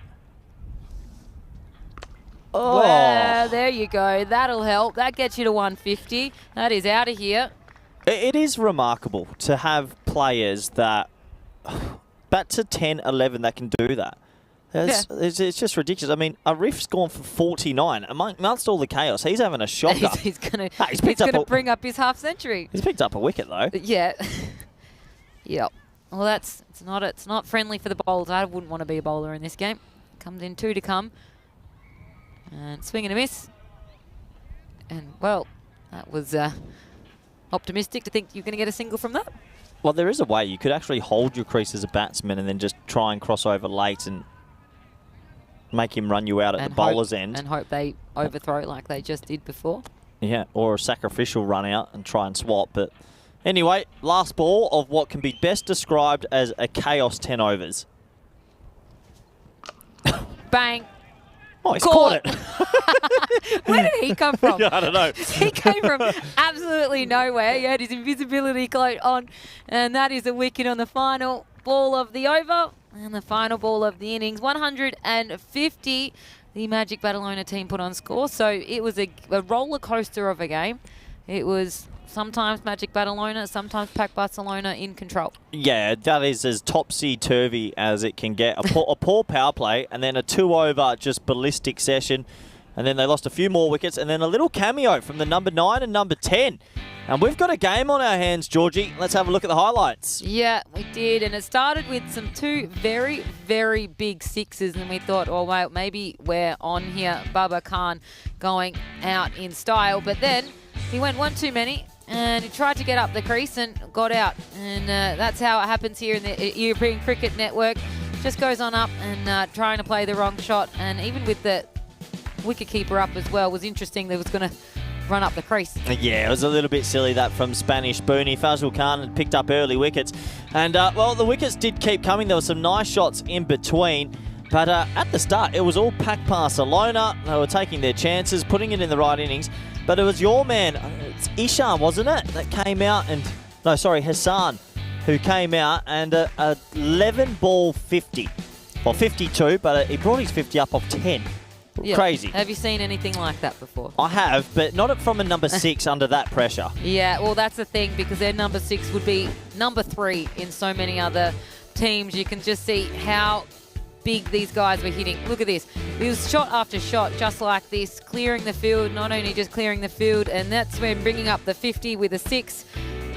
Oh. Well, there you go. That'll help. That gets you to 150. That is out of here. It is remarkable to have players that bat to 10, 11 that can do that. It's just ridiculous. I mean, Arif's gone for 49. Amongst all the chaos, he's having a shocker. He's going to bring up his half century. He's picked up a wicket, though. Yeah. Yep. Well, it's not friendly for the bowlers. I wouldn't want to be a bowler in this game. Comes in 2 to come. And swing and a miss. And, well, that was optimistic to think you're going to get a single from that. Well, there is a way. You could actually hold your crease as a batsman and then just try and cross over late and make him run you out at the bowler's end. And hope they overthrow it like they just did before. Yeah, or a sacrificial run out and try and swap. But anyway, last ball of what can be best described as a chaos 10 overs. Bang. Oh, he's caught it. Where did he come from? I don't know. He came from absolutely nowhere. He had his invisibility cloak on, and that is a wicket on the final ball of the over and the final ball of the innings. 150, the Magic Barcelona team put on score. So it was a roller coaster of a game. It was sometimes Magic Barcelona, sometimes Pac Barcelona in control. Yeah, that is as topsy-turvy as it can get. A poor power play and then a 2-over just ballistic session. And then they lost a few more wickets and then a little cameo from the number 9 and number 10. And we've got a game on our hands, Georgie. Let's have a look at the highlights. Yeah, we did. And it started with some 2 very, very big 6s. And we thought, oh, well, maybe we're on here. Baba Khan going out in style. But then he went 1 too many. And he tried to get up the crease and got out. And that's how it happens here in the European Cricket Network. Just goes on up and trying to play the wrong shot. And even with the wicketkeeper up as well, was interesting. That was going to run up the crease. Yeah, it was a little bit silly that from Spanish Booney. Fazal Khan had picked up early wickets. And, well, the wickets did keep coming. There were some nice shots in between. But at the start, it was all Pac Barcelona. They were taking their chances, putting it in the right innings. But it was your man, it's Ishan, wasn't it, that came out and... No, sorry, Hassan, who came out and a 11-ball 50. Well, 52, but he brought his 50 up off 10. Yeah. Crazy. Have you seen anything like that before? I have, but not from a number 6 under that pressure. Yeah, well, that's the thing, because their number 6 would be number 3 in so many other teams. You can just see how big these guys were hitting. Look at this. It was shot after shot, just like this, clearing the field, not only just clearing the field, and that's when bringing up the 50 with a 6.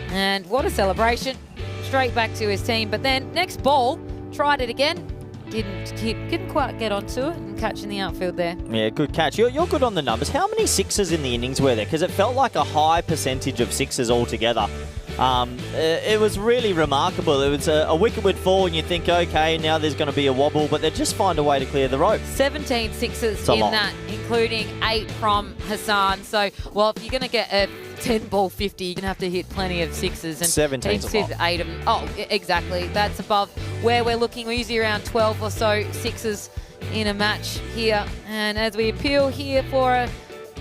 And what a celebration. Straight back to his team. But then, next ball, tried it again. Didn't quite get onto it and catch in the outfield there. Yeah, good catch. You're good on the numbers. How many 6s in the innings were there? Because it felt like a high percentage of 6s altogether. It was really remarkable. It was a wicket would fall and you think, okay, now there's going to be a wobble, but they just find a way to clear the rope. 17 6s in that, including 8 from Hassan. So, well, if you're going to get a 10-ball 50, you're going to have to hit plenty of 6s. And 17's a lot. 8 of them. Oh, exactly. That's above where we're looking. We're usually around 12 or so 6s in a match here. And as we appeal here for an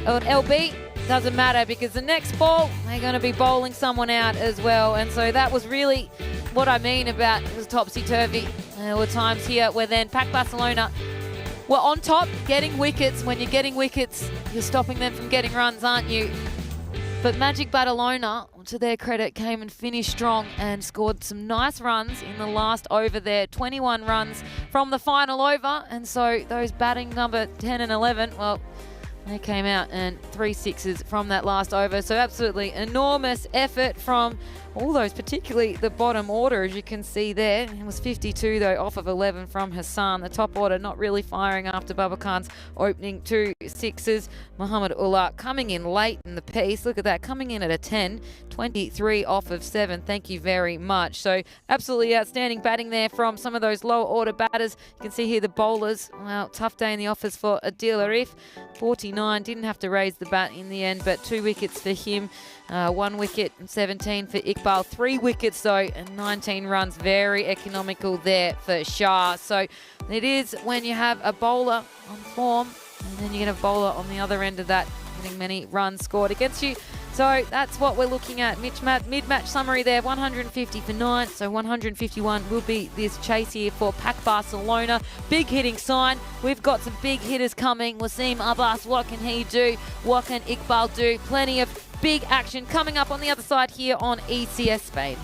LB, doesn't matter because the next ball, they're going to be bowling someone out as well. And so that was really what I mean about it was topsy-turvy. There were times here where then Pac Barcelona were on top, getting wickets. When you're getting wickets, you're stopping them from getting runs, aren't you? But Magic Barcelona, to their credit, came and finished strong and scored some nice runs in the last over there. 21 runs from the final over. And so those batting number 10 and 11, well, they came out and 3 sixes from that last over. So absolutely enormous effort from all those, particularly the bottom order, as you can see there. It was 52 though, off of 11 from Hassan. The top order not really firing after Babakan's opening 2 sixes. Muhammad Ullah coming in late in the piece. Look at that, coming in at a 10, 23 off of 7. Thank you very much. So absolutely outstanding batting there from some of those lower order batters. You can see here the bowlers. Well, tough day in the office for Adil Arif. 49, didn't have to raise the bat in the end, but 2 wickets for him. 1 wicket and 17 for Iqbal. 3 wickets though and 19 runs. Very economical there for Shah. So it is when you have a bowler on form and then you get a bowler on the other end of that getting many runs scored against you. So that's what we're looking at. Mid-match summary there, 150 for 9. So 151 will be this chase here for Pac Barcelona. Big hitting sign. We've got some big hitters coming. Wasim Abbas, what can he do? What can Iqbal do? Plenty of big action coming up on the other side here on ECS Spain.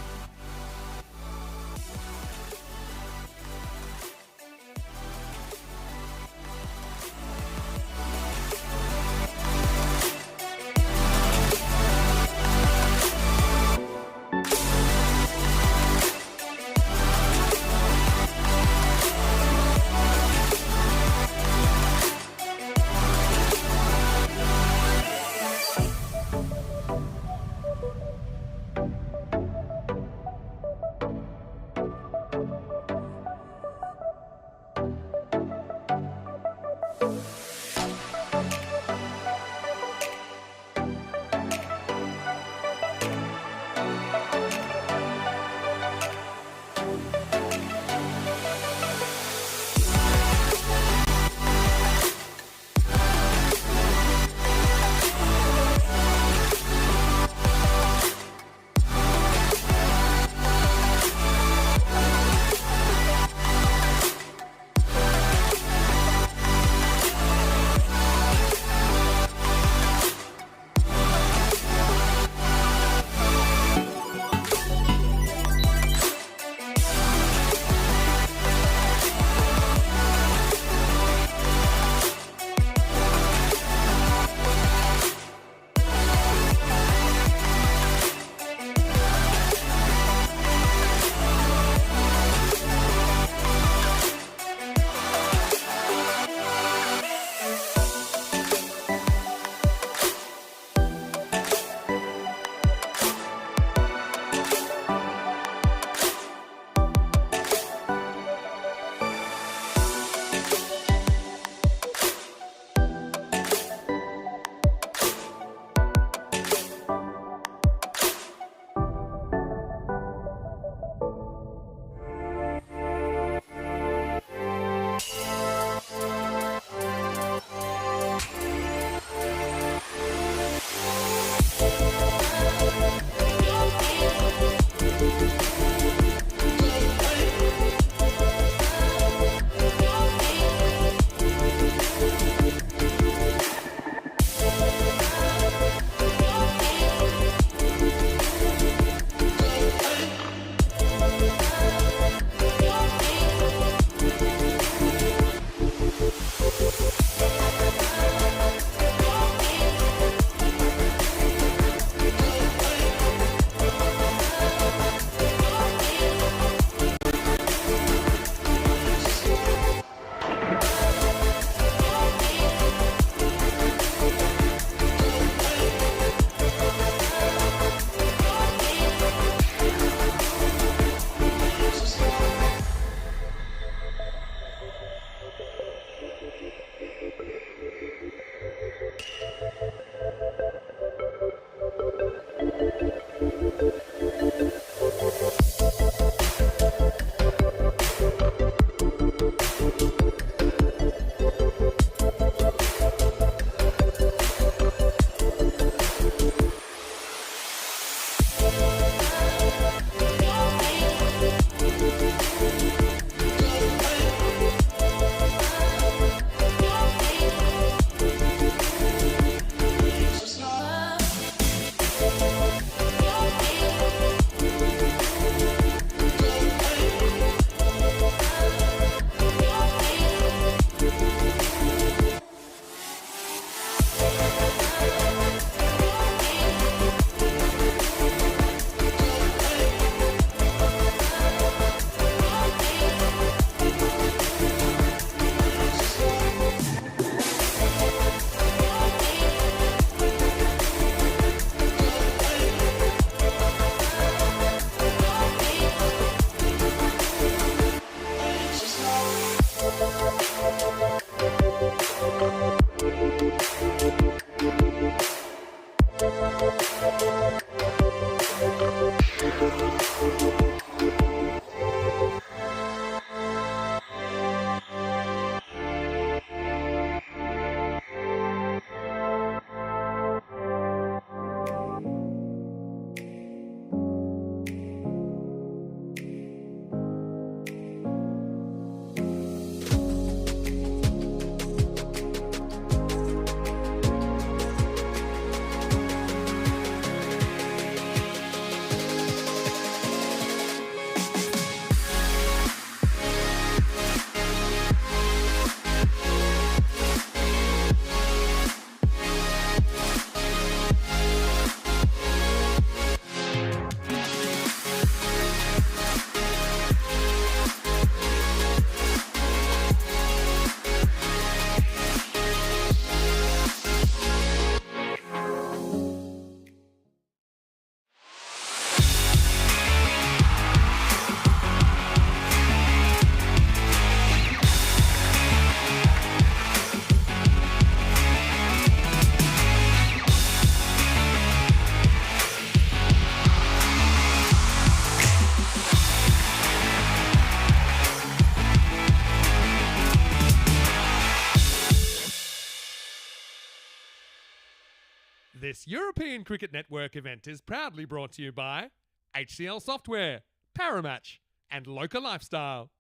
This European Cricket Network event is proudly brought to you by HCL Software, Paramatch, and Local Lifestyle.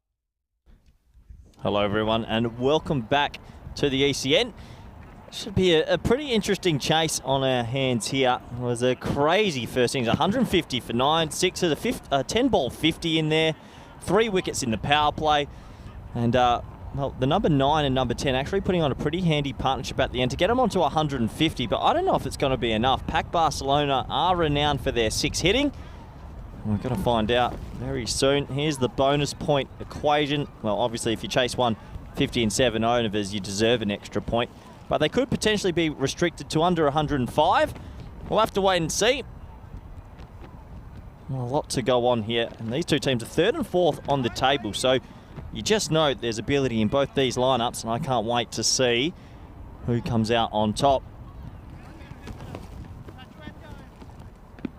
Hello everyone and welcome back to the ECN. Should be a pretty interesting chase on our hands here. It was a crazy first innings, 150 for 9, 6 of the 10 ball 50 in there, 3 wickets in the power play, and well, the number 9 and number 10 actually putting on a pretty handy partnership at the end to get them onto 150, but I don't know if it's going to be enough. Pac Barcelona are renowned for their 6 hitting. We're going to find out very soon. Here's the bonus point equation. Well, obviously, if you chase 150 and 7 overs, you deserve an extra point. But they could potentially be restricted to under 105. We'll have to wait and see. A lot to go on here. And these two teams are 3rd and 4th on the table. So you just know there's ability in both these lineups. And I can't wait to see who comes out on top.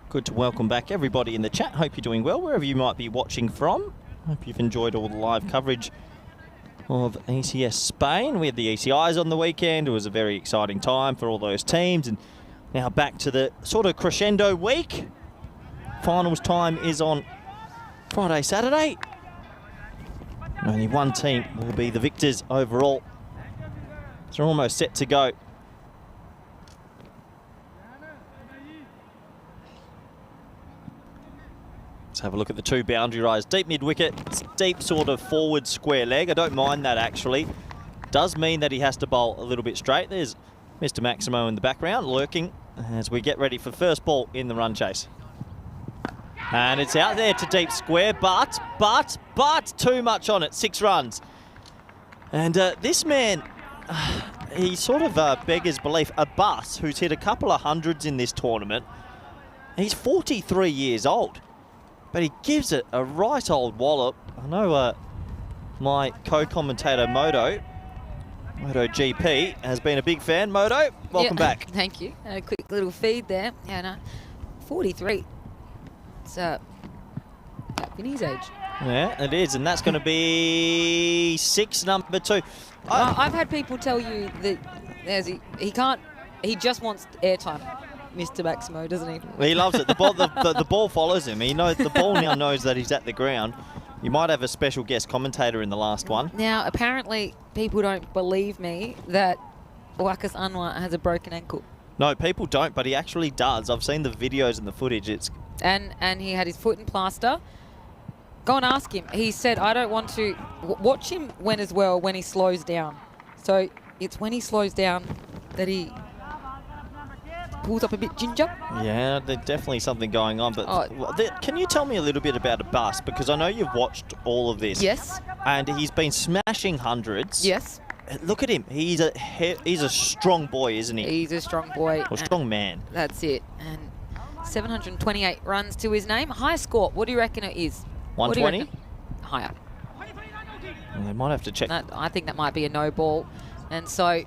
Good to welcome back everybody in the chat. Hope you're doing well wherever you might be watching from. Hope you've enjoyed all the live coverage of ECS Spain. We had the ECIs on the weekend. It was a very exciting time for all those teams. And now back to the sort of crescendo week. Finals time is on Friday, Saturday. Only one team will be the victors overall. So they're almost set to go. Let's have a look at the 2 boundary rides. Deep mid-wicket, deep sort of forward square leg. I don't mind that actually. Does mean that he has to bowl a little bit straight. There's Mr. Maximo in the background lurking as we get ready for first ball in the run chase. And it's out there to deep square, but too much on it, 6 runs. And this man, he sort of beggars belief. Abbas, who's hit a couple of hundreds in this tournament, he's 43 years old. But he gives it a right old wallop. I know my co-commentator Moto GP has been a big fan. Moto, welcome back. Thank you. A quick little feed there. Yeah, no, 43. It's Vinny's age. Yeah, it is, and that's going to be 6, number 2. I've had people tell you that he just wants airtime. Mr. Maximo, doesn't he? He loves it. The ball follows him. He knows the ball now knows that he's at the ground. You might have a special guest commentator in the last one. Now, apparently, people don't believe me that Wakas Anwar has a broken ankle. No, people don't, but he actually does. I've seen the videos and the footage. And he had his foot in plaster. Go and ask him. He said, I don't want to watch him when he slows down. So it's when he slows down that he pulls up a bit ginger. Yeah, there's definitely something going on. But can you tell me a little bit about Abbas? Because I know you've watched all of this. Yes. And he's been smashing hundreds. Yes. Look at him. He's a strong boy, isn't he? He's a strong boy. Or strong man. That's it. And 728 runs to his name. High score. What do you reckon it is? 120? Higher. Well, they might have to check. I think that might be a no ball. And so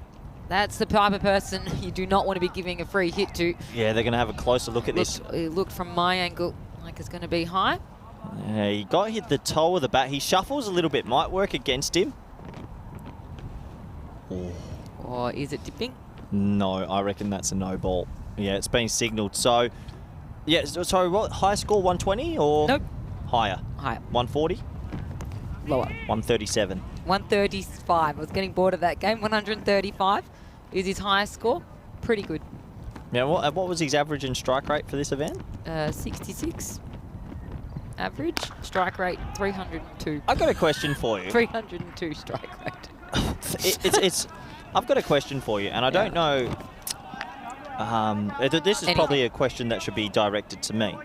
that's the type of person you do not want to be giving a free hit to. Yeah, they're going to have a closer look at this. It looked from my angle like think is going to be high. Yeah, he got hit the toe of the bat. He shuffles a little bit. Might work against him. Or is it dipping? No, I reckon that's a no ball. Yeah, it's been signalled. So, yeah, sorry, what? High score 120 or? Nope. Higher? Higher. 140? Lower. 137. 135. I was getting bored of that game. 135 is his highest score. Pretty good. Yeah, what was his average and strike rate for this event? 66 average. Strike rate 302. I've got a question for you. 302 strike rate. I've got a question for you, and I don't know. This is probably a question that should be directed to me.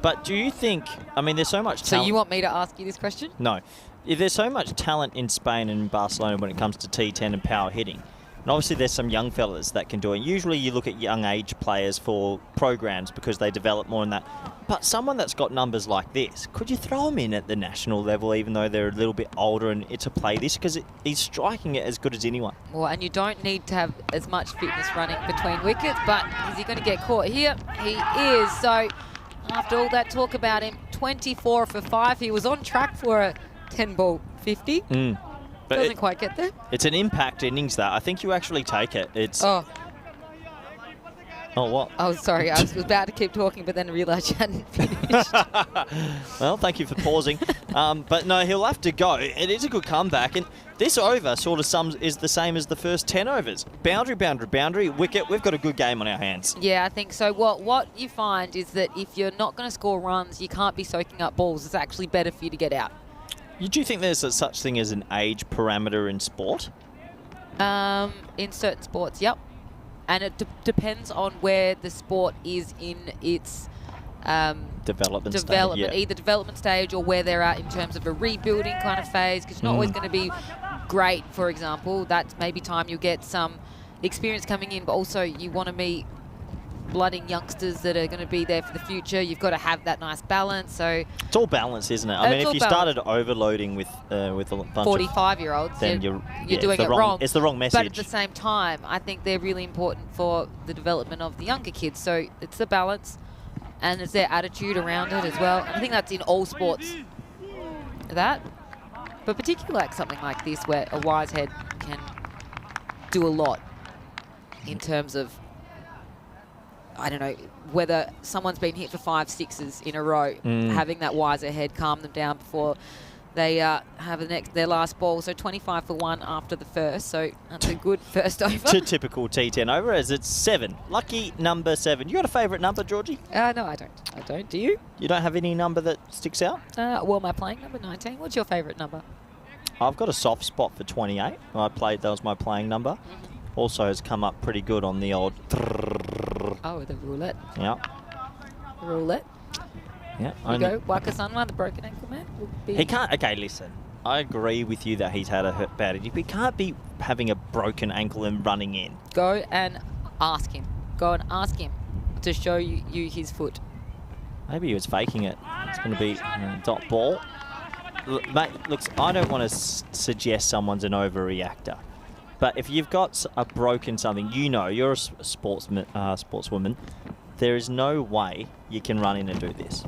But do you think? I mean, there's so much talent. So you want me to ask you this question? No. If there's so much talent in Spain and Barcelona when it comes to T10 and power hitting, and obviously there's some young fellas that can do it. Usually you look at young age players for programs because they develop more in that. But someone that's got numbers like this, could you throw him in at the national level even though they're a little bit older and to play this? Because he's striking it as good as anyone. Well, and you don't need to have as much fitness running between wickets, but is he going to get caught here? He is. So after all that talk about him, 24 for 5. He was on track for a 10-ball 50. But Doesn't quite get there. It's an impact innings, that. I think you actually take it. It's. Oh, what? oh, sorry. I was about to keep talking, but then realised you hadn't finished. Well, thank you for pausing. But no, he'll have to go. It is a good comeback, and this over sort of is the same as the first 10 overs. Boundary, boundary, boundary, wicket. We've got a good game on our hands. Yeah, I think so. What you find is that if you're not going to score runs, you can't be soaking up balls. It's actually better for you to get out. Do you think there's such thing as an age parameter in sport? In certain sports, yep. And it depends on where the sport is in its Development stage, yeah. either development stage or where they're at in terms of a rebuilding kind of phase, because you're not always going to be great, for example. That's maybe time you'll get some experience coming in, but also you want to be blooding youngsters that are going to be there for the future. You've got to have that nice balance. So it's all balance, isn't it? I mean, if you started overloading with a bunch 45-year-olds, then you're doing it wrong. It's the wrong message. But at the same time, I think they're really important for the development of the younger kids. So it's the balance, and it's their attitude around it as well. And I think that's in all sports. But particularly like something like this, where a wise head can do a lot in terms of, I don't know, whether someone's been hit for 5 sixes in a row, having that wiser head calm them down before they have their last ball. So 25 for 1 after the first. So that's a good first over. Typical T10 over as it's 7. Lucky number 7. You got a favourite number, Georgie? No, I don't. I don't. Do you? You don't have any number that sticks out? Well, my playing number 19. What's your favourite number? I've got a soft spot for 28. That was my playing number. Also has come up pretty good on the old. Oh, the roulette. Yeah. Roulette. Yeah. You go. Wakasanwa, the broken ankle man. He can't. Okay, listen. I agree with you that he's had a bad injury, but he can't be having a broken ankle and running in. Go and ask him. Go and ask him to show you his foot. Maybe he was faking it. It's going to be dot ball. Mate, looks. I don't want to suggest someone's an overreactor. But if you've got a broken something, you're a sportswoman, there is no way you can run in and do this.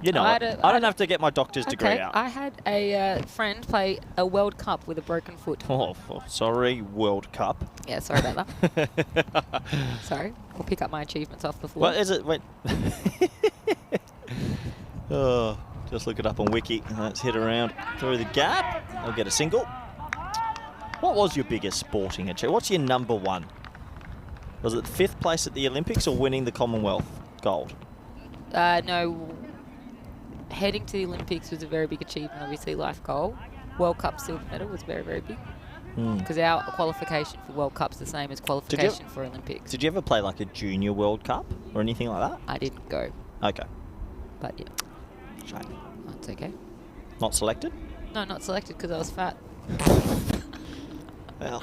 I don't have to get my doctor's degree out. I had a friend play a World Cup with a broken foot. Oh, sorry, World Cup. Yeah, sorry about that. Sorry, I'll pick up my achievements off the floor. What is it? Wait. Oh, just look it up on Wiki. Let's hit around through the gap. I'll get a single. What was your biggest sporting achievement? What's your number one? Was it 5th place at the Olympics or winning the Commonwealth gold? No. Heading to the Olympics was a very big achievement, obviously, life goal. World Cup silver medal was very, very big. Because our qualification for World Cup's the same as qualification for Olympics. Did you ever play like a junior World Cup or anything like that? I didn't go. Okay. But yeah. Shame. That's okay. Not selected? No, not selected because I was fat. Well,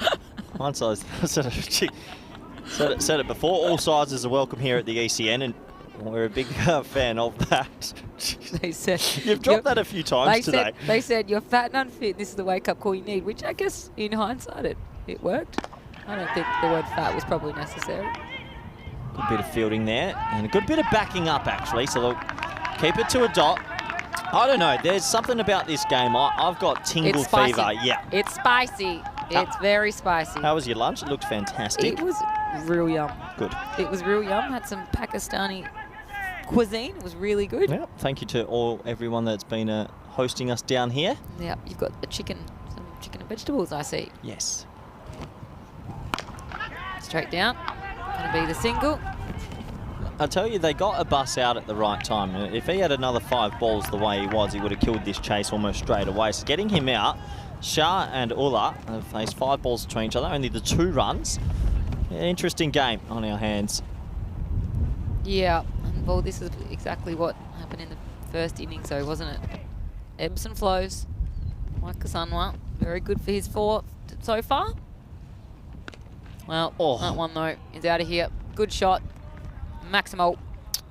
once I said it before, all sizes are welcome here at the ECN, and we're a big fan of that. They said You've dropped that a few times today. They said you're fat and unfit. This is the wake-up call you need, which I guess in hindsight it worked. I don't think the word fat was probably necessary. Good bit of fielding there, and a good bit of backing up actually. So look, Keep it to a dot. I don't know. There's something about this game. I've got tingle It's spicy. fever. Yeah. It's spicy. It's very spicy. How was your lunch? It looked fantastic. It was real yum. Good. It was real yum. Had some Pakistani cuisine. It was really good. Yeah. Thank you to everyone that's been hosting us down here. Yeah, you've got the chicken, some chicken and vegetables, I see. Yes. Straight down. Gonna be the single. I tell you, they got a bus out at the right time. If he had another 5 balls the way he was, he would have killed this chase almost straight away. So getting him out, Shah and Ullah have faced 5 balls between each other, only the 2 runs. Interesting game on our hands. Yeah, and well, this is exactly what happened in the first innings, though, wasn't it? Ebbs and flows. Mike Kasanwa, very good for his 4 so far. Well, that one, though, is out of here. Good shot. Maximal.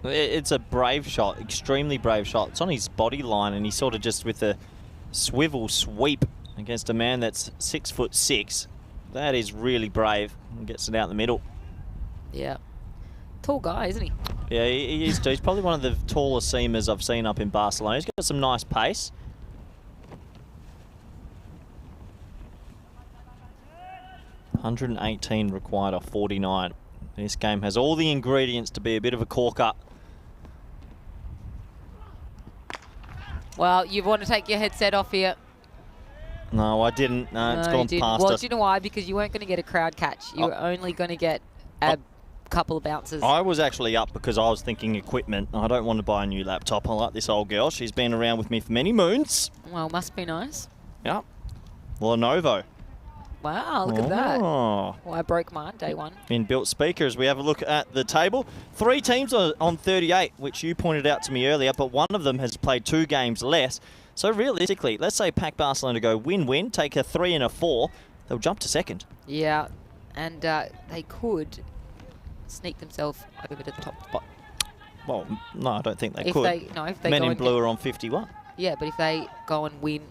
It's a brave shot, extremely brave shot. It's on his body line, and he's sort of just with a swivel sweep against a man that's 6'6". That is really brave. And gets it out in the middle. Yeah. Tall guy, isn't he? Yeah, he is too. He's probably one of the tallest seamers I've seen up in Barcelona. He's got some nice pace. $118 required off 49. This game has all the ingredients to be a bit of a corker. Well, you want to take your headset off here. No, I didn't. No, it's gone past Well, us. do you know why? Because you weren't going to get a crowd catch. You were only going to get a couple of bounces. I was actually up because I was thinking equipment. I don't want to buy a new laptop. I like this old girl. She's been around with me for many moons. Well, must be nice. Yep. Lenovo. Wow, look at that. Well, I broke mine day one. Inbuilt speakers. We have a look at the table. 3 teams are on 38, which you pointed out to me earlier, but one of them has played 2 games less. So realistically, let's say Pac Barcelona go win-win, take a 3 and a 4, they'll jump to second. Yeah, and they could sneak themselves over to the top spot. Well, no, I don't think they If could. if they Men go in and Blue are on 51. Yeah, but if they go and win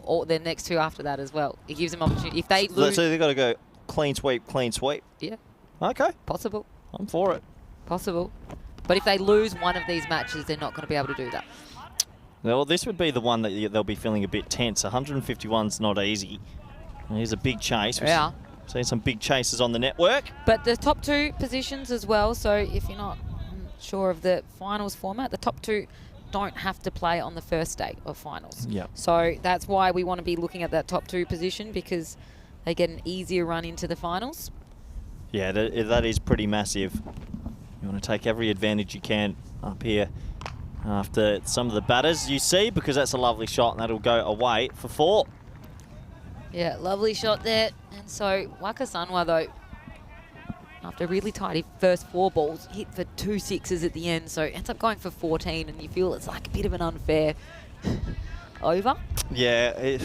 all their next 2 after that as well, it gives them opportunity. If they lose, So they've got to go clean sweep, clean sweep. yeah, Okay, possible, I'm for it. possible. But if they lose one of these matches, they're not going to be able to do that. Well, this would be the one that they'll be feeling a bit tense. 151's not easy. Here's a big chase. Yeah. Seen some big chases on the network. But the top 2 positions as well, so if you're not sure of the finals format, the top 2 don't have to play on the first day of finals. Yeah. So that's why we want to be looking at that top 2 position, because they get an easier run into the finals. Yeah, that is pretty massive. You want to take every advantage you can up here after some of the batters you see, because that's a lovely shot and that'll go away for 4. Yeah, lovely shot there. And so Waka Sanwa, though, after a really tidy first 4 balls, hit for 2 sixes at the end, so ends up going for 14, and you feel it's like a bit of an unfair over. Yeah, it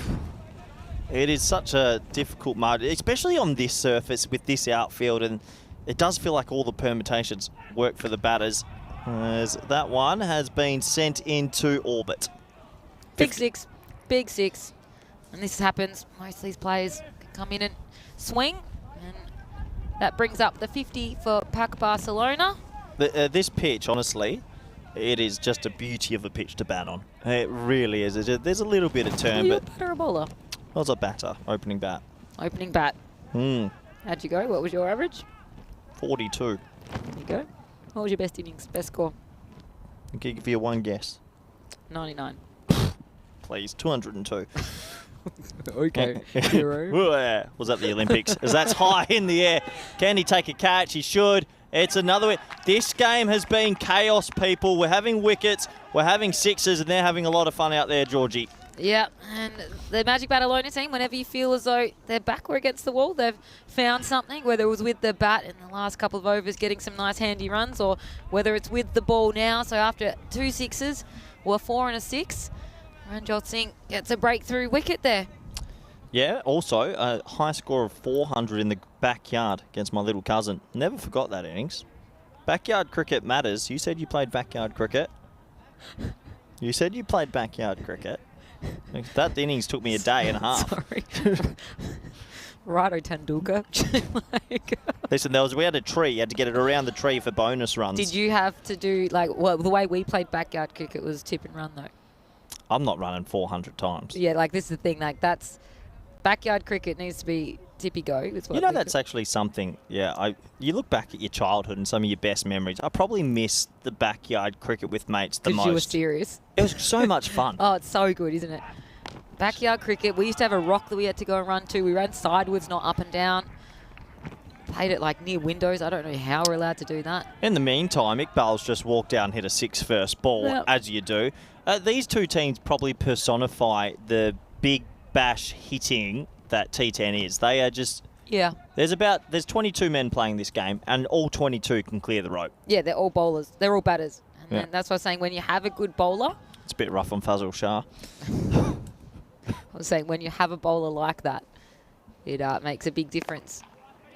is such a difficult mud, especially on this surface with this outfield, and it does feel like all the permutations work for the batters, as that one has been sent into orbit. Big 6, big 6. And this happens, most of these players can come in and swing, and that brings up the 50 for Pac Barcelona. This pitch, honestly, it is just a beauty of a pitch to bat on. It really is. There's a little bit of turn, but... batter or bowler? I was a batter, opening bat. Opening bat. How'd you go? What was your average? 42. There you go. What was your best innings, best score? I'll give you one guess. 99. Please, 202. Okay. Hero. Was that the Olympics? As that's high in the air. Can he take a catch? He should. It's another win. This game has been chaos, people. We're having wickets, we're having 6s, and they're having a lot of fun out there, Georgie. Yeah, and the Magic Barcelona team, whenever you feel as though their back were against the wall, they've found something, whether it was with the bat in the last couple of overs getting some nice handy runs, or whether it's with the ball now. So after 2 sixes, or 4 and a 6, Ranjot Singh gets a breakthrough wicket there. Yeah, also a high score of 400 in the backyard against my little cousin. Never forgot that innings. Backyard cricket matters. You said you played backyard cricket. You said you played backyard cricket. That innings took me a day and a half. Sorry. Righto, Tendulkar. Like, Listen, we had a tree. You had to get it around the tree for bonus runs. did you have to do, like, well, the way we played backyard cricket was tip and run, though. I'm not running 400 times. Yeah, like, this is the thing. Like, that's... Backyard cricket needs to be tippy go. Is what You know, that's actually something, you look back at your childhood and some of your best memories. I probably miss the backyard cricket with mates the most. Because you were serious. It was so much fun. Oh, it's so good, isn't it? Backyard cricket, we used to have a rock that we had to go and run to. We ran sideways, not up and down. Played it like near windows. I don't know how we're allowed to do that. In the meantime, Iqbal's just walked out and hit a 6 first ball, Yep. as you do. These two teams probably personify the big bash hitting that T10 is. They are just... Yeah. There's 22 men playing this game, and all 22 can clear the rope. Yeah, they're all bowlers. They're all batters. And Yeah. then that's what I was saying. When you have a good bowler... It's a bit rough on Fazil Shah. I was saying, when you have a bowler like that, it makes a big difference.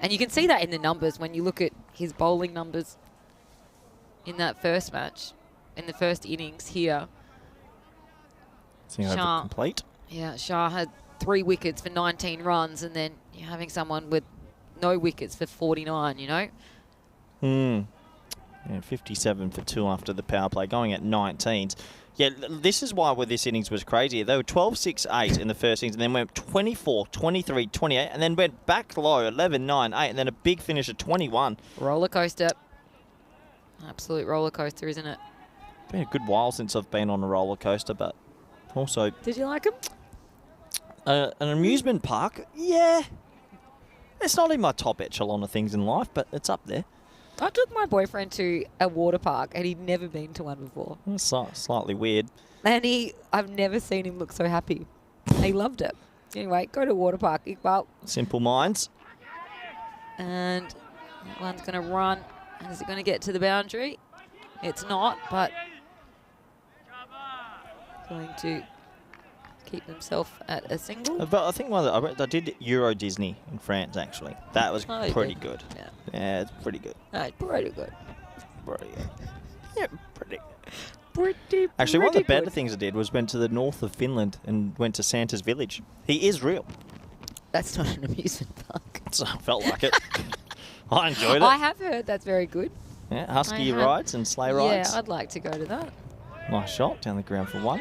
And you can see that in the numbers when you look at his bowling numbers in that first match, in the first innings here. Seeing over Shah. complete. Yeah, Shah had 3 wickets for 19 runs, and then you're having someone with no wickets for 49, you know? Yeah, 57 for 2 after the power play, going at 19s. Yeah, this is why this innings was crazy. They were 12-6-8 in the first innings, and then went 24, 23, 28, and then went back low, 11, 9, 8, and then a big finish at 21. Roller coaster. Absolute roller coaster, isn't it? Been a good while since I've been on a roller coaster, but also Did you like him? an amusement park. Yeah, it's not in my top echelon of things in life, but it's up there. I took my boyfriend to a water park, and he'd never been to one before. It's slightly weird. And I've never seen him look so happy. He loved it. Anyway, go to a water park, Iqbal. Simple minds. And that one's going to run. And is it going to get to the boundary? It's not, but going to keep themselves at a single. But I think I did Euro Disney in France, actually. That was Oh, you pretty did? good. Yeah. Yeah, it's pretty good. No, it's pretty good. Pretty good. Yeah, pretty Pretty, Actually, one of the pretty better good. things I did was went to the north of Finland and went to Santa's village. He is real. That's not an amusement park. So I felt like it. I enjoyed it. I have heard that's very good. Yeah, husky I have- rides and sleigh rides. Yeah, I'd like to go to that. Nice shot down the ground for 1.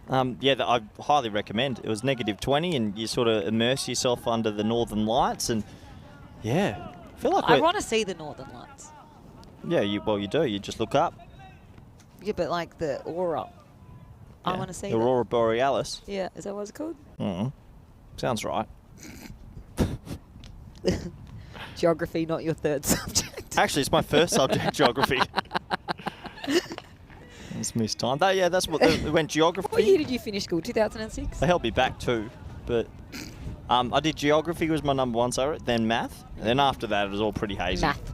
I highly recommend. It was -20, and you sort of immerse yourself under the northern lights, and yeah, I feel like I want to see the Northern Lights. you do. You just look up. Yeah, but like the aura. I Yeah, want to see the that. Aurora Borealis. Yeah, is that what it's called? Sounds right. Geography, not your third subject. Actually, it's my first subject, geography. It's missed time. That's what they went geography. What year did you finish school? 2006? They held me back too, but I did geography was my number 1 subject, then math, and then after that it was all pretty hazy. Math.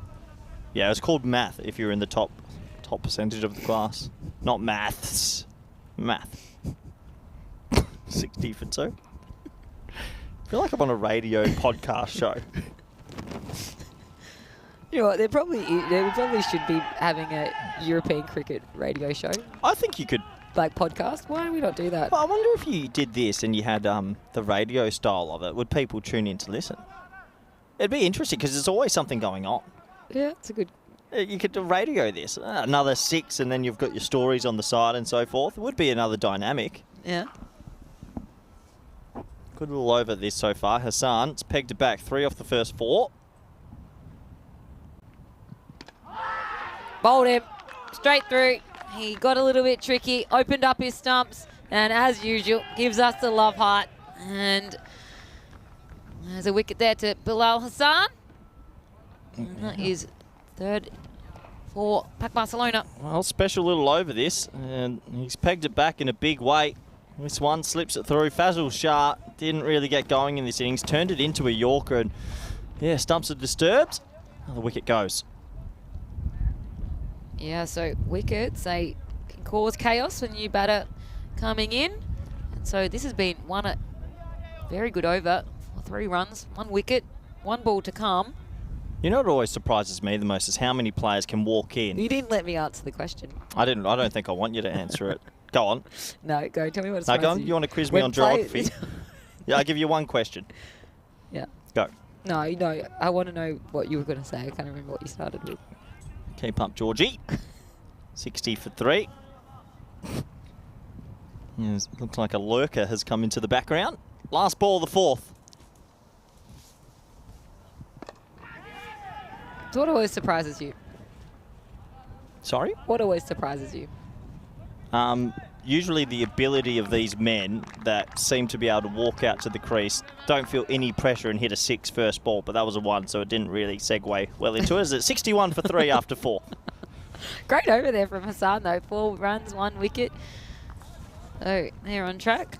Yeah, it was called math if you were in the top percentage of the class, not maths. Math. 60 for 2. I feel like I'm on a radio podcast show. You know what? They probably should be having a European cricket radio show, I think you could. like podcast. Why do we not do that? Well, I wonder if you did this and you had the radio style of it, would people tune in to listen? It'd be interesting because there's always something going on. Yeah, it's a good. You could radio this, another 6, and then you've got your stories on the side and so forth. It would be another dynamic. Yeah. Good little over this so far. Hassan's pegged it back 3 off the first 4. Bowled him straight through. He got a little bit tricky, opened up his stumps, and as usual, gives us the love heart. And there's a wicket there to Bilal Hassan. And that is third for Pac Barcelona. Well, special little over this, and he's pegged it back in a big way. This one slips it through. Fazil Shah didn't really get going in this innings, turned it into a Yorker, and yeah, stumps are disturbed. Oh, the wicket goes. Yeah, so wickets, they can cause chaos when you batter coming in. And so this has been a very good over for 3 runs, 1 wicket, 1 ball to come. You know what always surprises me the most is how many players can walk in. You didn't let me answer the question. I don't think I want you to answer it. Go on. No, go. Tell me what it's No, go on. You want to quiz me on geography? Yeah, I'll give you 1 question. Yeah. Go. No, I want to know what you were going to say. I can't remember what you started with. Keep up, Georgie. 60 for 3. Yes, looks like a lurker has come into the background. Last ball of the 4th. So what always surprises you? Sorry? What always surprises you? Usually the ability of these men that seem to be able to walk out to the crease, don't feel any pressure and hit a 6 first ball, but that was a 1, so it didn't really segue well into it. It's 61 for 3 after 4. Great over there from Hassan, though. 4 runs, 1 wicket. So they're on track.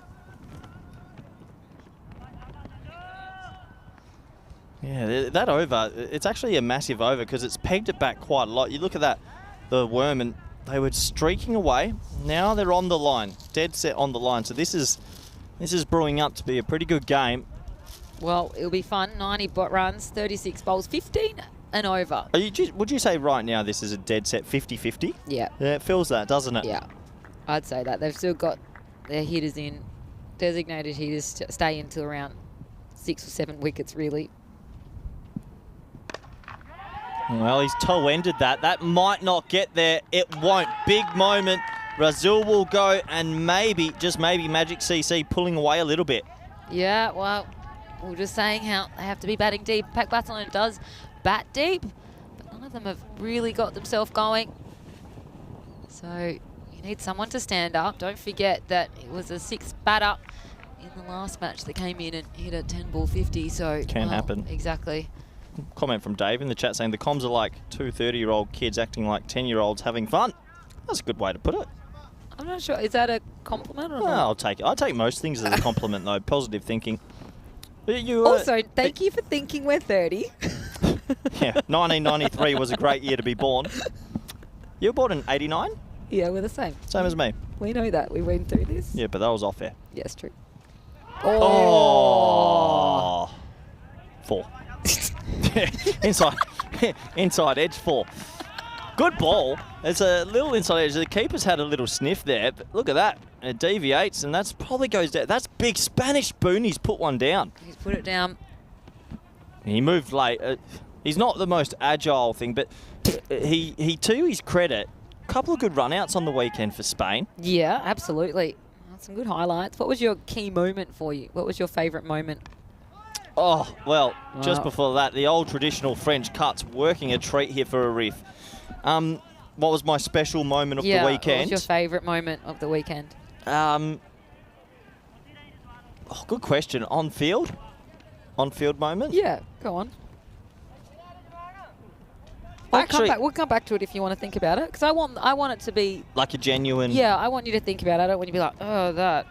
Yeah, that over, it's actually a massive over because it's pegged it back quite a lot. You look at that, the worm, and they were streaking away. Now they're on the line, dead set on the line. So this is brewing up to be a pretty good game. Well, it'll be fun. 90 runs, 36 bowls, 15 and over. Would you say right now this is a dead set 50-50? Yeah. Yeah, it feels that, doesn't it? Yeah, I'd say that. They've still got their hitters in, designated hitters to stay until around 6 or 7 wickets, really. Well, he's toe-ended that. That might not get there. It won't. Big moment. Razul will go, and maybe, just maybe, Magic CC pulling away a little bit. Yeah, well, we're just saying how they have to be batting deep. Pac Barcelona does bat deep, but none of them have really got themselves going. So you need someone to stand up. Don't forget that it was a 6th batter in the last match that came in and hit a 10-ball 50. So Can happen. Exactly. Comment from Dave in the chat saying the comms are like 2 30-year-old kids acting like 10-year-olds having fun. That's a good way to put it. I'm not sure. Is that a compliment or Well, not? I'll take it. I take most things as a compliment, though. Positive thinking. Also, thank you for thinking we're 30. Yeah, 1993 was a great year to be born. You were born in 89? Yeah, we're the same. Same as me. We know that. We went through this. Yeah, but that was off air. Yes, true. Oh. 4. inside edge 4. Good ball. It's a little inside edge. The keeper's had a little sniff there, but look at that. It deviates, and that's probably goes down. That's big. Spanish Boone, he's put one down. He's put it down. He moved late. He's not the most agile thing, but he to his credit, a couple of good run-outs on the weekend for Spain. Yeah, absolutely. Some good highlights. What was your key moment for you? What was your favourite moment? Oh, well, just before that, the old traditional French cuts working a treat here for a riff. What was my special moment of the weekend? What was your favourite moment of the weekend? Good question. On-field? On-field moment? Yeah, go on. We'll come back to it if you want to think about it, because I want it to be like a genuine... Yeah, I want you to think about it. I don't want you to be like, oh, that.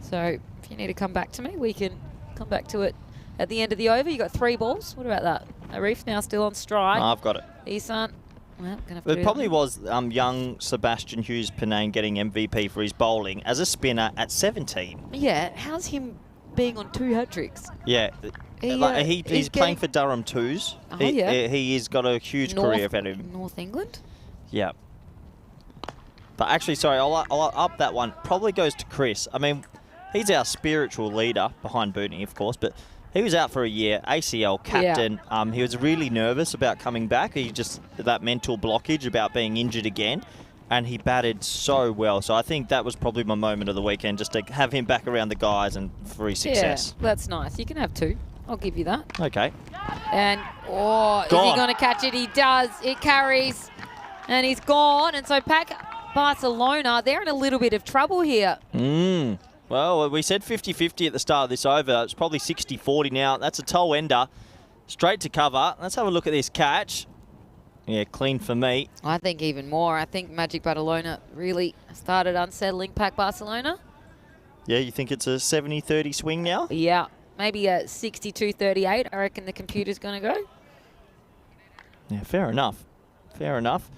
So if you need to come back to me, we can come back to it at the end of the over. You got 3 balls. What about that? Arif now still on stride. No, I've got it. Isan. Well, gonna have to It probably was young Sebastian Hughes-Penang getting MVP for his bowling as a spinner at 17. Yeah, how's him being on 2 hat-tricks? Yeah. He's playing for Durham Twos. Oh, yeah. He's got a huge career ahead of him. North England? Yeah. But actually, sorry, I'll up that one. Probably goes to Chris. I mean, he's our spiritual leader behind Booney, of course, but he was out for a year, ACL captain. Yeah. He was really nervous about coming back. He just, that mental blockage about being injured again. And he batted so well. So I think that was probably my moment of the weekend, just to have him back around the guys and for his success. Yeah, that's nice. You can have 2. I'll give you that. Okay. And, is he going to catch it? He does. It carries. And he's gone. And so Pac Barcelona, they're in a little bit of trouble here. Well, we said 50-50 at the start of this over. It's probably 60-40 now. That's a toe ender. Straight to cover. Let's have a look at this catch. Yeah, clean for me. I think even more. I think Magic Barcelona really started unsettling Pac Barcelona. Yeah, you think it's a 70-30 swing now? Yeah, maybe a 62-38. I reckon the computer's going to go. Yeah, fair enough. Fair enough.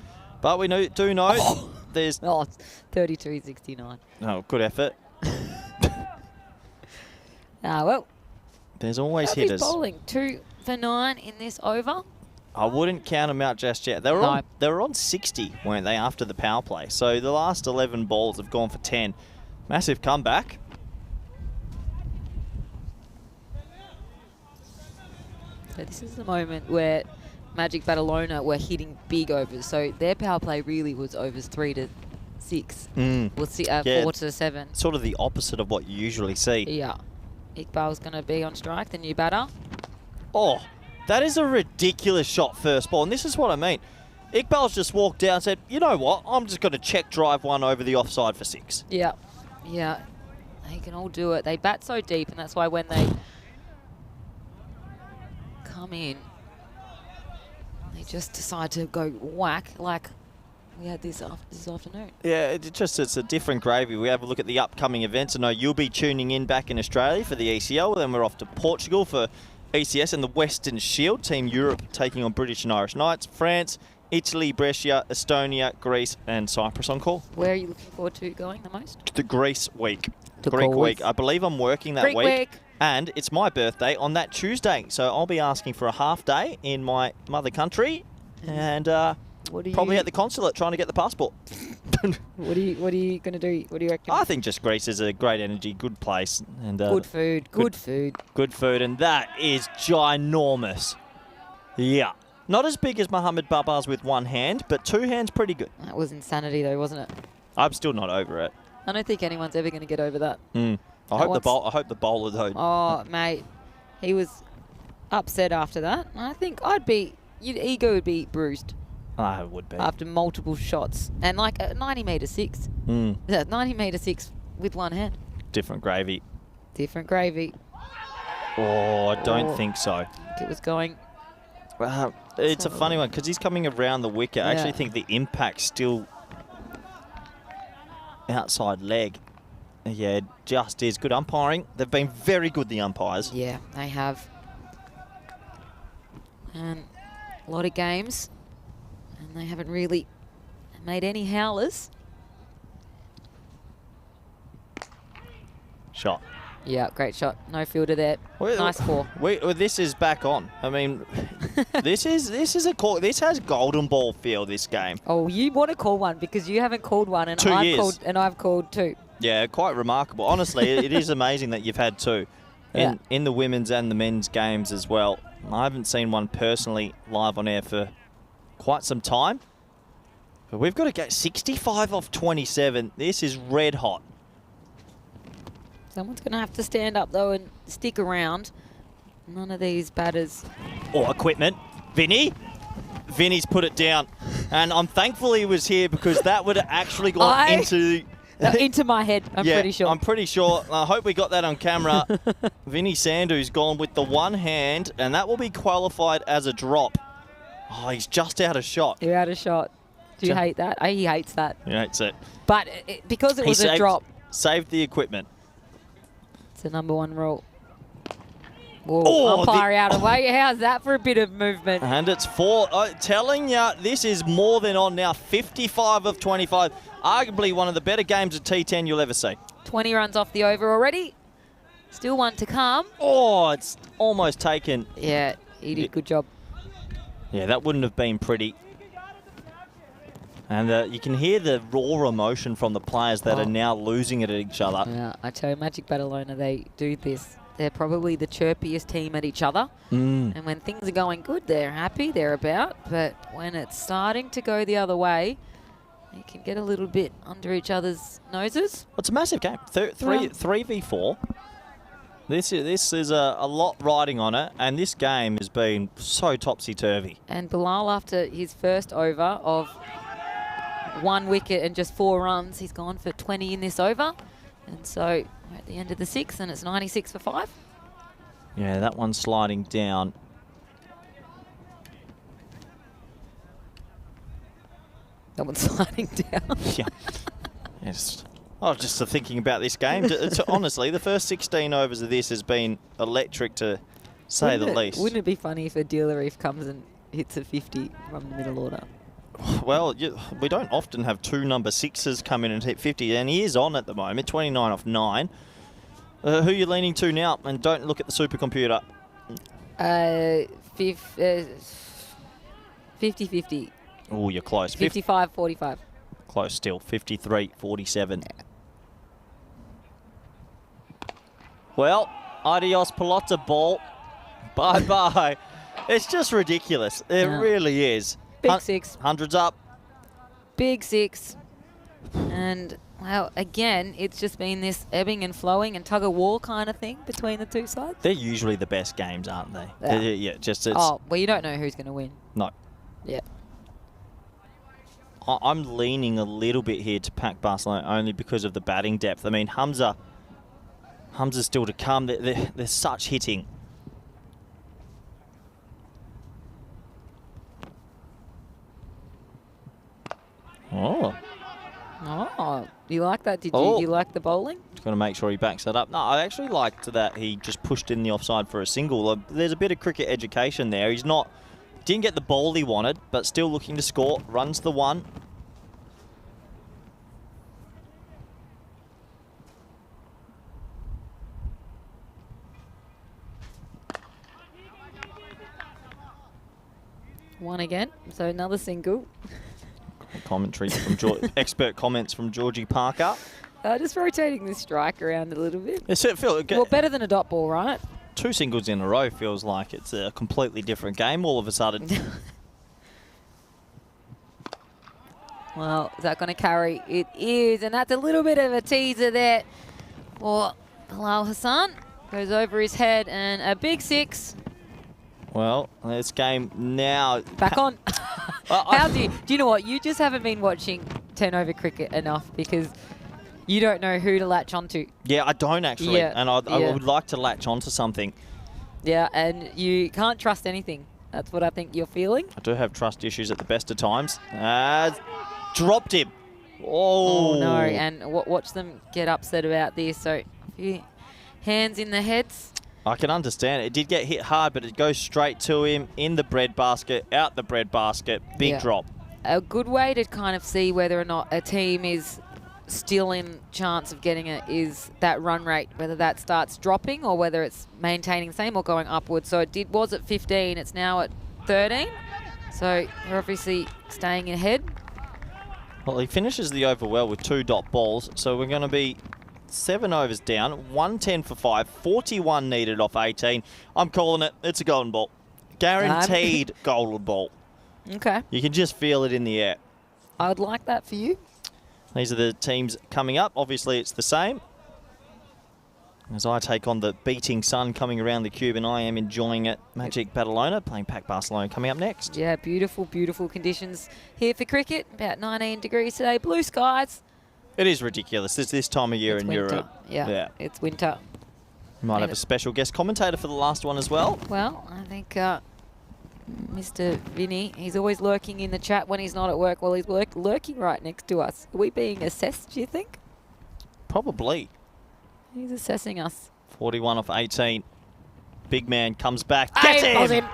But we do know there's... Oh, it's 32-69. Oh, good effort. Well. There's always hitters. He's bowling 2 for 9 in this over. I wouldn't count them out just yet. They were on 60, weren't they, after the power play? So the last 11 balls have gone for 10. Massive comeback. So this is the moment where Magic Badalona were hitting big overs. So their power play really was overs 3 to 6. We'll see 4 to 7. Sort of the opposite of what you usually see. Yeah. Iqbal's going to be on strike, the new batter. Oh, that is a ridiculous shot first ball. And this is what I mean. Iqbal's just walked down and said, you know what, I'm just going to check drive one over the offside for 6. Yeah. Yeah. They can all do it. They bat so deep, and that's why when they come in, they just decide to go whack like we had this afternoon. Yeah, it's a different gravy. We have a look at the upcoming events. I know you'll be tuning in back in Australia for the ECL. Then we're off to Portugal for ECS and the Western Shield. Team Europe taking on British and Irish Knights. France, Italy, Brescia, Estonia, Greece and Cyprus on call. Where are you looking forward to going the most? The Greece week. The Greek Greece. week. I believe I'm working that Greek week. And it's my birthday on that Tuesday. So I'll be asking for a half day in my mother country and probably at the consulate trying to get the passport. What are you going to do? What do you reckon? I think just Greece is a great energy, good place. And good food. Good food. Good food. And that is ginormous. Yeah. Not as big as Mohammed Babar's with one hand, but 2 hands pretty good. That was insanity though, wasn't it? I'm still not over it. I don't think anyone's ever going to get over that. I hope the bowler though. Oh, mate. He was upset after that. I think your ego would be bruised. I would be. After multiple shots. And like a 90 metre 6. 90 metre 6 with one hand. Different gravy. Different gravy. Oh, I don't think so. I think it was going. It's a funny one because he's coming around the wicket. I actually think the impact's still outside leg. Yeah, just is. Good umpiring. They've been very good, the umpires. Yeah, they have. And a lot of games. And they haven't really made any howlers. Shot. Yeah, great shot. No fielder there. Nice 4. This is back on. I mean, this is a call. This has golden ball feel. This game. Oh, you want to call one because you haven't called one, and 2 years. I've called 2. Yeah, quite remarkable. Honestly, it is amazing that you've had 2 in the women's and the men's games as well. I haven't seen one personally live on air for quite some time. But we've got to get 65 off 27. This is red hot. Someone's going to have to stand up, though, and stick around. None of these batters. Oh, equipment. Vinny's put it down. And I'm thankful he was here because that would have actually gone into my head, I'm pretty sure. I'm pretty sure. I hope we got that on camera. Vinny Sandu's gone with the one hand, and that will be qualified as a drop. Oh, he's just out of shot. You're out of shot. Do you hate that? He hates that. He hates it. But because it was a drop. Saved the equipment. It's the #1 rule. Whoa, umpire out of the way. How's that for a bit of movement? And it's 4. Telling you, this is more than on now. 55 of 25. Arguably one of the better games of T10 you'll ever see. 20 runs off the over already. Still one to come. Oh, it's almost taken. Yeah, he did a good job. Yeah, that wouldn't have been pretty. And you can hear the raw emotion from the players that are now losing it at each other. Yeah, I tell you, Magic Badalona, they do this. They're probably the chirpiest team at each other. And when things are going good, they're happy, they're about. But when it's starting to go the other way, they can get a little bit under each other's noses. Well, it's a massive game. 3v4. This is a lot riding on it, and this game has been so topsy-turvy. And Bilal, after his first over of 1 wicket and just 4 runs, he's gone for 20 in this over. And so we're at the end of the 6th, and it's 96 for 5. Yeah, that one's sliding down. That one's sliding down. Yeah. Yes. I was just thinking about this game. Honestly, the first 16 overs of this has been electric, to say the least. Wouldn't it be funny if a dealer if comes and hits a 50 from the middle order? Well, we don't often have 2 number 6s come in and hit 50, and he is on at the moment, 29 off 9. Who are you leaning to now? And don't look at the supercomputer. 50-50. Oh, you're close. 55-45. Close still. 53-47. Yeah. Well, adios Pelota ball. Bye-bye. It's just ridiculous. It Yeah. really is. Big six. Hundreds up. Big six. And, well, again, it's just been this ebbing and flowing and tug-of-war kind of thing between the two sides. They're usually the best games, aren't they? Yeah. Yeah, just it's... Oh, well, you don't know who's going to win. No. Yeah. I'm leaning a little bit here to pack Barcelona only because of the batting depth. I mean, Hamza's still to come. They're such hitting. Oh. Oh, you like that? Did Oh. you like the bowling? Just got to make sure he backs that up. No, I actually liked that he just pushed in the offside for a single. There's a bit of cricket education there. Didn't get the ball he wanted, but still looking to score. Runs the one. One again, so another single. Commentary from expert comments from Georgie Parker. Just rotating the strike around a little bit. Well, Well, better than a dot ball, right? 2 singles in a row feels like it's a completely different game all of a sudden. Well, is that going to carry? It is, and that's a little bit of a teaser there for Bilal Hassan. Goes over his head, and a big six. Well, this game now... Back on. How do you know what? You just haven't been watching 10 over cricket enough because you don't know who to latch onto. Yeah, I don't actually. Yeah, And I yeah. would like to latch onto something. Yeah, and you can't trust anything. That's what I think you're feeling. I do have trust issues at the best of times. Dropped him. Oh, no, and watch them get upset about this. So, a few hands in the heads. I can understand it. It did get hit hard, but it goes straight to him in the breadbasket, out the breadbasket. Big Yeah. drop. A good way to kind of see whether or not a team is still in chance of getting it is that run rate, whether that starts dropping or whether it's maintaining the same or going upwards. So it was at 15, it's now at 13. So they're obviously staying ahead. Well, he finishes the over well with 2 dot balls, so we're going to be 7 overs down, 110 for 5, 41 needed off 18. I'm calling it. It's a golden ball. Guaranteed golden ball. Okay. You can just feel it in the air. I would like that for you. These are the teams coming up. Obviously, it's the same. As I take on the beating sun coming around the cube, and I am enjoying it. Magic Badalona playing Pac Barcelona coming up next. Yeah, beautiful, beautiful conditions here for cricket. About 19 degrees today. Blue skies. It is ridiculous. It's this time of year It's in winter. Europe. Yeah, it's winter. We might have a special guest commentator for the last one as well. Well, I think Mr. Vinny, he's always lurking in the chat when he's not at work. Well, he's lurking right next to us. Are we being assessed, do you think? Probably. He's assessing us. 41 off 18. Big man comes back. Hey, Gets was him! him.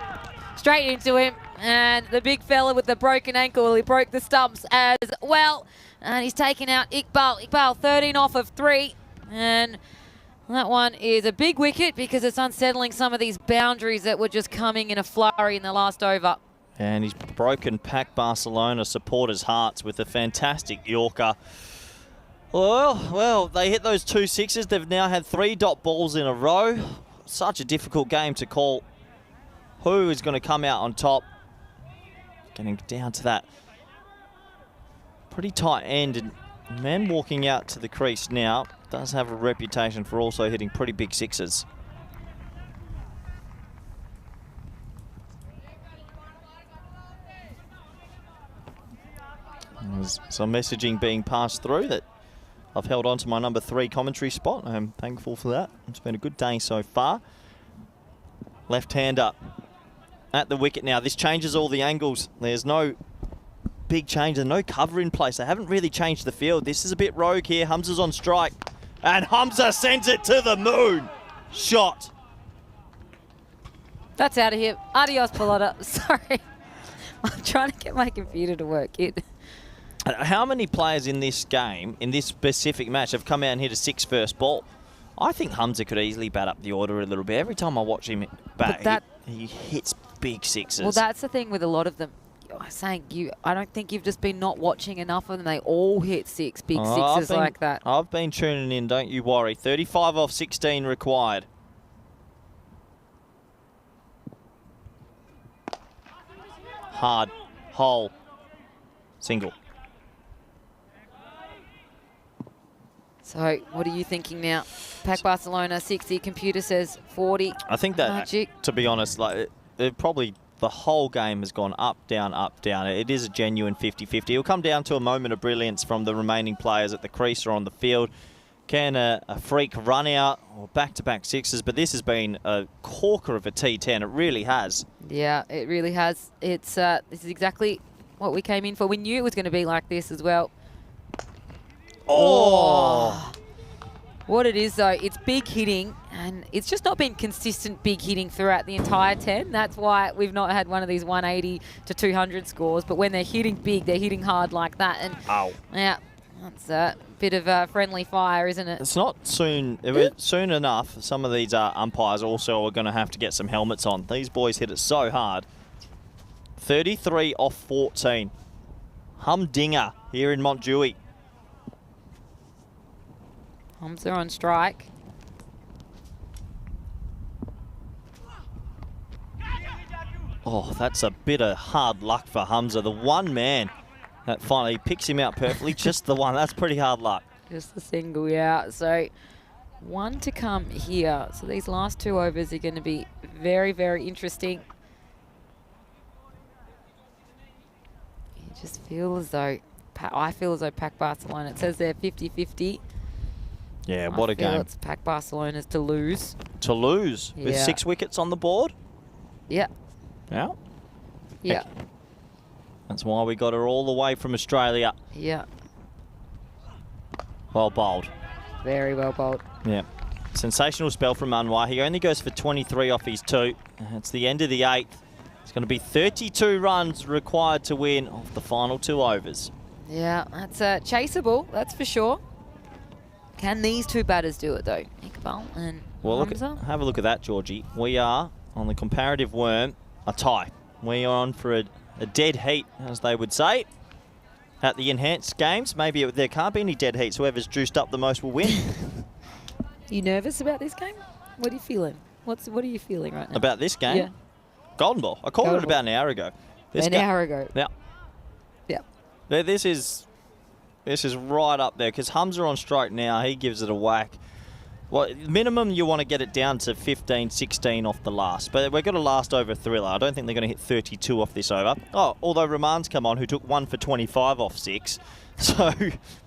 Straight into him. And the big fella with the broken ankle, he broke the stumps as well. And he's taken out Iqbal. Iqbal 13 off of 3. And that one is a big wicket because it's unsettling some of these boundaries that were just coming in a flurry in the last over. And he's broken Pac Barcelona supporters' hearts with a fantastic Yorker. Well, they hit those 2 sixes. They've now had 3 dot balls in a row. Such a difficult game to call. Who is going to come out on top? Getting down to that pretty tight end. And man walking out to the crease now does have a reputation for also hitting pretty big sixes. There's some messaging being passed through that I've held on to my number 3 commentary spot. I'm thankful for that. It's been a good day so far. Left-hander at the wicket now. This changes all the angles. There's no big change and no cover in place. They haven't really changed the field. This is a bit rogue here. Hamza's on strike. And Hamza sends it to the moon. Shot. That's out of here. Adios, Pelota. Sorry. I'm trying to get my computer to work. How many players in this game, in this specific match, have come out and hit a 6 first ball? I think Hamza could easily bat up the order a little bit. Every time I watch him bat, he hits big sixes. Well, that's the thing with a lot of them. I'm saying I don't think you've just been not watching enough of them. They all hit big sixes like that. I've been tuning in, don't you worry. 35 off 16 required. hard, hole, single. So what are you thinking now? Pack Barcelona 60, computer says 40. I think that, Magic. to be honest, like probably the whole game has gone up, down, up, down. It is a genuine 50-50. It'll come down to a moment of brilliance from the remaining players at the crease or on the field. Can a freak run out or back-to-back sixes? But this has been a corker of a T10. It really has. Yeah, it really has. It's this is exactly what we came in for. We knew it was going to be like this as well. Oh! What it is, though, it's big hitting, and it's just not been consistent big hitting throughout the entire 10. That's why we've not had one of these 180 to 200 scores. But when they're hitting big, they're hitting hard like that. And Ow. yeah, that's a bit of a friendly fire, isn't it? It's not soon. Soon enough, some of these umpires also are going to have to get some helmets on. These boys hit it so hard. 33 off 14. Humdinger here in Montjuic. Hamza on strike. Oh, that's a bit of hard luck for Hamza. The one man that finally picks him out perfectly. Just the one. That's pretty hard luck. Just the single, yeah. So one to come here. So these last 2 overs are going to be very, very interesting. You just feel as though, I feel as though Pack Barcelona, it says they're 50-50. Yeah, what a I feel game. it's Pack Barcelona's to lose. To lose with Yeah. 6 wickets on the board. Yeah, Yeah. yeah, That's why we got her all the way from Australia. yeah. Well bowled. Very well bowled. Yeah. Sensational spell from Anwar. He only goes for 23 off his 2. It's the end of the 8th. It's going to be 32 runs required to win off the final 2 overs. Yeah, that's chaseable, that's for sure. Can these 2 batters do it, though? Iqbal and Well, Hamza? have a look at that, Georgie. We are, on the comparative worm, a tie. We are on for a dead heat, as they would say. At the enhanced games, maybe there can't be any dead heats. Whoever's juiced up the most will win. You nervous about this game? What are you feeling? What are you feeling right now? About this game? Yeah. Golden Ball. I called Golden it about an hour ago. An hour ago. Yeah. Yeah. This is right up there because Hamza on strike now. He gives it a whack. Well, minimum you want to get it down to 15, 16 off the last. But we're going to last over thriller. I don't think they're going to hit 32 off this over. Oh, although Rahman's come on, who took 1 for 25 off 6. So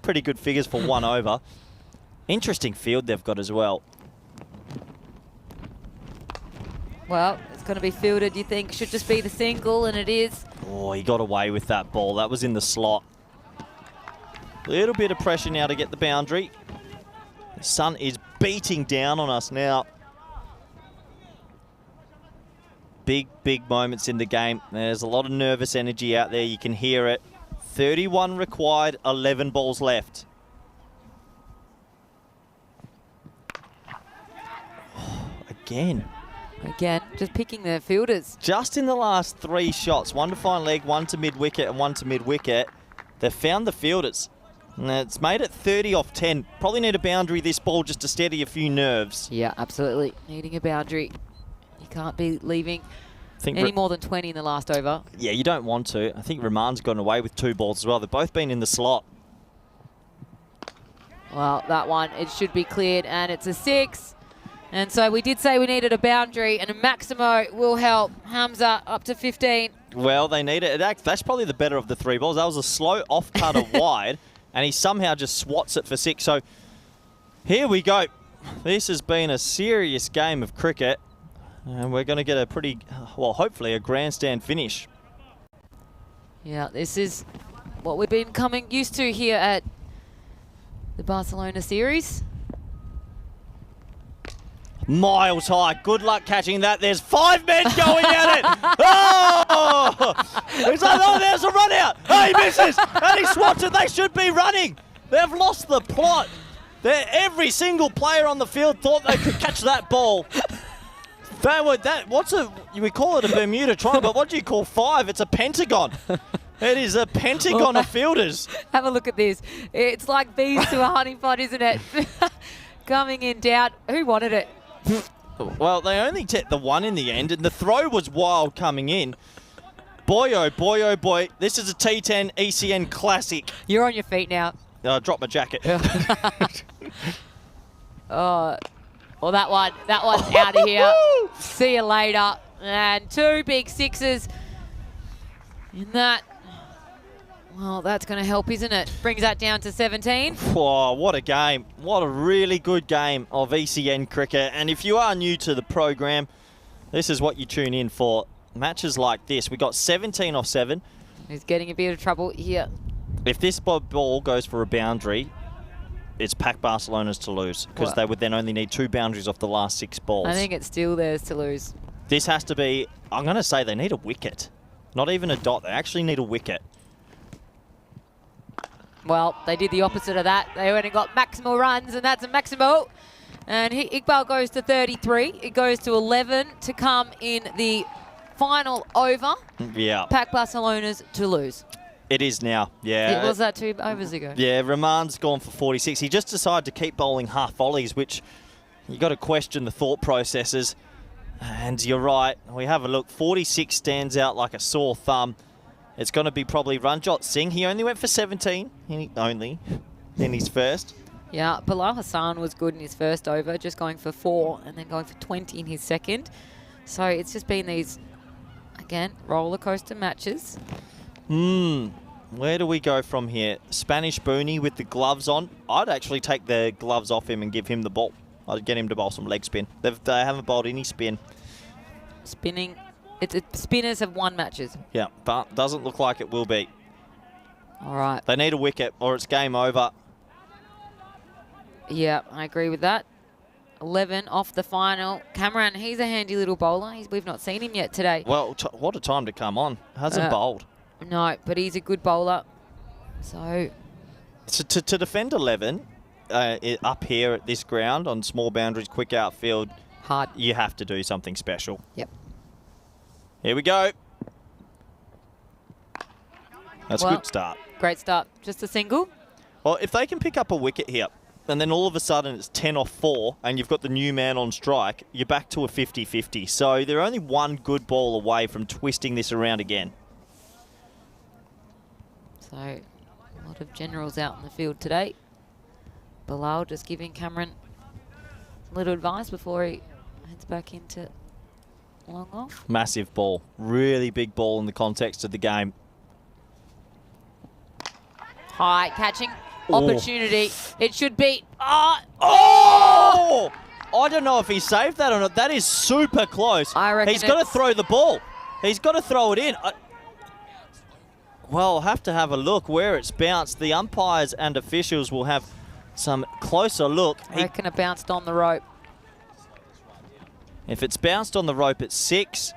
pretty good figures for 1 over. Interesting field they've got as well. Well, it's going to be fielded, you think, should just be the single, and it is. Oh, he got away with that ball. That was in the slot. Little bit of pressure now to get the boundary. The sun is beating down on us now. Big, big moments in the game. There's a lot of nervous energy out there. You can hear it. 31 required, 11 balls left. Again. Again, just picking the fielders. Just in the last 3 shots, 1 to fine leg, 1 to mid-wicket and 1 to mid-wicket, they've found the fielders. And it's made it 30 off 10. Probably need a boundary this ball just to steady a few nerves. Yeah, absolutely. Needing a boundary. You can't be leaving any more than 20 in the last over. Yeah, you don't want to. I think Rahman's gotten away with 2 balls as well. They've both been in the slot. Well, that one, it should be cleared, and it's a 6. And so we did say we needed a boundary, and a Maximo will help Hamza up to 15. Well, they need it. That's probably the better of the 3 balls. That was a slow off-cutter wide, and he somehow just swats it for 6. So here we go. This has been a serious game of cricket, and we're going to get a pretty, well, hopefully a grandstand finish. Yeah, this is what we've been coming used to here at the Barcelona series. Miles high. Good luck catching that. There's 5 men going at it. Oh! It's like, oh, there's a run out. Oh, he misses. And he swats it. They should be running. They've lost the plot. Every single player on the field thought they could catch that ball. We call it a Bermuda Triangle, but what do you call 5? It's a pentagon. It is a pentagon of fielders. Have a look at this. It's like bees to a honeypot, isn't it? Coming in down. Who wanted it? Well, they only took the 1 in the end, and the throw was wild coming in. Boy, oh boy, oh boy. This is a T10 ECN classic. You're on your feet now. Drop my jacket. Oh, well, that one's out of here. See you later. And 2 big sixes in that. Well, that's going to help, isn't it? Brings that down to 17. Oh, what a game. What a really good game of ECN cricket. And if you are new to the program, this is what you tune in for. Matches like this. We got 17 off 7. He's getting a bit of trouble here. If this ball goes for a boundary, it's Pac Barcelona's to lose, because they would then only need 2 boundaries off the last 6 balls. I think it's still theirs to lose. This has to be, I'm going to say they need a wicket. Not even a dot. They actually need a wicket. Well, they did the opposite of that. They went and got maximal runs, and that's a maximal. And Iqbal goes to 33. It goes to 11 to come in the final over. Yeah. Pac Barcelona's to lose. It is now, yeah. It was that 2 overs ago. Yeah, Rahman's gone for 46. He just decided to keep bowling half volleys, which you got to question the thought processes. And you're right. We have a look. 46 stands out like a sore thumb. It's going to be probably Ranjot Singh. He only went for 17 in his first. Yeah, Bilal Hassan was good in his first over, just going for 4 and then going for 20 in his second. So it's just been these, again, roller coaster matches. Where do we go from here? Spanish Boonie with the gloves on. I'd actually take the gloves off him and give him the ball. I'd get him to bowl some leg spin. They haven't bowled any spin. Spinning. Spinners have won matches. Yeah, but doesn't look like it will be. All right. They need a wicket or it's game over. Yeah, I agree with that. 11 off the final. Cameron, he's a handy little bowler. We've not seen him yet today. Well, what a time to come on. Hasn't bowled. No, but he's a good bowler. So to defend 11 up here at this ground on small boundaries, quick outfield, hard. You have to do something special. Yep. Here we go. That's a good start. Great start. Just a single. Well, if they can pick up a wicket here, and then all of a sudden it's 10 off 4, and you've got the new man on strike, you're back to a 50-50. So they're only 1 good ball away from twisting this around again. So a lot of generals out in the field today. Bilal just giving Cameron a little advice before he heads back into long off. Massive ball. Really big ball in the context of the game. High catching opportunity. It should be. Oh! I don't know if he saved that or not. That is super close. I reckon he's got to throw the ball. He's got to throw it in. Well, I'll have to have a look where it's bounced. The umpires and officials will have some closer look. I reckon it bounced on the rope. If it's bounced on the rope, it's 6.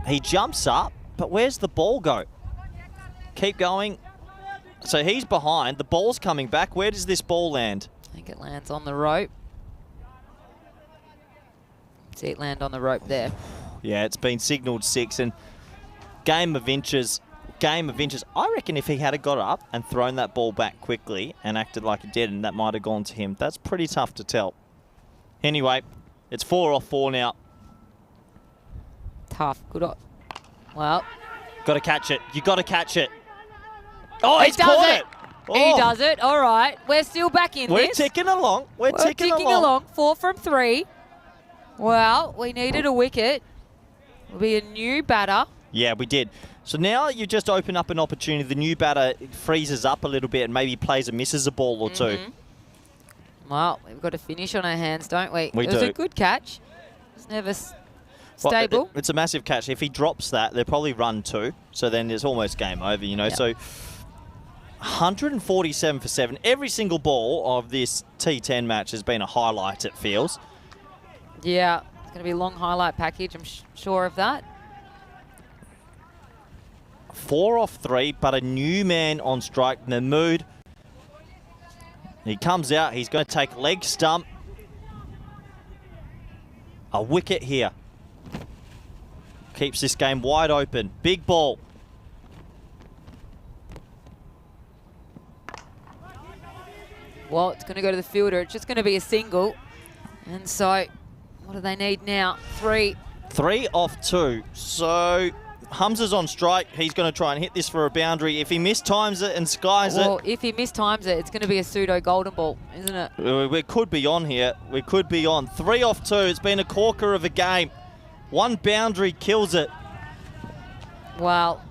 He jumps up, but where's the ball go? Keep going. So he's behind. The ball's coming back. Where does this ball land? I think it lands on the rope. See it land on the rope there. Yeah, it's been signalled 6, and game of inches. I reckon if he had got up and thrown that ball back quickly and acted like he did, and that might have gone to him. That's pretty tough to tell. Anyway, it's 4 off 4 now. Tough. Good. Well. Got to catch it. You got to catch it. Oh, He he's caught it. He Oh. does it. All right. We're still back in We're this. ticking along. We're ticking along. 4 from 3. Well, we needed a wicket. Will be a new batter. Yeah, we did. So now you just open up an opportunity. The new batter freezes up a little bit and maybe plays and misses a ball or two. Well, we've got a finish on our hands, don't we? We It was do. a good catch. It's never stable. Well, it's a massive catch. If he drops that, they'll probably run 2. So then it's almost game over, you know. Yep. So 147 for 7. Every single ball of this T10 match has been a highlight, it feels. Yeah, it's going to be a long highlight package. I'm sure of that. 4 off 3, but a new man on strike, Mahmood. He comes out. He's going to take leg stump. A wicket here. Keeps this game wide open. Big ball. Well, it's going to go to the fielder. It's just going to be a single. And so, what do they need now? 3. 3 off 2. So Hamza's on strike. He's going to try and hit this for a boundary. If he mistimes it and skies it... Well, if he mistimes it, it's going to be a pseudo golden ball, isn't it? We could be on here. We could be on. 3 off 2. It's been a corker of a game. One boundary kills it. Wow.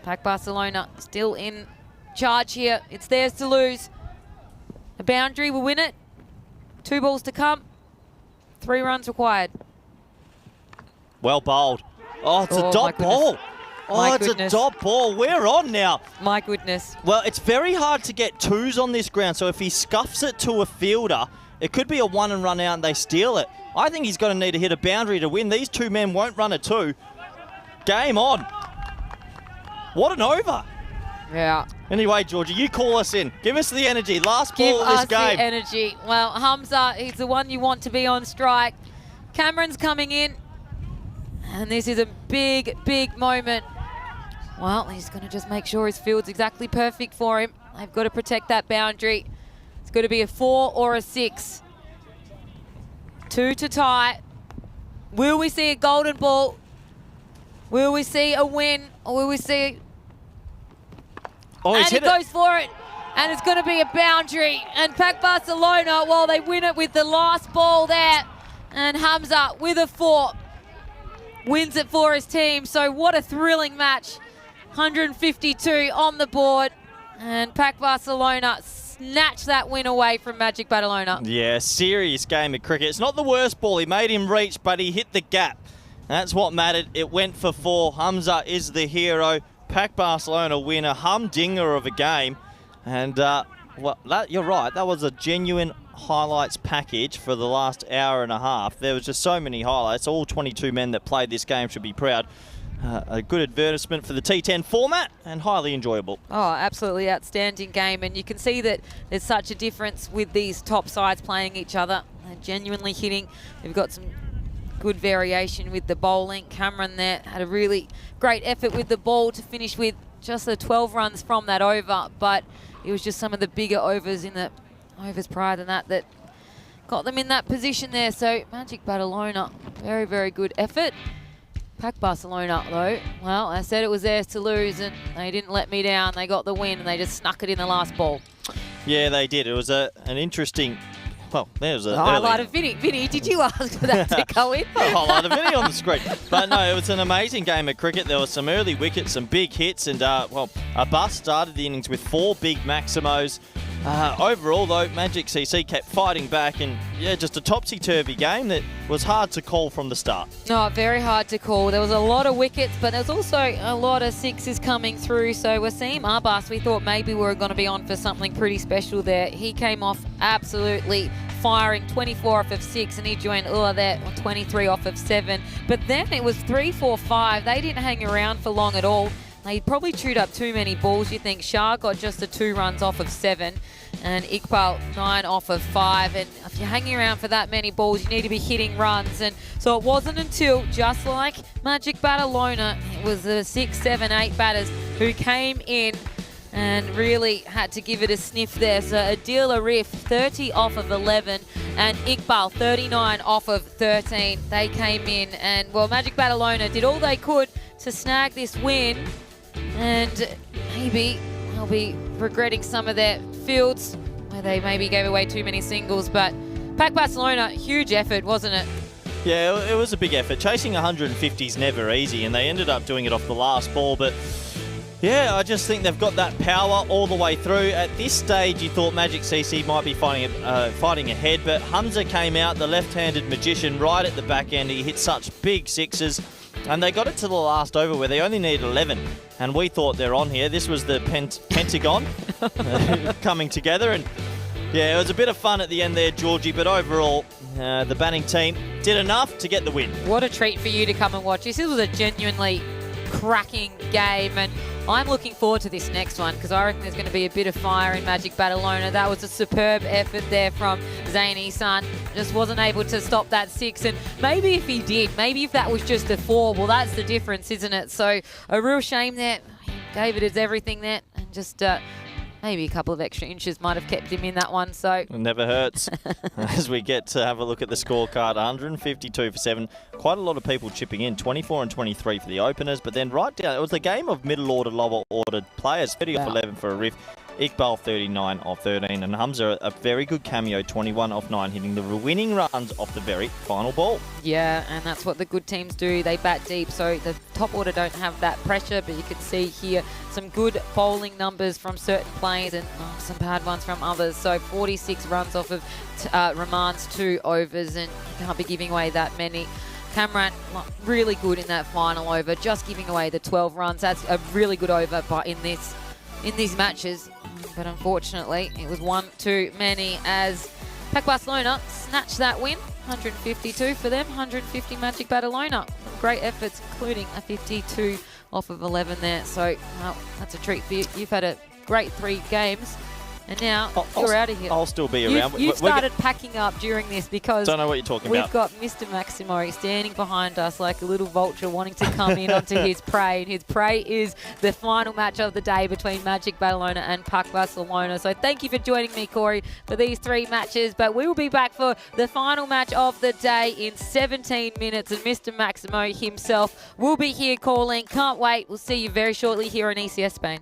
Pac Barcelona still in charge here. It's theirs to lose. A boundary will win it. 2 balls to come. 3 runs required. Well bowled. Oh, it's a dot ball. Oh, it's a dot ball. We're on now. My goodness. Well, it's very hard to get 2s on this ground, so if he scuffs it to a fielder, it could be a 1 and run out and they steal it. I think he's going to need to hit a boundary to win. These 2 men won't run a 2. Game on. What an over. Yeah. Anyway, Georgie, you call us in. Give us the energy. Last ball of this game. Give us the energy. Well, Hamza, he's the one you want to be on strike. Cameron's coming in. And this is a big, big moment. Well, he's going to just make sure his field's exactly perfect for him. They've got to protect that boundary. It's going to be a 4 or a 6. 2 to tie. Will we see a golden ball? Will we see a win? Or will we see... Oh, and he goes for it. And it's going to be a boundary. And Pac Barcelona, well, they win it with the last ball there. And Hamza with a 4. Wins it for his team. So what a thrilling match. 152 on the board. And Pac Barcelona snatched that win away from Magic Badalona. Yeah, serious game of cricket. It's not the worst ball. He made him reach, but he hit the gap. That's what mattered. It went for 4. Hamza is the hero. Pac Barcelona win a humdinger of a game. And, well, you're right. That was a genuine highlights package for the last hour and a half. There was just so many highlights. All 22 men that played this game should be proud. A good advertisement for the T10 format and highly enjoyable. Oh, absolutely outstanding game. And you can see that there's such a difference with these top sides playing each other. They're genuinely hitting. They've got some good variation with the bowling. Cameron there had a really great effort with the ball to finish with just the 12 runs from that over. But it was just some of the bigger overs in the overs prior than that that got them in that position there. So Magic Badalona, very, very good effort. Pac Barcelona, though, well, I said it was theirs to lose, and they didn't let me down. They got the win, and they just snuck it in the last ball. Yeah, they did. It was an interesting... Well, there was a highlight of Vinny. Vinny, did you ask for that to go in? A highlight of Vinny on the screen. But no, it was an amazing game of cricket. There were some early wickets, some big hits, and, well, Abbas started the innings with 4 big maximos. Overall, though, Magic CC kept fighting back, and, yeah, just a topsy-turvy game that was hard to call from the start. No, very hard to call. There was a lot of wickets, but there's also a lot of 6s coming through. So Wasim Abbas, we thought maybe we were going to be on for something pretty special there. He came off absolutely firing, 24 off of 6, and he joined Ula there on 23 off of 7. But then it was 3, 4, 5. They didn't hang around for long at all. They probably chewed up too many balls. You think Shah got just the 2 runs off of 7 and Iqbal 9 off of 5. And if you're hanging around for that many balls, you need to be hitting runs. And so it wasn't until, just like Magic Badalona, it was the 6, 7, 8 batters who came in and really had to give it a sniff there. So Adil Arif, 30 off of 11, and Iqbal, 39 off of 13. They came in, and, well, Magic Badalona did all they could to snag this win. And maybe they'll be regretting some of their fields where they maybe gave away too many singles. But Pac Barcelona, huge effort, wasn't it? Yeah, it was a big effort. Chasing 150 is never easy, and they ended up doing it off the last ball. But yeah, I just think they've got that power all the way through. At this stage, you thought Magic CC might be fighting ahead, but Hamza came out, the left-handed magician, right at the back end. He hit such big 6s. And they got it to the last over where they only needed 11. And we thought they're on here. This was the Pentagon coming together. And, yeah, it was a bit of fun at the end there, Georgie. But overall, the batting team did enough to get the win. What a treat for you to come and watch this. This was a genuinely cracking game. And I'm looking forward to this next one because I reckon there's going to be a bit of fire in Magic Badalona. That was a superb effort there from Zain Ihsan. Just wasn't able to stop that 6. And maybe if he did, maybe if that was just a 4, well, that's the difference, isn't it? So a real shame there. David is everything there. And just maybe a couple of extra inches might have kept him in that one. So It never hurts. As we get to have a look at the scorecard, 152 for 7. Quite a lot of people chipping in, 24 and 23 for the openers, but then right down, it was the game of middle order, lower ordered players. 30 off 11 for a riff. Iqbal 39 off 13, and Hamza a very good cameo, 21 off 9, hitting the winning runs off the very final ball. yeah, and that's what the good teams do. They bat deep, so the top order don't have that pressure, but you can see here some good bowling numbers from certain players and some bad ones from others. So 46 runs off of Rahman's 2 overs, and you can't be giving away that many. Kamran, really good in that final over, just giving away the 12 runs. That's a really good over in these matches. But unfortunately, it was one too many as Pac Barcelona snatched that win. 152 for them, 150 Magic Badalona. Great efforts, including a 52 off of 11 there. So, well, that's a treat for you. You've had a great 3 games. And now you're out of here. I'll still be around. You've started packing up during this because don't know what you're talking we've about. got Mr. Maximo standing behind us like a little vulture wanting to come in onto his prey. And his prey is the final match of the day between Magic Badalona and Pac Barcelona. So thank you for joining me, Corey, for these 3 matches. But we will be back for the final match of the day in 17 minutes. And Mr. Maximo himself will be here calling. Can't wait. We'll see you very shortly here on ECS Spain.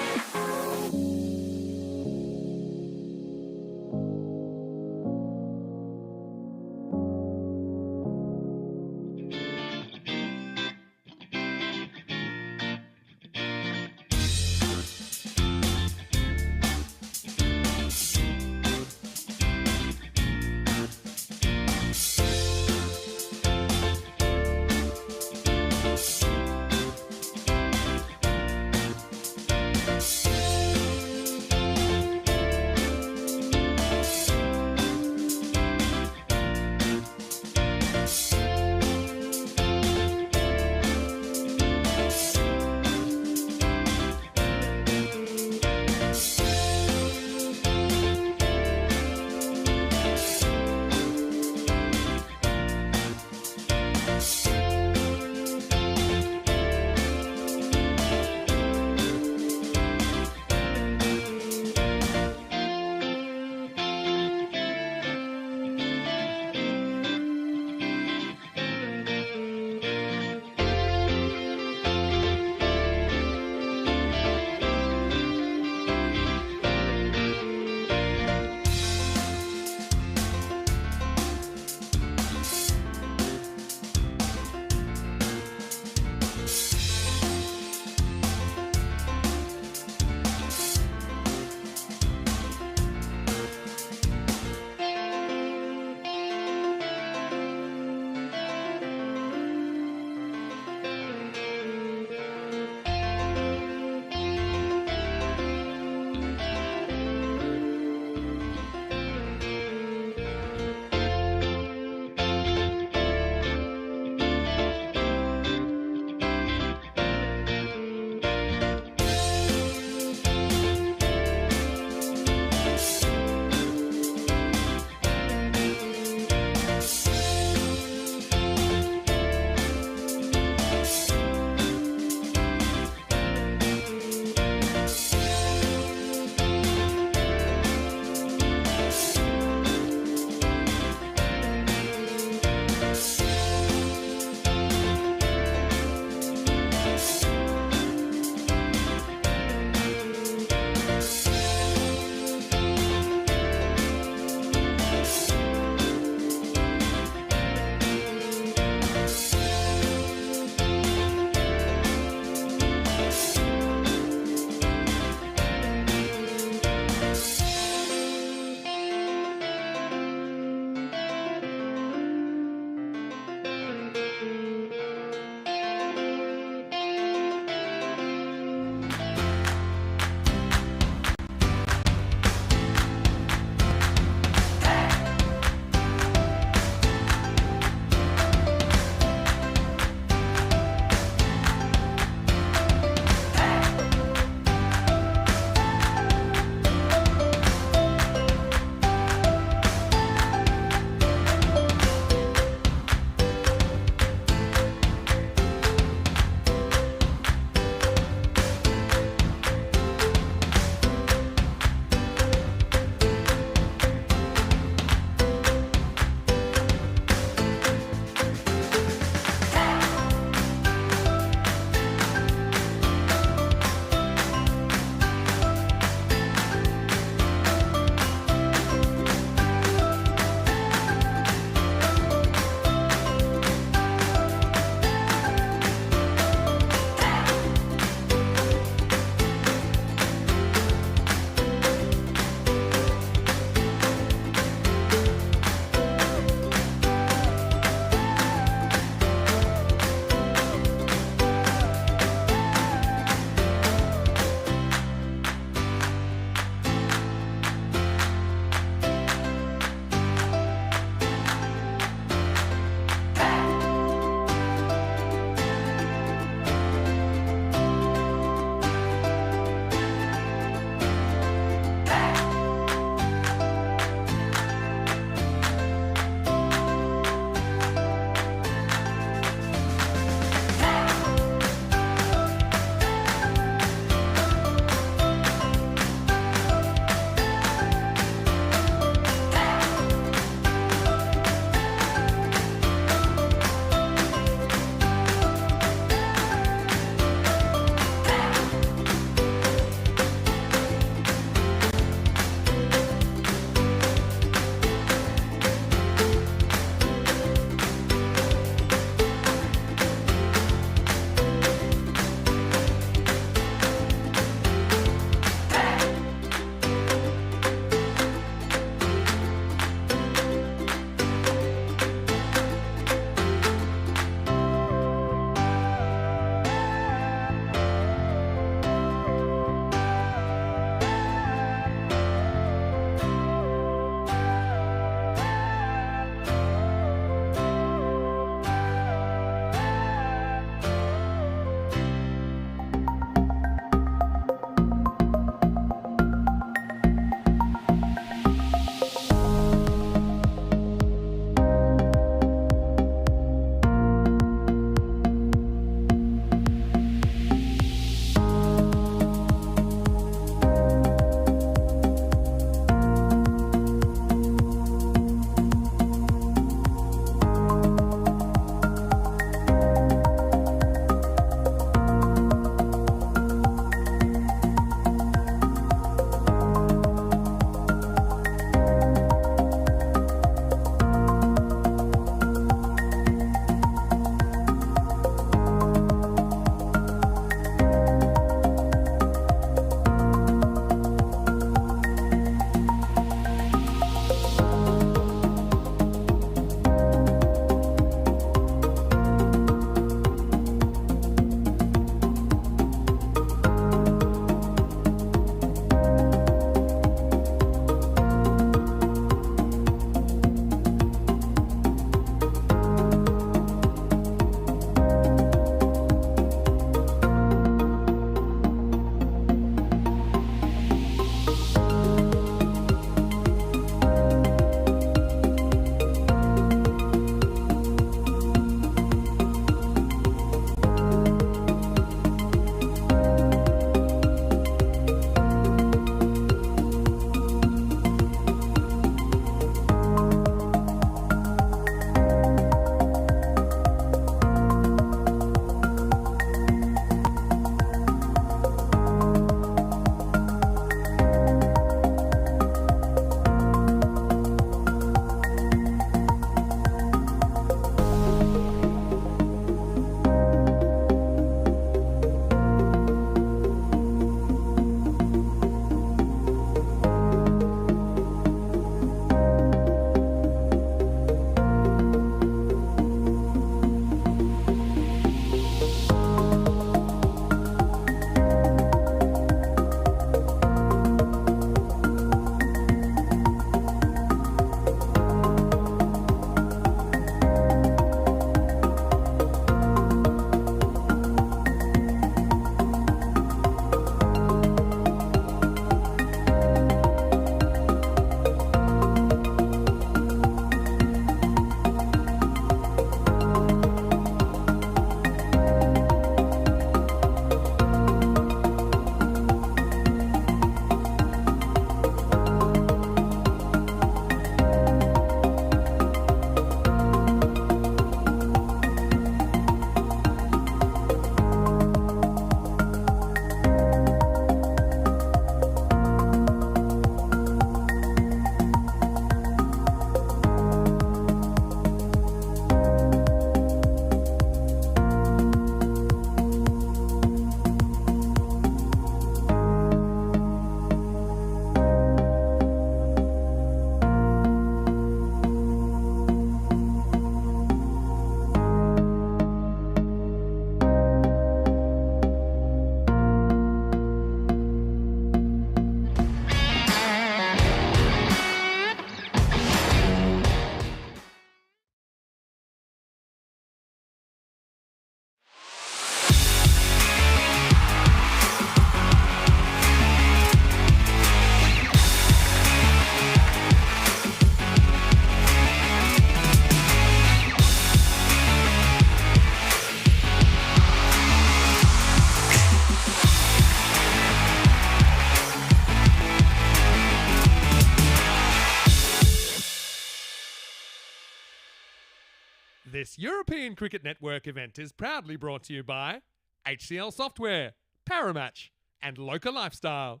This European Cricket Network event is proudly brought to you by HCL Software, Paramatch, and Local Lifestyle.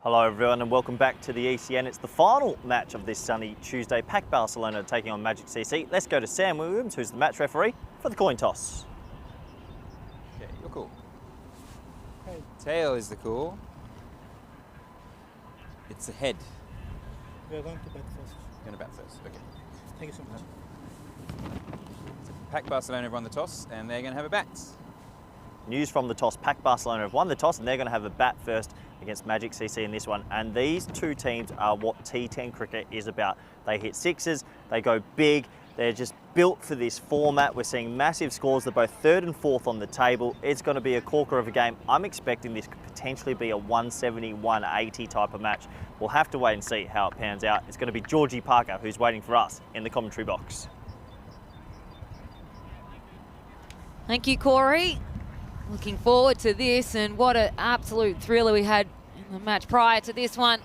Hello everyone and welcome back to the ECN. It's the final match of this sunny Tuesday. Pac Barcelona taking on Magic CC. Let's go to Sam Williams, who's the match referee, for the coin toss. Okay, you're cool. Tail is the call. It's the head. We are going to bat first. You're going to bat first. Okay. Thank you so much. So Pac Barcelona have won the toss and they're going to have a bat. News from the toss. Pac Barcelona have won the toss and they're going to have a bat first against Magic CC in this one. And these two teams are what T10 cricket is about. They hit sixes, they go big, they're just built for this format. We're seeing massive scores. They're both third and fourth on the table. It's going to be a corker of a game. I'm expecting this could potentially be a 170, 180 type of match. We'll have to wait and see how it pans out. It's going to be Georgie Parker who's waiting for us in the commentary box. Thank you, Corey. Looking forward to this, and what an absolute thriller we had in the match prior to this one.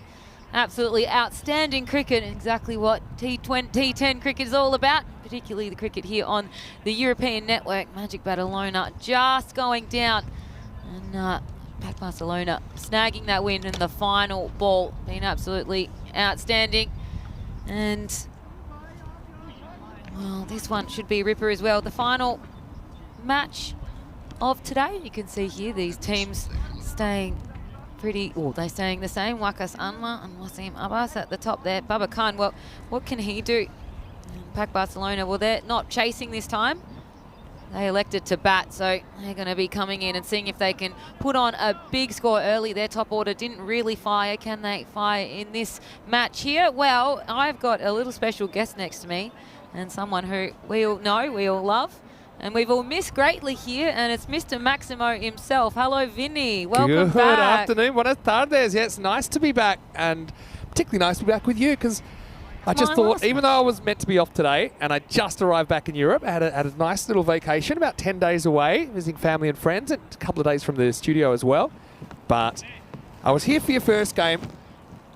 Absolutely outstanding cricket, exactly what T10 cricket is all about, particularly the cricket here on the European network. Magic Barcelona just going down, and Pac Barcelona snagging that win in the final ball, being absolutely outstanding. And well, this one should be a ripper as well. The final match of today, you can see here these teams staying they're staying the same. Wakas Anwar and Wasim Abbas at the top there. Baba Khan, well, what can he do? Pac Barcelona, well, they're not chasing this time. They elected to bat, so they're going to be coming in and seeing if they can put on a big score early. Their top order didn't really fire. Can they fire in this match here? Well, I've got a little special guest next to me and someone who we all know, we all love, and we've all missed greatly here, and it's Mr. Maximo himself. Hello, Vinny. Welcome back. Good afternoon. Buenas tardes. Yeah, it's nice to be back, and particularly nice to be back with you, because I just thought, even though I was meant to be off today, and I just arrived back in Europe, I had a nice little vacation, about 10 days away, visiting family and friends, and a couple of days from the studio as well. But I was here for your first game.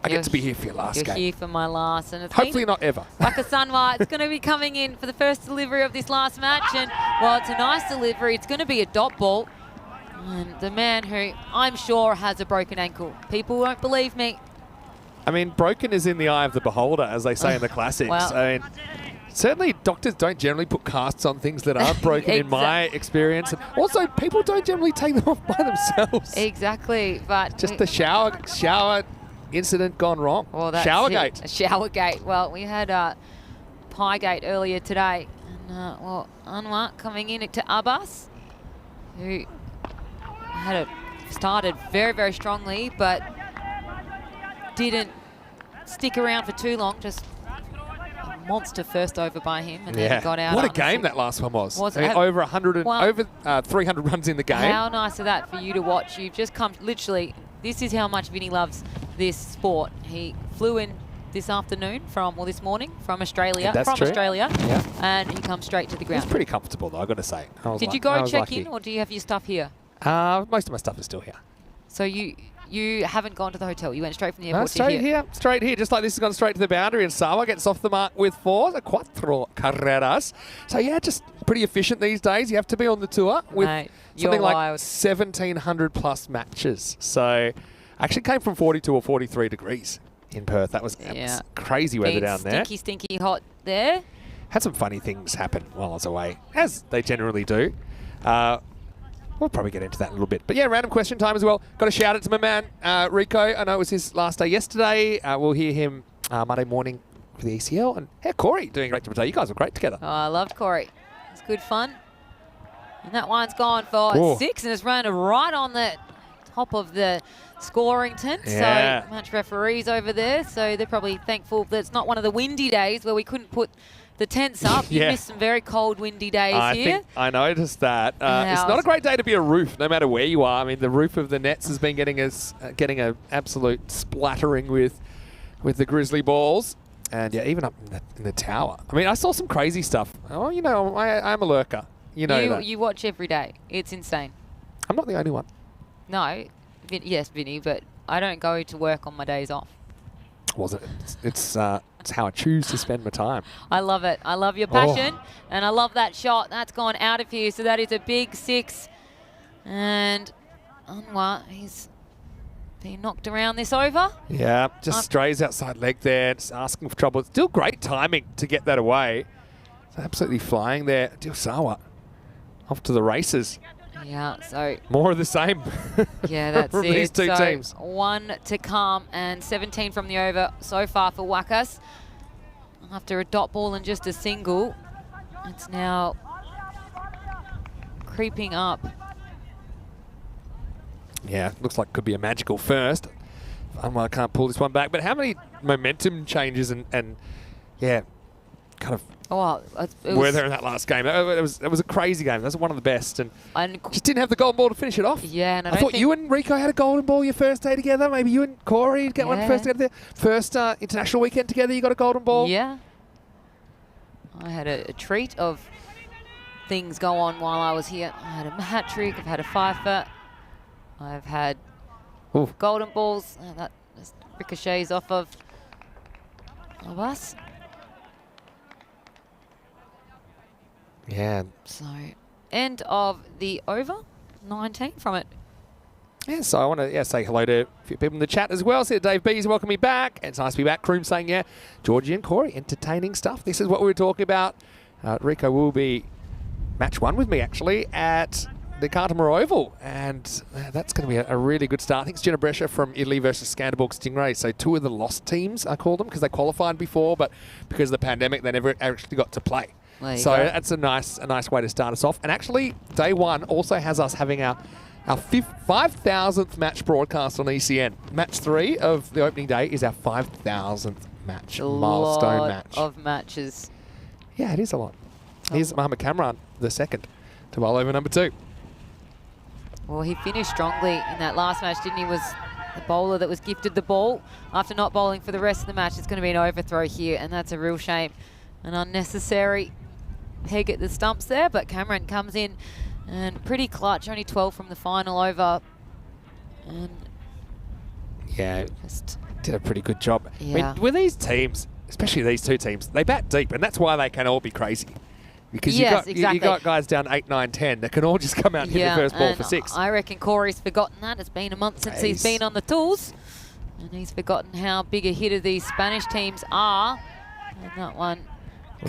I get to be here for your last game. You're here for my last. And it's hopefully not ever. Wakas Anwar, it's going to be coming in for the first delivery of this last match. And, well, it's a nice delivery. It's going to be a dot ball. And the man who I'm sure has a broken ankle. People won't believe me. I mean, broken is in the eye of the beholder, as they say in the classics. Well, I mean, certainly doctors don't generally put casts on things that aren't broken in my experience. And also, people don't generally take them off by themselves. Exactly. But just the shower incident gone wrong. Well, that's Showergate. Showergate. Well, we had Piegate earlier today. And, well, Anwar coming in to Abbas, who started very, very strongly, but didn't stick around for too long. Just a monster first over by him, and then got out. What a game that last one was. I mean, over 300 runs in the game. How nice is that for you to watch? You've just come, literally, this is how much Vinny loves this sport. He flew in this afternoon this morning from Australia. Yeah. And he comes straight to the ground. It's pretty comfortable though, I've got to say. Did you go check in, or do you have your stuff here? Most of my stuff is still here. So you haven't gone to the hotel. You went straight from the airport to here. Straight here. Just like this has gone straight to the boundary, and Sawa gets off the mark with 4. The cuatro carreras. So yeah, just pretty efficient these days. You have to be on the tour with something like 1,700 plus matches. So actually came from 42 or 43 degrees in Perth. That was crazy weather down there. Stinky hot there. Had some funny things happen while I was away, as they generally do. We'll probably get into that in a little bit. But yeah, random question time as well. Got to shout out to my man, Rico. I know it was his last day yesterday. We'll hear him Monday morning for the ECL. And hey, Corey, doing a great job today. You guys were great together. Oh, I loved Corey. It's good fun. And that one's gone for 6, and it's run right on the top of the scoring tent. Yeah. So match referees over there. So they're probably thankful that it's not one of the windy days where we couldn't put the tents up. You missed some very cold, windy days here. I noticed that. It's not a great day to be a roof, no matter where you are. I mean, the roof of the nets has been getting an absolute splattering with the Grizzly balls. And yeah, even up in the tower. I mean, I saw some crazy stuff. Oh, you know, I'm a lurker. You know that. You watch every day. It's insane. I'm not the only one. No. Yes, Vinny, but I don't go to work on my days off. Was it? It's That's how I choose to spend my time. I love it. I love your passion, and I love that shot. That's gone out of here, so that is a big 6. And Anwar, he's been knocked around this over. Yeah, just strays outside leg there, just asking for trouble. It's still great timing to get that away. It's absolutely flying there. Dilsawa off to the races. Yeah, so more of the same. Yeah, that's from it. these two so teams. 1 to come and 17 from the over so far for Wakas. After a dot ball and just a single, it's now creeping up. Yeah, looks like it could be a magical first. I can't pull this one back. But how many momentum changes and yeah, kind of were there in that last game? It was a crazy game. That was one of the best. And just didn't have the golden ball to finish it off. Yeah, and I thought you and Rico had a golden ball your first day together. Maybe you and Corey get one first together. First international weekend together, you got a golden ball. Yeah. I had a treat of things go on while I was here. I had a hat trick. I've had a 5-foot. I've had golden balls. That just ricochets off of us. Yeah. So, end of the over, 19 from it. Yeah, so I want to say hello to a few people in the chat as well. See Dave B's welcome me back. It's nice to be back. Kroom saying, yeah, Georgie and Corey, entertaining stuff. This is what we were talking about. Rico will be match 1 with me, actually, at the Cartamore Oval. And that's going to be a really good start. I think it's Gina Brescia from Italy versus Skanderborg Stingrays. So 2 of the lost teams, I call them, because they qualified before, but because of the pandemic, they never actually got to play. So that's a nice way to start us off. And actually, day 1 also has us having our 5,000th match broadcast on ECN. Match 3 of the opening day is our 5,000th match, milestone match. Of matches. Yeah, it is a lot. Here's Mohamed Kamran, the second, to bowl over number 2. Well, he finished strongly in that last match, didn't he? Was the bowler that was gifted the ball after not bowling for the rest of the match. It's going to be an overthrow here, and that's a real shame. An unnecessary peg at the stumps there, but Cameron comes in and pretty clutch, only 12 from the final over. And yeah, did a pretty good job. Yeah. I mean, with these teams, especially these 2 teams, they bat deep, and that's why they can all be crazy. Because you got guys down 8, 9, 10 that can all just come out and hit the first ball for 6. I reckon Corey's forgotten that. It's been a month since he's been on the tools, and he's forgotten how big a hitter these Spanish teams are. And that one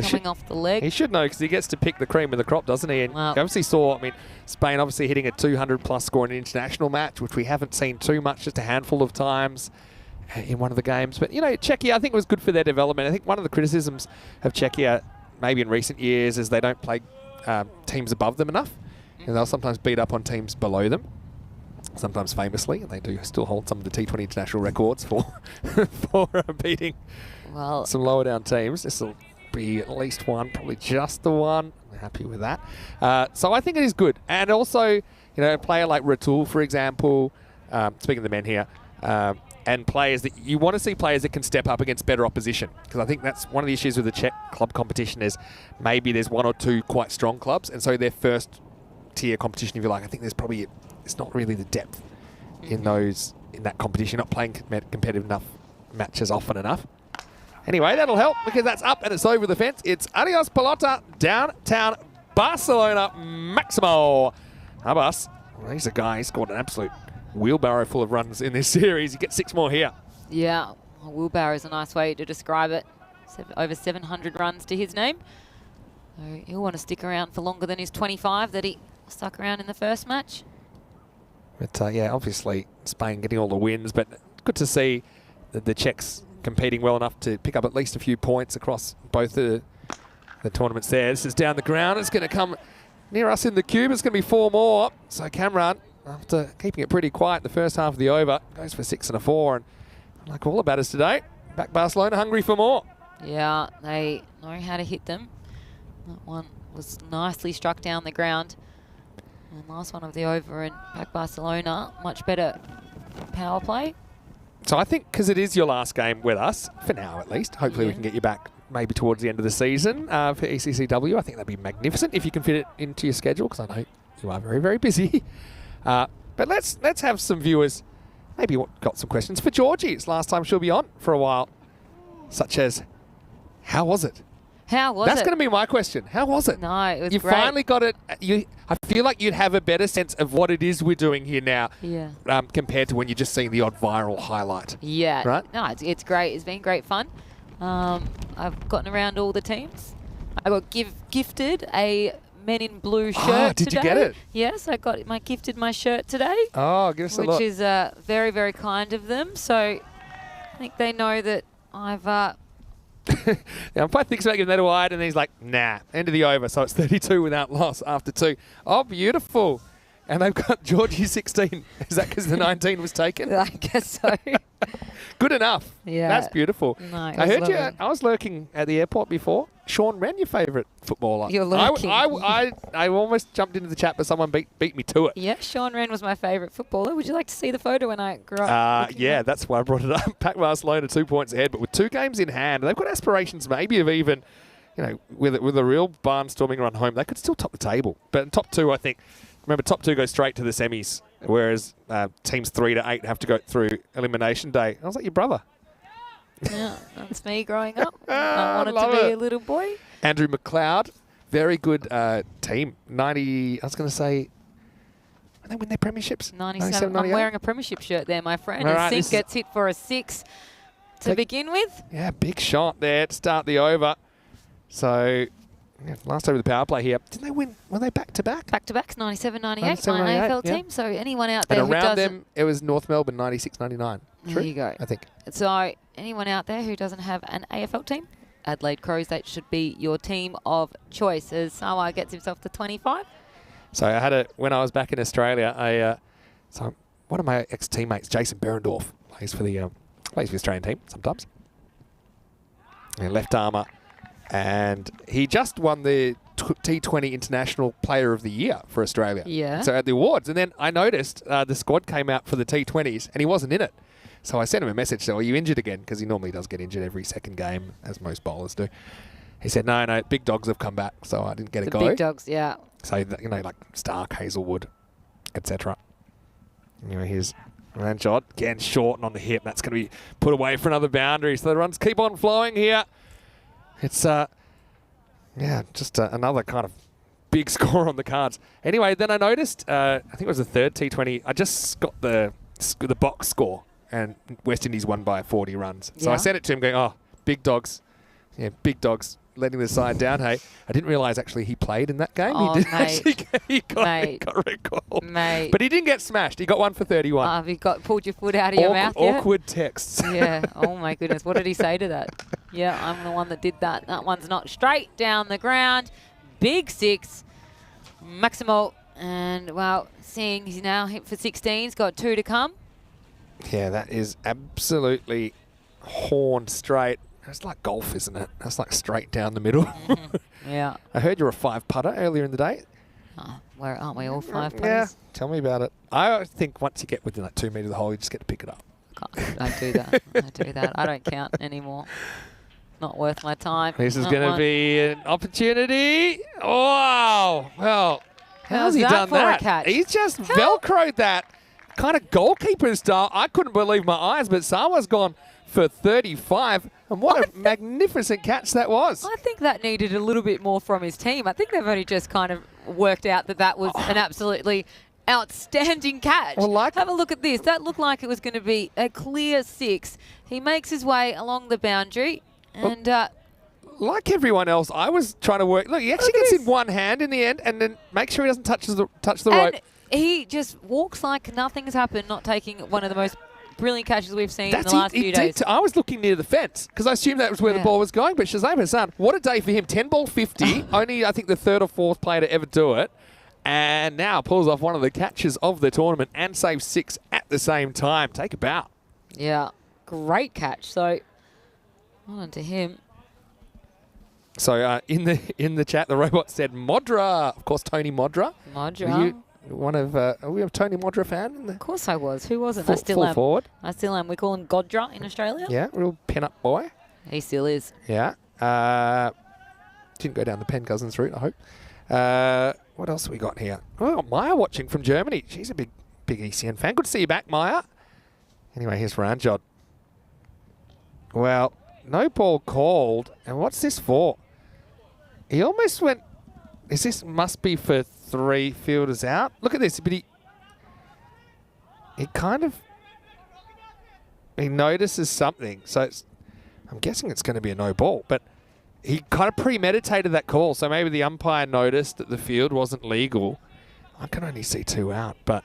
coming off the leg. He should know because he gets to pick the cream of the crop, doesn't he? And obviously saw, Spain obviously hitting a 200-plus score in an international match, which we haven't seen too much, just a handful of times in one of the games. But, Czechia, I think, was good for their development. I think one of the criticisms of Czechia, maybe in recent years, is they don't play teams above them enough. And they'll sometimes beat up on teams below them, sometimes famously. And they do still hold some of the T20 international records for beating some lower down teams. This will be at least one, probably just the one. I'm happy with that. So I think it is good. And also, a player like Ratul, for example, speaking of the men here, and players that you want to see players that can step up against better opposition. Because I think that's one of the issues with the Czech club competition is maybe there's 1 or 2 quite strong clubs. And so their first tier competition, if you like, I think there's probably, it's not really the depth in that competition. Not playing competitive enough matches often enough. Anyway, that'll help because that's up and it's over the fence. It's Adios Pelota, downtown Barcelona, Maximo Abbas. Well, he's a guy, he scored an absolute wheelbarrow full of runs in this series. You get 6 more here. Yeah, a wheelbarrow is a nice way to describe it. Over 700 runs to his name. So he'll want to stick around for longer than his 25 that he stuck around in the first match. But yeah, obviously Spain getting all the wins, but good to see the Czechs competing well enough to pick up at least a few points across both the tournaments there. This is down the ground. It's going to come near us in the cube. It's going to be 4 more. So Kamran, after keeping it pretty quiet the first half of the over, goes for 6 and a 4. And like all the batters today, back Barcelona hungry for more. Yeah, they know how to hit them. That one was nicely struck down the ground. And last one of the over, and back Barcelona, much better power play. So I think because it is your last game with us, for now at least, hopefully we can get you back maybe towards the end of the season for ECCW. I think that'd be magnificent if you can fit it into your schedule, because I know you are very, very busy. But let's have some viewers maybe got some questions for Georgie. It's last time she'll be on for a while, such as How was it? How was That's it? going to be my question. How was it? No, it was You great. finally got it. I feel like you'd have a better sense of what it is we're doing here now Yeah. compared to when you're just seeing the odd viral highlight. Yeah. Right? No, it's great. It's been great fun. I've gotten around all the teams. I got gifted a Men in Blue shirt did today. you get it? Yes, I got gifted my shirt today. Oh, give us a look. Which is very, very kind of them. So I think they know that I've... Now, Pat thinks about giving that wide, and he's like, nah, end of the over. So it's 32 without loss after 2. Oh, beautiful. And they've got Georgie 16. Is that because the 19 was taken? I guess so. Good enough. Yeah. That's beautiful. No, it I was heard you. lovely. I was lurking at the airport before. Sean Wren, your favourite footballer. You're lurking. I almost jumped into the chat, but someone beat me to it. Yeah, Sean Wren was my favourite footballer. Would you like to see the photo when I grew up? Yeah, that's why I brought it up. Pac Barcelona 2 points ahead, but with 2 games in hand, they've got aspirations maybe of even, with a real barnstorming run home, they could still top the table. But in top 2, I think, remember, top 2 go straight to the semis, whereas teams 3 to 8 have to go through elimination day. I was like your brother. Yeah, that's me growing up. I wanted to be a little boy. Andrew McLeod, very good team. 90, I was going to say, when they win their premierships? 97. I'm 98? wearing a premiership shirt there, my friend. All A right, sink this is- gets hit for a 6 to begin with. Yeah, big shot there to start the over. So, yeah, last over the power play here. Didn't they win? Were they back-to-back? Back-to-backs, 97, 98, 97, my 98, AFL yeah. team. So anyone out And there who around doesn't... them, it was North Melbourne 96, 99. There True? you go. I think. So anyone out there who doesn't have an AFL team, Adelaide Crows, that should be your team of choice as Sawa gets himself to 25. So I had when I was back in Australia, so one of my ex-teammates, Jason Berendorf, plays for the Australian team sometimes. Left armour. And he just won the T20 International Player of the Year for Australia. Yeah. So at the awards. And then I noticed the squad came out for the T20s and he wasn't in it. So I sent him a message, so are you injured again? Because he normally does get injured every second game, as most bowlers do. He said, no, big dogs have come back, so I didn't get a go. Big dogs, yeah. So, like Stark, Hazelwood, etc. Here's Ranjot, again, short and on the hip. That's going to be put away for another boundary. So the runs keep on flowing here. It's, just another kind of big score on the cards. Anyway, then I noticed, I think it was the third T20, I just got the box score, and West Indies won by 40 runs. So I sent it to him going, big dogs. Yeah, big dogs letting the side down. Hey, I didn't realise actually he played in that game. Oh, He did mate. actually he got recalled. Mate. But he didn't get smashed. He got 1 for 31. Have you pulled your foot out of your mouth yet? Awkward texts. Yeah. Oh, my goodness. What did he say to that? Yeah, I'm the one that did that. That one's not straight down the ground. Big 6. Maximal. And, well, seeing he's now hit for 16. He's got 2 to come. Yeah, that is absolutely horned straight. It's like golf, isn't it? That's like straight down the middle. Yeah. I heard you're a 5 putter earlier in the day. Oh, where aren't we all 5 Yeah, putters? tell me about it. I think once you get within like 2 metres of the hole, you just get to pick it up. I do that. I do that. I don't count anymore. Not worth my time. This is Not going to one. be an opportunity. Wow. Well, how's he that done for a that? catch? He's just Velcroed that kind of goalkeeper style. I couldn't believe my eyes, but Sawa's gone for 35. And what a magnificent catch that was. I think that needed a little bit more from his team. I think they've only just kind of worked out that was an absolutely outstanding catch. Well, have a look at this. That looked like it was going to be a clear 6. He makes his way along the boundary and... like everyone else, I was trying to work. Look, he actually gets in one hand in the end and then make sure he doesn't touch the rope. He just walks like nothing's happened, not taking one of the most brilliant catches we've seen in the last few days. I was looking near the fence because I assumed that was where the ball was going. But Shazam Hassan, what a day for him. 10 ball 50. Only, I think, the 3rd or 4th player to ever do it. And now pulls off one of the catches of the tournament and saves 6 at the same time. Take a bow. Yeah, great catch. So, well done to him. So in the chat, the robot said Modra. Of course, Tony Modra. Modra. Were you one of? Are we a Tony Modra fan? Of course I was. Who wasn't? Full, I still full am. forward. I still am. We call him Godra in Australia. Yeah, real pin-up boy. He still is. Yeah. Didn't go down the Penn Cousins route, I hope. What else have we got here? Oh, Maya watching from Germany. She's a big ECN fan. Good to see you back, Maya. Anyway, here's Ranjot. Well, no ball called. And what's this for? He almost went... must be for 3 fielders out? Look at this. But he kind of... He notices something. So I'm guessing it's going to be a no ball. But he kind of premeditated that call. So maybe the umpire noticed that the field wasn't legal. I can only see 2 out, but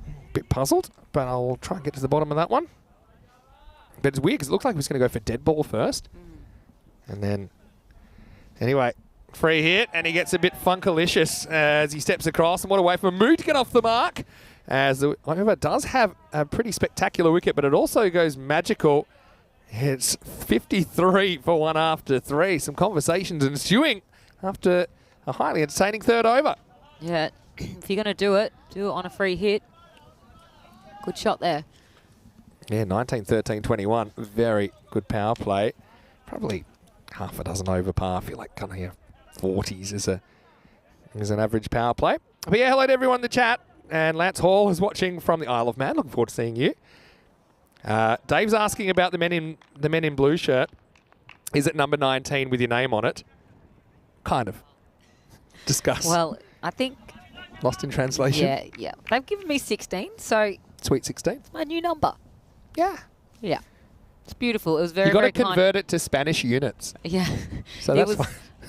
a bit puzzled. But I'll try and get to the bottom of that one. But it's weird because it looks like he was going to go for dead ball first. And then, anyway, free hit. And he gets a bit funkalicious as he steps across. And what a way for Moo to get off the mark. As the over does have a pretty spectacular wicket, but it also goes magical. It's 53 for 1 after 3. Some conversations ensuing after a highly entertaining third over. Yeah, if you're going to do it on a free hit. Good shot there. Yeah, 19, 13, 21. Very good power play. Probably half a dozen over par. I feel like kind of here 40s is an average power play. But yeah, hello to everyone in the chat. And Lance Hall is watching from the Isle of Man. Looking forward to seeing you. Dave's asking about the men in blue shirt. Is it number 19 with your name on it? Kind of. Discuss. Well, I think... Lost in translation? Yeah. They've given me 16, so... Sweet 16. It's my new number. Yeah. Yeah. It's beautiful. It was very, you got to very kind. convert it to Spanish units. Yeah. So it that's was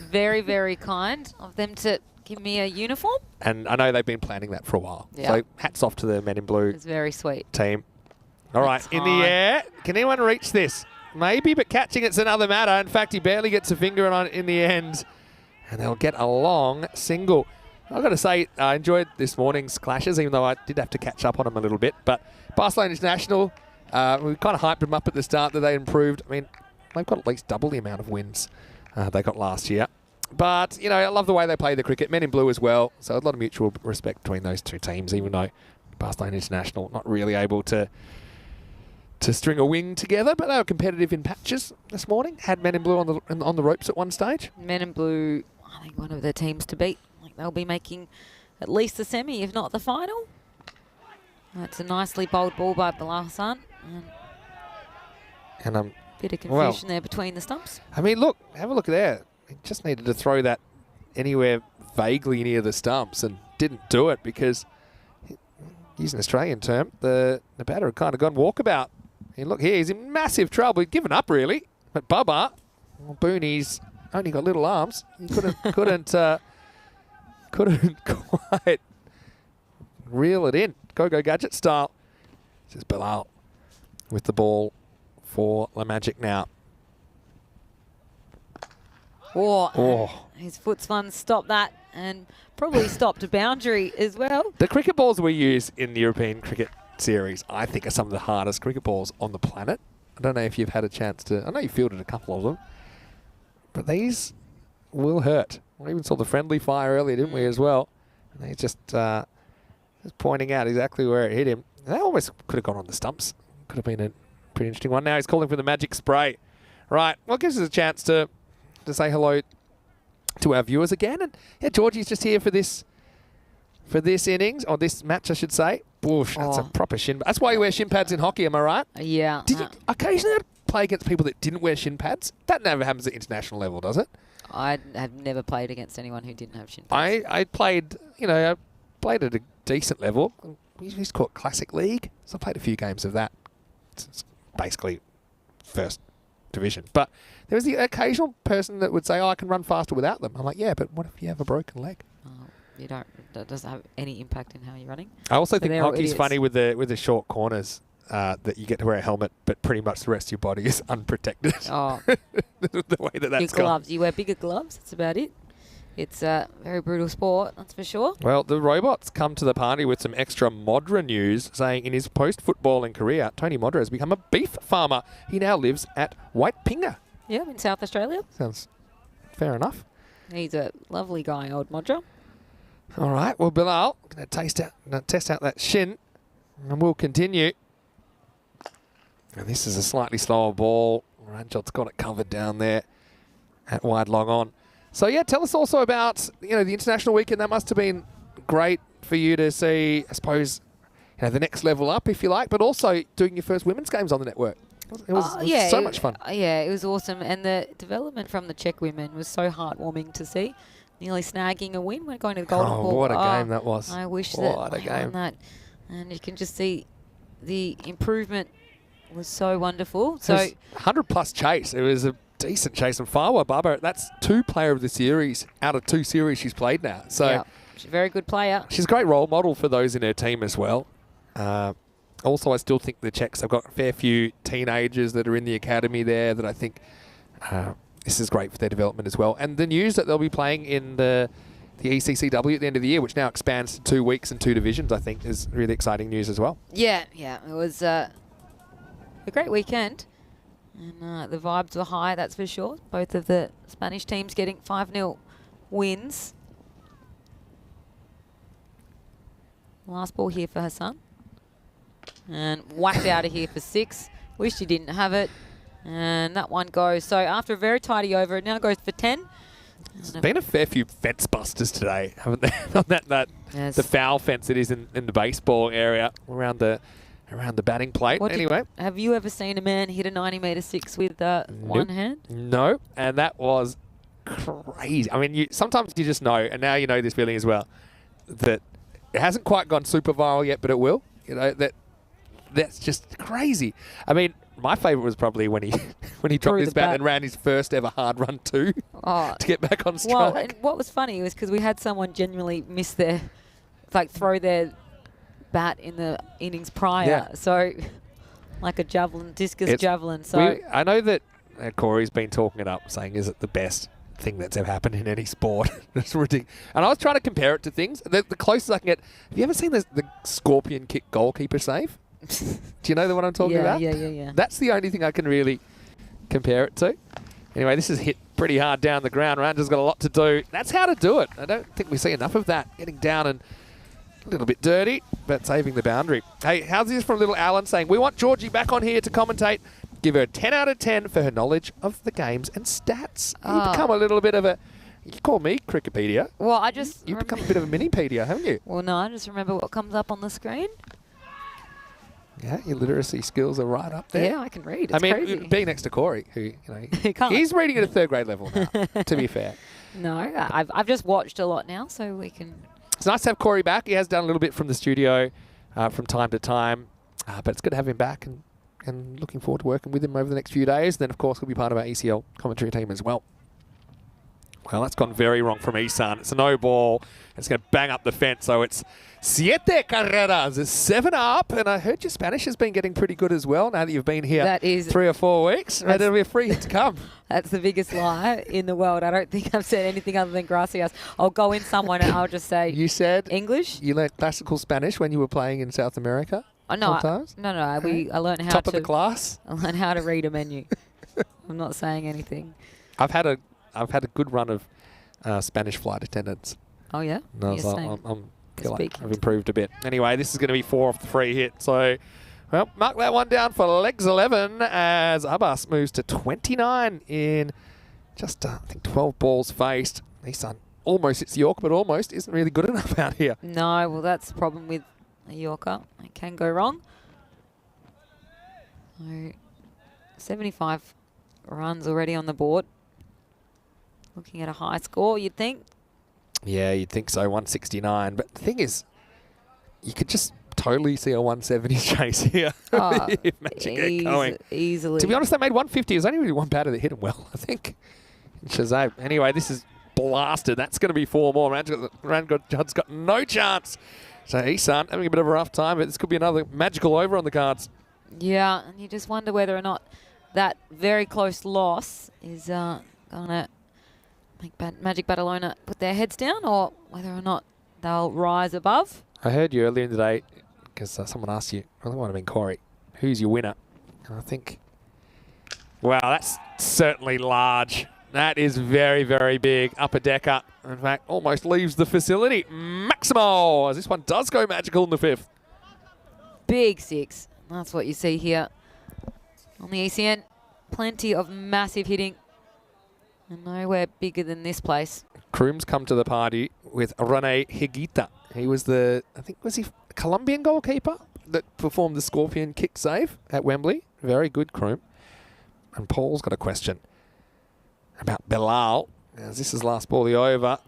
very, very kind of them to give me a uniform. And I know they've been planning that for a while. Yeah. So hats off to the men in blue. It's very sweet. Team. All right, That's in the high. air. Can anyone reach this? Maybe, but catching it's another matter. In fact, he barely gets a finger on it in the end. And they'll get a long single. I've got to say, I enjoyed this morning's clashes, even though I did have to catch up on them a little bit. But Barcelona International, we kind of hyped them up at the start that they improved. I mean, they've got at least double the amount of wins they got last year. But, you know, I love the way they play the cricket. Men in blue as well. So a lot of mutual respect between those two teams, even though Barcelona International not really able to string a wing together. But they were competitive in patches this morning. Had Men in blue on the ropes at one stage. Men in blue, I think one of the teams to beat. Like they'll be making at least the semi, if not the final. That's a nicely bowled ball by Balasan. And bit of confusion there between the stumps. I mean, look, have a look there. He just needed to throw that anywhere vaguely near the stumps and didn't do it because, using an Australian term, the batter had kind of gone walkabout. And look here, he's in massive trouble. He'd given up, really. But Bubba, well, Booney's only got little arms. He couldn't quite reel it in. Go-Go Gadget style. This is Bilal with the ball for La Magic now. His foot's fun stopped that and probably stopped a boundary as well. The cricket balls we use in the European Cricket Series, I think, are some of the hardest cricket balls on the planet. I don't know if you've had a chance to... I know you fielded a couple of them. But these will hurt. We even saw the friendly fire earlier, didn't we, as well? And he's just pointing out exactly where it hit him. That almost could have gone on the stumps. Could have been a pretty interesting one. Now he's calling for the magic spray. Right. Well, it gives us a chance to say hello to our viewers again. And yeah, Georgie's just here for this innings, or this match, I should say. Boosh, that's a proper shin. That's why you wear shin pads in hockey, am I right? Yeah. Did you occasionally play against people that didn't wear shin pads? That never happens at international level, does it? I have never played against anyone who didn't have shin pads. I played, I played at a decent level. We used to call it Classic League, so I played a few games of that. It's basically first division. But there was the occasional person that would say, I can run faster without them. I'm like, yeah, but what if you have a broken leg? You don't. That doesn't have any impact in how you're running. I also think hockey's funny with the short corners that you get to wear a helmet, but pretty much the rest of your body is unprotected. Oh, the way that's your gloves. You wear bigger gloves. That's about it. It's a very brutal sport, that's for sure. Well, the robots come to the party with some extra Modra news, saying in his post-footballing career, Tony Modra has become a beef farmer. He now lives at White Pinga. Yeah, in South Australia. Sounds fair enough. He's a lovely guy, old Modra. All right, well, Bilal, going to test out that shin, and we'll continue. And this is a slightly slower ball. Ranjot's got it covered down there at wide long on. So, yeah, tell us also about, the international weekend. That must have been great for you to see, I suppose, the next level up, if you like, but also doing your first women's games on the network. It was so much fun. Yeah, it was awesome. And the development from the Czech women was so heartwarming to see. Nearly snagging a win when going to the Golden Ball. What a game that was. I wish what that a I won game. that. And you can just see the improvement was so wonderful. So 100-plus chase. It was a decent chase. And Farwa Baba, that's 2 player of the series out of 2 series she's played now. So yeah, she's a very good player. she's a great role model for those in her team as well. Also, I still think the Czechs have got a fair few teenagers that are in the academy there that I think this is great for their development as well. And the news that they'll be playing in the ECCW at the end of the year, which now expands to 2 weeks and 2 divisions, I think is really exciting news as well. Yeah, it was a great weekend. And the vibes were high, that's for sure. Both of the Spanish teams getting 5-0 wins. Last ball here for Hassan. And whacked out of here for 6. Wish he didn't have it. And that one goes. So after a very tidy over, it now goes for 10. There's been a fair few fence busters today, haven't there? On that Yes. the foul fence that is in the baseball area around the batting plate. Anyway. Have you ever seen a man hit a 90-metre 6 with one hand? No, and that was crazy. I mean, sometimes you just know, and now you know this feeling as well, that it hasn't quite gone super viral yet, but it will. You know, that's just crazy. I mean, my favourite was probably when he dropped his bat and ran his first ever hard run to get back on strike. Well, and what was funny was because we had someone genuinely throw their bat in the innings prior. Yeah. So, like a discus javelin. So I know that Corey's been talking it up, saying, is it the best thing that's ever happened in any sport? It's ridiculous. And I was trying to compare it to things. The closest I can get, have you ever seen the scorpion kick goalkeeper save? Do you know the one I'm talking about? Yeah. That's the only thing I can really compare it to. Anyway, this is hit pretty hard down the ground. Ranger's got a lot to do. That's how to do it. I don't think we see enough of that. Getting down and a little bit dirty, but saving the boundary. Hey, how's this from little Alan saying, we want Georgie back on here to commentate. Give her a 10 out of 10 for her knowledge of the games and stats. You become a little bit of a... You call me Crickepedia. Well, You've become a bit of a mini-pedia, haven't you? Well, no, I just remember what comes up on the screen. Yeah, your literacy skills are right up there. Yeah, I can read. It's crazy. Being next to Corey, who can't. He's reading at a 3rd grade level now, to be fair. No, I've just watched a lot now, so we can... It's nice to have Corey back. He has done a little bit from the studio from time to time, but it's good to have him back and looking forward to working with him over the next few days. Then, of course, he'll be part of our ECL commentary team as well. Well, that's gone very wrong from Isan. It's a no ball. It's going to bang up the fence. So it's 7 carreras. It's 7 up. And I heard your Spanish has been getting pretty good as well now that you've been here 3 or 4 weeks. And it'll be a free hit to come. That's the biggest lie in the world. I don't think I've said anything other than gracias. I'll go in someone and I'll just say You said English. You learnt classical Spanish when you were playing in South America? Oh, no. Sometimes? No. I learned how Top of the class? I learned how to read a menu. I'm not saying anything. I've had a good run of Spanish flight attendants. Oh, yeah? No, You're so I'm killer. speaking I've improved a bit. Anyway, this is going to be 4 off the free hit. So, well, mark that one down for legs 11 as Abbas moves to 29 in just, I think, 12 balls faced. Nissan almost hits the Yorker, but almost isn't really good enough out here. No, well, that's the problem with a Yorker. It can go wrong. So, 75 runs already on the board. Looking at a high score, you'd think. Yeah, you'd think so, 169. But the thing is, you could just totally see a 170 chase here. If Magic get going. Easily. To be honest, they made 150. There's only really one batter that hit him well, I think. Shazam. Anyway, this is blasted. That's going to be 4 more. Ranjad's got no chance. So Isan having a bit of a rough time, but this could be another magical over on the cards. Yeah, and you just wonder whether or not that very close loss is going to make Magic Badalona put their heads down, or whether or not they'll rise above. I heard you earlier in the day, because someone asked you, I think it might have been Corey, who's your winner? And I think, wow, that's certainly large. That is very, very big. Upper decker, in fact, almost leaves the facility. Maximo, as this one does go magical in the 5th. Big 6. That's what you see here on the ECN. Plenty of massive hitting. And nowhere bigger than this place. Crooms come to the party with Rene Higuita. He was was he a Colombian goalkeeper that performed the scorpion kick save at Wembley Very good, Kroom. And Paul's got a question about Bilal. As this is last ball of the over.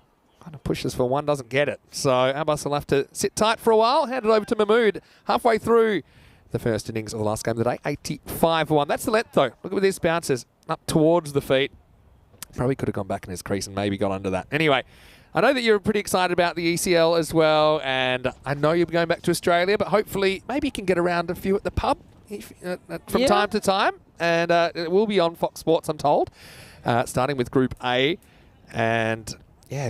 Kind of pushes for one, doesn't get it. So Abbas will have to sit tight for a while. Hand it over to Mahmood halfway through the first innings of the last game of the day. 85-1. That's the length, though. Look at this. Bounces up towards the feet. Probably could have gone back in his crease and maybe got under that. Anyway, I know that you're pretty excited about the ECL as well, and I know you'll be going back to Australia, but hopefully maybe you can get around a few at the pub from time to time. And it will be on Fox Sports, I'm told, starting with Group A. And, yeah,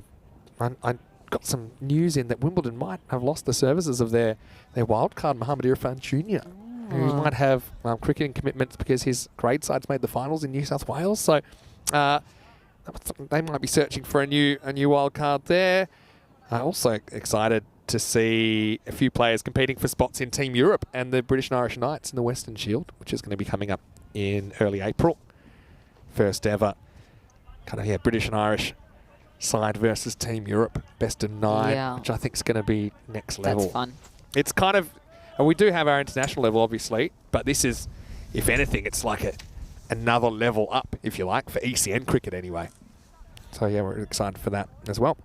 I got some news in that Wimbledon might have lost the services of their wildcard, Mohamed Irfan Jr., who might have cricketing commitments because his grade side's made the finals in New South Wales. So they might be searching for a new wildcard there. Also excited to see a few players competing for spots in Team Europe and the British and Irish Knights in the Western Shield, which is going to be coming up in early April. First ever British and Irish side versus Team Europe, best of 9, which I think is going to be next level. That's fun. It's kind of, and we do have our international level, obviously, but this is, if anything, it's like another level up, if you like, for ECN cricket anyway. So, yeah, we're excited for that as well.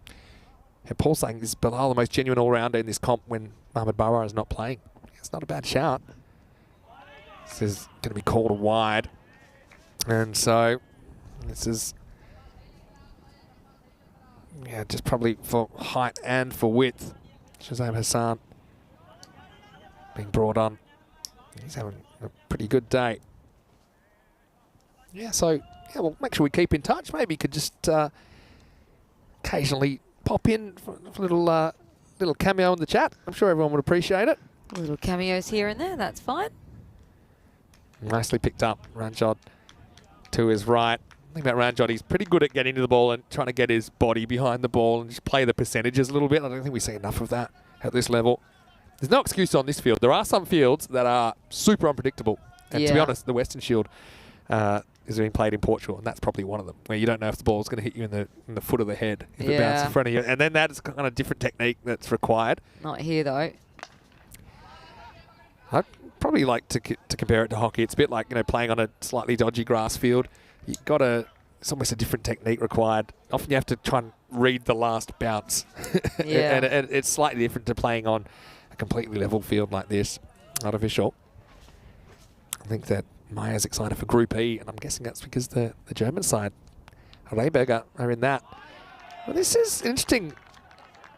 And Paul's saying this is Bilal the most genuine all-rounder in this comp when Mohamed Barra is not playing. It's not a bad shout. This is going to be called a wide. And so, this is, yeah, just probably for height and for width. Shazam Hassan being brought on. He's having a pretty good day. Yeah, so, yeah, we'll make sure we keep in touch. Maybe you could just occasionally pop in for a little cameo in the chat. I'm sure everyone would appreciate it. Little cameos here and there, that's fine. Nicely picked up. Ranjot to his right. The thing about Ranjot, he's pretty good at getting to the ball and trying to get his body behind the ball and just play the percentages a little bit. I don't think we see enough of that at this level. There's no excuse on this field. There are some fields that are super unpredictable. And to be honest, the Western Shield is being played in Portugal, and that's probably one of them, where you don't know if the ball's going to hit you in the foot of the head if it bounces in front of you. And then that's kind of different technique that's required. Not here, though. I'd probably like to compare it to hockey. It's a bit like, playing on a slightly dodgy grass field. You've got it's almost a different technique required. Often you have to try and read the last bounce. Yeah. and it's slightly different to playing on a completely level field like this, artificial. I think that Maya's excited for Group E, and I'm guessing that's because the German side, Rehberger, are in that. Well, this is interesting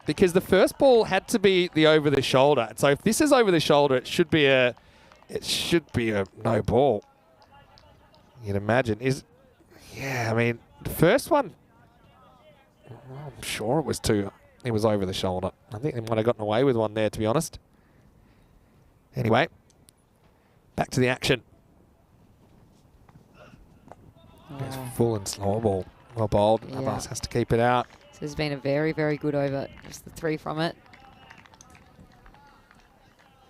because the first ball had to be the over the shoulder. So if this is over the shoulder, it should be a no ball. You'd imagine the first one, I'm sure it was over the shoulder. I think they might have gotten away with one there, to be honest. Anyway, back to the action. Goes full and slow ball. Well bowled. Yeah. Abbas has to keep it out. So it's been a very, very good over. Just the 3 from it.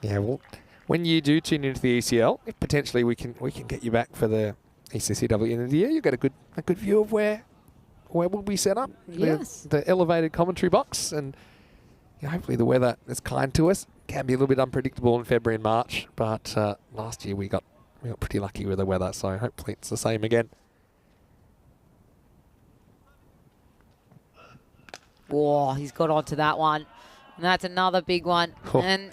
Yeah, well, when you do tune into the ECL, if potentially we can get you back for the ECCW end of the year. You get a good view of where we'll be set up. Yes. The elevated commentary box, and hopefully the weather is kind to us. Can be a little bit unpredictable in February and March, but last year we got pretty lucky with the weather, so hopefully it's the same again. Whoa, he's got onto that one. And that's another big one. Oh. And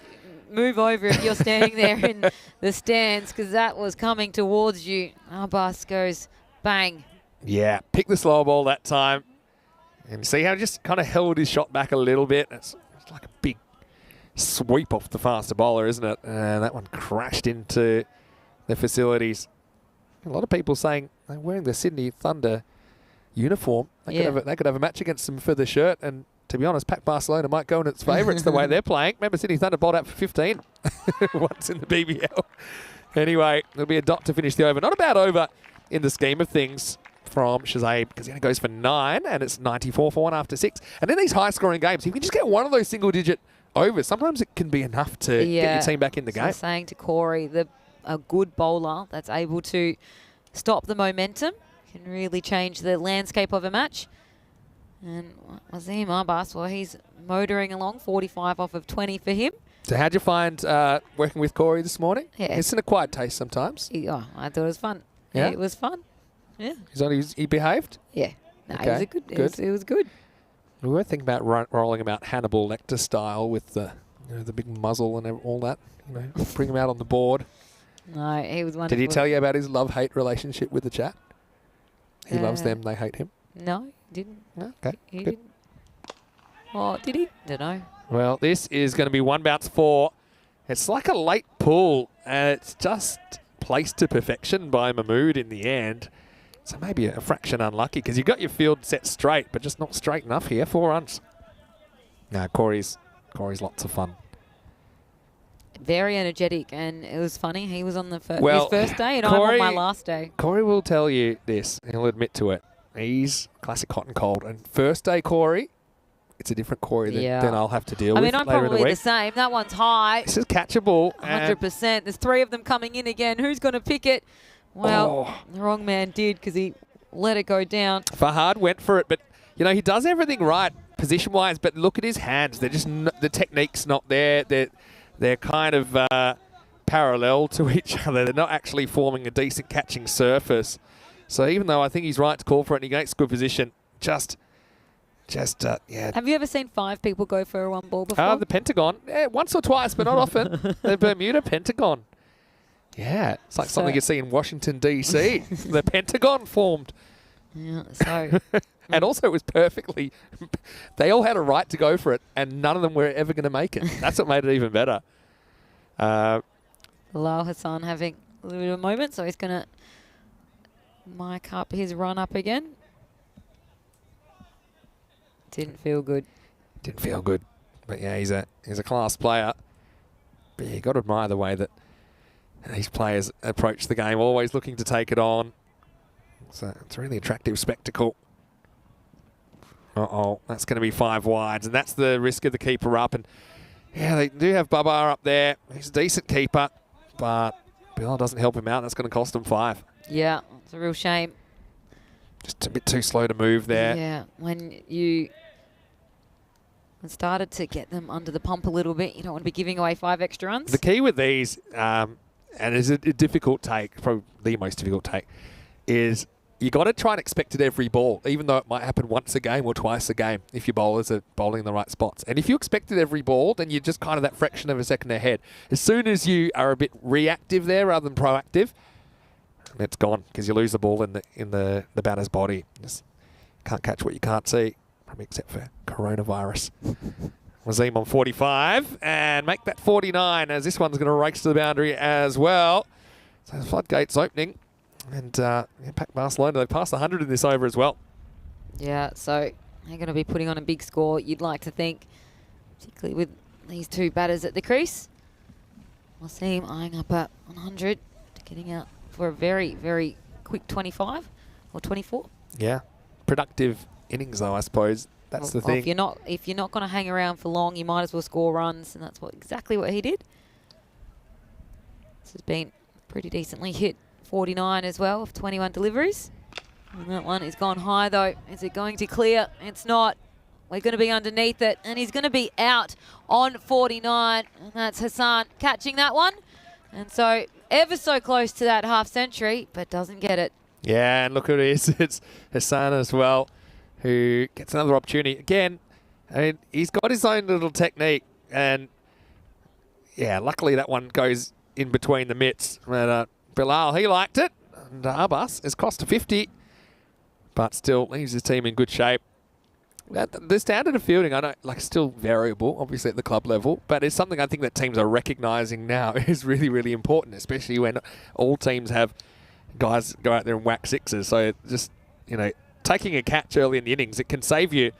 move over if you're standing there in the stands, because that was coming towards you. Abbas goes bang. Yeah, pick the slow ball that time. And see how he just kind of held his shot back a little bit. It's like a big sweep off the faster bowler, isn't it? And that one crashed into the facilities. A lot of people saying they're wearing the Sydney Thunder uniform. They could have a match against them for the shirt, and to be honest, Pac Barcelona might go in its favourites the way they're playing. Remember, Sydney Thunder bowled out for 15 once in the BBL. Anyway, there'll be a dot to finish the over. Not a bad over in the scheme of things from Shazam, because he only goes for 9, and it's 94 for 1 after 6. And in these high-scoring games, if you can just get one of those single-digit overs, sometimes it can be enough to get your team back in the game. Saying to Corey, a good bowler that's able to stop the momentum can really change the landscape of a match. And Azim Abbas, well, he's motoring along, 45 off of 20 for him. So how'd you find working with Corey this morning? Yeah. It's an acquired taste sometimes. I thought it was fun. Yeah? It was fun. Yeah. He behaved? Yeah. No, Okay, it was good. good. It was good. We were thinking about rolling him out Hannibal Lecter style with the big muzzle and all that. Bring him out on the board. No, he was wonderful. Did he tell you about his love-hate relationship with the chat? He loves them, they hate him. No, he didn't. Okay, He good. didn't. Oh, did he? Don't know. Well, this is going to be 1 bounce 4. It's like a late pull, and it's just placed to perfection by Mahmood in the end. So maybe a fraction unlucky because you got your field set straight, but just not straight enough here. 4 runs. No, Corey's lots of fun. Very energetic, and it was funny. He was on the his first day, and Corey, I'm on my last day. Corey will tell you this, and he'll admit to it. He's classic hot and cold. And first day Corey, it's a different Corey than I'll have to deal with I mean, I'm later in the probably week. the same. That one's high. This is catchable. 100%. There's 3 of them coming in again. Who's going to pick it? Well, the wrong man did because he let it go down. Fahad went for it, but, he does everything right position-wise, but look at his hands. They're just the technique's not there. They're kind of parallel to each other. They're not actually forming a decent catching surface. So even though I think he's right to call for it and he gets good position, yeah. Have you ever seen 5 people go for a 1 ball before? The Pentagon. Yeah, once or twice, but not often. The Bermuda Pentagon. Yeah, it's like something you see in Washington, D.C. The Pentagon formed. Yeah, so... And also it was perfectly... They all had a right to go for it, and none of them were ever going to make it. That's what made it even better. Bilal Hassan having a little bit of a moment, so he's going to mic up his run up again. Didn't feel good. Didn't feel good. But yeah, he's a class player. But yeah, you got to admire the way that these players approach the game, always looking to take it on. So it's a really attractive spectacle. That's going to be 5 wides, and that's the risk of the keeper up. And yeah, they do have Babar up there. He's a decent keeper, but Bilal doesn't help him out. That's going to cost him 5. Yeah, it's a real shame. Just a bit too slow to move there. Yeah, when you started to get them under the pump a little bit, you don't want to be giving away 5 extra runs. The key with these, and it's a difficult take, probably the most difficult take, is you got to try and expect it every ball, even though it might happen once a game or twice a game if your bowlers are bowling in the right spots. And if you expect it every ball, then you're just kind of that fraction of a second ahead. As soon as you are a bit reactive there rather than proactive, it's gone because you lose the ball in the batter's body. Just can't catch what you can't see, probably except for coronavirus. Wazeem on 45 and make that 49 as this one's going to race to the boundary as well. So the floodgates opening. And Pac Barcelona, they've passed 100 in this over as well. Yeah, so they're going to be putting on a big score, you'd like to think, particularly with these 2 batters at the crease. Waseem eyeing up at 100, getting out for a very, very quick 25 or 24. Yeah, productive innings though, I suppose. That's the thing. If you're not going to hang around for long, you might as well score runs, and that's exactly what he did. This has been pretty decently hit. 49 as well of 21 deliveries. And that one is gone high though. Is it going to clear? It's not. We're going to be underneath it, and he's going to be out on 49. And that's Hassan catching that one. And so ever so close to that half century, but doesn't get it. Yeah, and look at it. It's Hassan as well, who gets another opportunity. Again, I mean, he's got his own little technique. And yeah, luckily that one goes in between the mitts. But, Bilal, he liked it, and Abbas is cost to 50, but still leaves his team in good shape. The standard of fielding, I know, still variable, obviously at the club level, but it's something I think that teams are recognising now is really, really important, especially when all teams have guys go out there and whack sixes. So just, taking a catch early in the innings, it can save you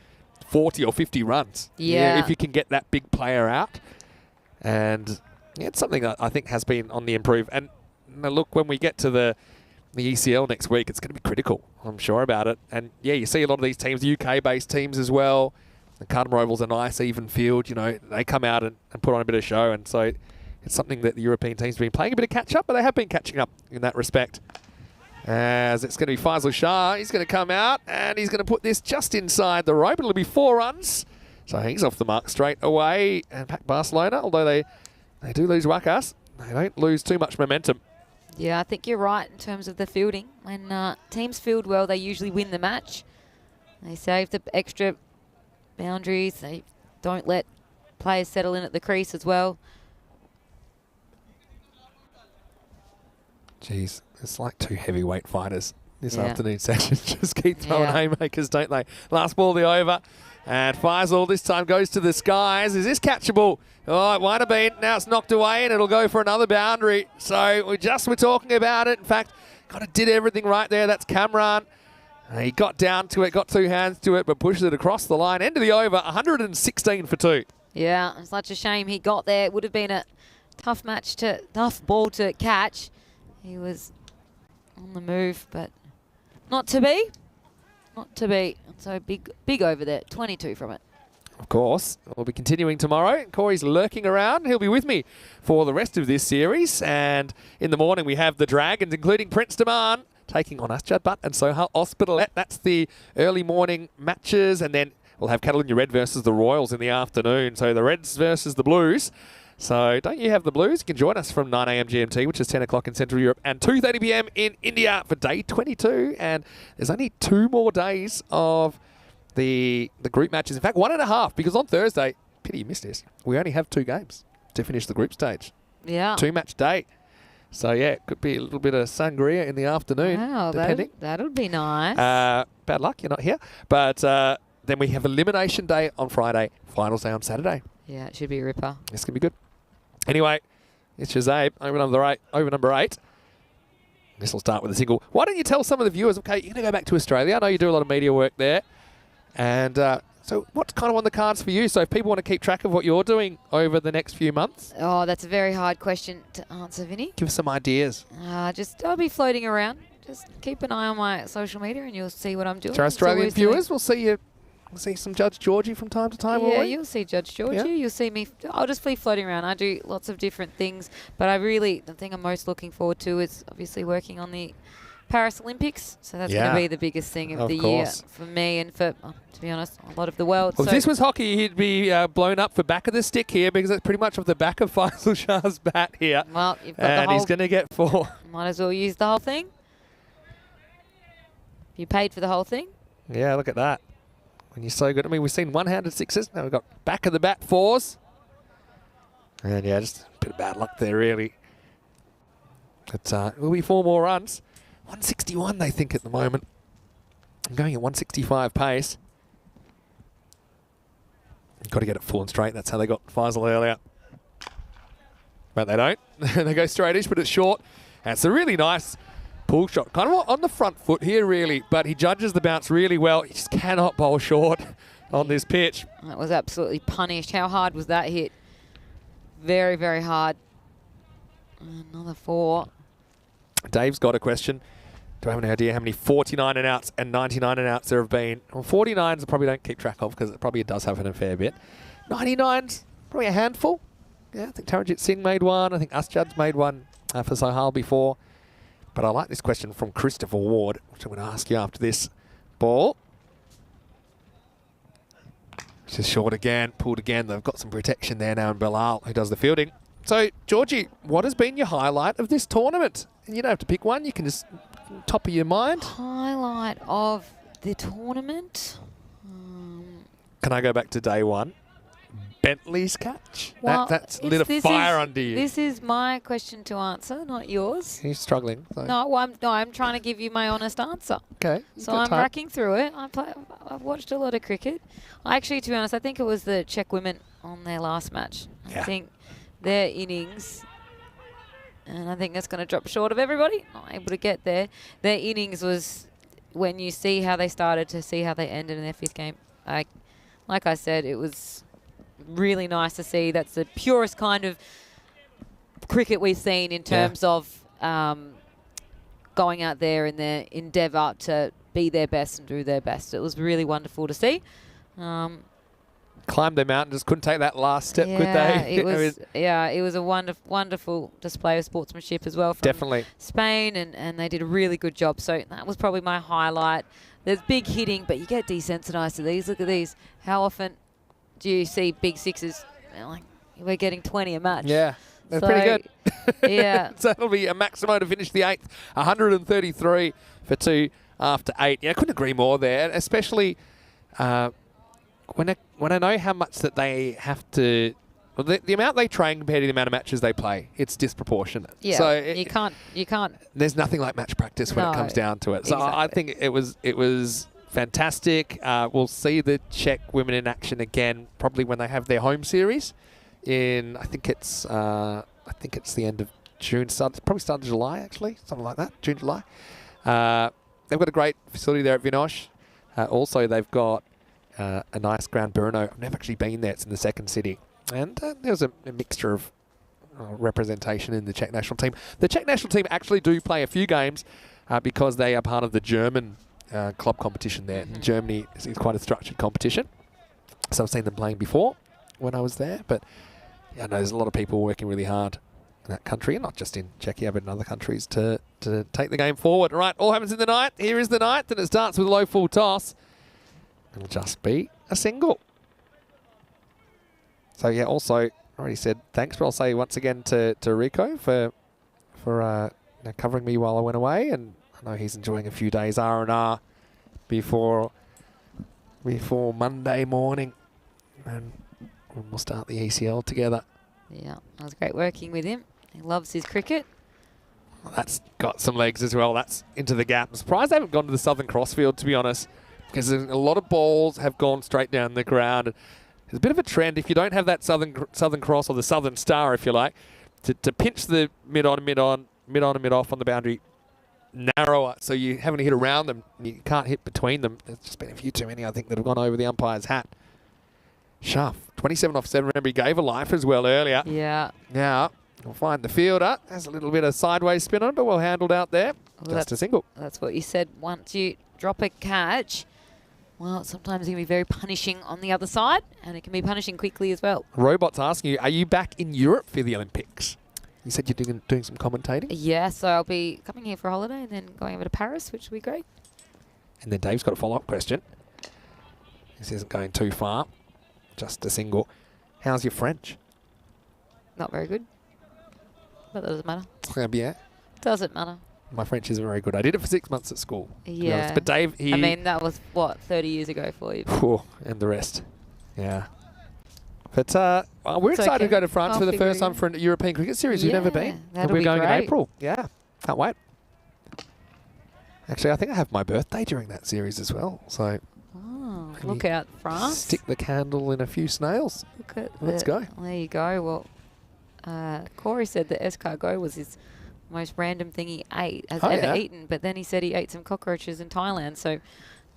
40 or 50 runs. Yeah. If you can get that big player out. And it's something that I think has been on the improve. And look, when we get to the ECL next week, it's going to be critical. I'm sure about it. And yeah, you see a lot of these teams, UK-based teams as well. The Carlton Roval's a nice even field. They come out and put on a bit of show. And so it's something that the European teams have been playing a bit of catch-up, but they have been catching up in that respect. As it's going to be Faisal Shah. He's going to come out and he's going to put this just inside the rope. It'll be 4 runs. So he's off the mark straight away. And Pac Barcelona, although they they do lose Wakas. They don't lose too much momentum. Yeah, I think you're right in terms of the fielding. When teams field well, they usually win the match. They save the extra boundaries. They don't let players settle in at the crease as well. Jeez, it's like two heavyweight fighters this afternoon session. Just keep throwing haymakers, don't they? Last ball of the over. And Faisal this time goes to the skies. Is this catchable? Oh, it might have been. Now it's knocked away and it'll go for another boundary. So we're talking about it. In fact, kind of did everything right there. That's Kamran. He got down to it, got two hands to it, but pushes it across the line. End of the over, 116 for 2. Yeah, it's such a shame he got there. It would have been a tough ball to catch. He was on the move, but not to be. Not to be. So big over there. 22 from it. Of course. We'll be continuing tomorrow. Corey's lurking around. He'll be with me for the rest of this series. And in the morning, we have the Dragons, including Prince Daman, taking on Asjad Butt and Sohail Ospitalet. That's the early morning matches. And then we'll have Catalunya Red versus the Royals in the afternoon. So the Reds versus the Blues. So don't you have the Blues? You can join us from 9 a.m. GMT, which is 10 o'clock in Central Europe, and 2:30 p.m. in India for day 22. And there's only 2 more days of the group matches. In fact, 1.5, because on Thursday, pity you missed this, we only have 2 games to finish the group stage. Yeah. 2-match day. So, yeah, it could be a little bit of sangria in the afternoon, depending. That'll be nice. Bad luck, you're not here. But then we have elimination day on Friday, finals day on Saturday. Yeah, it should be a ripper. This can be good. Anyway, it's Shazabe, over number 8. This will start with a single. Why don't you tell some of the viewers, okay, you're going to go back to Australia. I know you do a lot of media work there. And so what's kind of on the cards for you? So if people want to keep track of what you're doing over the next few months. Oh, that's a very hard question to answer, Vinny. Give us some ideas. I'll be floating around. Just keep an eye on my social media and you'll see what I'm doing. To our Australian viewers, we'll see you. We'll see some Judge Georgie from time to time. Yeah, you'll see Judge Georgie. Yeah. You'll see me. I'll just be floating around. I do lots of different things. But the thing I'm most looking forward to is obviously working on the Paris Olympics. So that's going to be the biggest thing of the year for me and for, to be honest, a lot of the world. Well, if this was hockey, he'd be blown up for back of the stick here because it's pretty much off the back of Faisal Shah's bat here. Well, you've got the whole, he's going to get 4. Might as well use the whole thing. You paid for the whole thing. Yeah, look at that. When you're so good. I mean, we've seen one-handed 6s. Now we've got back of the bat 4s. And, yeah, just a bit of bad luck there, really. But it will be 4 more runs. 161, they think, at the moment. I'm going at 165 pace. You've got to get it full and straight. That's how they got Faisal earlier. But they don't. They go straightish, but it's short. And it's a really nice pull shot. Kind of on the front foot here, really. But he judges the bounce really well. He just cannot bowl short on this pitch. That was absolutely punished. How hard was that hit? Very, very hard. Another 4. Dave's got a question. Do I have any idea how many 49 and outs and 99 and outs there have been? Well, 49s I probably don't keep track of because it probably does happen a fair bit. 99s, probably a handful. Yeah, I think Taranjit Singh made one. I think Asjad's made one for Sohail before. But I like this question from Christopher Ward, which I'm going to ask you after this ball. Which is short again, pulled again. They've got some protection there now in Bilal, who does the fielding. So, Georgie, what has been your highlight of this tournament? And you don't have to pick one. You can just top of your mind. Highlight of the tournament? Can I go back to day 1? Bentley's catch. Well, That's lit a fire under you. This is my question to answer, not yours. He's struggling. So. No, I'm trying to give you my honest answer. Okay. So I'm racking through it. I've watched a lot of cricket. Actually, to be honest, I think it was the Czech women on their last match. Yeah. I think their innings, and I think that's going to drop short of everybody. Not able to get there. Their innings was, when you see how they started to see how they ended in their 5th game. Like I said, it was really nice to see. That's the purest kind of cricket we've seen in terms of going out there in their endeavour to be their best and do their best. It was really wonderful to see. Climbed their mountain, just couldn't take that last step, could they? It was a wonderful display of sportsmanship as well from Spain, and they did a really good job. So that was probably my highlight. There's big hitting, but you get desensitised to these. Look at these. How often do you see big 6s? Like, we're getting 20 a match. Yeah. They're pretty good. Yeah. So that'll be a Maximo to finish the 8th. 133 for 2 after 8. Yeah, I couldn't agree more there, especially when I know how much that they have to. Well, the amount they train compared to the amount of matches they play, it's disproportionate. Yeah, so you can't. There's nothing like match practice when it comes down to it. So I think it was fantastic. We'll see the Czech women in action again, probably when they have their home series. I think it's the end of June. Probably start of July actually, something like that. June, July. They've got a great facility there at Vinosh. Also, they've got a nice ground Brno. I've never actually been there. It's in the second city. And there was a mixture of representation in the Czech national team. The Czech national team actually do play a few games because they are part of the German club competition there. Mm-hmm. Germany is quite a structured competition. So I've seen them playing before when I was there. But yeah, I know there's a lot of people working really hard in that country, and not just in Czechia, but in other countries to take the game forward. All right, all happens in the ninth. Here is the ninth, and it starts with a low full toss. It'll just be a single. So yeah, also I already said thanks, but I'll say once again to Rico for covering me while I went away, and I know he's enjoying a few days R&R before Monday morning, and we'll start the ECL together. Yeah, it was great working with him. He loves his cricket. Well, that's got some legs as well. That's into the gap. I'm surprised they haven't gone to the Southern Crossfield, to be honest, because a lot of balls have gone straight down the ground. There's a bit of a trend, if you don't have that Southern Cross or the Southern Star, if you like, to pinch the mid-on and mid-off on the boundary narrower, so you haven't hit around them. You can't hit between them. There's just been a few too many, I think, that have gone over the umpire's hat. Shuff, 27 off 7. Remember, he gave a life as well earlier. Yeah. Now, we'll find the fielder. There's a little bit of sideways spin on it, but well handled out there. Well, just a single. That's what you said. Once you drop a catch, well, sometimes it can be very punishing on the other side, and it can be punishing quickly as well. Robot's asking you, are you back in Europe for the Olympics? You said you're doing some commentating? Yeah, so I'll be coming here for a holiday and then going over to Paris, which will be great. And then Dave's got a follow-up question. This isn't going too far. Just a single. How's your French? Not very good. But that doesn't matter. Très bien. Doesn't matter. My French isn't very good. I did it for 6 months at school. Yeah. But Dave, I mean, that was, what, 30 years ago for you? And the rest. Yeah. But we're excited to go to France for the first time for a European cricket series. We've never been. And we're going in April. Yeah. Can't wait. Actually, I think I have my birthday during that series as well. So look out, France. Stick the candle in a few snails. Look at Let's go. There you go. Well, Corey said that escargot was his most random thing he has ever eaten, but then he said he ate some cockroaches in Thailand. So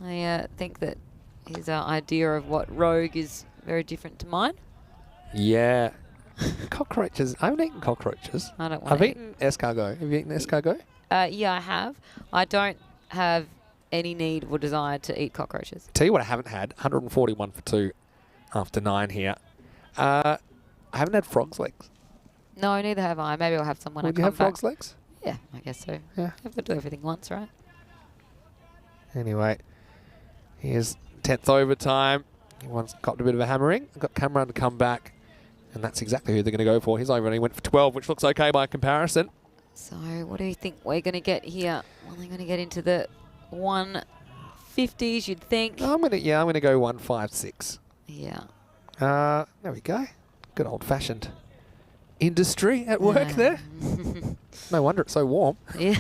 I think that his idea of what rogue is very different to mine. Yeah. Cockroaches. I haven't eaten cockroaches. I don't want I've eaten escargot. Have you eaten escargot? Yeah, I have. I don't have any need or desire to eat cockroaches. Tell you what I haven't had. 141 for 2 after 9 here. I haven't had frog's legs. No, neither have I. Maybe I'll have some when I come back. Would you have frog's legs? Yeah, I guess so. Yeah. You have to do everything once, right? Anyway, here's 10th overtime. Everyone's got a bit of a hammering. I've got Cameron to come back, and that's exactly who they're going to go for. His over only went for 12, which looks okay by comparison. So what do you think we're going to get here? Well, they're going to get into the 150s, you'd think. I'm going to go 156. Yeah. There we go. Good old-fashioned industry at work there. No wonder it's so warm. Yeah.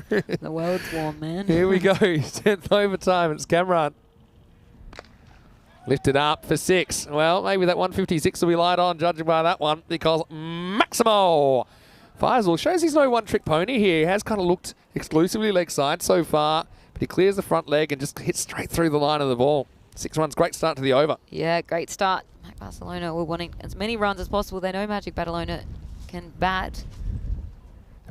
The world's warm, man. Here we go. 10th overtime. It's Cameron. Lifted up for 6. Well, maybe that 156 will be light on, judging by that one, because Maximo Faisal shows he's no one-trick pony here. He has kind of looked exclusively leg side so far, but he clears the front leg and just hits straight through the line of the ball. 6 runs, great start to the over. Yeah, great start. Barcelona were wanting as many runs as possible. They know Magic Barcelona can bat.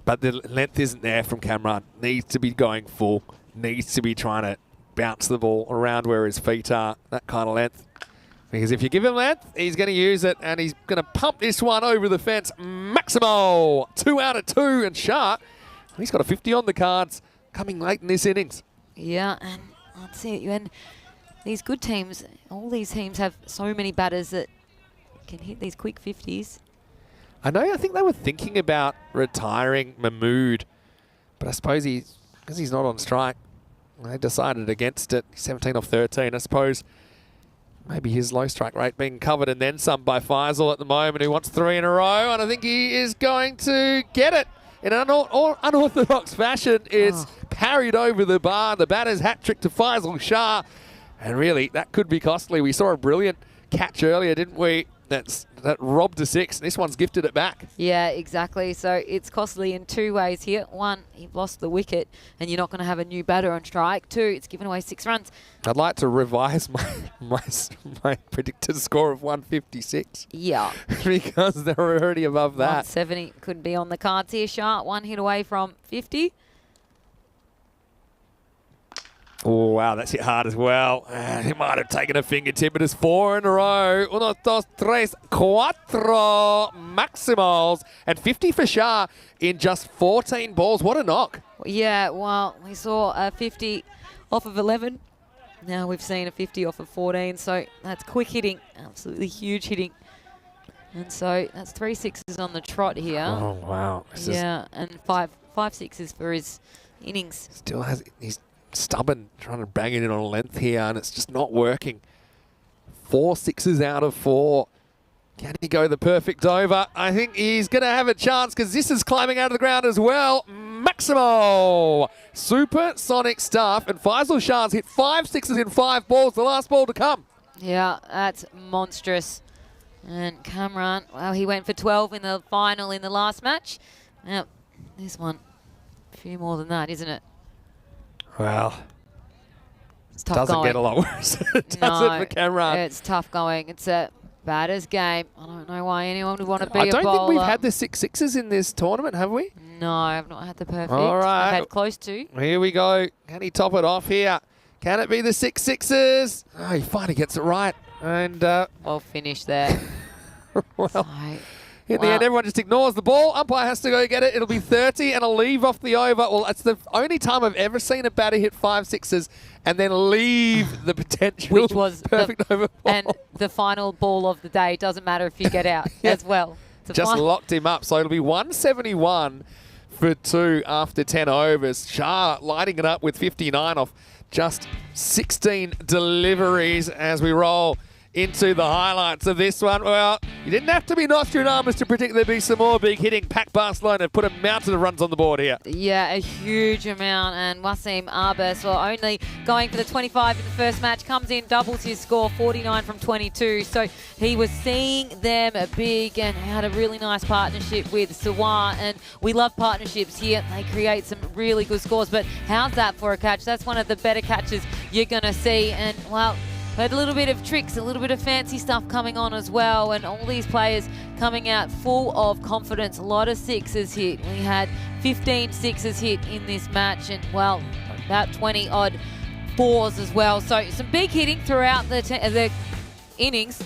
But the length isn't there from Cameron. Needs to be going full. Needs to be trying to bounce the ball around where his feet are. That kind of length. Because if you give him length, he's going to use it, and he's going to pump this one over the fence. Maximo, 2 out of 2, and Sharp. He's got a 50 on the cards coming late in this innings. Yeah, and let's see, and these good teams, all these teams have so many batters that can hit these quick 50s. I think they were thinking about retiring Mahmood, but I suppose because he's not on strike, they decided against it. 17 off 13. I suppose maybe his low strike rate being covered and then some by Faisal at the moment, who wants 3 in a row, and I think he is going to get it. In an unorthodox fashion, it's parried over the bar. The batter's hat-trick to Faisal Shah. And really, that could be costly. We saw a brilliant catch earlier, didn't we? That robbed a 6. This one's gifted it back. Yeah, exactly. So it's costly in 2 ways here. 1, you've lost the wicket and you're not going to have a new batter on strike. 2, it's given away 6 runs. I'd like to revise my predicted score of 156. Yeah. Because they're already above that. 170 could be on the cards here. Sharp 1 hit away from 50. Oh, wow, that's hit hard as well. He might have taken a fingertip, but it's 4 in a row. 1, 2, 3, 4 maximals. And 50 for Shah in just 14 balls. What a knock. Yeah, well, we saw a 50 off of 11. Now we've seen a 50 off of 14. So that's quick hitting. Absolutely huge hitting. And so that's 3 sixes on the trot here. Oh, wow. Yeah, and five sixes for his innings. Still has... He's stubborn, trying to bang it in on a length here, and it's just not working. 4 sixes out of 4. Can he go the perfect over? I think he's going to have a chance because this is climbing out of the ground as well. Maximo! Supersonic stuff, and Faisal Shah's hit 5 sixes in 5 balls, the last ball to come. Yeah, that's monstrous. And Kamran, well, he went for 12 in the final in the last match. Now, this one, a few more than that, isn't it? Well, it's tough doesn't going. get a lot worse. It No, doesn't for Kamran. It's tough going. It's a batter's game. I don't know why anyone would want to be I a don't bowler. think we've had the 6 sixes in this tournament, have we? No, I've not had the perfect. All right. I've had close to. Here we go. Can he top it off here? Can it be the 6 sixes? Oh, he finally gets it right. And, Well finished there. well, So, in the end, everyone just ignores the ball. Umpire has to go get it. It'll be 30 and a leave off the over. Well, it's the only time I've ever seen a batter hit 5 sixes and then leave the potential which was perfect over ball. And the final ball of the day. Doesn't matter if you get out as well. It's a Just locked him up. So it'll be 171 for 2 after 10 overs. Shah lighting it up with 59 off just 16 deliveries as we roll into the highlights of this one. Well, you didn't have to be Nostradamus to predict there'd be some more big hitting. Pac Barcelona put a mountain of runs on the board here. Yeah, a huge amount. And Wasim Arbus, well, only going for the 25 in the first match, comes in, doubles his score, 49 from 22. So he was seeing them big and had a really nice partnership with Sawar. And we love partnerships here. They create some really good scores. But how's that for a catch? That's one of the better catches you're going to see. And, well, had a little bit of tricks, a little bit of fancy stuff coming on as well, and all these players coming out full of confidence. A lot of sixes hit. We had 15 sixes hit in this match, and, well, about 20 odd 4s as well. So some big hitting throughout the innings,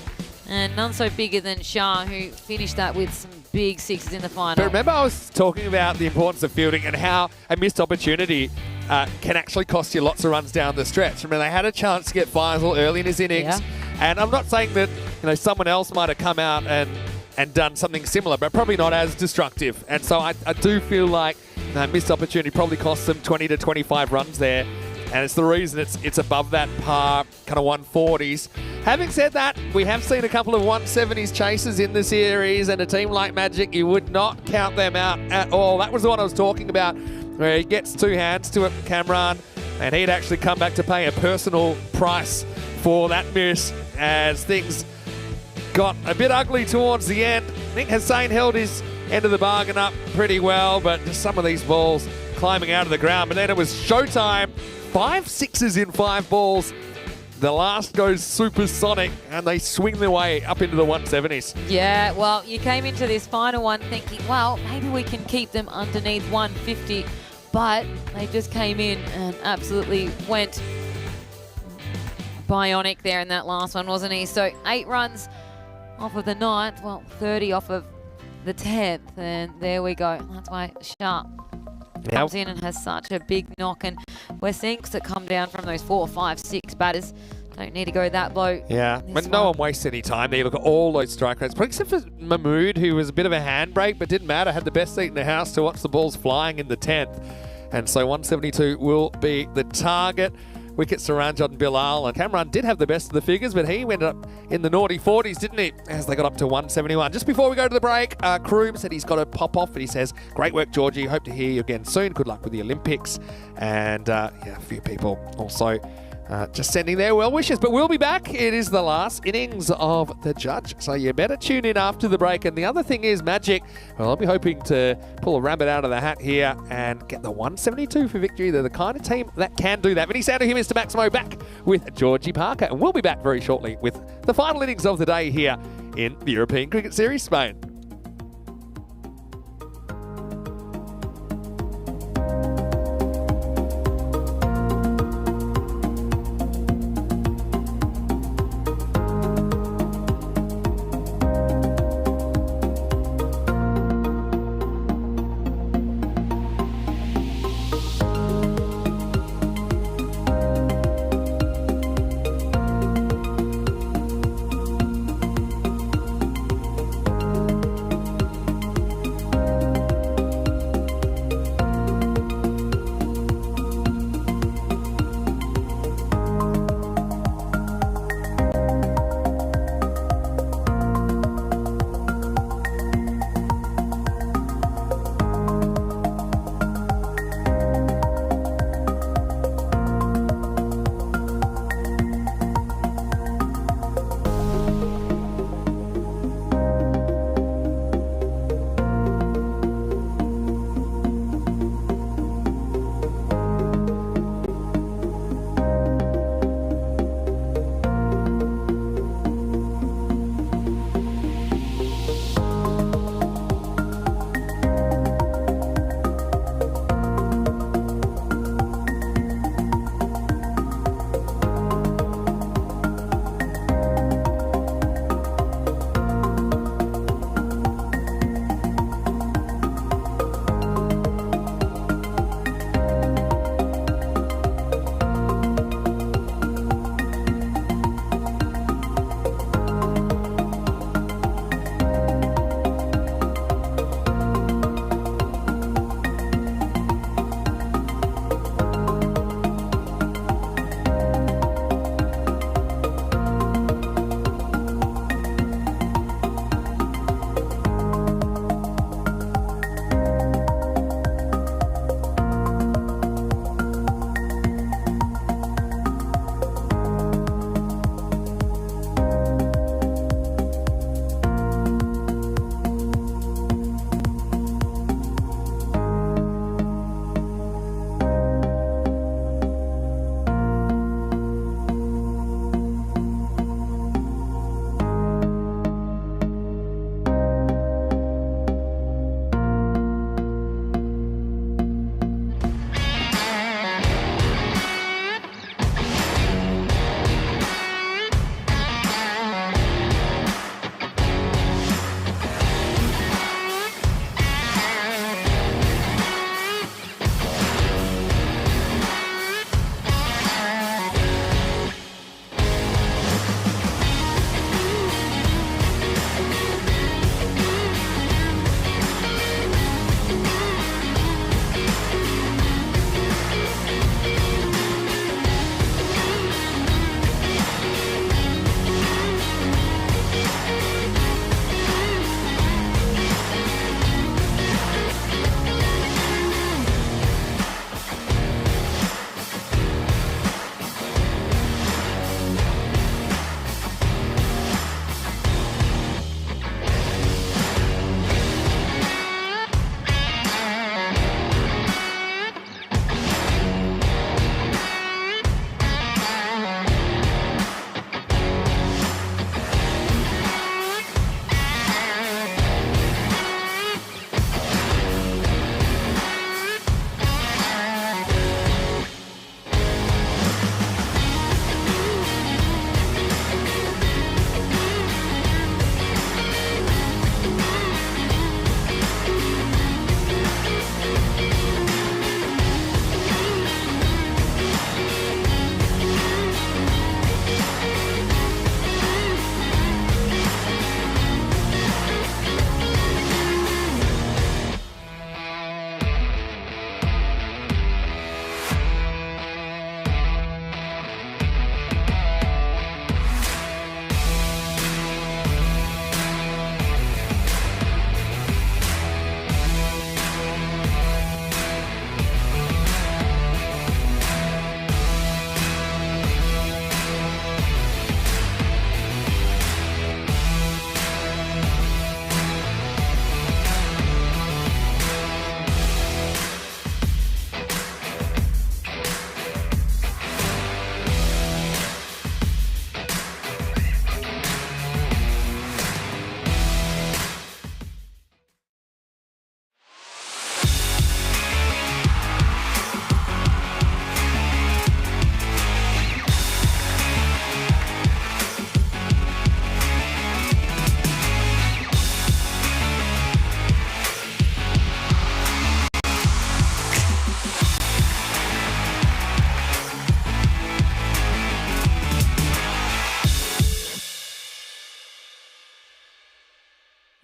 and none so bigger than Shah, who finished that with some big 6s in the final. But remember, I was talking about the importance of fielding and how a missed opportunity can actually cost you lots of runs down the stretch. I mean, they had a chance to get Faisal early in his innings, and I'm not saying that someone else might have come out and done something similar, but probably not as destructive. And so I do feel like missed opportunity probably cost them 20 to 25 runs there. And it's the reason it's above that par kind of 140s. Having said that, we have seen a couple of 170s chases in the series, and a team like Magic, you would not count them out at all. That was the one I was talking about, where he gets 2 hands to it, Kamran, and he'd actually come back to pay a personal price for that miss as things got a bit ugly towards the end. I think Hussain held his end of the bargain up pretty well, but just some of these balls climbing out of the ground. But then it was showtime. 5 sixes in 5 balls. The last goes supersonic, and they swing their way up into the 170s. Yeah, well, you came into this final one thinking, well, maybe we can keep them underneath 150, but they just came in and absolutely went bionic there in that last one, wasn't he? So 8 runs off of the 9th, well, 30 off of the 10th, and there we go. That's why Sharp comes in and has such a big knock, and we're seeing it come down from those 4, 5, 6 batters Don't need to go that low. Yeah, but no one wastes any time there. You look at all those strike rates, except for Mahmood, who was a bit of a handbrake, but didn't matter. Had the best seat in the house to watch the balls flying in the 10th. And so 172 will be the target. Wickets to Ranjot and Bilal. And Cameron did have the best of the figures, but he went up in the naughty 40s, didn't he? As they got up to 171. Just before we go to the break, Kroom said he's got to pop off, but he says, great work, Georgie. Hope to hear you again soon. Good luck with the Olympics. And yeah, a few people also just sending their well wishes. But we'll be back. It is the last innings of the Judge, so you better tune in after the break. And the other thing is Magic. Well, I'll be hoping to pull a rabbit out of the hat here and get the 172 for victory. They're the kind of team that can do that. Vinny Sander here, Mr. Maximo, back with Georgie Parker. And we'll be back very shortly with the final innings of the day here in the European Cricket Series, Spain.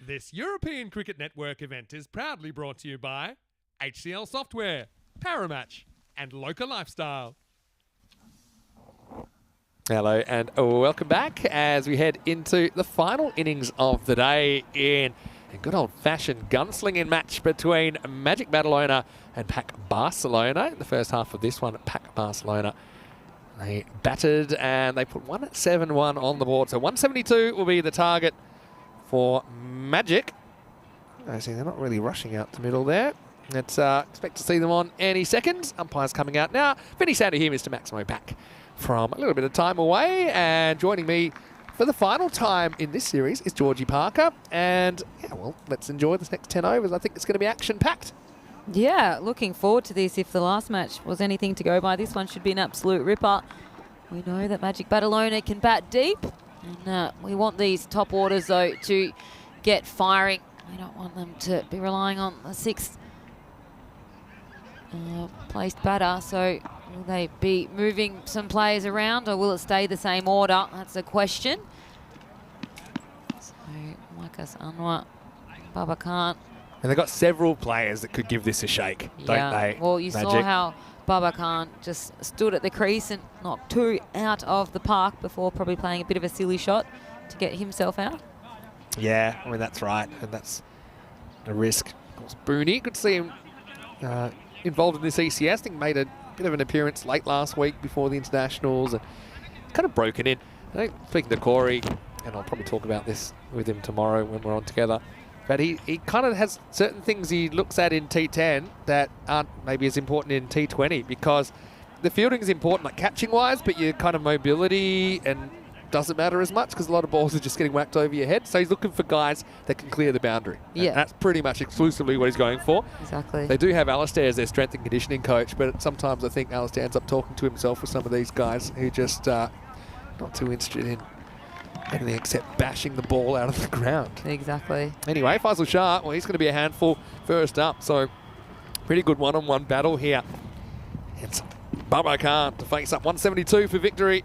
This European Cricket Network event is proudly brought to you by HCL Software, Paramatch, and Local Lifestyle. Hello and welcome back as we head into the final innings of the day in a good old-fashioned gunslinging match between Magic Badalona and Pac Barcelona. In the first half of this one, Pac Barcelona, they batted and they put 171 on the board. So 172 will be the target for Magic. I see they're not really rushing out the middle there. Let's expect to see them on any second. Umpires coming out now. Vinny Sandy here, Mr. Maximo back from a little bit of time away, and joining me for the final time in this series is Georgie Parker. And yeah, well, let's enjoy this next 10 overs. I think it's going to be action-packed. Yeah, looking forward to this. If the last match was anything to go by, this one should be an absolute ripper. We know that Magic Badalona can bat deep, and we want these top orders, though, to get firing. We don't want them to be relying on the sixth placed batter. So will they be moving some players around, or will it stay the same order? That's the question. So Marcus Anwar, Baba Khan. And they've got several players that could give this a shake, don't they? Well, you saw how Baba Khan just stood at the crease and knocked 2 out of the park before probably playing a bit of a silly shot to get himself out. Yeah, I mean, that's right. And that's a risk. Of course, Booney, good to see him involved in this ECS. I think made a bit of an appearance late last week before the internationals and kind of broken in. I think, speaking to Corey, and I'll probably talk about this with him tomorrow when we're on together, but he kind of has certain things he looks at in T10 that aren't maybe as important in T20, because the fielding is important, like catching-wise, but your kind of mobility and doesn't matter as much because a lot of balls are just getting whacked over your head. So he's looking for guys that can clear the boundary. Yeah. And that's pretty much exclusively what he's going for. Exactly. They do have Alistair as their strength and conditioning coach, but sometimes I think Alistair ends up talking to himself with some of these guys who just not too interested in anything except bashing the ball out of the ground. Exactly. Anyway, Faisal Shah, well, he's going to be a handful first up. So pretty good one-on-one battle here. It's Baba Khan to face up 172 for victory.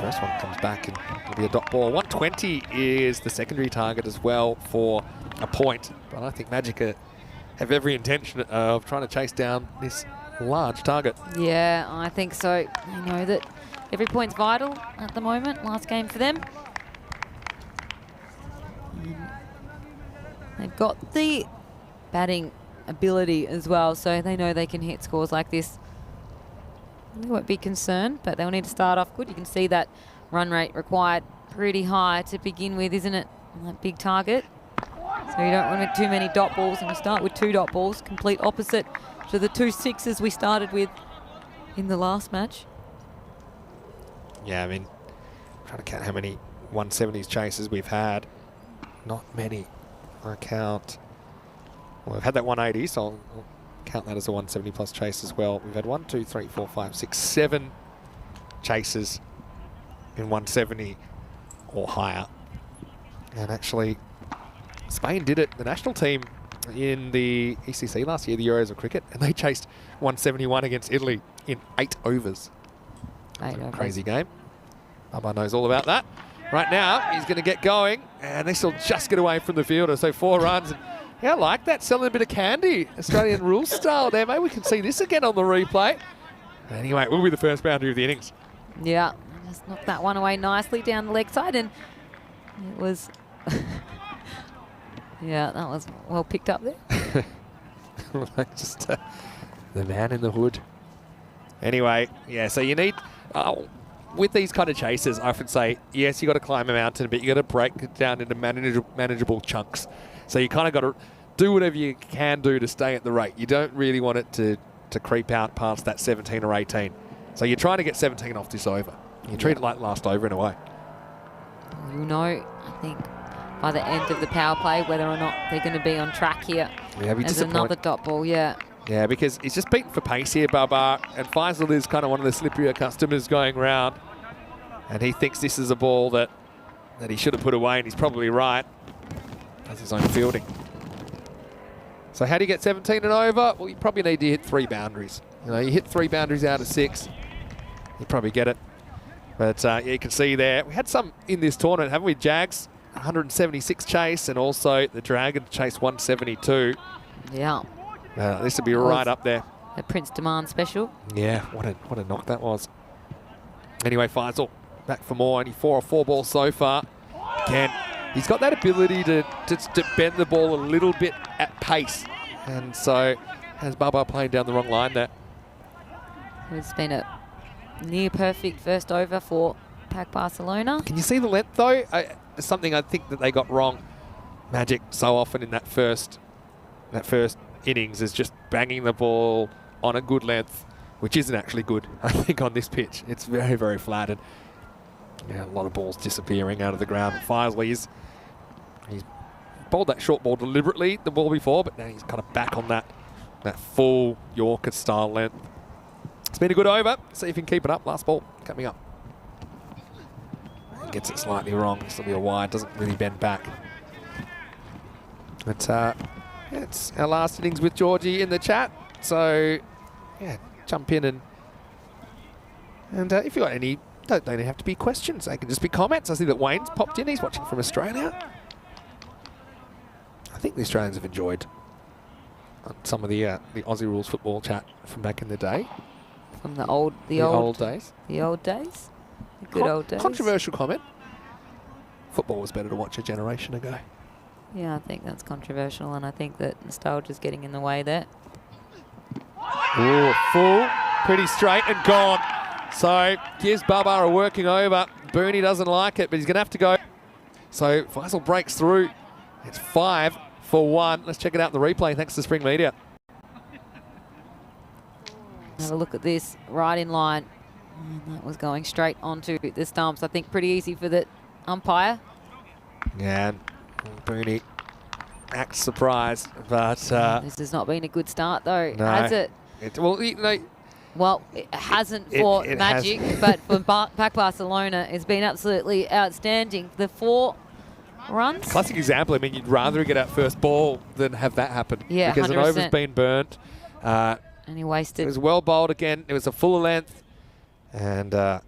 First one comes back and it'll be a dot ball. 120 is the secondary target as well for a point. But I think Magic have every intention of trying to chase down this large target. Yeah, I think so. You know that every point's vital at the moment. Last game for them. They've got the batting ability as well, so they know they can hit scores like this. They won't be concerned, but they'll need to start off good. You can see that run rate required pretty high to begin with, isn't it? On that big target. So you don't want too many dot balls, and we start with 2 dot balls, complete opposite to the 2 sixes we started with in the last match. Yeah, I mean, I'm trying to count how many 170s chases we've had. Not many. I count. Well, we've had that 180, so I'll count that as a 170 plus chase as well. We've had 1, 2, 3, 4, 5, 6, 7 chases in 170 or higher. And actually, Spain did it. The national team in the ECC last year, the Euros of Cricket, and they chased 171 against Italy in 8 overs. Crazy game. Baba knows all about that. Right now, he's going to get going, and they still just get away from the fielder. So 4 runs. And yeah, I like that. Selling a bit of candy. Australian rules style there. Maybe we can see this again on the replay. Anyway, it will be the first boundary of the innings. Yeah, just knocked that one away nicely down the leg side, and it was... yeah, that was well picked up there. Just the man in the hood. Anyway, yeah, so you need... with these kind of chases, I often say, yes, you got to climb a mountain, but you got to break it down into manageable chunks. So you kind of got to do whatever you can do to stay at the rate. You don't really want it to creep out past that 17 or 18. So you're trying to get 17 off this over. You treat it like last over in a way. You'll know, I think, by the end of the power play whether or not they're going to be on track here. Yeah, as another dot ball, yeah. Yeah, because he's just beaten for pace here, Baba, and Faisal is kind of one of the slipperier customers going round, and he thinks this is a ball that he should have put away, and he's probably right. That's his own fielding. So how do you get 17 and over? Well, you probably need to hit 3 boundaries. You know, you hit 3 boundaries out of 6, you probably get it. But yeah, you can see there, we had some in this tournament, haven't we, Jags? 176 chase, and also the Dragon chase 172. Yeah. This would be right up there. The Prince Demand special. Yeah, what a knock that was. Anyway, Faisal back for more. Only 4 off 4 balls so far. Again, he's got that ability to bend the ball a little bit at pace. And so has Baba playing down the wrong line there. It's been a near perfect first over for Pac Barcelona. Can you see the length though? It's something I think that they got wrong. Magic so often in that first innings is just banging the ball on a good length, which isn't actually good, I think, on this pitch. It's very, very flat, and a lot of balls disappearing out of the ground. Fisley, he's bowled that short ball deliberately the ball before, but now he's kind of back on that full Yorker style length. It's been a good over. See if he can keep it up. Last ball coming up. He gets it slightly wrong. This will be a wide. Doesn't really bend back. But it's our last innings with Georgie in the chat. So yeah, jump in and if you've got any, don't have to be questions. They can just be comments. I see that Wayne's popped in. He's watching from Australia. I think the Australians have enjoyed some of the Aussie rules football chat from back in the day. From the old days. The old days. The good old days. Controversial comment. Football was better to watch a generation ago. Yeah, I think that's controversial, and I think that nostalgia's getting in the way there. Ooh, full, pretty straight and gone. So gives Baba a working over. Booney doesn't like it, but he's going to have to go. So Faisal breaks through. It's 5 for 1. Let's check it out in the replay, thanks to Spring Media. Have a look at this, right in line. And that was going straight onto the stumps. I think pretty easy for the umpire. Yeah, and Booney acts surprised, but This has not been a good start, though, no. has it? Well, it hasn't for it Magic, has. but for Pac Barcelona, it's been absolutely outstanding. The 4 runs. Classic example. I mean, you'd rather get out first ball than have that happen. Yeah, because 100%. an over's been burnt. And he wasted. It was well bowled again. It was a fuller length. And yeah,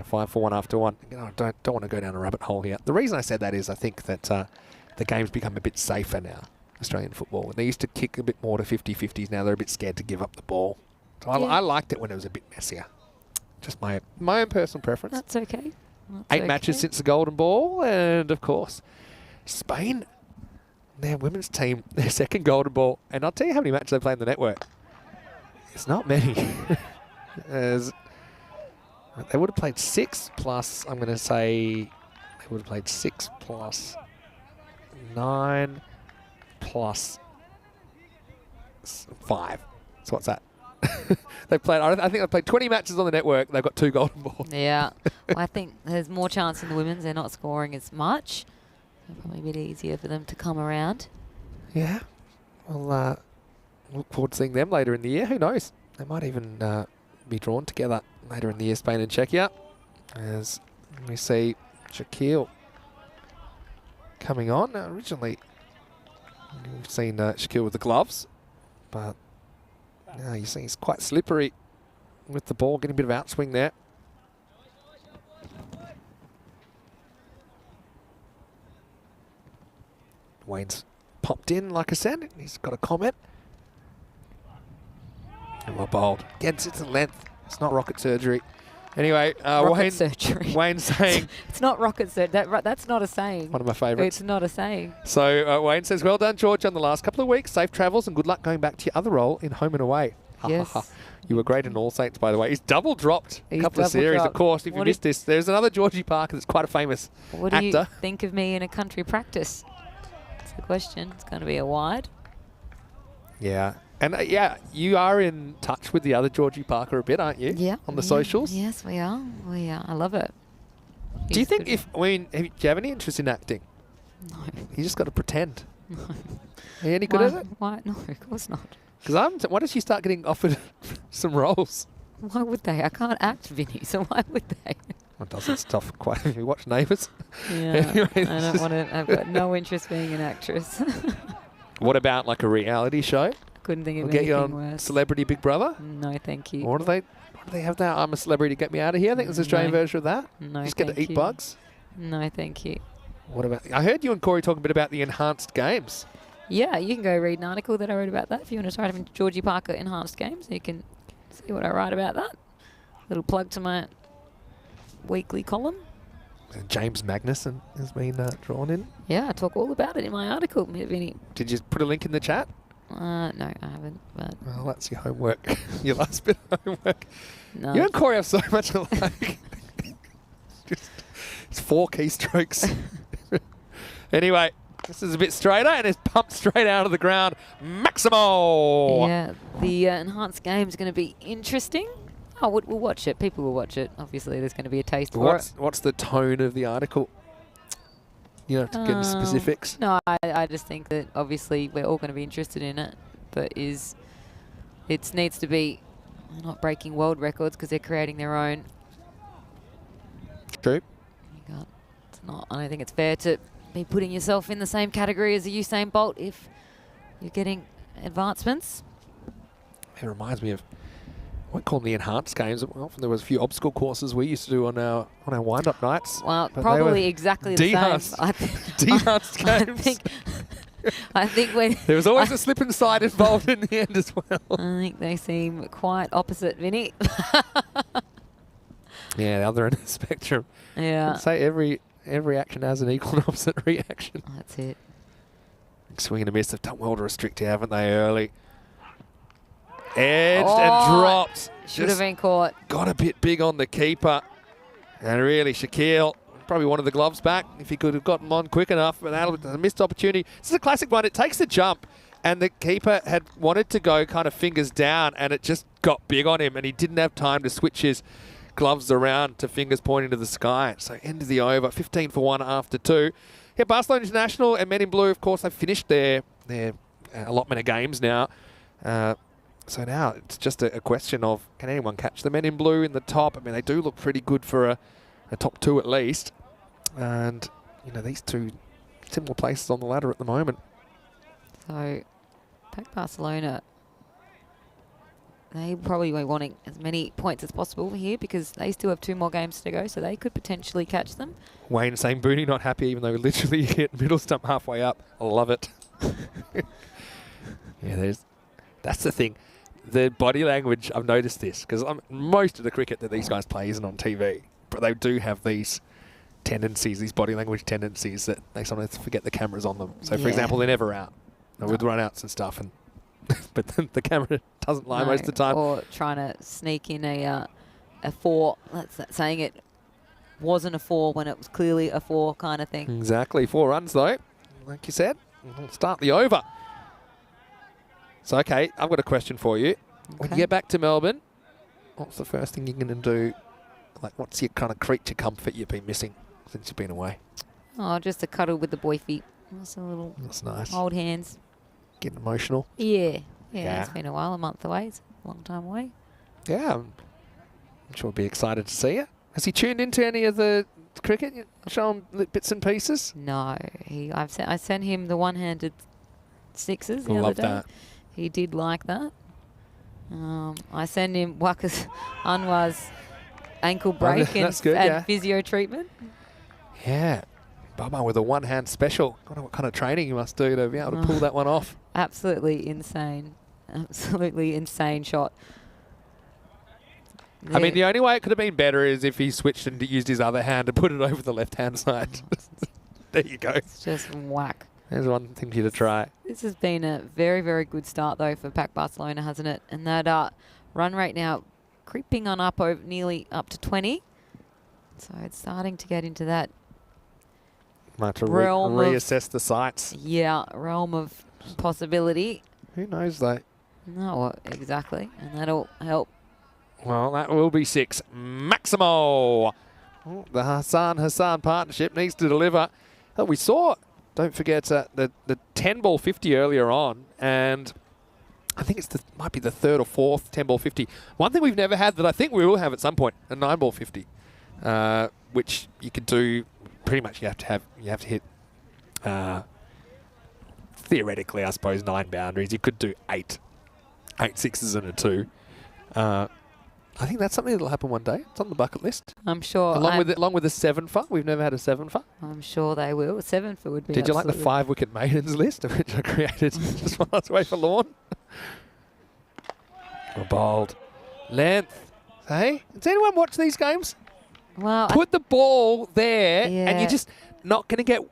5 for 1 after 1. I don't want to go down a rabbit hole here. The reason I said that is I think that the game's become a bit safer now, Australian football. They used to kick a bit more to 50-50s. Now they're a bit scared to give up the ball. So I liked it when it was a bit messier. Just my own personal preference. That's okay. 8 matches since the Golden Ball. And, of course, Spain, their women's team, their second Golden Ball. And I'll tell you how many matches they play in the network. It's not many. They would have played 6 plus, I'm going to say, they would have played 6 plus 9 plus 5. So what's that? I think they've played 20 matches on the network. They've got 2 Golden Balls. Yeah. Well, I think there's more chance in the women's. They're not scoring as much. So probably a bit easier for them to come around. Yeah. Well, look forward to seeing them later in the year. Who knows? They might even be drawn together later in the year, Spain and Czechia. As we see Shaquille coming on. Now, originally, we've seen Shaquille with the gloves, but now you see he's quite slippery with the ball, getting a bit of outswing there. Wayne's popped in, like I said. He's got a comment. And we're bowled. Again, it's a length. It's not rocket surgery. Anyway, surgery. Wayne's saying... It's not rocket surgery. That's not a saying. One of my favourites. It's not a saying. So Wayne says, well done, George, on the last couple of weeks. Safe travels and good luck going back to your other role in home and away. Yes. You were great in All Saints, by the way. He's double dropped a couple of series, dropped. of course. If you missed this, there's another Georgie Parker that's quite a famous actor. What do you think of me in a country practice? That's the question. It's going to be a wide. Yeah. And yeah, you are in touch with the other Georgie Parker a bit, aren't you? Yeah. On the socials? Yes, we are. We are. I love it. Do you think do you have any interest in acting? No. You just got to pretend. No. Are you any good at it? Why? No, of course not. Because why don't you start getting offered some roles? Why would they? I can't act, Vinny, so why would they? Well, it doesn't stuff quite. You watch Neighbours. Yeah, Anyway, I don't want to. I've got no interest being an actress. What about like a reality show? Couldn't think of We'll get you anything on worse. Celebrity Big Brother. No, thank you. Or do they have that? I'm a celebrity, get me out of here. I think there's an Australian No. version of that. No, Just get to thank eat you. bugs. No, thank you. What about? I heard you and Corey talk a bit about the enhanced games. Yeah, you can go read an article that I wrote about that if you want to type in Georgie Parker enhanced games. You can see what I write about that. Little plug to my weekly column. And James Magnuson has been drawn in. Yeah, I talk all about it in my article, Vinny. Did you put a link in the chat? No, I haven't. But Well, that's your homework. Your last bit of homework. no. You and Corey have so much alike. It's 4 keystrokes. Anyway, this is a bit straighter and it's pumped straight out of the ground. Maximo! Yeah, the enhanced game is going to be interesting. Oh, we'll watch it. People will watch it. Obviously, there's going to be a taste for it. What's the tone of the article? You don't have to get into specifics. No, I just think that obviously we're all going to be interested in it, but it needs to be not breaking world records because they're creating their own. True. It's not. I don't think it's fair to be putting yourself in the same category as a Usain Bolt if you're getting advancements. It reminds me of, I won't call them the enhanced games. Often there was a few obstacle courses we used to do on our wind-up nights. Well, but probably exactly the de-enhanced- same. de-enhanced games. I think when There was always a slip and slide involved in the end as well. I think they seem quite opposite, Vinny. Yeah, the other end of the spectrum. Yeah. I'd say every action has an equal and opposite reaction. That's it. Swing and a miss. They've done well to restrict you, haven't they, early? Edged and dropped. Should have Just been caught. got a bit big on the keeper. And really, Shaquille probably wanted the gloves back if he could have gotten them on quick enough. But that was a missed opportunity. This is a classic one. It takes the jump. And the keeper had wanted to go kind of fingers down. And it just got big on him. And he didn't have time to switch his gloves around to fingers pointing to the sky. So end of the over. 15 for 1 after 2. Yeah, Barcelona International and Men in Blue, of course, they've finished their allotment of games now. So now it's just a question of, can anyone catch the Men in Blue in the top? I mean, they do look pretty good for a top 2 at least. And, you know, these two similar places on the ladder at the moment. So, Pac Barcelona, they probably were wanting as many points as possible here because they still have 2 more games to go, so they could potentially catch them. Wayne saying Booney not happy, even though literally you hit middle stump halfway up. I love it. Yeah, that's the thing. The body language, I've noticed this, because most of the cricket that these guys play isn't on TV, but they do have these tendencies, these body language tendencies that they sometimes forget the camera's on them. So, for example, they're never out. With run-outs and stuff, and but then the camera doesn't lie most of the time. Or trying to sneak in a 4, saying it wasn't a 4 when it was clearly a 4 kind of thing. Exactly. 4 runs, though, like you said. We'll start the over. So, okay, I've got a question for you. When you get back to Melbourne, what's the first thing you're going to do? Like, what's your kind of creature comfort you've been missing since you've been away? Oh, just a cuddle with the boy feet. Just a little That's nice. hold hands. Getting emotional. Yeah. Yeah. It's been a while, a month away. It's a long time away. Yeah, I'm sure he'll be excited to see you. Has he tuned into any of the cricket? You show him bits and pieces? No, I sent him the one-handed sixes the other Love day. that. He did like that. I sent him Waka's Anwar's ankle break and physio treatment. Yeah. Bubba with a one-hand special. I wonder what kind of training you must do to be able to pull that one off. Absolutely insane. Absolutely insane shot. I mean, the only way it could have been better is if he switched and used his other hand to put it over the left-hand side. There you go. It's just whack. There's one thing for you to try. This has been a very, very good start, though, for Pac Barcelona, hasn't it? And that run rate now creeping on up over nearly up to 20. So it's starting to get into that Might have to realm reassess the sights. Yeah, realm of possibility. Who knows, though? No, exactly. And that'll help. Well, that will be 6. Maximo! Oh, the Hassan partnership needs to deliver. Oh, we saw, don't forget, the 10-ball 50 earlier on, and I think might be the 3rd or 4th 10-ball 50. One thing we've never had that I think we will have at some point, a 9-ball 50, which you could do pretty much. You have to hit, theoretically, I suppose, 9 boundaries. You could do 8 sixes and a 2. I think that's something that'll happen one day. It's on the bucket list. I'm sure. Along with the 7-fer. We've never had a 7-fer. I'm sure they will. A 7-fer would be. Did you like the 5-wicket maidens list, which I created just while I was away for lawn? Bold. Length. Hey, does anyone watch these games? Well, Put the ball there, and Yeah. you're just not going to get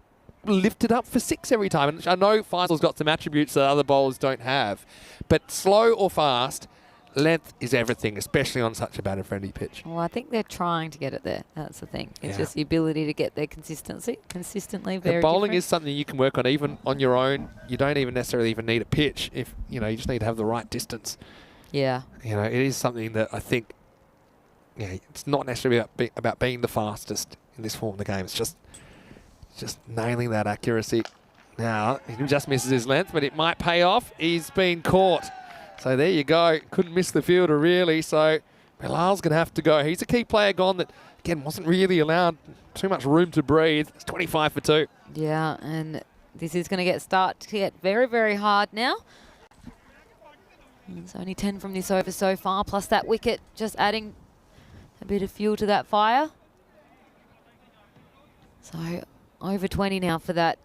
lifted up for 6 every time. And I know Faisal's got some attributes that other bowlers don't have, but slow or fast, length is everything, especially on such a batter-friendly pitch. Well, I think they're trying to get it there. That's the thing. It's Yeah. just the ability to get their consistently. Very The bowling different. is something you can work on even on your own. You don't even necessarily even need a pitch. If you just need to have the right distance. Yeah. It is something that I think. It's not necessarily about being the fastest in this form of the game. It's just nailing that accuracy. Now he just misses his length, but it might pay off. He's been caught. So there you go. Couldn't miss the fielder really. So Bilal's going to have to go. He's a key player gone that, again, wasn't really allowed too much room to breathe. It's 25 for 2. Yeah, and this is going to start to get very, very hard now. It's only 10 from this over so far, plus that wicket just adding a bit of fuel to that fire. So over 20 now for that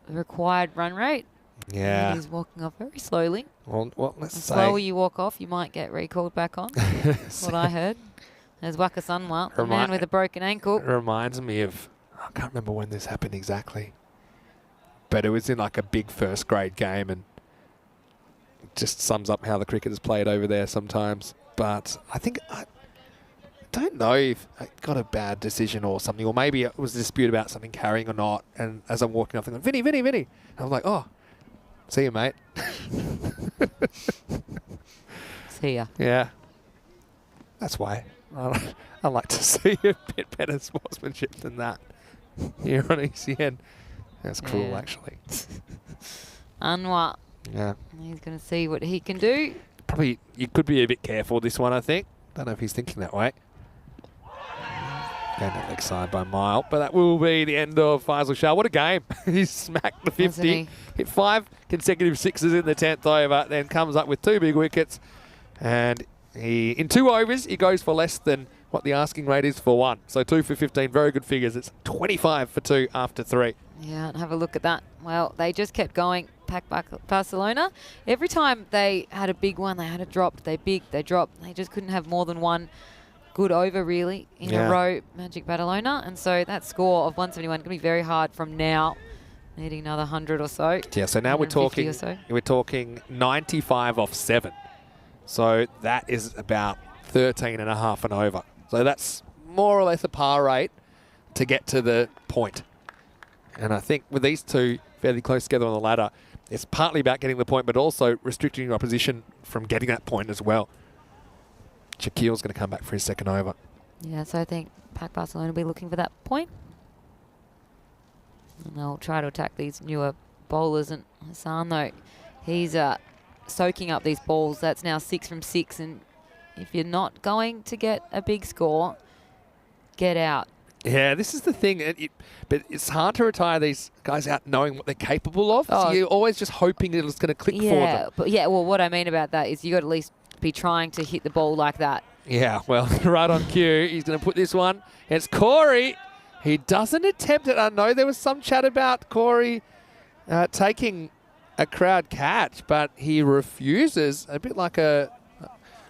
required run rate. Yeah. And he's walking off very slowly. Well, let's The say. slower you walk off, you might get recalled back on. That's what I heard. There's Waka Sunwell, the man with a broken ankle. It reminds me of, I can't remember when this happened exactly, but it was in like a big first grade game, and it just sums up how the cricket is played over there sometimes. But I think, I don't know if I got a bad decision or something, or maybe it was a dispute about something carrying or not. And as I'm walking off, I'm going, Vinny. And I'm like, oh, see you, mate. See ya. Yeah. That's why. I like to see a bit better sportsmanship than that here on ECN. That's cruel, Yeah. actually. Anwar. Yeah. He's going to see what he can do. Probably, you could be a bit careful this one, I think. Don't know if he's thinking that way. Going that leg side by mile. But that will be the end of Faisal Shah. What a game. He smacked the 50. Hit 5 consecutive sixes in the 10th over. Then comes up with 2 big wickets. And in 2 overs, he goes for less than what the asking rate is for 1. So 2 for 15. Very good figures. It's 25 for 2 after 3. Yeah, and have a look at that. Well, they just kept going. Pack Barcelona. Every time they had a big one, they had a drop. They dropped. They just couldn't have more than one good over, really, in a row, Magic Barcelona. And so that score of 171 going to be very hard from now, needing another 100 or so. Yeah, so now we're talking 95 off 7. So that is about 13 and a half and over. So that's more or less a par rate to get to the point. And I think with these two fairly close together on the ladder, it's partly about getting the point, but also restricting your opposition from getting that point as well. Shaquille's going to come back for his second over. Yeah, so I think Pack Barcelona will be looking for that point. And they'll try to attack these newer bowlers. And Hassan, though, he's soaking up these balls. That's now 6 from 6. And if you're not going to get a big score, get out. Yeah, this is the thing. But it's hard to retire these guys out knowing what they're capable of. So you're always just hoping that it's going to click for them. But well, what I mean about that is you got to at least be trying to hit the ball like that. Yeah, well, right on cue. He's going to put this one. It's Corey. He doesn't attempt it. I know there was some chat about Corey taking a crowd catch, but he refuses, a bit like a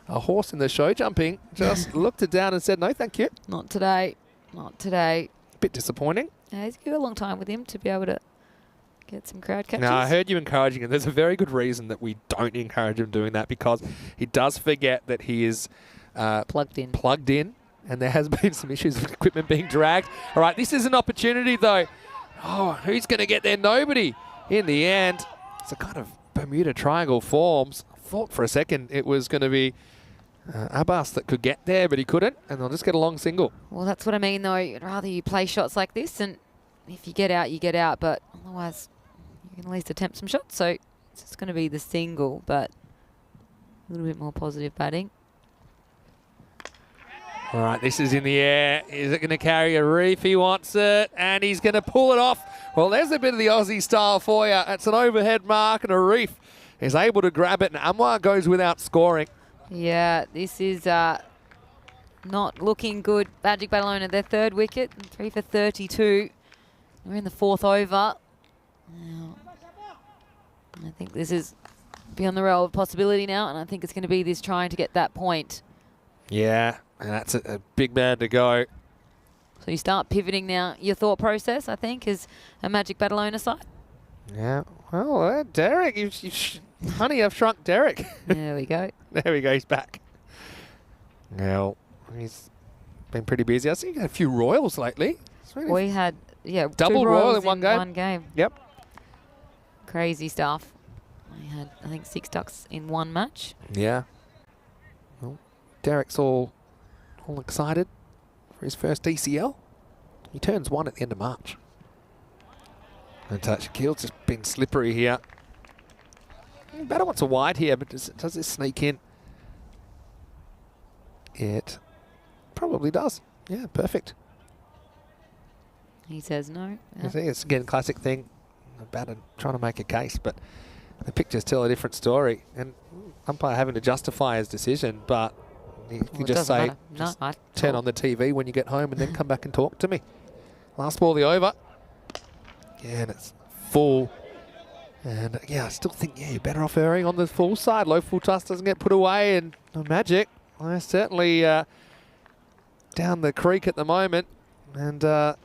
horse in the show jumping, just looked it down and said, no, thank you. Not today. Not today. Bit disappointing. Yeah, he's got a long time with him to be able to get some crowd catches. Now, I heard you encouraging him. There's a very good reason that we don't encourage him doing that, because he does forget that he is plugged in, and there has been some issues with equipment being dragged. All right, this is an opportunity, though. Oh, who's going to get there? Nobody. In the end, it's a kind of Bermuda Triangle forms. I thought for a second it was going to be Abbas that could get there, but he couldn't, and they'll just get a long single. Well, that's what I mean, though. I'd rather you play shots like this, and if you get out, you get out, but otherwise you can at least attempt some shots. So it's just going to be the single, but a little bit more positive batting. All right, this is in the air. Is it going to carry a reef? He wants it, and he's going to pull it off. Well, there's a bit of the Aussie style for you. It's an overhead mark, and a reef is able to grab it, and Anwar goes without scoring. Yeah, this is not looking good. Magic Badalona, their third wicket, 3 for 32. We're in the fourth over. Now, I think this is beyond the realm of possibility now, and I think it's going to be this trying to get that point. Yeah, and that's a big man to go. So you start pivoting now. Your thought process, I think, is a Magic Badalona side. Yeah. Well, Derek, honey, I've shrunk Derek. There we go. There we go. He's back. Now, he's been pretty busy. I see you had a few Royals lately. We had, yeah, double two Royal Royals in one game. Yep. Crazy stuff. We had, I think, 6 ducks in one match. Yeah. Well, Derek's all excited for his first ECL. He turns 1 at the end of March. And Shaquille's just been slippery here. Batter wants a wide here, but does this sneak in? It probably does. Yeah, perfect. He says no. You see, it's again classic thing. The batter trying to make a case, but the pictures tell a different story. And umpire having to justify his decision, but you can just say, just turn on the TV when you get home and then come back and talk to me. Last ball of the over. Yeah, and it's full. And yeah, I still think, yeah, you're better off erring on the full side. Low full toss doesn't get put away, and the Magic, they're certainly down the creek at the moment, and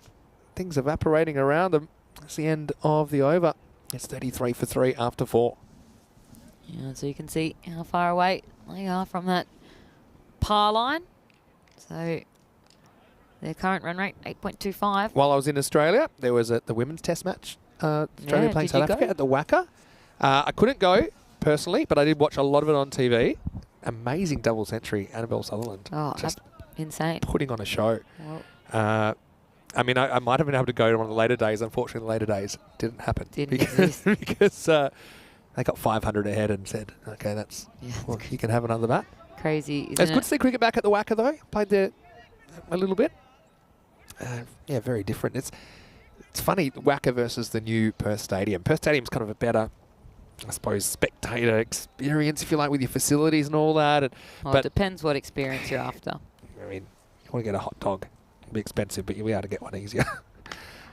things evaporating around them. That's the end of the over. It's 33 for 3 after 4. Yeah, so you can see how far away they are from that par line. So their current run rate, 8.25. While I was in Australia, there was the women's test match. Australia playing South Africa at the Wacker. I couldn't go personally, but I did watch a lot of it on TV. Amazing double century, Annabelle Sutherland. Oh, just insane. Putting on a show. Well, I mean, I might have been able to go to one of the later days. Unfortunately, the later days didn't happen. Exist. because they got 500 ahead and said, okay, that's well, you can have another bat. Crazy, isn't It's good to see cricket back at the Wacker, though. Played there a little bit. Yeah, very different. It's funny, Wacker versus the new Perth Stadium. Perth Stadium's kind of a better, I suppose, spectator experience, if you like, with your facilities and all that. Well, it depends what experience you're after. I mean, you want to get a hot dog. It'll be expensive, but you'll be able to get one easier.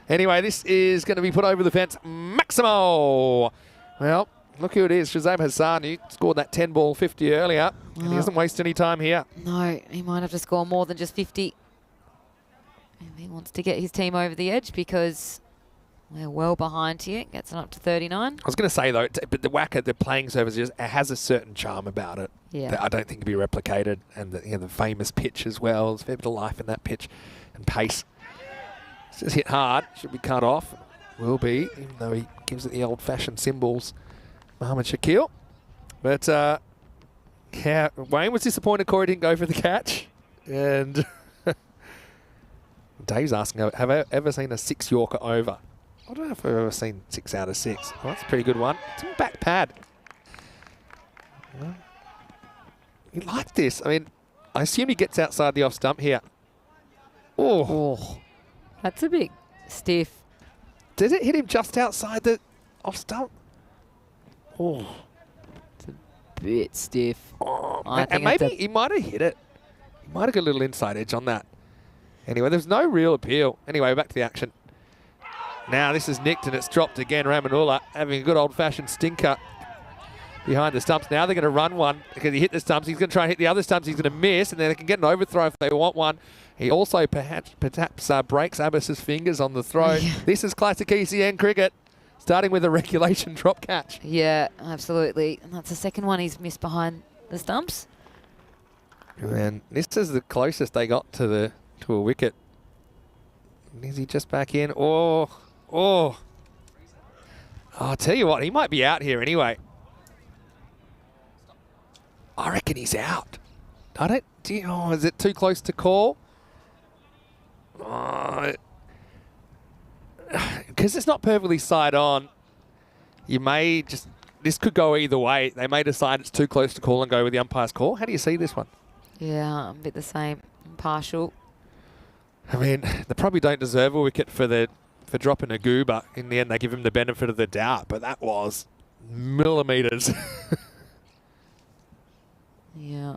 Anyway, this is going to be put over the fence. Maximo! Well, look who it is. Shazam Hassan. He scored that 10-ball 50 earlier, and he doesn't waste any time here. No, he might have to score more than just 50. And he wants to get his team over the edge because we're well behind here. Gets it up to 39. I was going to say, though, but the Wacker, the playing surface, it has a certain charm about it that I don't think can be replicated. And the famous pitch as well. There's a fair bit of life in that pitch and pace. It's just hit hard. Should be cut off. Will be, even though he gives it the old-fashioned symbols. Mohamed Shakil. But, yeah, Wayne was disappointed Corey didn't go for the catch. And Dave's asking, have I ever seen a 6 Yorker over? I don't know if I've ever seen 6 out of 6. Well, that's a pretty good one. It's in back pad. Well, you like this. I mean, I assume he gets outside the off stump here. Oh. That's a bit stiff. Did it hit him just outside the off stump? Oh. It's a bit stiff. Oh, and maybe he might have hit it. He might have got a little inside edge on that. Anyway, there's no real appeal. Anyway, back to the action. Now this is nicked and it's dropped again. Ramanullah having a good old-fashioned stinker behind the stumps. Now they're going to run one because he hit the stumps. He's going to try and hit the other stumps. He's going to miss, and then they can get an overthrow if they want one. He also perhaps breaks Abbas's fingers on the throw. Yeah. This is classic ECN cricket, starting with a regulation drop catch. Yeah, absolutely. And that's the second one he's missed behind the stumps. And this is the closest they got to a wicket. Is he just back in? Oh. I'll tell you what, he might be out here anyway. I reckon he's out. Is it too close to call? Because it's not perfectly side on. This could go either way. They may decide it's too close to call and go with the umpire's call. How do you see this one? Yeah, a bit the same. Partial. I mean, they probably don't deserve a wicket for dropping a goober. In the end, they give him the benefit of the doubt, but that was millimetres. Yeah.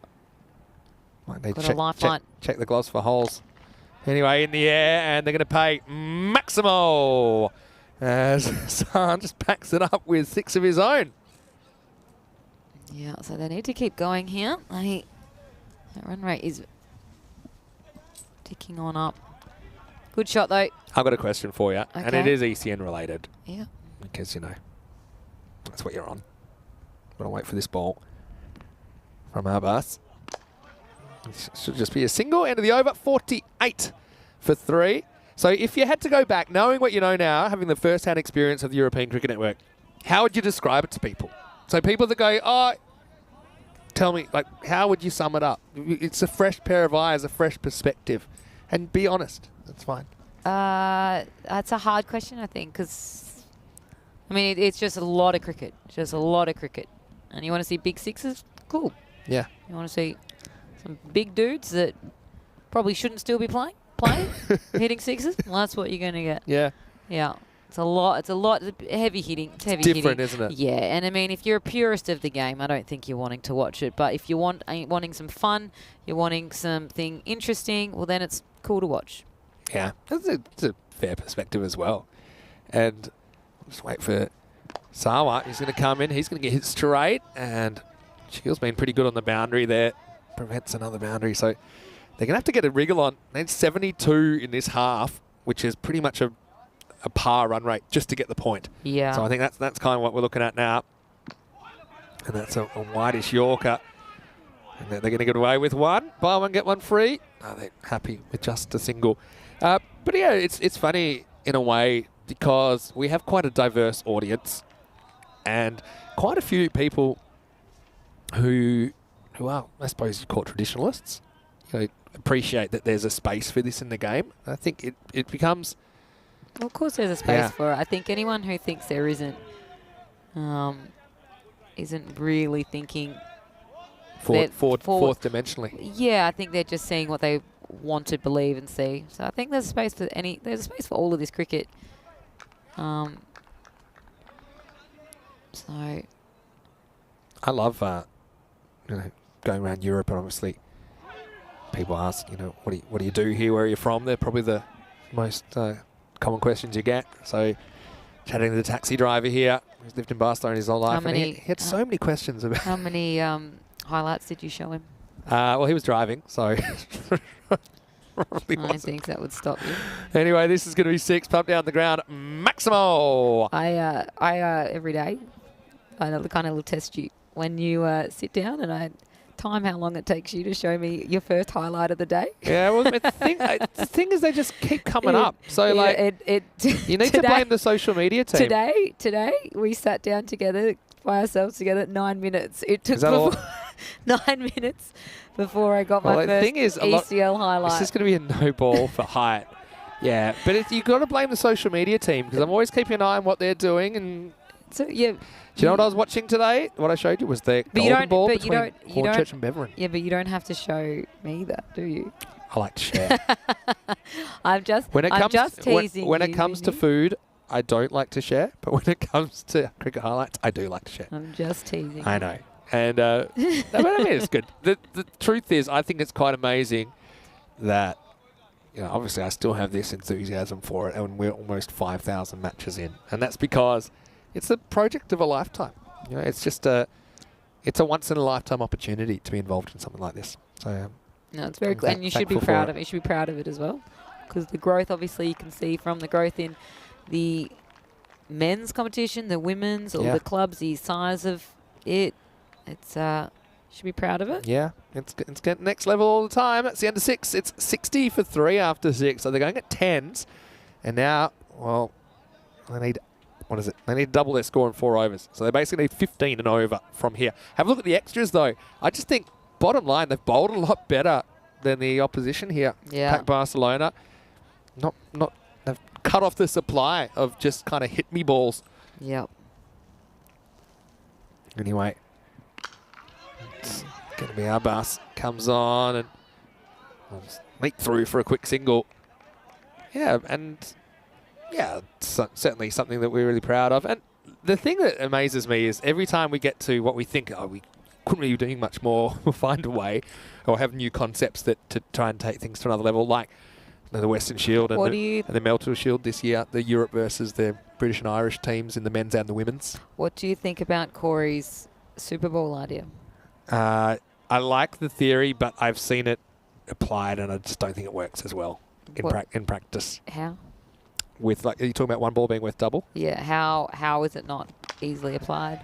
Might need Got to a lifeline. check the gloves for holes. Anyway, in the air, and they're going to pay Maximo as San just packs it up with 6 of his own. Yeah, so they need to keep going here. That run rate is ticking on up. Good shot, though. I've got a question for you, and it Okay. is ECN related. Yeah. Because, you know, that's what you're on. I'm going to wait for this ball from Arbas. Should just be a single. End of the over, 48 for 3. So if you had to go back, knowing what you know now, having the first-hand experience of the European Cricket Network, how would you describe it to people? So people that go, oh, tell me, like, how would you sum it up? It's a fresh pair of eyes, a fresh perspective. And be honest. That's fine. That's a hard question, I think, because, I mean, it's just a lot of cricket. Just a lot of cricket. And you want to see big sixes? Cool. Yeah. You want to see some big dudes that probably shouldn't still be playing, hitting sixes? Well, that's what you're going to get. Yeah. Yeah. It's a lot. It's heavy hitting. It's heavy different, hitting. isn't it? Yeah, and I mean, if you're a purist of the game, I don't think you're wanting to watch it. But if you're wanting some fun, you're wanting something interesting, well, then it's cool to watch. Yeah, it's a fair perspective as well. And just wait for Sawa. He's going to come in. He's going to get hit straight. And Shield's been pretty good on the boundary there. Prevents another boundary. So they're going to have to get a wriggle on. They need 72 in this half, which is pretty much a par run rate just to get the point. Yeah. So I think that's kind of what we're looking at now. And that's a whitish Yorker. And they're going to get away with one. Buy one, get one free. Oh, they're happy with just a single. But yeah, it's funny in a way because we have quite a diverse audience and quite a few people who are, I suppose you'd call traditionalists, you know, appreciate that there's a space for this in the game. I think it becomes... Well, of course there's a space for it. I think anyone who thinks there isn't really thinking... Fourth dimensionally. Yeah, I think they're just seeing what they want to believe and see. So I think there's a space for all of this cricket. So I love going around Europe, and obviously people ask, what do you do here? Where are you from? They're probably the most common questions you get. So chatting to the taxi driver here, who's lived in Barcelona his whole life, and he had so many questions about how many highlights did you show him? Well, he was driving, so probably I don't think that would stop you. Anyway, this is going to be 6. Pump down the ground. Maximo. I every day, I kind of will test you when you sit down, and I time how long it takes you to show me your first highlight of the day. Yeah, well, the thing is they just keep coming up. So, you need to blame the social media team. Today, we sat down together, by ourselves together, 9 minutes. It took 9 minutes before I got my first ECL highlight. This is going to be a no ball for height. Yeah, but you've got to blame the social media team because I'm always keeping an eye on what they're doing. And so, yeah. Do you know what I was watching today? What I showed you was the golden ball between Hornchurch and Beverin. Yeah, but you don't have to show me that, do you? I like to share. I'm just teasing When it comes to food, I don't like to share. But when it comes to cricket highlights, I do like to share. I'm just teasing. I know. And I mean, it's good. The truth is, I think it's quite amazing that, obviously I still have this enthusiasm for it, and we're almost 5,000 matches in. And that's because it's a project of a lifetime. It's just it's a once-in-a-lifetime opportunity to be involved in something like this. So no, it's very cool, and you should be proud of it. You should be proud of it as well, because the growth, obviously, you can see from the growth in the men's competition, the women's, all the clubs, the size of it. It's should be proud of it. Yeah, it's getting next level all the time. That's the end of 6. It's 60 for 3 after 6. So they're going at 10s, and now, well, they need. What is it? They need to double their score in 4 overs. So they basically need 15 and over from here. Have a look at the extras, though. I just think, bottom line, they've bowled a lot better than the opposition here. Yeah. Pac Barcelona. They've cut off the supply of just kind of hit me balls. Yep. Anyway, it's going to be Abbas. Comes on and leap through for a quick single. Yeah, and... yeah, it's certainly something that we're really proud of. And the thing that amazes me is every time we get to what we think, we couldn't really be doing much more. We'll find a way or have new concepts that to try and take things to another level, like the Western Shield and the Melton Shield this year, the Europe versus the British and Irish teams in the men's and the women's. What do you think about Corey's Super Bowl idea? I like the theory, but I've seen it applied and I just don't think it works as well in practice. How? With, like, are you talking about one ball being worth double? Yeah, how is it not easily applied?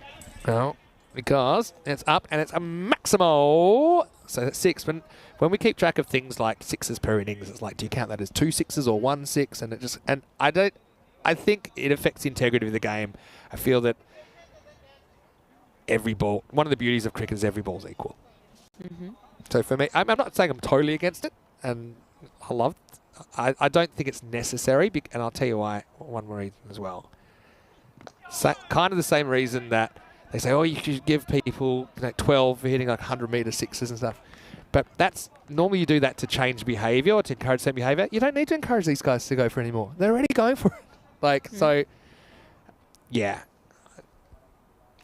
No, because it's up and it's a maximal. So that's 6. When we keep track of things like 6s per innings, it's like, do you count that as 2 6s or 1 6? And I think it affects the integrity of the game. I feel that every ball, one of the beauties of cricket is every ball's equal. Mm-hmm. So for me, I'm not saying I'm totally against it, and I don't think it's necessary, and I'll tell you why, one more reason as well. So, kind of the same reason that they say, oh, you should give people 12 for hitting like 100-metre 6s and stuff. But that's normally you do that to change behaviour or to encourage certain behaviour. You don't need to encourage these guys to go for it anymore. They're already going for it. So, yeah.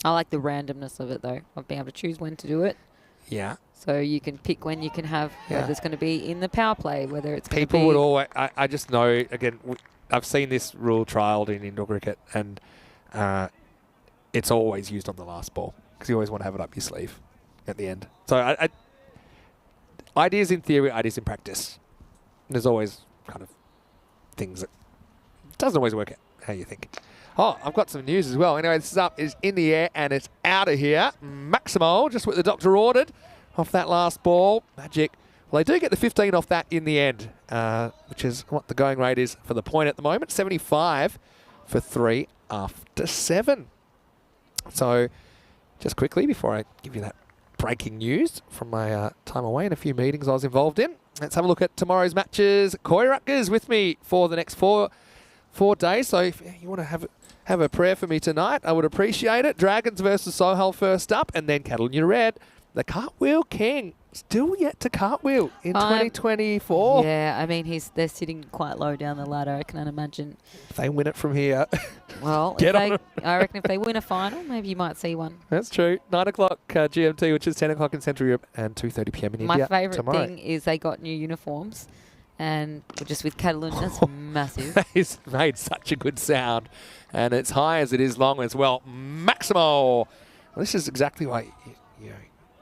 I like the randomness of it, though, of being able to choose when to do it. Yeah. So you can pick when you can have, whether it's going to be in the power play, whether it's going to be... People would always... I just know, again, I've seen this rule trialled in indoor cricket, and it's always used on the last ball because you always want to have it up your sleeve at the end. So ideas in theory, ideas in practice. There's always kind of things that doesn't always work out how you think. Oh, I've got some news as well. Anyway, this is up, is in the air, and it's out of here. Maximal, just what the doctor ordered off that last ball. Magic. Well, they do get the 15 off that in the end, which is what the going rate is for the point at the moment. 75 for 3 after 7. So, just quickly, before I give you that breaking news from my time away and a few meetings I was involved in, let's have a look at tomorrow's matches. Corey Rutgers with me for the next four days. So, if you want to have a prayer for me tonight, I would appreciate it. Dragons versus Sohal first up, and then Catalonia Red, the Cartwheel King. Still yet to cartwheel in 2024. Yeah, I mean, they're sitting quite low down the ladder, I can imagine. If they win it from here, well, I reckon if they win a final, maybe you might see one. That's true. 9 o'clock GMT, which is 10 o'clock in Central Europe, and 2:30 p.m. in India. My favourite tomorrow. thing is they got new uniforms, and just with Catalonia, that's massive. It's made such a good sound, and it's high as it is long as well. Maximal. Well, this is exactly why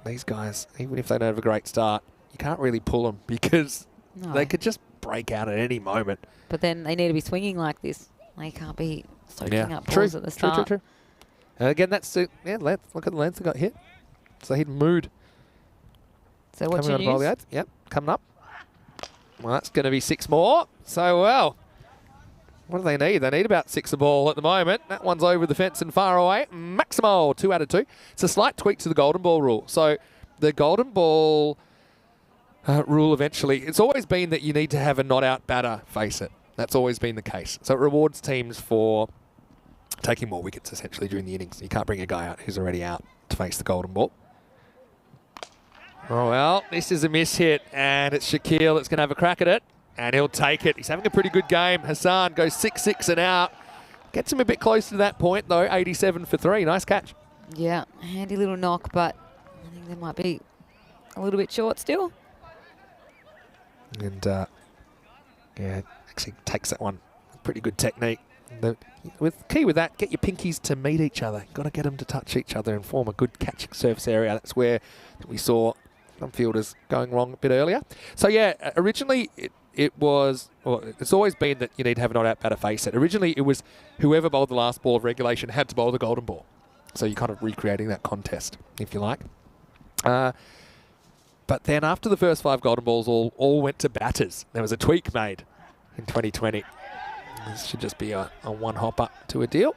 these guys, even if they don't have a great start, you can't really pull them because they could just break out at any moment. But then they need to be swinging like this. They can't be soaking up balls at the start. True. And again, that's length. Look at the length they got hit. It's a hidden mood. So what's your news? Yep, coming up. Well, that's going to be 6 more. So, well, what do they need? They need about 6 a ball at the moment. That one's over the fence and far away. Maximal, 2 out of 2. It's a slight tweak to the golden ball rule. So the golden ball rule eventually, it's always been that you need to have a not-out batter face it. That's always been the case. So it rewards teams for taking more wickets, essentially, during the innings. You can't bring a guy out who's already out to face the golden ball. Oh, well, this is a miss hit, and it's Shaquille that's going to have a crack at it. And he'll take it. He's having a pretty good game. Hassan goes 6-6 and out. Gets him a bit close to that point, though. 87 for 3. Nice catch. Yeah, handy little knock, but I think they might be a little bit short still. And, actually takes that one. Pretty good technique. Key with that, get your pinkies to meet each other. Got to get them to touch each other and form a good catching surface area. That's where we saw some fielders going wrong a bit earlier. So, yeah, originally it's always been that you need to have a not-out batter face it. Originally, it was whoever bowled the last ball of regulation had to bowl the golden ball. So you're kind of recreating that contest, if you like. But then after the first 5 golden balls all went to batters. There was a tweak made in 2020. This should just be a one-hopper to a deal.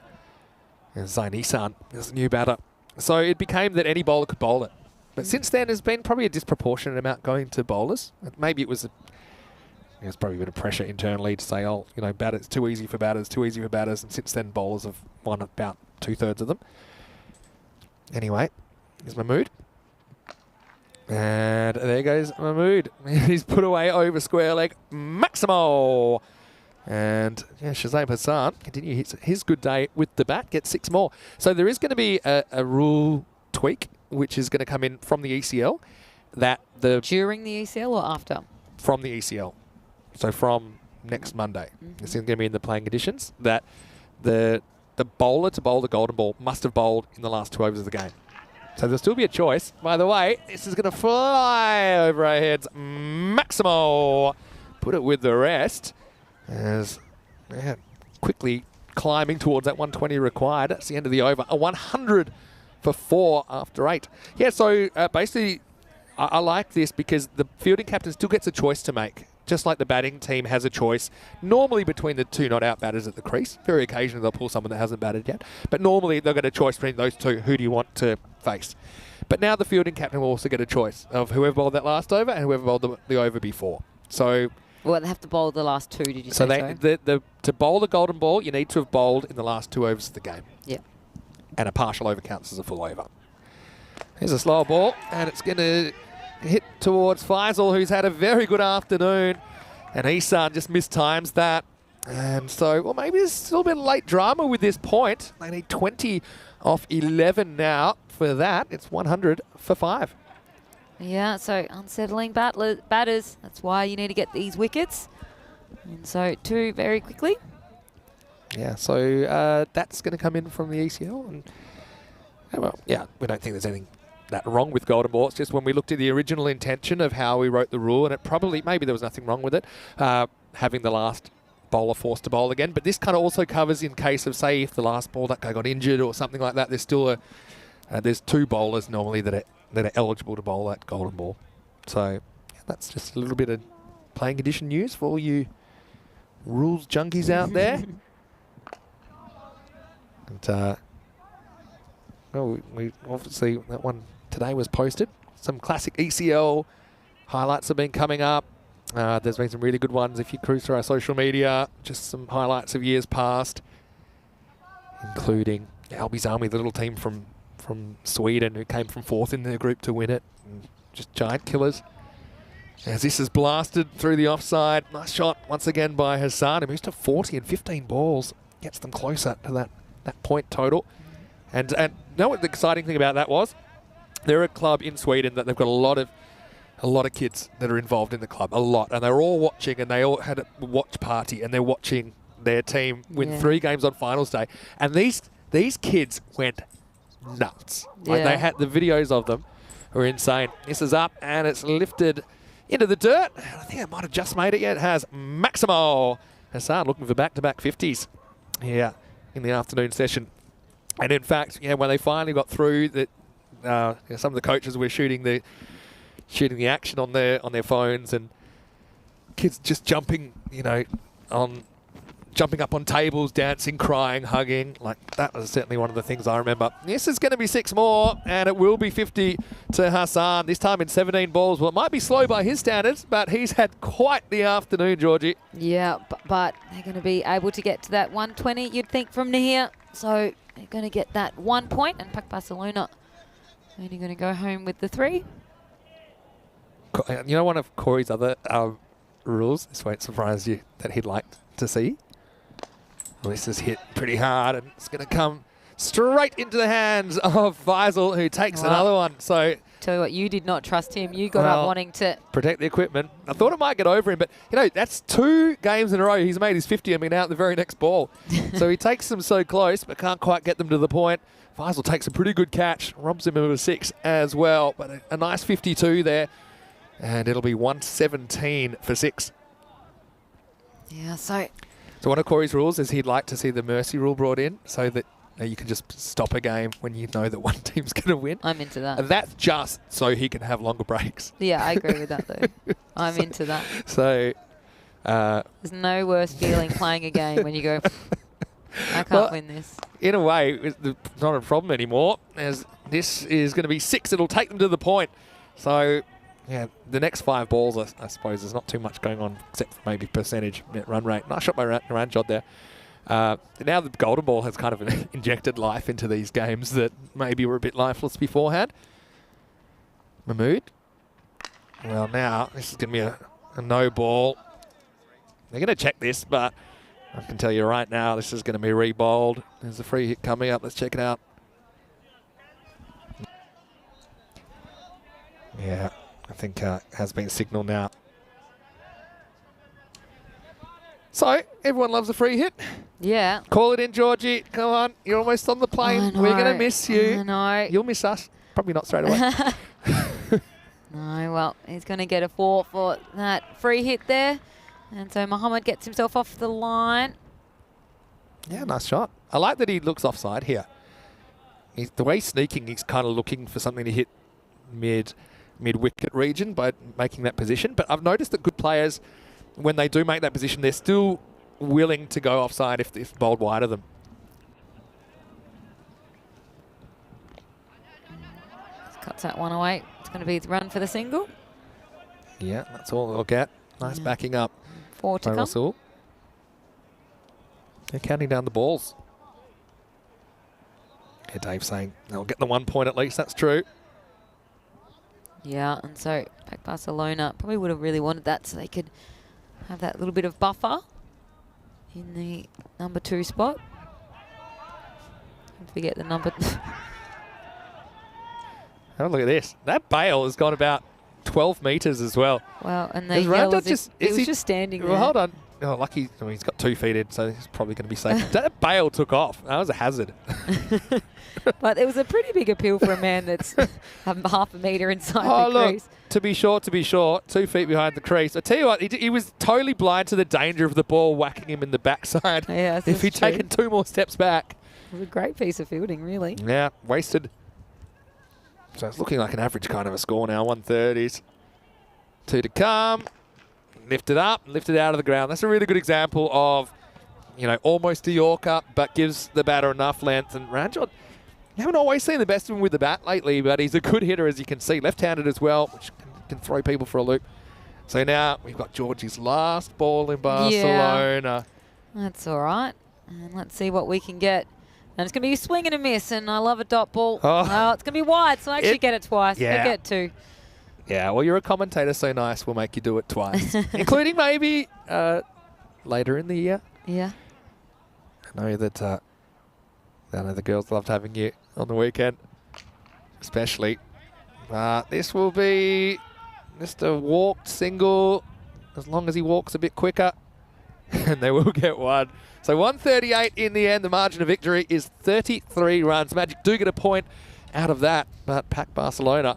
And Zain Isan is a new batter. So it became that any bowler could bowl it. But since then, there's been probably a disproportionate amount going to bowlers. Maybe it was there's probably a bit of pressure internally to say, it's too easy for batters. And since then, bowlers have won about 2/3 of them. Anyway, here's Mahmood. And there goes Mahmood. He's put away over square leg. Maximal. And Shazam Hassan continue his good day with the bat, gets 6 more. So there is going to be a rule tweak which is going to come in from the ECL, that During the ECL or after? from the ECL, so from next Monday. This is going to be in the playing conditions that the bowler to bowl the golden ball must have bowled in the last 2 overs of the game. So there'll still be a choice. By the way, this is going to fly over our heads. Maximo put it with the rest as quickly climbing towards that 120 required. That's the end of the over. A 100 for 4 after 8. Yeah, so basically I like this because the fielding captain still gets a choice to make. Just like the batting team has a choice, normally between the 2 not out batters at the crease. Very occasionally they'll pull someone that hasn't batted yet. But normally they'll get a choice between those 2. Who do you want to face? But now the fielding captain will also get a choice of whoever bowled that last over and whoever bowled the over before. So, Well, they have to bowl the last 2, did you so say? to bowl the golden ball, you need to have bowled in the last 2 overs of the game. Yeah. And a partial over counts as a full over. Here's a slower ball, and it's going to hit towards Faisal, who's had a very good afternoon. And Isan just mistimes that. And so, well, maybe there's still a bit of late drama with this point. They need 20 off 11 now for that. It's 100 for 5. Yeah, so unsettling batters. That's why you need to get these wickets. And so 2 very quickly. Yeah, so that's going to come in from the ECL. And, well, yeah, we don't think there's anything that wrong with golden ball. It's just when we looked at the original intention of how we wrote the rule, and it probably, maybe there was nothing wrong with it, having the last bowler forced to bowl again. But this kind of also covers in case of, say, if the last ball that guy got injured or something like that, there's still there's 2 bowlers normally that are eligible to bowl that golden ball. So yeah, that's just a little bit of playing condition news for all you rules junkies out there. And well, we obviously, that one today was posted. Some classic ECL highlights have been coming up. There's been some really good ones if you cruise through our social media. Just some highlights of years past, including Albie's Army, the little team from Sweden who came from 4th in their group to win it. And just giant killers. As this is blasted through the offside. Nice shot once again by Hassan. He moves to 40 and 15 balls. Gets them closer to that point total. And you know what the exciting thing about that was? They're a club in Sweden that they've got a lot of kids that are involved in the club, a lot, and they're all watching, and they all had a watch party, and they're watching their team win 3 games on finals day, and these kids went nuts. Like, they had the videos of them were insane. This is up, and it's lifted into the dirt. I think it might have just made it. Yeah, it has. Maximo Hassan looking for back-to-back 50s here in the afternoon session. And in fact, when they finally got through, that some of the coaches were shooting the action on their phones, and kids just jumping, jumping up on tables, dancing, crying, hugging. Like, that was certainly one of the things I remember. This is going to be 6 more, and it will be 50 to Hassan, this time in 17 balls. Well, it might be slow by his standards, but he's had quite the afternoon, Georgie. Yeah, but they're going to be able to get to that 120, you'd think, from here. So they're going to get that 1 point, and Pac Barcelona only going to go home with the 3. You know, one of Corey's other rules, this won't surprise you, that he'd like to see. Well, this is hit pretty hard, and it's going to come straight into the hands of Faisal, who takes another one. So, tell you what, you did not trust him. You got up wanting to protect the equipment. I thought it might get over him, but that's 2 games in a row. He's made his 50 and been out the very next ball. So he takes them so close, but can't quite get them to the point. Faisal takes a pretty good catch, robs him of a 6 as well, but a nice 52 there, and it'll be 117 for 6. Yeah, so one of Corey's rules is he'd like to see the mercy rule brought in so that you can just stop a game when you know that one team's going to win. I'm into that. And that's just so he can have longer breaks. Yeah, I agree with that, though. I'm into that. So there's no worse feeling playing a game when you go, I can't win this. In a way, it's not a problem anymore, as this is going to be 6. It'll take them to the point. So, yeah, the next 5 balls, I suppose, there's not too much going on except for maybe percentage run rate. Nice shot by Ranjod there. Now the golden ball has kind of injected life into these games that maybe were a bit lifeless beforehand. Mahmood. Well, now this is going to be a no ball. They're going to check this, but I can tell you right now this is going to be re-bowled. There's a free hit coming up. Let's check it out. Yeah, I think has been signalled now. So, everyone loves a free hit. Yeah. Call it in, Georgie. Come on, you're almost on the plane. We're going to miss you. I know. You'll miss us. Probably not straight away. No, well, he's going to get a 4 for that free hit there. And so Mohammed gets himself off the line. Yeah, nice shot. I like that he looks offside here. The way he's sneaking, he's kind of looking for something to hit mid-wicket region by making that position. But I've noticed that good players, when they do make that position, they're still willing to go offside if bowled wide of them. Cuts that one away. It's going to be the run for the single. Yeah, that's all they'll get. Nice backing up. 4 to by come. Russell. They're counting down the balls. Yeah, Dave's saying they'll get the 1 point at least. That's true. Yeah, and so Pac Barcelona probably would have really wanted that so they could have that little bit of buffer in the number 2 spot. Don't forget the number. Have a look at this. That bail has gone about 12 metres as well. Well, and Is the Randall yellows, it was just standing there. Well, hold on. Oh, lucky. I mean, he's got 2 feet in, so he's probably going to be safe. That bail took off. That was a hazard. But it was a pretty big appeal for a man that's half a metre inside the crease. To be short, 2 feet behind the crease. I tell you what, he was totally blind to the danger of the ball whacking him in the backside. Yes, if he'd taken 2 more steps back. It was a great piece of fielding, really. Yeah, wasted. So it's looking like an average kind of a score now, 130s. 2 to come. Lifted up, lifted out of the ground. That's a really good example of, almost a Yorker, but gives the batter enough length. And Ranjot, you haven't always seen the best of him with the bat lately, but he's a good hitter, as you can see. Left-handed as well, which can throw people for a loop. So now we've got Georgie's last ball in Barcelona. Yeah, that's all right. And let's see what we can get. And it's going to be a swing and a miss, and I love a dot ball. Oh, it's going to be wide, so I actually get it twice. Yeah. I get 2. Yeah, well, you're a commentator, so nice. We'll make you do it twice, including maybe later in the year. Yeah. I know that the girls loved having you on the weekend, especially. This will be just a walked single, as long as he walks a bit quicker, and they will get 1. So 138 in the end. The margin of victory is 33 runs. Magic do get a point out of that, but Pac Barcelona,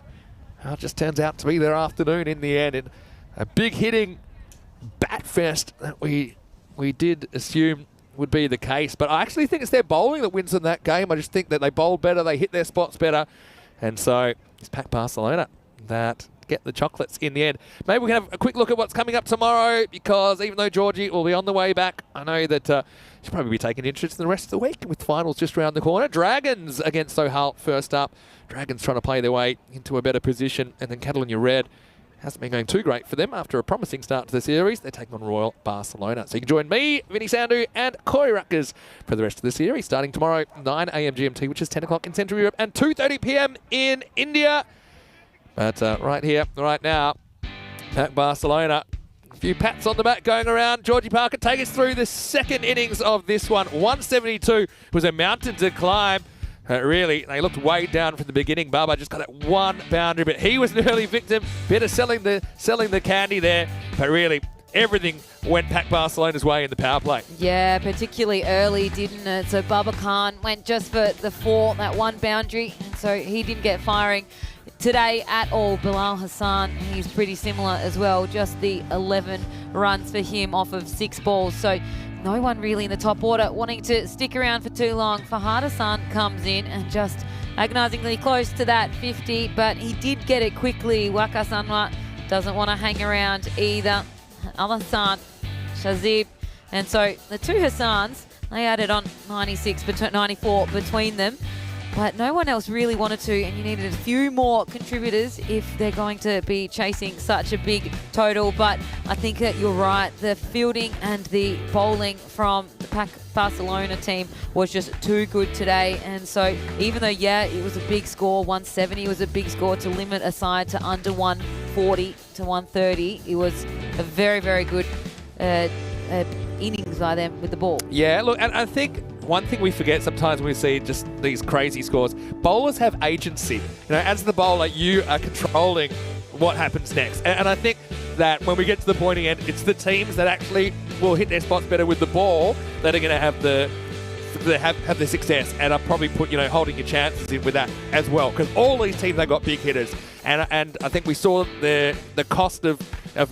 it just turns out to be their afternoon in the end. In a big hitting bat fest that we did assume would be the case. But I actually think it's their bowling that wins in that game. I just think that they bowl better, they hit their spots better. And so it's Pac Barcelona that get the chocolates in the end. Maybe we can have a quick look at what's coming up tomorrow, because even though Georgie will be on the way back, I know that she'll probably be taking interest in the rest of the week with finals just around the corner. Dragons against Sohal first up. Dragons trying to play their way into a better position, and then Catalonia Red hasn't been going too great for them after a promising start to the series. They're taking on Royal Barcelona. So you can join me, Vinny Sandhu, and Corey Ruckers for the rest of the series, starting tomorrow, 9 a.m. GMT, which is 10 o'clock in Central Europe, and 2:30 p.m. in India. But right here, right now, Pac Barcelona. A few pats on the back going around. Georgie Parker, take us through the second innings of this one. 172 was a mountain to climb. Really, they looked way down from the beginning. Baba just got that 1 boundary, but he was an early victim. Bit of selling the candy there, but really everything went Pac Barcelona's way in the power play. Yeah, particularly early, didn't it? So Baba Khan went just for the 4, that 1 boundary, and so he didn't get firing today at all. Bilal Hassan, he's pretty similar as well, just the 11 runs for him off of 6 balls. So no one really in the top order wanting to stick around for too long. Fahad Hassan comes in and just agonisingly close to that 50, but he did get it quickly. Waqas Anwar doesn't want to hang around either. Al-Hassan, Shazib, and so the 2 Hassans, they added on 94 between them. But no one else really wanted to, and you needed a few more contributors if they're going to be chasing such a big total. But I think that you're right. The fielding and the bowling from the Pac Barcelona team was just too good today. And so even though, yeah, it was a big score, 170 was a big score, to limit a side to under 140 to 130, it was a very, very good innings by them with the ball. Yeah, look, and I think one thing we forget sometimes when we see just these crazy scores, bowlers have agency. As the bowler, you are controlling what happens next. And I think that when we get to the pointing end, it's the teams that actually will hit their spots better with the ball that are going to have the success, and I'll probably put holding your chances in with that as well, because all these teams, they got big hitters, and I think we saw the cost of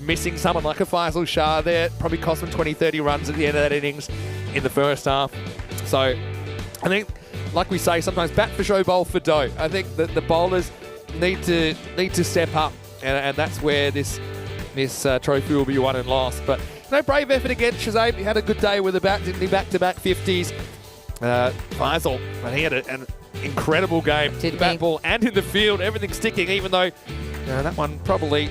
missing someone like a Faisal Shah there. Probably cost them 20-30 runs at the end of that innings in the first half. So I think, like we say sometimes, bat for show, bowl for dough. I think that the bowlers need to step up, and that's where this trophy will be won and lost. But brave effort again. Shazam, he had a good day with the bat, didn't he? Back-to-back 50s. Faisal, and he had an incredible game. The bat ball and in the field, everything sticking, even though that one probably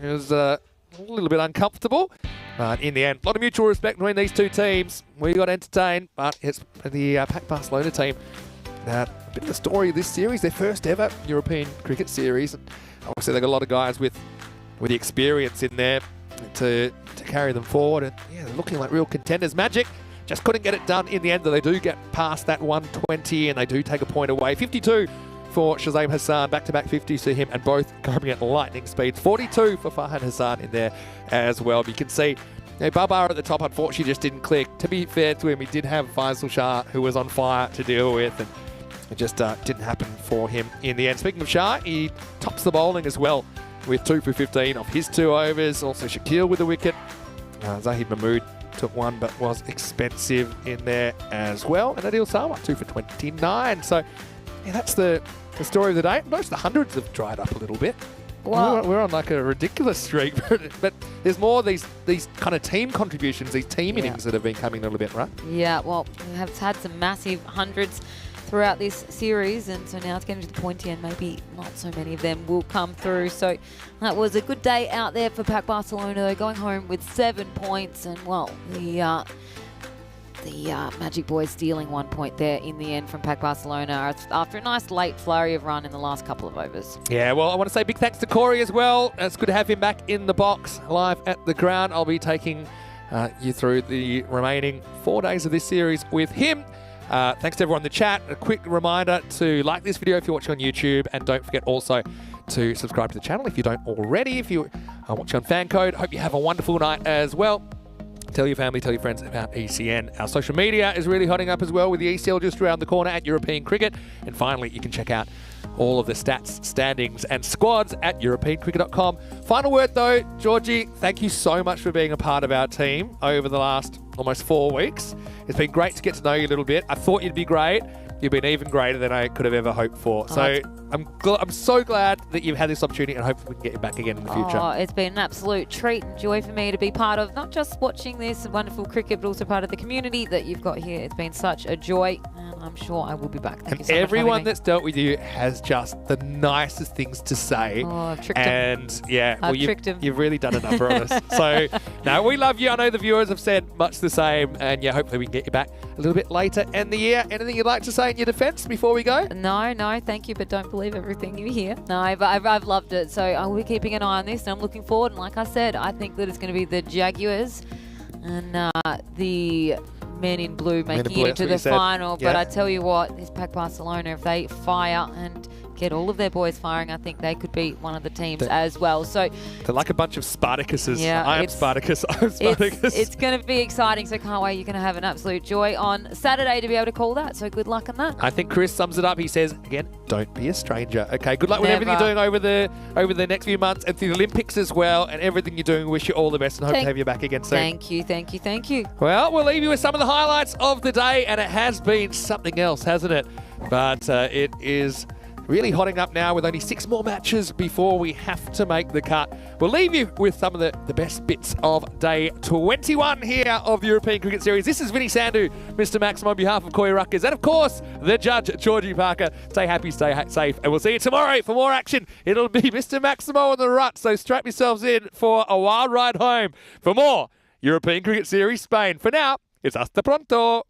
was a little bit uncomfortable. But in the end, a lot of mutual respect between these two teams. We got entertained, but it's the Pac Barcelona team. A bit of the story of this series, their first ever European cricket series. And obviously, they've got a lot of guys with the experience in there to carry them forward. And yeah, they're looking like real contenders. Magic just couldn't get it done in the end, though they do get past that 120 and they do take a point away. 52 for Shazam Hassan, back-to-back 50s for him, and both coming at lightning speeds. 42 for Farhan Hassan in there as well. But you can see Babar at the top, unfortunately, just didn't click. To be fair to him, he did have Faisal Shah, who was on fire, to deal with, and it just didn't happen for him in the end. Speaking of Shah, he tops the bowling as well with 2 for 15 off his 2 overs. Also Shakil with the wicket. Zahid Mahmood took one, but was expensive in there as well. And Adil Salwa, 2 for 29. So, yeah, that's the story of the day. Most of the hundreds have dried up a little bit. Wow. We're on like a ridiculous streak, but there's more these kind of team contributions, these team innings that have been coming a little bit, right? Yeah, well, we have had some massive hundreds throughout this series, and so now it's getting to the pointy end. Maybe not so many of them will come through. So that was a good day out there for Pac Barcelona. They're going home with 7 points, and well, the Magic Boys stealing 1 point there in the end from Pac Barcelona after a nice late flurry of run in the last couple of overs. Yeah, well, I want to say big thanks to Corey as well. It's good to have him back in the box live at the ground. I'll be taking you through the remaining 4 days of this series with him. Thanks to everyone in the chat. A quick reminder to like this video if you're watching on YouTube, and don't forget also to subscribe to the channel if you don't already. If you are watching on Fan Code, hope you have a wonderful night as well. Tell your family, tell your friends about ECN. Our social media is really hotting up as well with the ECL just around the corner at European Cricket. And finally, you can check out all of the stats, standings and squads at europeancricket.com. Final word though, Georgie, thank you so much for being a part of our team over the last almost 4 weeks. It's been great to get to know you a little bit. I thought you'd be great. You've been even greater than I could have ever hoped for. So I'm so glad that you've had this opportunity, and hopefully we can get you back again in the future. Oh, it's been an absolute treat and joy for me to be part of not just watching this wonderful cricket, but also part of the community that you've got here. It's been such a joy, and I'm sure I will be back. Thank you so much for having everyone me. that's dealt with you has just the nicest things to say. Oh, I've tricked him. And yeah, well, tricked him. You've really done a number on us. So, no, we love you. I know the viewers have said much the same, and yeah, hopefully we can get you back a little bit later in the year. Anything you'd like to say in your defence before we go? No, thank you, but don't believe everything you hear. No, but I've loved it. So I will be keeping an eye on this, and I'm looking forward. And like I said, I think that it's going to be the Jaguars and the men in blue making it into the final. Yeah. But I tell you what, this Pac Barcelona, if they fire and get all of their boys firing, I think they could be one of the teams as well. So they're like a bunch of Spartacuses. Yeah, I am Spartacus. I'm Spartacus. It's going to be exciting, so can't wait. You're going to have an absolute joy on Saturday to be able to call that. So good luck on that. I think Chris sums it up. He says, again, don't be a stranger. Okay, good luck with everything you're doing over the next few months, and through the Olympics as well, and everything you're doing. Wish you all the best, and hope to have you back again soon. Thank you. Well, we'll leave you with some of the highlights of the day, and it has been something else, hasn't it? But it is really hotting up now with only 6 more matches before we have to make the cut. We'll leave you with some of the best bits of day 21 here of the European Cricket Series. This is Vinny Sandhu, Mr. Maxim, on behalf of Koi Ruckers, and of course, the judge, Georgie Parker. Stay happy, stay safe, and we'll see you tomorrow for more action. It'll be Mr. Maximo on the rut, so strap yourselves in for a wild ride home for more European Cricket Series Spain. For now, it's hasta pronto.